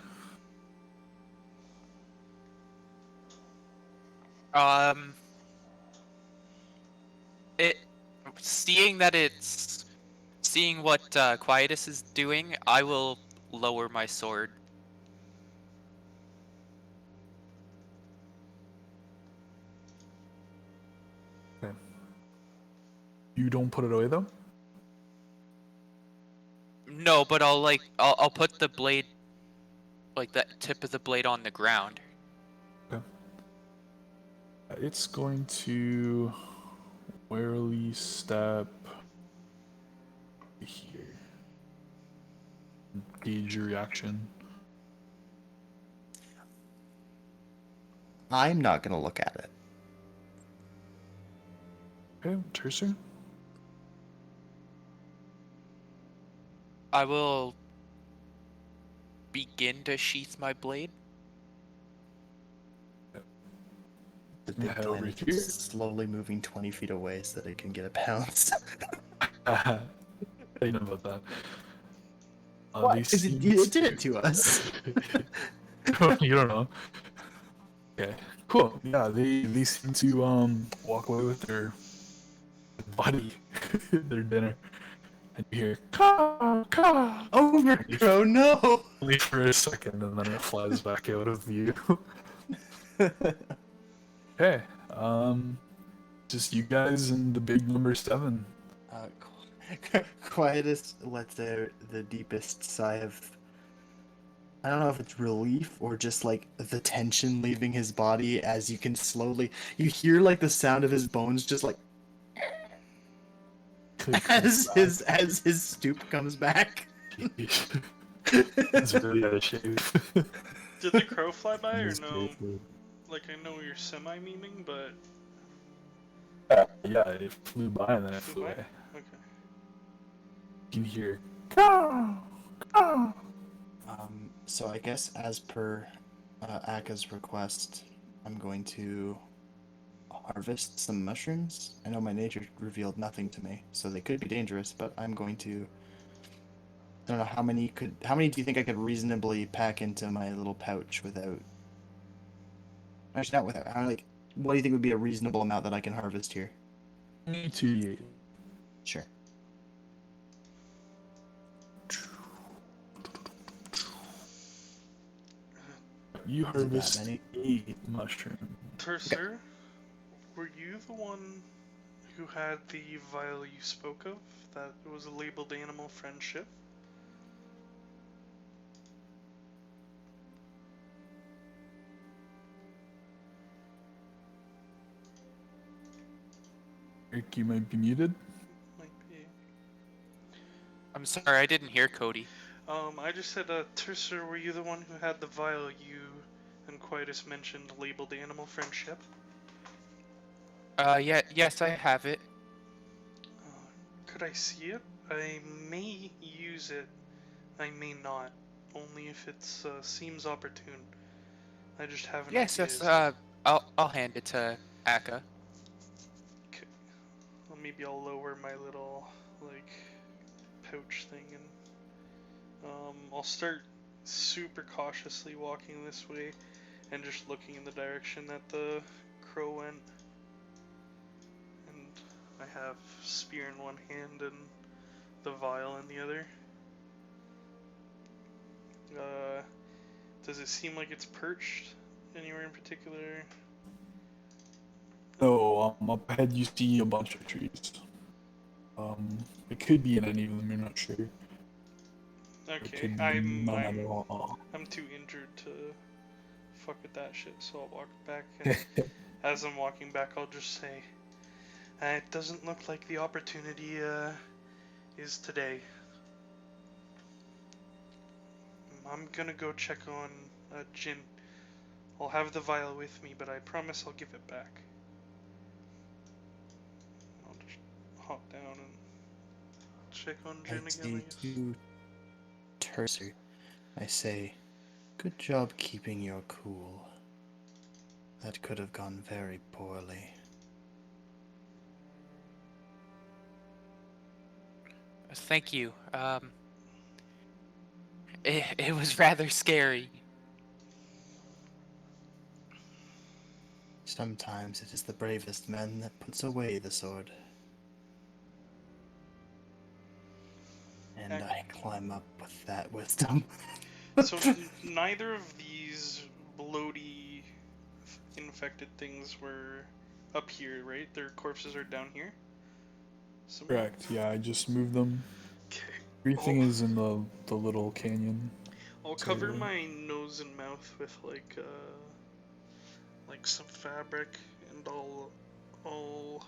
[SPEAKER 2] It seeing what Quietus is doing, I will lower my sword.
[SPEAKER 4] Okay. You don't put it away though?
[SPEAKER 2] No, but I'll put the blade, like the tip of the blade, on the ground.
[SPEAKER 4] Okay. It's going to warily step here. Gauge your reaction.
[SPEAKER 3] I'm not gonna look at it.
[SPEAKER 4] Okay, Tercer?
[SPEAKER 2] I will begin to sheath my blade.
[SPEAKER 3] The big
[SPEAKER 4] Head over
[SPEAKER 3] planet
[SPEAKER 4] here.
[SPEAKER 3] is slowly moving 20 feet away so that it can get a pounce.
[SPEAKER 4] I know about that.
[SPEAKER 3] What?
[SPEAKER 4] They
[SPEAKER 3] Because
[SPEAKER 4] seem
[SPEAKER 3] it did it to us.
[SPEAKER 4] You don't know. Okay, cool. Yeah, they seem to walk away with their buddy, their dinner, and you hear caw caw
[SPEAKER 3] Overthrow, no!
[SPEAKER 4] only for a second, and then it flies back out of view. Okay, just you guys and the big number 7.
[SPEAKER 3] Quietus lets out the deepest sigh of, I don't know if it's relief or just like the tension leaving his body, as you can slowly, you hear like the sound of his bones just like as his stoop comes back.
[SPEAKER 4] It's really out of shape.
[SPEAKER 5] Did the crow fly by or
[SPEAKER 4] It's
[SPEAKER 5] no?
[SPEAKER 4] crazy.
[SPEAKER 5] Like, I know you're semi-memeing, but...
[SPEAKER 4] Yeah, it flew by and then it flew
[SPEAKER 5] by?
[SPEAKER 4] away.
[SPEAKER 5] Okay.
[SPEAKER 4] You can hear caw caw.
[SPEAKER 3] So I guess as per Aka's request, I'm going to harvest some mushrooms. I know my nature revealed nothing to me, so they could be dangerous, but I'm going to, I don't know how many do you think I could reasonably pack into my little pouch without, actually not without, what do you think would be a reasonable amount that I can harvest here?
[SPEAKER 4] 2d8.
[SPEAKER 3] Sure.
[SPEAKER 4] You
[SPEAKER 3] Is it that
[SPEAKER 4] harvest
[SPEAKER 3] many?
[SPEAKER 4] 8 mushrooms.
[SPEAKER 5] Tercer, were you the one who had the vial you spoke of that was labeled animal friendship?
[SPEAKER 4] Eric, you might be muted.
[SPEAKER 5] Might be.
[SPEAKER 2] I'm sorry, I didn't hear Cody.
[SPEAKER 5] I just said, Tercer, were you the one who had the vial you and Quietus mentioned labeled animal friendship?
[SPEAKER 2] Yeah, yes, I have it.
[SPEAKER 5] Could I see it? I may use it. I may not. Only if it seems opportune. I just have an
[SPEAKER 2] Yes,
[SPEAKER 5] idea.
[SPEAKER 2] yes. I'll hand it to Akka.
[SPEAKER 5] Okay. Well, maybe I'll lower my little like pouch thing and I'll start super cautiously walking this way and just looking in the direction that the crow went. And I have spear in one hand and the vial in the other. Does it seem like it's perched anywhere in particular?
[SPEAKER 4] So, up ahead you see a bunch of trees. It could be in any of them, you're not sure. It
[SPEAKER 5] Okay,
[SPEAKER 4] could be
[SPEAKER 5] I'm
[SPEAKER 4] none at all.
[SPEAKER 5] too injured to fuck with that shit, so I'll walk back. And as I'm walking back, I'll just say, "It doesn't look like the opportunity is today. I'm gonna go check on Jin. I'll have the vial with me, but I promise I'll give it back." I'll just hop down and check on Jin
[SPEAKER 3] I
[SPEAKER 5] again,
[SPEAKER 3] say
[SPEAKER 5] I guess.
[SPEAKER 3] to Tercer, I say, good job keeping your cool. That could have gone very poorly.
[SPEAKER 2] Thank you. It was rather scary.
[SPEAKER 3] Sometimes it is the bravest men that puts away the sword. And I climb up with that wisdom.
[SPEAKER 5] So neither of these bloaty infected things were up here, right? Their corpses are down here? Somewhere?
[SPEAKER 4] Correct, yeah, I just moved them.
[SPEAKER 5] Okay.
[SPEAKER 4] Everything is in the little canyon.
[SPEAKER 5] I'll cover my nose and mouth with like some fabric, and I'll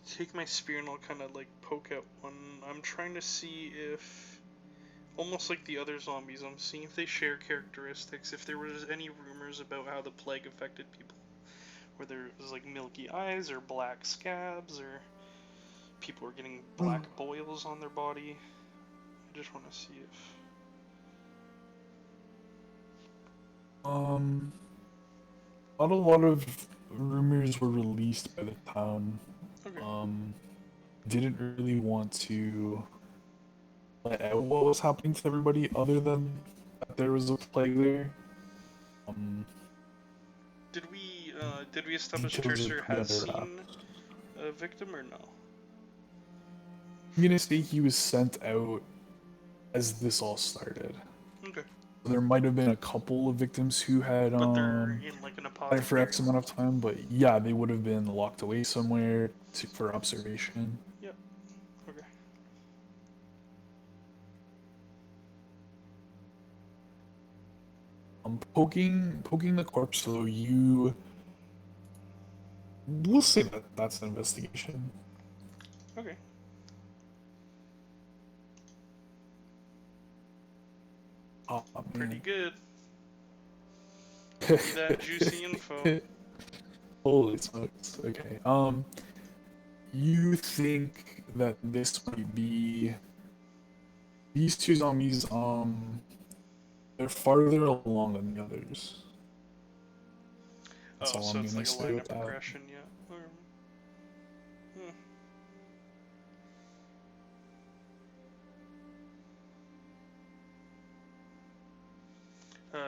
[SPEAKER 5] take my spear and I'll kind of like poke at one. I'm trying to see if, almost like the other zombies, I'm seeing if they share characteristics. If there was any rumors about how the plague affected people, whether it was like milky eyes or black scabs or people were getting black boils on their body. I just want to see if.
[SPEAKER 4] Not a lot of rumors were released by the town.
[SPEAKER 5] Okay.
[SPEAKER 4] Didn't really want to let out what was happening to everybody other than that there was a plague there.
[SPEAKER 5] Did we establish
[SPEAKER 4] Details are
[SPEAKER 5] Tercer
[SPEAKER 4] pretty
[SPEAKER 5] has
[SPEAKER 4] under
[SPEAKER 5] seen a victim or no?
[SPEAKER 4] I'm gonna say he was sent out as this all started.
[SPEAKER 5] Okay.
[SPEAKER 4] There might have been a couple of victims who had
[SPEAKER 5] But they're in like an
[SPEAKER 4] had
[SPEAKER 5] apod.
[SPEAKER 4] for X amount of time, but yeah, they would have been locked away somewhere for observation.
[SPEAKER 5] Yep. Okay.
[SPEAKER 4] Poking the corpse though, we'll say that that's an investigation.
[SPEAKER 5] Okay.
[SPEAKER 4] Oh,
[SPEAKER 5] Pretty
[SPEAKER 4] man.
[SPEAKER 5] good. That juicy info.
[SPEAKER 4] Holy smokes. Okay. You think that this might be these two zombies, they're farther along than the others. That's
[SPEAKER 5] Oh,
[SPEAKER 4] all
[SPEAKER 5] so
[SPEAKER 4] I'm
[SPEAKER 5] it's
[SPEAKER 4] gonna
[SPEAKER 5] like a
[SPEAKER 4] say
[SPEAKER 5] line
[SPEAKER 4] with
[SPEAKER 5] of
[SPEAKER 4] that.
[SPEAKER 5] progression, yeah.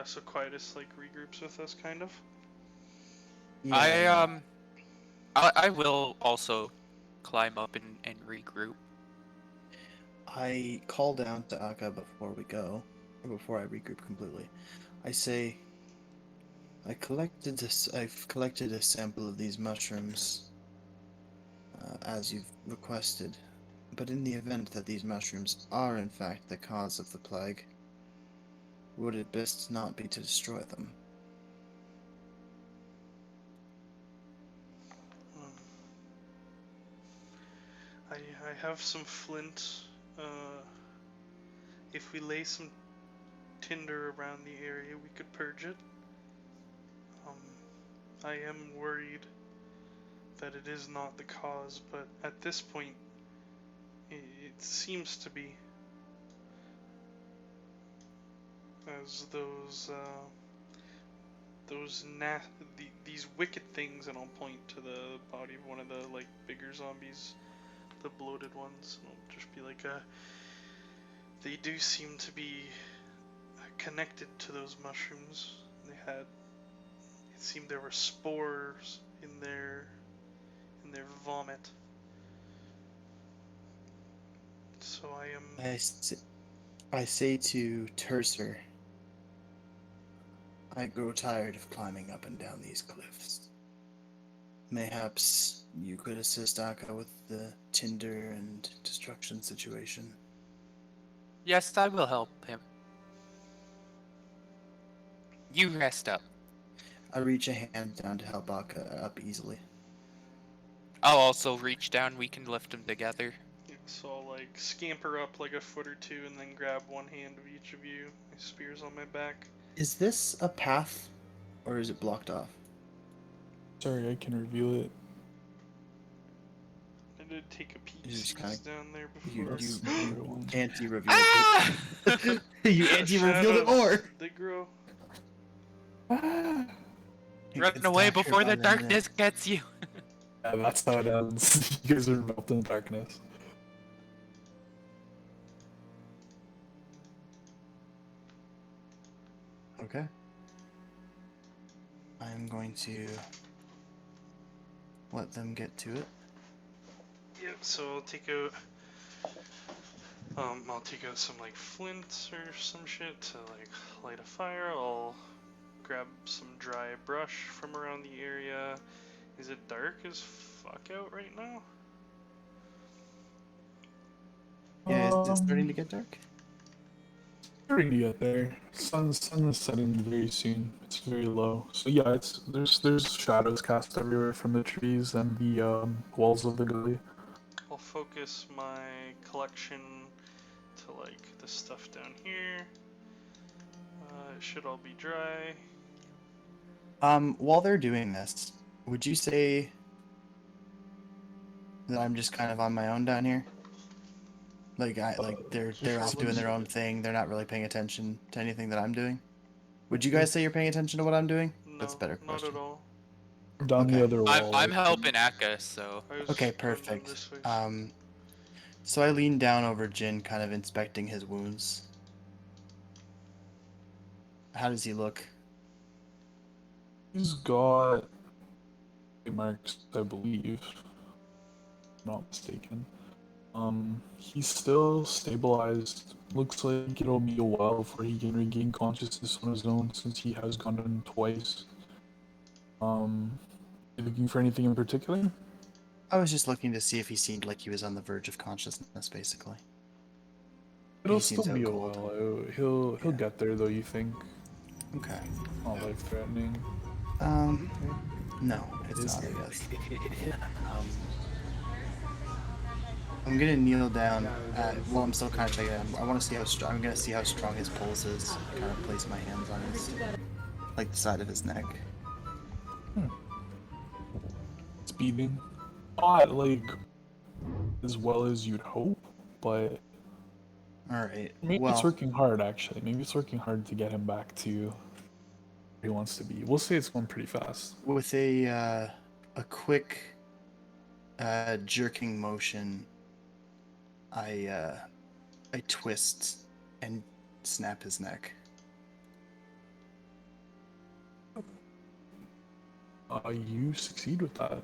[SPEAKER 5] So Quietus like regroups with us, kind of.
[SPEAKER 2] I will also climb up and regroup.
[SPEAKER 3] I call down to Akka before we go, or before I regroup completely. I say, I've collected a sample of these mushrooms, as you've requested. But in the event that these mushrooms are in fact the cause of the plague, would it best not be to destroy them?
[SPEAKER 5] I have some flint. If we lay some tinder around the area, we could purge it. I am worried that it is not the cause, but at this point, it seems to be. As these wicked things, and I'll point to the body of one of the like bigger zombies, the bloated ones. And I'll just be like, they do seem to be connected to those mushrooms. It seemed there were spores in their vomit. So
[SPEAKER 3] I say to Tercer, I grow tired of climbing up and down these cliffs. Mayhaps you could assist Akka with the tinder and destruction situation.
[SPEAKER 2] Yes, I will help him. You rest up.
[SPEAKER 3] I reach a hand down to help Akka up easily.
[SPEAKER 2] I'll also reach down. We can lift him together.
[SPEAKER 5] yeah, so I'll like scamper up like a foot or two, and then grab one hand of each of you. My spear's on my back.
[SPEAKER 3] Is this a path, or is it blocked off?
[SPEAKER 4] Sorry, I can reveal it.
[SPEAKER 5] I did take a peek
[SPEAKER 3] You just kinda-
[SPEAKER 5] down there
[SPEAKER 3] You
[SPEAKER 5] before.
[SPEAKER 3] anti-revealed
[SPEAKER 2] Ah!
[SPEAKER 3] it. You anti-revealed it more.
[SPEAKER 5] They grow.
[SPEAKER 2] Run
[SPEAKER 3] It's
[SPEAKER 2] away
[SPEAKER 3] darker
[SPEAKER 2] before
[SPEAKER 3] by
[SPEAKER 2] the
[SPEAKER 3] the
[SPEAKER 2] darkness gets you.
[SPEAKER 4] Yeah, that's how it ends. You guys are involved in the darkness.
[SPEAKER 3] Okay. I'm going to let them get to it.
[SPEAKER 5] Yep. So I'll take out some like flint or some shit to like light a fire. I'll grab some dry brush from around the area. Is it dark as fuck out right now?
[SPEAKER 3] Yeah, is it starting to get dark?
[SPEAKER 4] Starting to get there. Sun is setting very soon. It's very low. So yeah, there's shadows cast everywhere from the trees and the walls of the gully.
[SPEAKER 5] I'll focus my collection to like the stuff down here. It should all be dry.
[SPEAKER 3] While they're doing this, would you say that I'm just kind of on my own down here? Like they're off doing their own thing. They're not really paying attention to anything that I'm doing. Would you guys say you're paying attention to what I'm doing?
[SPEAKER 5] No,
[SPEAKER 3] That's a better
[SPEAKER 5] not
[SPEAKER 3] question.
[SPEAKER 5] at all.
[SPEAKER 4] Down
[SPEAKER 3] Okay.
[SPEAKER 4] the other wall.
[SPEAKER 2] I'm helping Akka, so
[SPEAKER 5] I was
[SPEAKER 3] Okay,
[SPEAKER 5] running
[SPEAKER 3] perfect.
[SPEAKER 5] this way.
[SPEAKER 3] So I lean down over Jin, kind of inspecting his wounds. How does he look?
[SPEAKER 4] He's got marks, I believe. Not mistaken. He's still stabilized. Looks like it'll be a while before he can regain consciousness on his own, since he has gone down twice. You looking for anything in particular?
[SPEAKER 3] I was just looking to see if he seemed like he was on the verge of consciousness, basically.
[SPEAKER 4] It'll
[SPEAKER 3] He seems
[SPEAKER 4] still be a
[SPEAKER 3] out cold.
[SPEAKER 4] while. He'll
[SPEAKER 3] Yeah.
[SPEAKER 4] get there though. You think?
[SPEAKER 3] Okay.
[SPEAKER 4] Not life threatening.
[SPEAKER 3] No, it's not, I guess. I'm gonna kneel down. Well, I'm still kind of checking him. I want to see how strong. I'm gonna see how strong his pulse is. Kind of place my hands on his, like the side of his neck.
[SPEAKER 4] It's beating. Not like as well as you'd hope, but
[SPEAKER 3] All right.
[SPEAKER 4] maybe
[SPEAKER 3] Well,
[SPEAKER 4] it's working hard. Actually, maybe it's working hard to get him back to where he wants to be. We'll say it's going pretty fast.
[SPEAKER 3] with a quick jerking motion, I twist and snap his neck.
[SPEAKER 4] You succeed with that.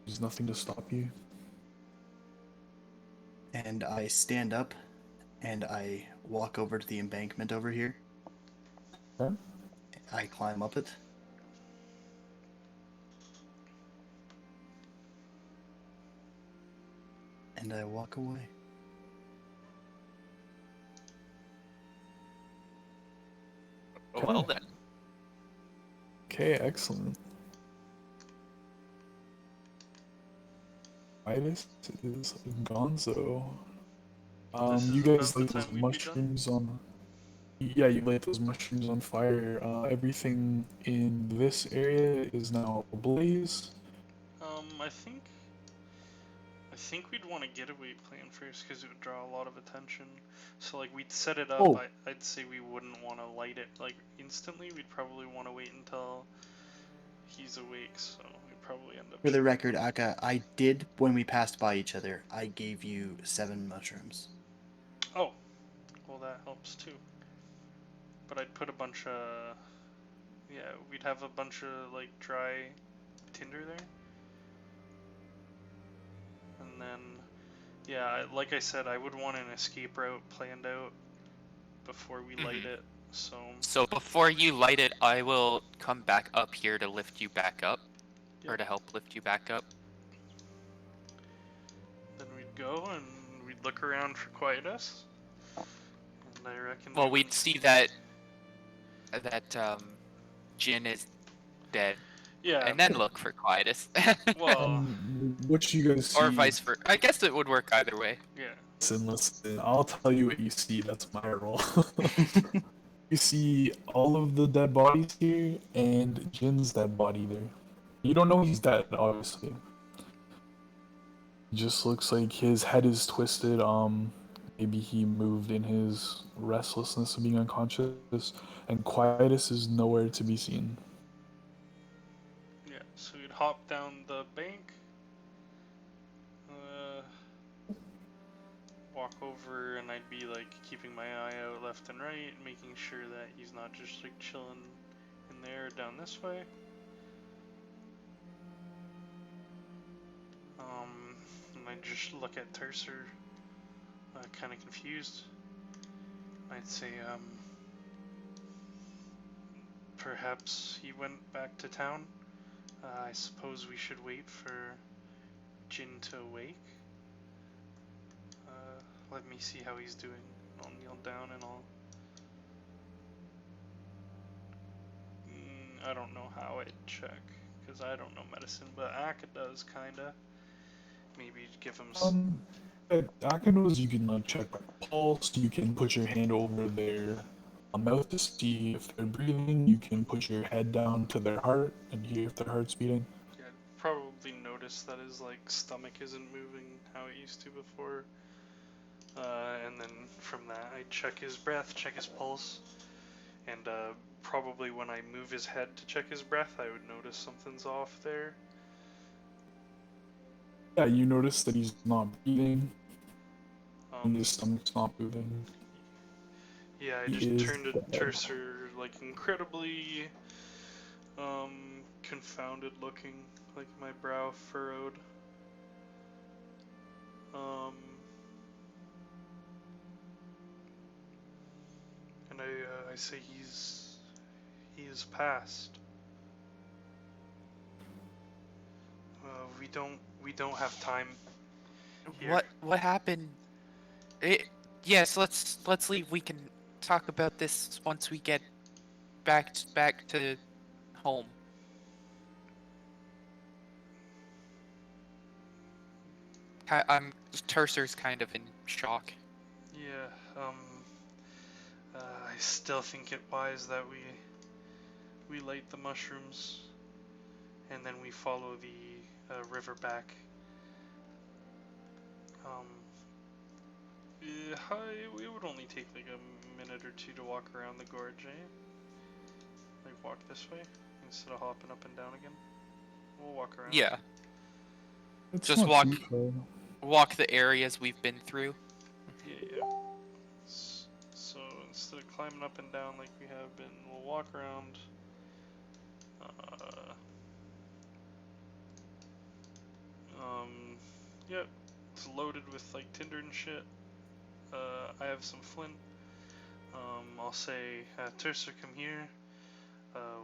[SPEAKER 4] There's nothing to stop you.
[SPEAKER 3] And I stand up and I walk over to the embankment over here.
[SPEAKER 4] Okay.
[SPEAKER 3] I climb up it and I walk away.
[SPEAKER 2] Well
[SPEAKER 4] Okay.
[SPEAKER 2] then.
[SPEAKER 4] Okay, excellent. Titus is Gonzo.
[SPEAKER 5] This
[SPEAKER 4] You
[SPEAKER 5] is
[SPEAKER 4] guys
[SPEAKER 5] about the
[SPEAKER 4] light those
[SPEAKER 5] time we'd be done.
[SPEAKER 4] mushrooms on. Yeah, you light those mushrooms on fire. Everything in this area is now ablaze.
[SPEAKER 5] I think we'd want a getaway plan first because it would draw a lot of attention. So like we'd set it up.
[SPEAKER 3] Oh.
[SPEAKER 5] I'd say we wouldn't want to light it like instantly. We'd probably want to wait until he's awake. So we'd probably end up.
[SPEAKER 3] For the
[SPEAKER 5] shooting
[SPEAKER 3] record,
[SPEAKER 5] him.
[SPEAKER 3] Aka, I did, when we passed by each other, I gave you 7 mushrooms.
[SPEAKER 5] Oh, well that helps too. But I'd put a bunch of. Yeah, we'd have a bunch of like dry tinder there. And then, yeah, like I said, I would want an escape route planned out before we light it.
[SPEAKER 2] So before you light it, I will come back up here to lift you back up, or to help lift you back up.
[SPEAKER 5] Then we'd go and we'd look around for Quietus. And I reckon.
[SPEAKER 2] Well, we'd see that Jin is dead,
[SPEAKER 5] Yeah.
[SPEAKER 2] and then look for Quietus.
[SPEAKER 5] Well.
[SPEAKER 4] What you guys see?
[SPEAKER 2] Or vice versa. I guess it would work either way.
[SPEAKER 5] Yeah.
[SPEAKER 4] Listen, I'll tell you what you see. That's my role. You see all of the dead bodies here and Jin's dead body there. You don't know he's dead, obviously. Just looks like his head is twisted. Maybe he moved in his restlessness of being unconscious, and Quietus is nowhere to be seen.
[SPEAKER 5] Yeah, so we'd hop down the bank, walk over, and I'd be like keeping my eye out left and right, making sure that he's not just like chilling in there down this way. And I'd just look at Tercer, kind of confused. I'd say, perhaps he went back to town. I suppose we should wait for Jin to awake. Let me see how he's doing. I'll kneel down and I don't know how I'd check, because I don't know medicine, but Aka does, kinda. Maybe give him some...
[SPEAKER 4] Aka knows you can check by pulse, you can put your hand over their mouth to see if they're breathing, you can put your head down to their heart and hear if their heart's beating.
[SPEAKER 5] Yeah, I'd probably notice that his stomach isn't moving how it used to before. And then from that, I'd check his breath, check his pulse, and probably when I move his head to check his breath, I would notice something's off there.
[SPEAKER 4] Yeah, you notice that he's not breathing, and his stomach's not moving.
[SPEAKER 5] Yeah, I just turned to Tercer, incredibly confounded looking, my brow furrowed. And I say he is passed. We don't have time here.
[SPEAKER 2] What happened? Yes, let's leave. We can talk about this once we get back to home. Tercer's kind of in shock.
[SPEAKER 5] Yeah, I still think it wise that we light the mushrooms, and then we follow the river back. It would only take a minute or two to walk around the gorge, eh? Walk this way instead of hopping up and down again. We'll walk around.
[SPEAKER 2] Yeah.
[SPEAKER 4] It's
[SPEAKER 2] Just
[SPEAKER 4] not too far.
[SPEAKER 2] walk the areas we've been through.
[SPEAKER 5] Yeah. So instead of climbing up and down like we have been, we'll walk around. Yep. It's loaded with tinder and shit. I have some flint. I'll say, Tercer, come here.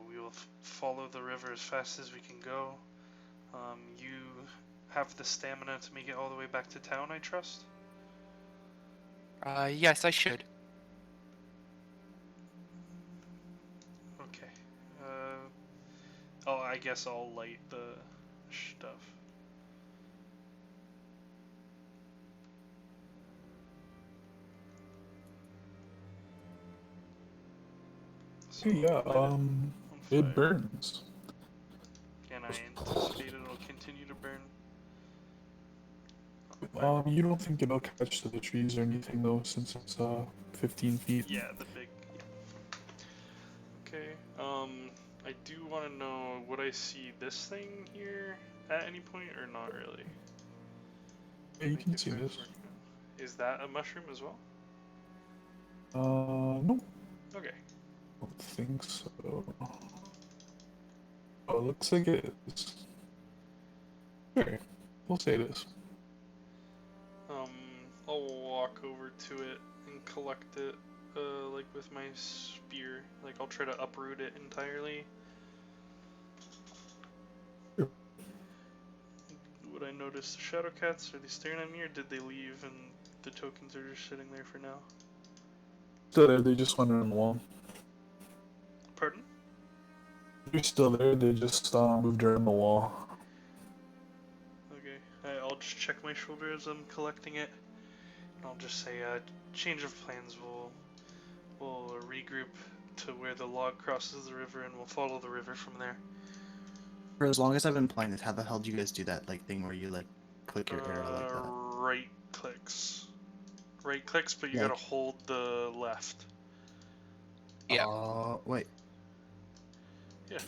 [SPEAKER 5] We will follow the river as fast as we can go. You have the stamina to make it all the way back to town, I trust?
[SPEAKER 2] Yes, I should.
[SPEAKER 5] Okay. Oh, I guess I'll light the stuff. So,
[SPEAKER 4] Hey, yeah,
[SPEAKER 5] light it on
[SPEAKER 4] it
[SPEAKER 5] fire.
[SPEAKER 4] burns.
[SPEAKER 5] And I anticipate it'll continue to burn. Oh,
[SPEAKER 4] You don't think it'll catch to the trees or anything though, since it's 15 feet?
[SPEAKER 5] yeah, the big. Okay. I do want to know, would I see this thing here at any point or not really?
[SPEAKER 4] Yeah, you
[SPEAKER 5] Like
[SPEAKER 4] can
[SPEAKER 5] if
[SPEAKER 4] see
[SPEAKER 5] I was
[SPEAKER 4] this.
[SPEAKER 5] working on- Is that a mushroom as well?
[SPEAKER 4] No,
[SPEAKER 5] Okay.
[SPEAKER 4] I don't think so. Oh, it looks like it is. Sure, we'll say this.
[SPEAKER 5] I'll walk over to it and collect it, like with my spear. Like I'll try to uproot it entirely.
[SPEAKER 4] Sure.
[SPEAKER 5] Would I notice the shadow cats? Are they staring at me, or did they leave and the tokens are just sitting there for now?
[SPEAKER 4] Still there, they just went around the wall.
[SPEAKER 5] Pardon?
[SPEAKER 4] They're still there, they just moved around the wall.
[SPEAKER 5] Okay, I'll just check my shoulder as I'm collecting it. And I'll just say, change of plans. We'll regroup to where the log crosses the river, and we'll follow the river from there.
[SPEAKER 3] For as long as I've been playing this, how the hell do you guys do that like thing where you like click your arrow like that?
[SPEAKER 5] Right clicks. Right clicks, but you
[SPEAKER 3] Like-
[SPEAKER 5] gotta hold the left.
[SPEAKER 2] Yeah.
[SPEAKER 3] Oh, wait.
[SPEAKER 5] Yeah.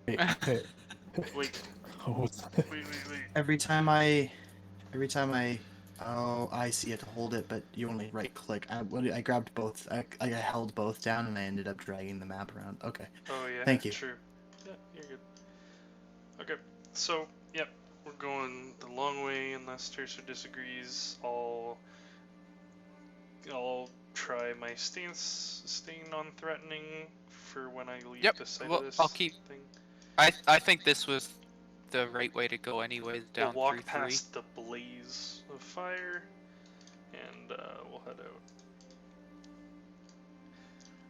[SPEAKER 4] Hey, hey.
[SPEAKER 5] Wait,
[SPEAKER 4] Oh, what's that?
[SPEAKER 5] wait.
[SPEAKER 3] Every time oh, I see it to hold it, but you only right click. I grabbed both. I held both down, and I ended up dragging the map around. Okay.
[SPEAKER 5] Oh yeah.
[SPEAKER 3] Thank you.
[SPEAKER 5] True. Yeah, you're good. Okay, so yep, we're going the long way unless Tercer disagrees. I'll try my staying non-threatening for when I leave
[SPEAKER 2] Yep,
[SPEAKER 5] the site
[SPEAKER 2] well,
[SPEAKER 5] of this
[SPEAKER 2] I'll keep-
[SPEAKER 5] thing.
[SPEAKER 2] I think this was the right way to go anyways, down
[SPEAKER 5] We'll walk
[SPEAKER 2] 3-3.
[SPEAKER 5] past the blaze of fire, and we'll head out.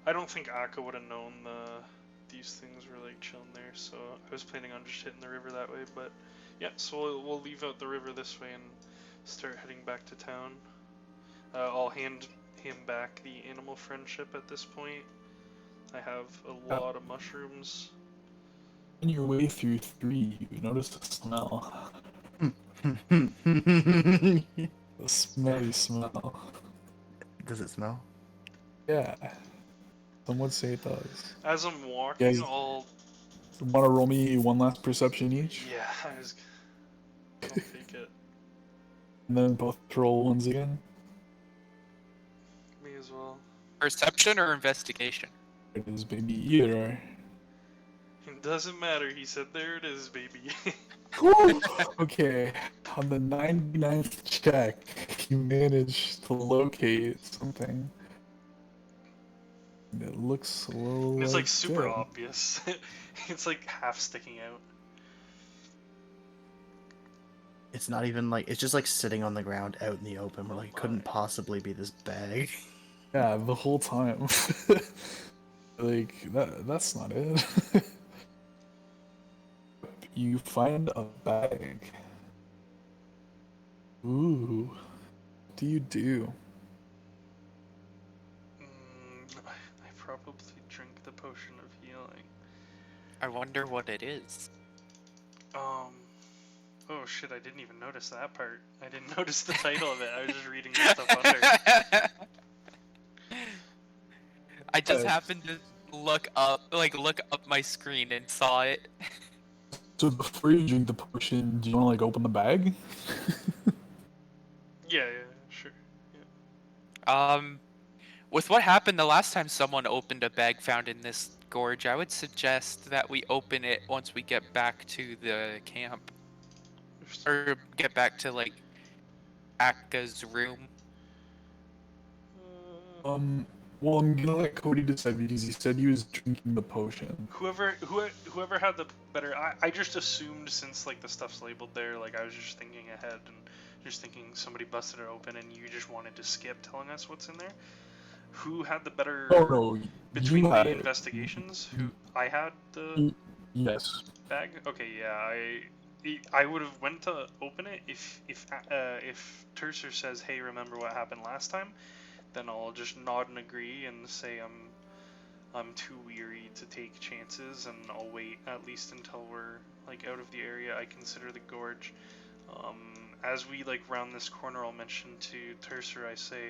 [SPEAKER 5] I don't think Akka would have known these things were like chilling there, so I was planning on just hitting the river that way. But yeah, so we'll leave out the river this way and start heading back to town. I'll hand him back the animal friendship at this point. I have a lot of mushrooms.
[SPEAKER 4] On your way through 3, you notice the smell. The smelly smell.
[SPEAKER 3] Does it smell?
[SPEAKER 4] Yeah. Some would say it does.
[SPEAKER 5] As I'm walking,
[SPEAKER 4] Guys-
[SPEAKER 5] I'll
[SPEAKER 4] Wanna roll me one last perception each?
[SPEAKER 5] yeah, I'll take it.
[SPEAKER 4] And then both roll ones again?
[SPEAKER 5] Me as well.
[SPEAKER 2] Perception or investigation?
[SPEAKER 4] It is baby either.
[SPEAKER 5] It doesn't matter. He said, "There it is, baby."
[SPEAKER 4] Okay, on the 99th check, you managed to locate something. And it looks a little
[SPEAKER 5] And it's like super
[SPEAKER 4] dead.
[SPEAKER 5] obvious. It's like half sticking out.
[SPEAKER 3] It's not even like it's just like sitting on the ground out in the open. We're
[SPEAKER 5] Oh
[SPEAKER 3] like, it couldn't
[SPEAKER 5] my.
[SPEAKER 3] possibly be this bag.
[SPEAKER 4] Yeah, the whole time. Like, that's not it. You find a bag. Ooh. What do you do?
[SPEAKER 5] I probably drink the potion of healing.
[SPEAKER 2] I wonder what it is.
[SPEAKER 5] Oh shit! I didn't even notice that part. I didn't notice the title of it. I was just reading the stuff under.
[SPEAKER 2] I just
[SPEAKER 4] Uh,
[SPEAKER 2] happened to look up my screen and saw it.
[SPEAKER 4] So before you drink the potion, do you want to like open the bag?
[SPEAKER 5] Yeah, sure.
[SPEAKER 2] With what happened the last time someone opened a bag found in this gorge, I would suggest that we open it once we get back to the camp. Or get back to, like, Akka's room.
[SPEAKER 4] Well, I'm gonna let Cody decide because he said he was drinking the potion.
[SPEAKER 5] Whoever had the better. I just assumed since like the stuff's labeled there, like I was just thinking ahead and just thinking somebody busted it open and you just wanted to skip telling us what's in there. Who had the better
[SPEAKER 4] Oh no,
[SPEAKER 5] between
[SPEAKER 4] you had
[SPEAKER 5] the
[SPEAKER 4] it.
[SPEAKER 5] investigations? Who I had the
[SPEAKER 4] Yes.
[SPEAKER 5] bag? Okay, yeah, I would have went to open it if Tercer says, "Hey, remember what happened last time?" Then I'll just nod and agree and say I'm too weary to take chances, and I'll wait at least until we're like out of the area I consider the gorge. As we like round this corner, I'll mention to Tercer. I say,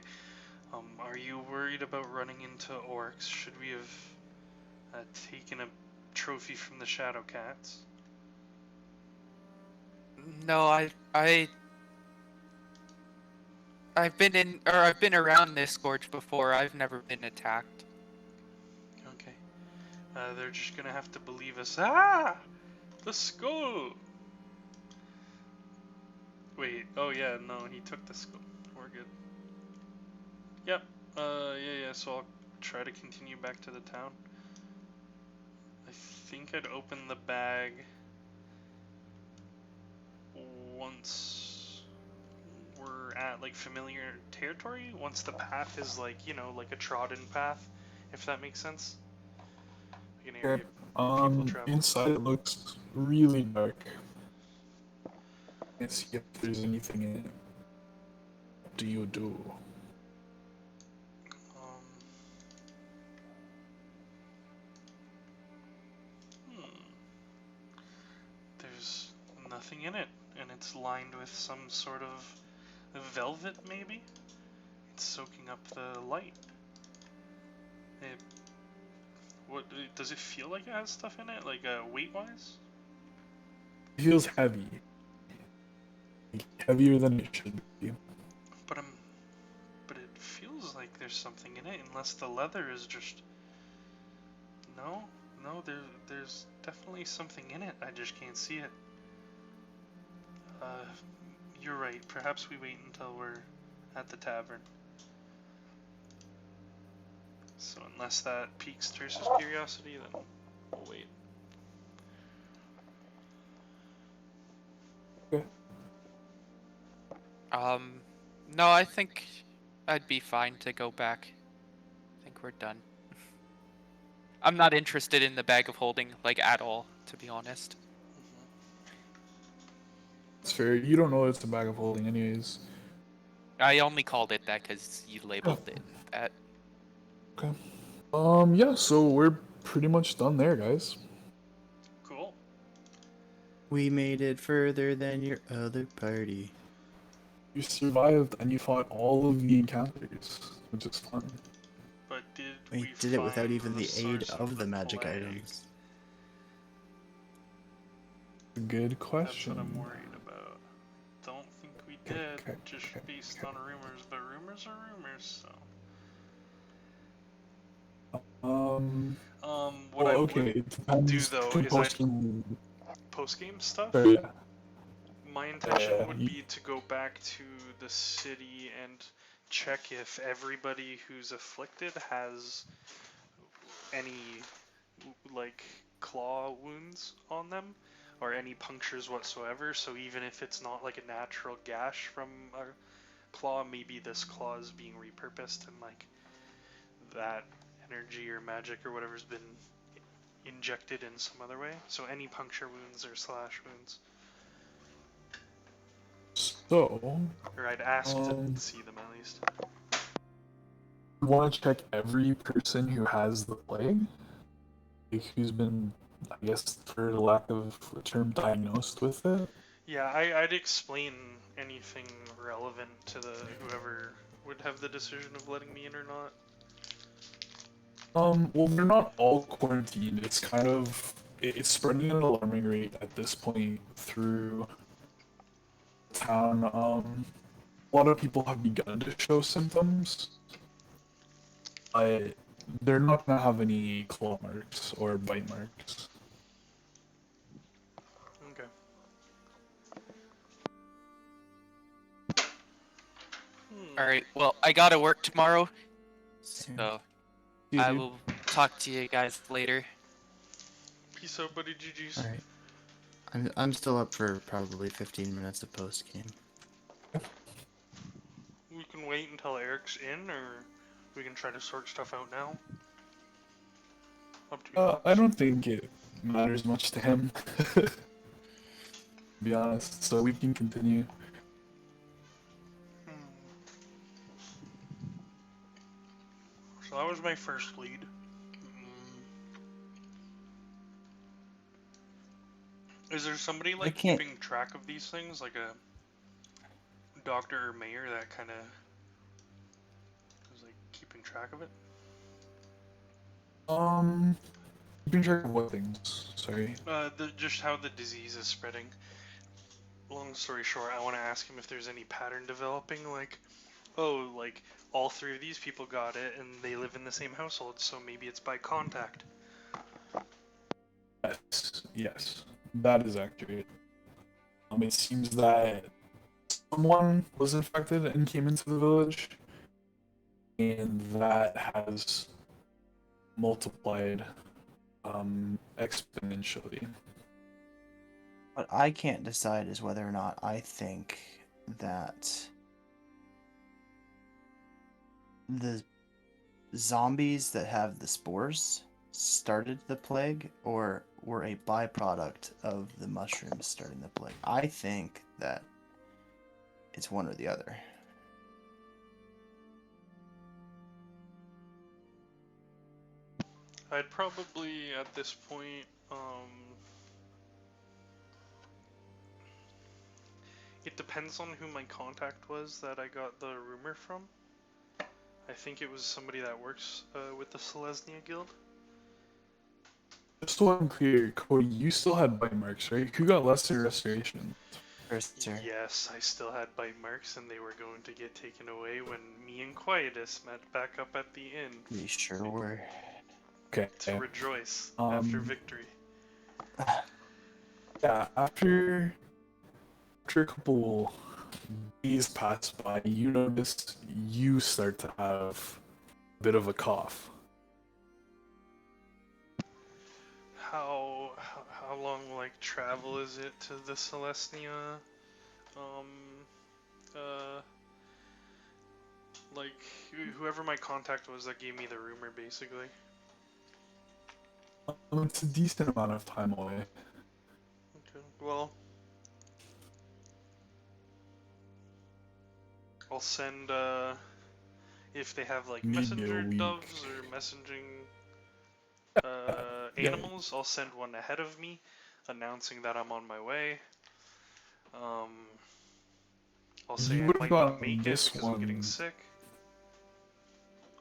[SPEAKER 5] "Are you worried about running into orcs? Should we have taken a trophy from the Shadow Cats?"
[SPEAKER 2] No, I've been around this gorge before. I've never been attacked.
[SPEAKER 5] Okay. They're just gonna have to believe us. Ah! The skull! Wait, oh yeah, no, he took the skull. We're good. Yep. Yeah, so I'll try to continue back to the town. I think I'd open the bag once we're at like familiar territory, once the path is like, you know, like a trodden path, if that makes sense. Like an area people travel.
[SPEAKER 4] Inside it looks really dark. Can't see if there's anything in it. What do you do?
[SPEAKER 5] Um, There's nothing in it, and it's lined with some sort of velvet, maybe? It's soaking up the light. What does it feel like it has stuff in it, like weight-wise?
[SPEAKER 4] It feels heavy. Heavier than it should be.
[SPEAKER 5] But it feels like there's something in it, unless the leather is just. No, there's definitely something in it. I just can't see it. You're right. Perhaps we wait until we're at the tavern. So unless that piques Terce's curiosity, then we'll wait.
[SPEAKER 4] Okay.
[SPEAKER 2] No, I think I'd be fine to go back. I think we're done. I'm not interested in the bag of holding, like, at all, to be honest.
[SPEAKER 4] It's fair. You don't know it's a bag of holding, anyways.
[SPEAKER 2] I only called it that because you labeled it that.
[SPEAKER 4] Okay. Yeah, so we're pretty much done there, guys.
[SPEAKER 5] Cool.
[SPEAKER 3] We made it further than your other party.
[SPEAKER 4] You survived and you fought all of the encounters, which is fun.
[SPEAKER 5] But
[SPEAKER 3] We
[SPEAKER 5] we
[SPEAKER 3] did it without
[SPEAKER 5] find
[SPEAKER 3] even the aid
[SPEAKER 5] source
[SPEAKER 3] of the magic
[SPEAKER 5] plague?
[SPEAKER 3] items.
[SPEAKER 4] Good question.
[SPEAKER 5] That's what I'm worried about. Don't think we did,
[SPEAKER 4] Okay,
[SPEAKER 5] just
[SPEAKER 4] okay,
[SPEAKER 5] based
[SPEAKER 4] okay.
[SPEAKER 5] on rumors, but rumors are rumors, so. What I
[SPEAKER 4] okay,
[SPEAKER 5] would
[SPEAKER 4] it depends.
[SPEAKER 5] do, though,
[SPEAKER 4] Two
[SPEAKER 5] is I'd
[SPEAKER 4] post-game-
[SPEAKER 5] post-game stuff.
[SPEAKER 4] Sorry, yeah.
[SPEAKER 5] My intention would
[SPEAKER 4] you-
[SPEAKER 5] be to go back to the city and check if everybody who's afflicted has any like claw wounds on them or any punctures whatsoever. So even if it's not like a natural gash from a claw, maybe this claw is being repurposed and like that energy or magic or whatever's been injected in some other way. So any puncture wounds or slash wounds.
[SPEAKER 4] So,
[SPEAKER 5] Or I'd ask to
[SPEAKER 4] Um,
[SPEAKER 5] see them at least.
[SPEAKER 4] you want to check every person who has the plague? Like, who's been, I guess, for lack of a term, diagnosed with it?
[SPEAKER 5] Yeah, I'd explain anything relevant to the whoever would have the decision of letting me in or not.
[SPEAKER 4] Well, they're not all quarantined. It's kind of, it's spreading at an alarming rate at this point through town. A lot of people have begun to show symptoms, but they're not gonna have any claw marks or bite marks.
[SPEAKER 5] Okay.
[SPEAKER 2] Alright, well, I gotta work tomorrow, so
[SPEAKER 3] You,
[SPEAKER 2] I
[SPEAKER 3] dude.
[SPEAKER 2] will talk to you guys later.
[SPEAKER 5] Peace out, buddy. GG's.
[SPEAKER 3] All right. I'm still up for probably 15 minutes of post game.
[SPEAKER 5] We can wait until Eric's in, or we can try to sort stuff out now. Up to you.
[SPEAKER 4] I don't think it matters much to him. To be honest, so we can continue.
[SPEAKER 5] So that was my first lead. Is there somebody like
[SPEAKER 3] can't-
[SPEAKER 5] keeping track of these things, like a doctor or mayor that kind of is like keeping track of it?
[SPEAKER 4] Keeping track of what things? Sorry.
[SPEAKER 5] Just how the disease is spreading. Long story short, I want to ask him if there's any pattern developing, like, oh, like all three of these people got it and they live in the same household, so maybe it's by contact.
[SPEAKER 4] Yes, that is accurate. It seems that someone was infected and came into the village, and that has multiplied exponentially.
[SPEAKER 3] What I can't decide is whether or not I think that the zombies that have the spores started the plague or were a byproduct of the mushrooms starting the plague. I think that it's one or the other.
[SPEAKER 5] I'd probably, at this point, it depends on who my contact was that I got the rumor from. I think it was somebody that works with the Selesnya Guild.
[SPEAKER 4] Just so I'm clear, Cody, you still had bite marks, right? Who got lesser restoration?
[SPEAKER 3] Sir.
[SPEAKER 5] Yes, I still had bite marks, and they were going to get taken away when me and Quietus met back up at the inn
[SPEAKER 3] We sure were.
[SPEAKER 4] Okay.
[SPEAKER 5] to rejoice after
[SPEAKER 4] Um,
[SPEAKER 5] victory.
[SPEAKER 4] Yeah, after a couple days pass by, you notice you start to have a bit of a cough.
[SPEAKER 5] How long like travel is it to the Selesnya? Like whoever my contact was that gave me the rumor, basically.
[SPEAKER 4] It's a decent amount of time away.
[SPEAKER 5] Okay. Well, I'll send if they have like
[SPEAKER 4] Maybe a
[SPEAKER 5] messenger
[SPEAKER 4] week.
[SPEAKER 5] doves or messaging
[SPEAKER 4] Yeah.
[SPEAKER 5] animals. I'll send one ahead of me, announcing that I'm on my way. I'll say
[SPEAKER 4] You
[SPEAKER 5] I
[SPEAKER 4] would've
[SPEAKER 5] might not
[SPEAKER 4] gotten
[SPEAKER 5] make it
[SPEAKER 4] this
[SPEAKER 5] because I'm getting
[SPEAKER 4] one.
[SPEAKER 5] sick.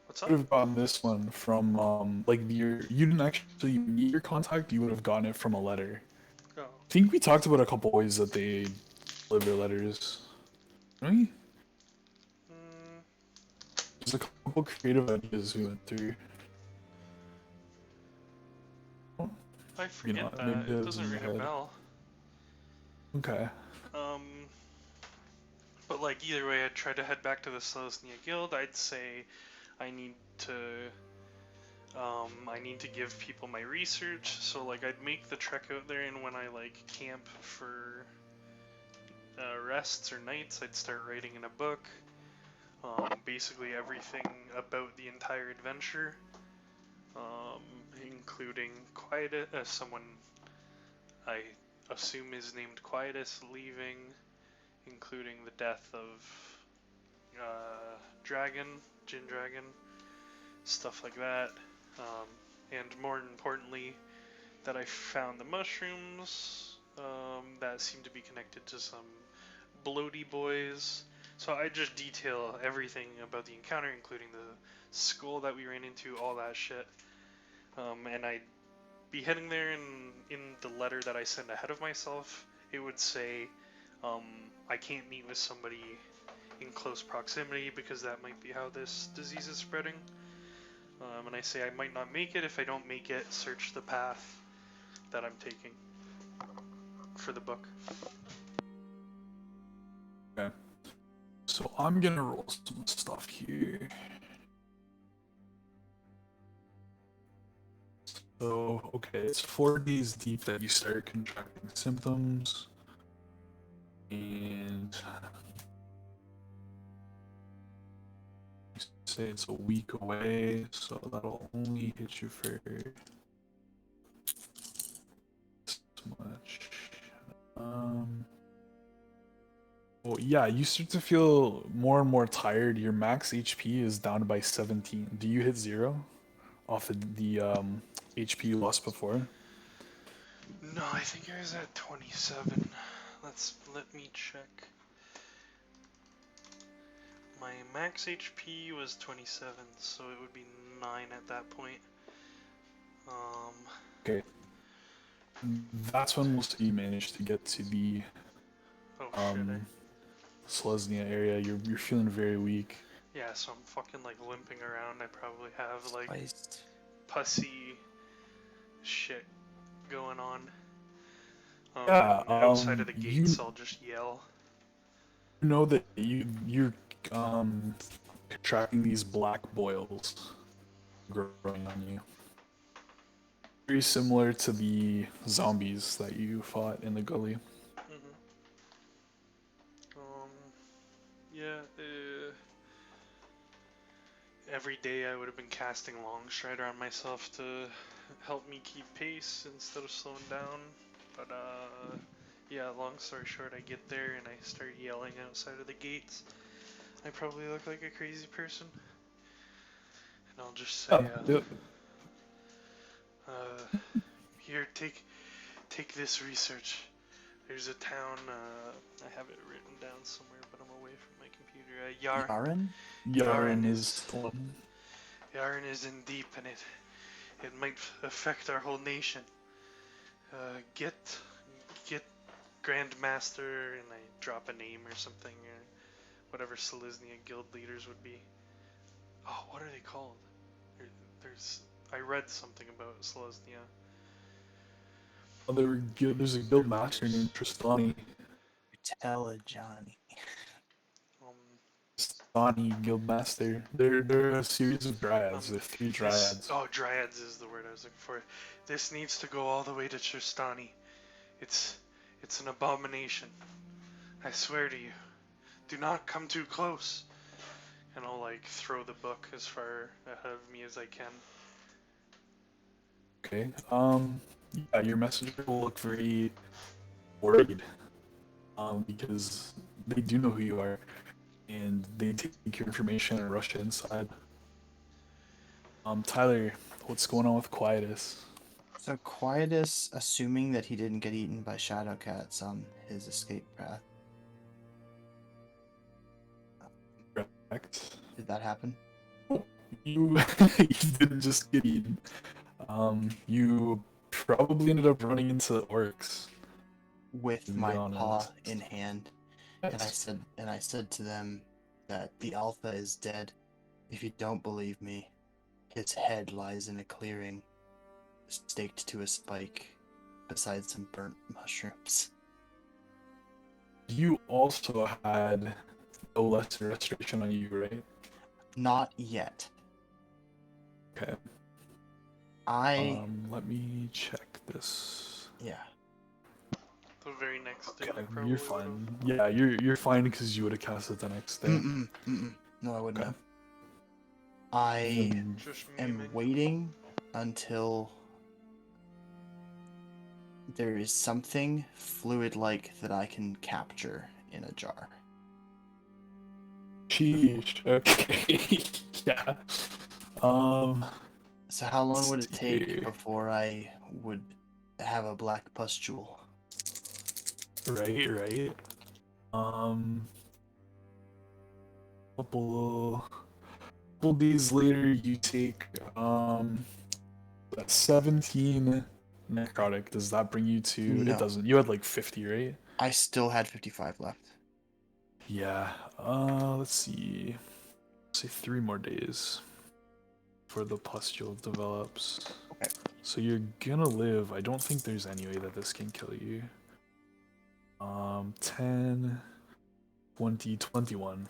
[SPEAKER 5] What's up?
[SPEAKER 4] Would have gotten this one from like you didn't actually meet your contact. You would have gotten it from a letter.
[SPEAKER 5] Oh.
[SPEAKER 4] I think we talked about a couple ways that they deliver letters. Right? There's a couple creative ideas we went through.
[SPEAKER 5] I forget
[SPEAKER 4] know,
[SPEAKER 5] that.
[SPEAKER 4] maybe
[SPEAKER 5] It
[SPEAKER 4] it was
[SPEAKER 5] doesn't
[SPEAKER 4] in
[SPEAKER 5] ring
[SPEAKER 4] my
[SPEAKER 5] a
[SPEAKER 4] head.
[SPEAKER 5] bell.
[SPEAKER 4] Okay.
[SPEAKER 5] But like either way, I'd try to head back to the Selesnya Guild. I'd say I need to give people my research. So like I'd make the trek out there, and when I like camp for rests or nights, I'd start writing in a book. Basically everything about the entire adventure, including Quietus, someone I assume is named Quietus leaving, including the death of Jin Dragon, stuff like that, and more importantly, that I found the mushrooms that seem to be connected to some bloaty boys. So I just detail everything about the encounter, including the skull that we ran into, all that shit. And I'd be heading there, and in the letter that I send ahead of myself, it would say, I can't meet with somebody in close proximity because that might be how this disease is spreading. And I say I might not make it. If I don't make it, search the path that I'm taking for the book.
[SPEAKER 4] Okay. So I'm gonna roll some stuff here. So, okay, it's 4 days deep that you start contracting symptoms. And you say it's a week away, so that'll only hit you for this much. Well, yeah, you start to feel more and more tired. Your max HP is down by 17. Do you hit 0 off of the HP you lost before?
[SPEAKER 5] No, I think I was at 27. Let me check. My max HP was 27, so it would be 9 at that point.
[SPEAKER 4] Okay. That's when most of you manage to get to the
[SPEAKER 5] Oh shit.
[SPEAKER 4] Selesnya area. You're feeling very weak.
[SPEAKER 5] Yeah, so I'm fucking like limping around. I probably have like
[SPEAKER 1] Spiced.
[SPEAKER 5] pussy shit going on.
[SPEAKER 4] Yeah,
[SPEAKER 5] Outside of the
[SPEAKER 4] you-
[SPEAKER 5] gates, I'll just yell.
[SPEAKER 4] You know that you're contracting these black boils growing on you. Very similar to the zombies that you fought in the gully.
[SPEAKER 5] Yeah, every day I would have been casting Longstrider on myself to help me keep pace instead of slowing down. But, yeah, long story short, I get there and I start yelling outside of the gates. I probably look like a crazy person. And I'll just say, here, take this research. There's a town, I have it written down somewhere, but I'm away from my computer.
[SPEAKER 3] Yaren?
[SPEAKER 4] Yaren is the one.
[SPEAKER 5] Yaren is in deep, and it might affect our whole nation. Get Grandmaster, and I drop a name or something, or whatever Selesnya guild leaders would be. Oh, what are they called? I read something about Selesnya.
[SPEAKER 4] Oh, there's a guild master named Tristani.
[SPEAKER 3] Tell Johnny.
[SPEAKER 4] Tristani guild master. They're a series of dryads. They're 3 dryads.
[SPEAKER 5] Dryads is the word I was looking for. This needs to go all the way to Tristani. It's an abomination. I swear to you. Do not come too close. And I'll like throw the book as far ahead of me as I can.
[SPEAKER 4] Okay. Yeah, your messenger will look very worried. Because they do know who you are, and they take your information and rush inside. Tyler, what's going on with Quietus?
[SPEAKER 3] So Quietus, assuming that he didn't get eaten by Shadowcats on his escape path.
[SPEAKER 4] Correct.
[SPEAKER 3] Did that happen?
[SPEAKER 4] You didn't just get eaten. You probably ended up running into the orcs.
[SPEAKER 3] With
[SPEAKER 4] To be
[SPEAKER 3] my
[SPEAKER 4] honest.
[SPEAKER 3] paw in hand.
[SPEAKER 4] Yes.
[SPEAKER 3] And I said to them that the Alpha is dead. If you don't believe me, his head lies in a clearing, staked to a spike, beside some burnt mushrooms.
[SPEAKER 4] You also had no lesser restoration on you, right?
[SPEAKER 3] Not yet.
[SPEAKER 4] Okay. Let me check this.
[SPEAKER 3] Yeah.
[SPEAKER 5] The very next day.
[SPEAKER 4] Okay,
[SPEAKER 5] probably
[SPEAKER 4] you're fine. Yeah, you're fine because you would have cast it the next day.
[SPEAKER 3] No, I wouldn't
[SPEAKER 4] Okay.
[SPEAKER 3] have. I
[SPEAKER 5] Just
[SPEAKER 3] am
[SPEAKER 5] memeing.
[SPEAKER 3] waiting until there is something fluid-like that I can capture in a jar.
[SPEAKER 4] Sheesh. Okay. Yeah.
[SPEAKER 3] So how long would it
[SPEAKER 4] Let's see.
[SPEAKER 3] take before I would have a black pustule?
[SPEAKER 4] Right. Couple days later, you take that's 17 necrotic. Does that bring you to?
[SPEAKER 3] No.
[SPEAKER 4] It doesn't. You had like 50, right?
[SPEAKER 3] I still had 55 left.
[SPEAKER 4] Yeah. Let's see. Say 3 more days before the pustule develops.
[SPEAKER 3] Okay.
[SPEAKER 4] So you're gonna live. I don't think there's any way that this can kill you. 10, 20, 21.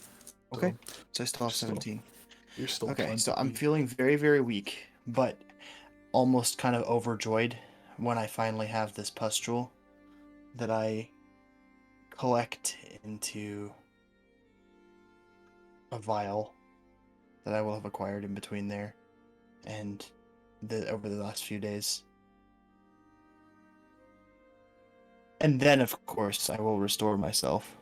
[SPEAKER 3] Okay. So I still have
[SPEAKER 4] still
[SPEAKER 3] 17.
[SPEAKER 4] You're still
[SPEAKER 3] Okay, so
[SPEAKER 4] plenty.
[SPEAKER 3] I'm feeling very, very weak, but almost kind of overjoyed when I finally have this pustule that I collect into a vial that I will have acquired in between there and over the last few days. And then, of course, I will restore myself.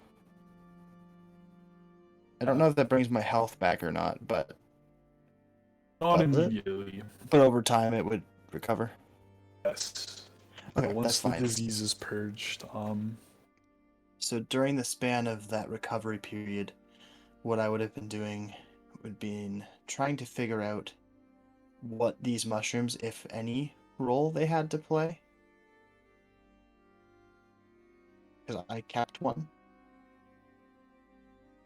[SPEAKER 3] I don't know if that brings my health back or not, but
[SPEAKER 4] Not
[SPEAKER 3] Does it?
[SPEAKER 4] immediately.
[SPEAKER 3] over time it would recover.
[SPEAKER 4] Yes.
[SPEAKER 3] Okay,
[SPEAKER 4] But once
[SPEAKER 3] that's
[SPEAKER 4] the
[SPEAKER 3] fine.
[SPEAKER 4] disease is purged,
[SPEAKER 3] So during the span of that recovery period, what I would have been doing would be trying to figure out what these mushrooms, if any, role they had to play. Because I capped one.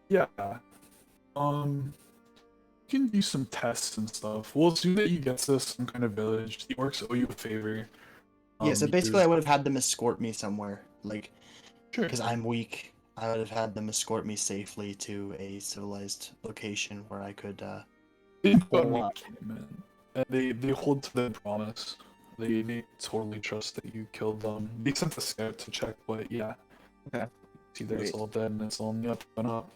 [SPEAKER 4] yeah. You can do some tests and stuff. We'll assume that you get to some kind of village. The orcs owe you a favor.
[SPEAKER 3] Yeah, so basically I
[SPEAKER 4] because-
[SPEAKER 3] would have had them escort me somewhere. Like,
[SPEAKER 4] Sure.
[SPEAKER 3] because I'm weak, I would have had them escort me safely to a civilized location where I could,
[SPEAKER 4] They put
[SPEAKER 3] pull
[SPEAKER 4] an
[SPEAKER 3] up.
[SPEAKER 4] encampment, and they hold to their promise. They totally trust that you killed them. They sent a scout to check, but yeah.
[SPEAKER 3] Okay.
[SPEAKER 4] See that it's
[SPEAKER 3] Great.
[SPEAKER 4] all dead and it's all on the up and up.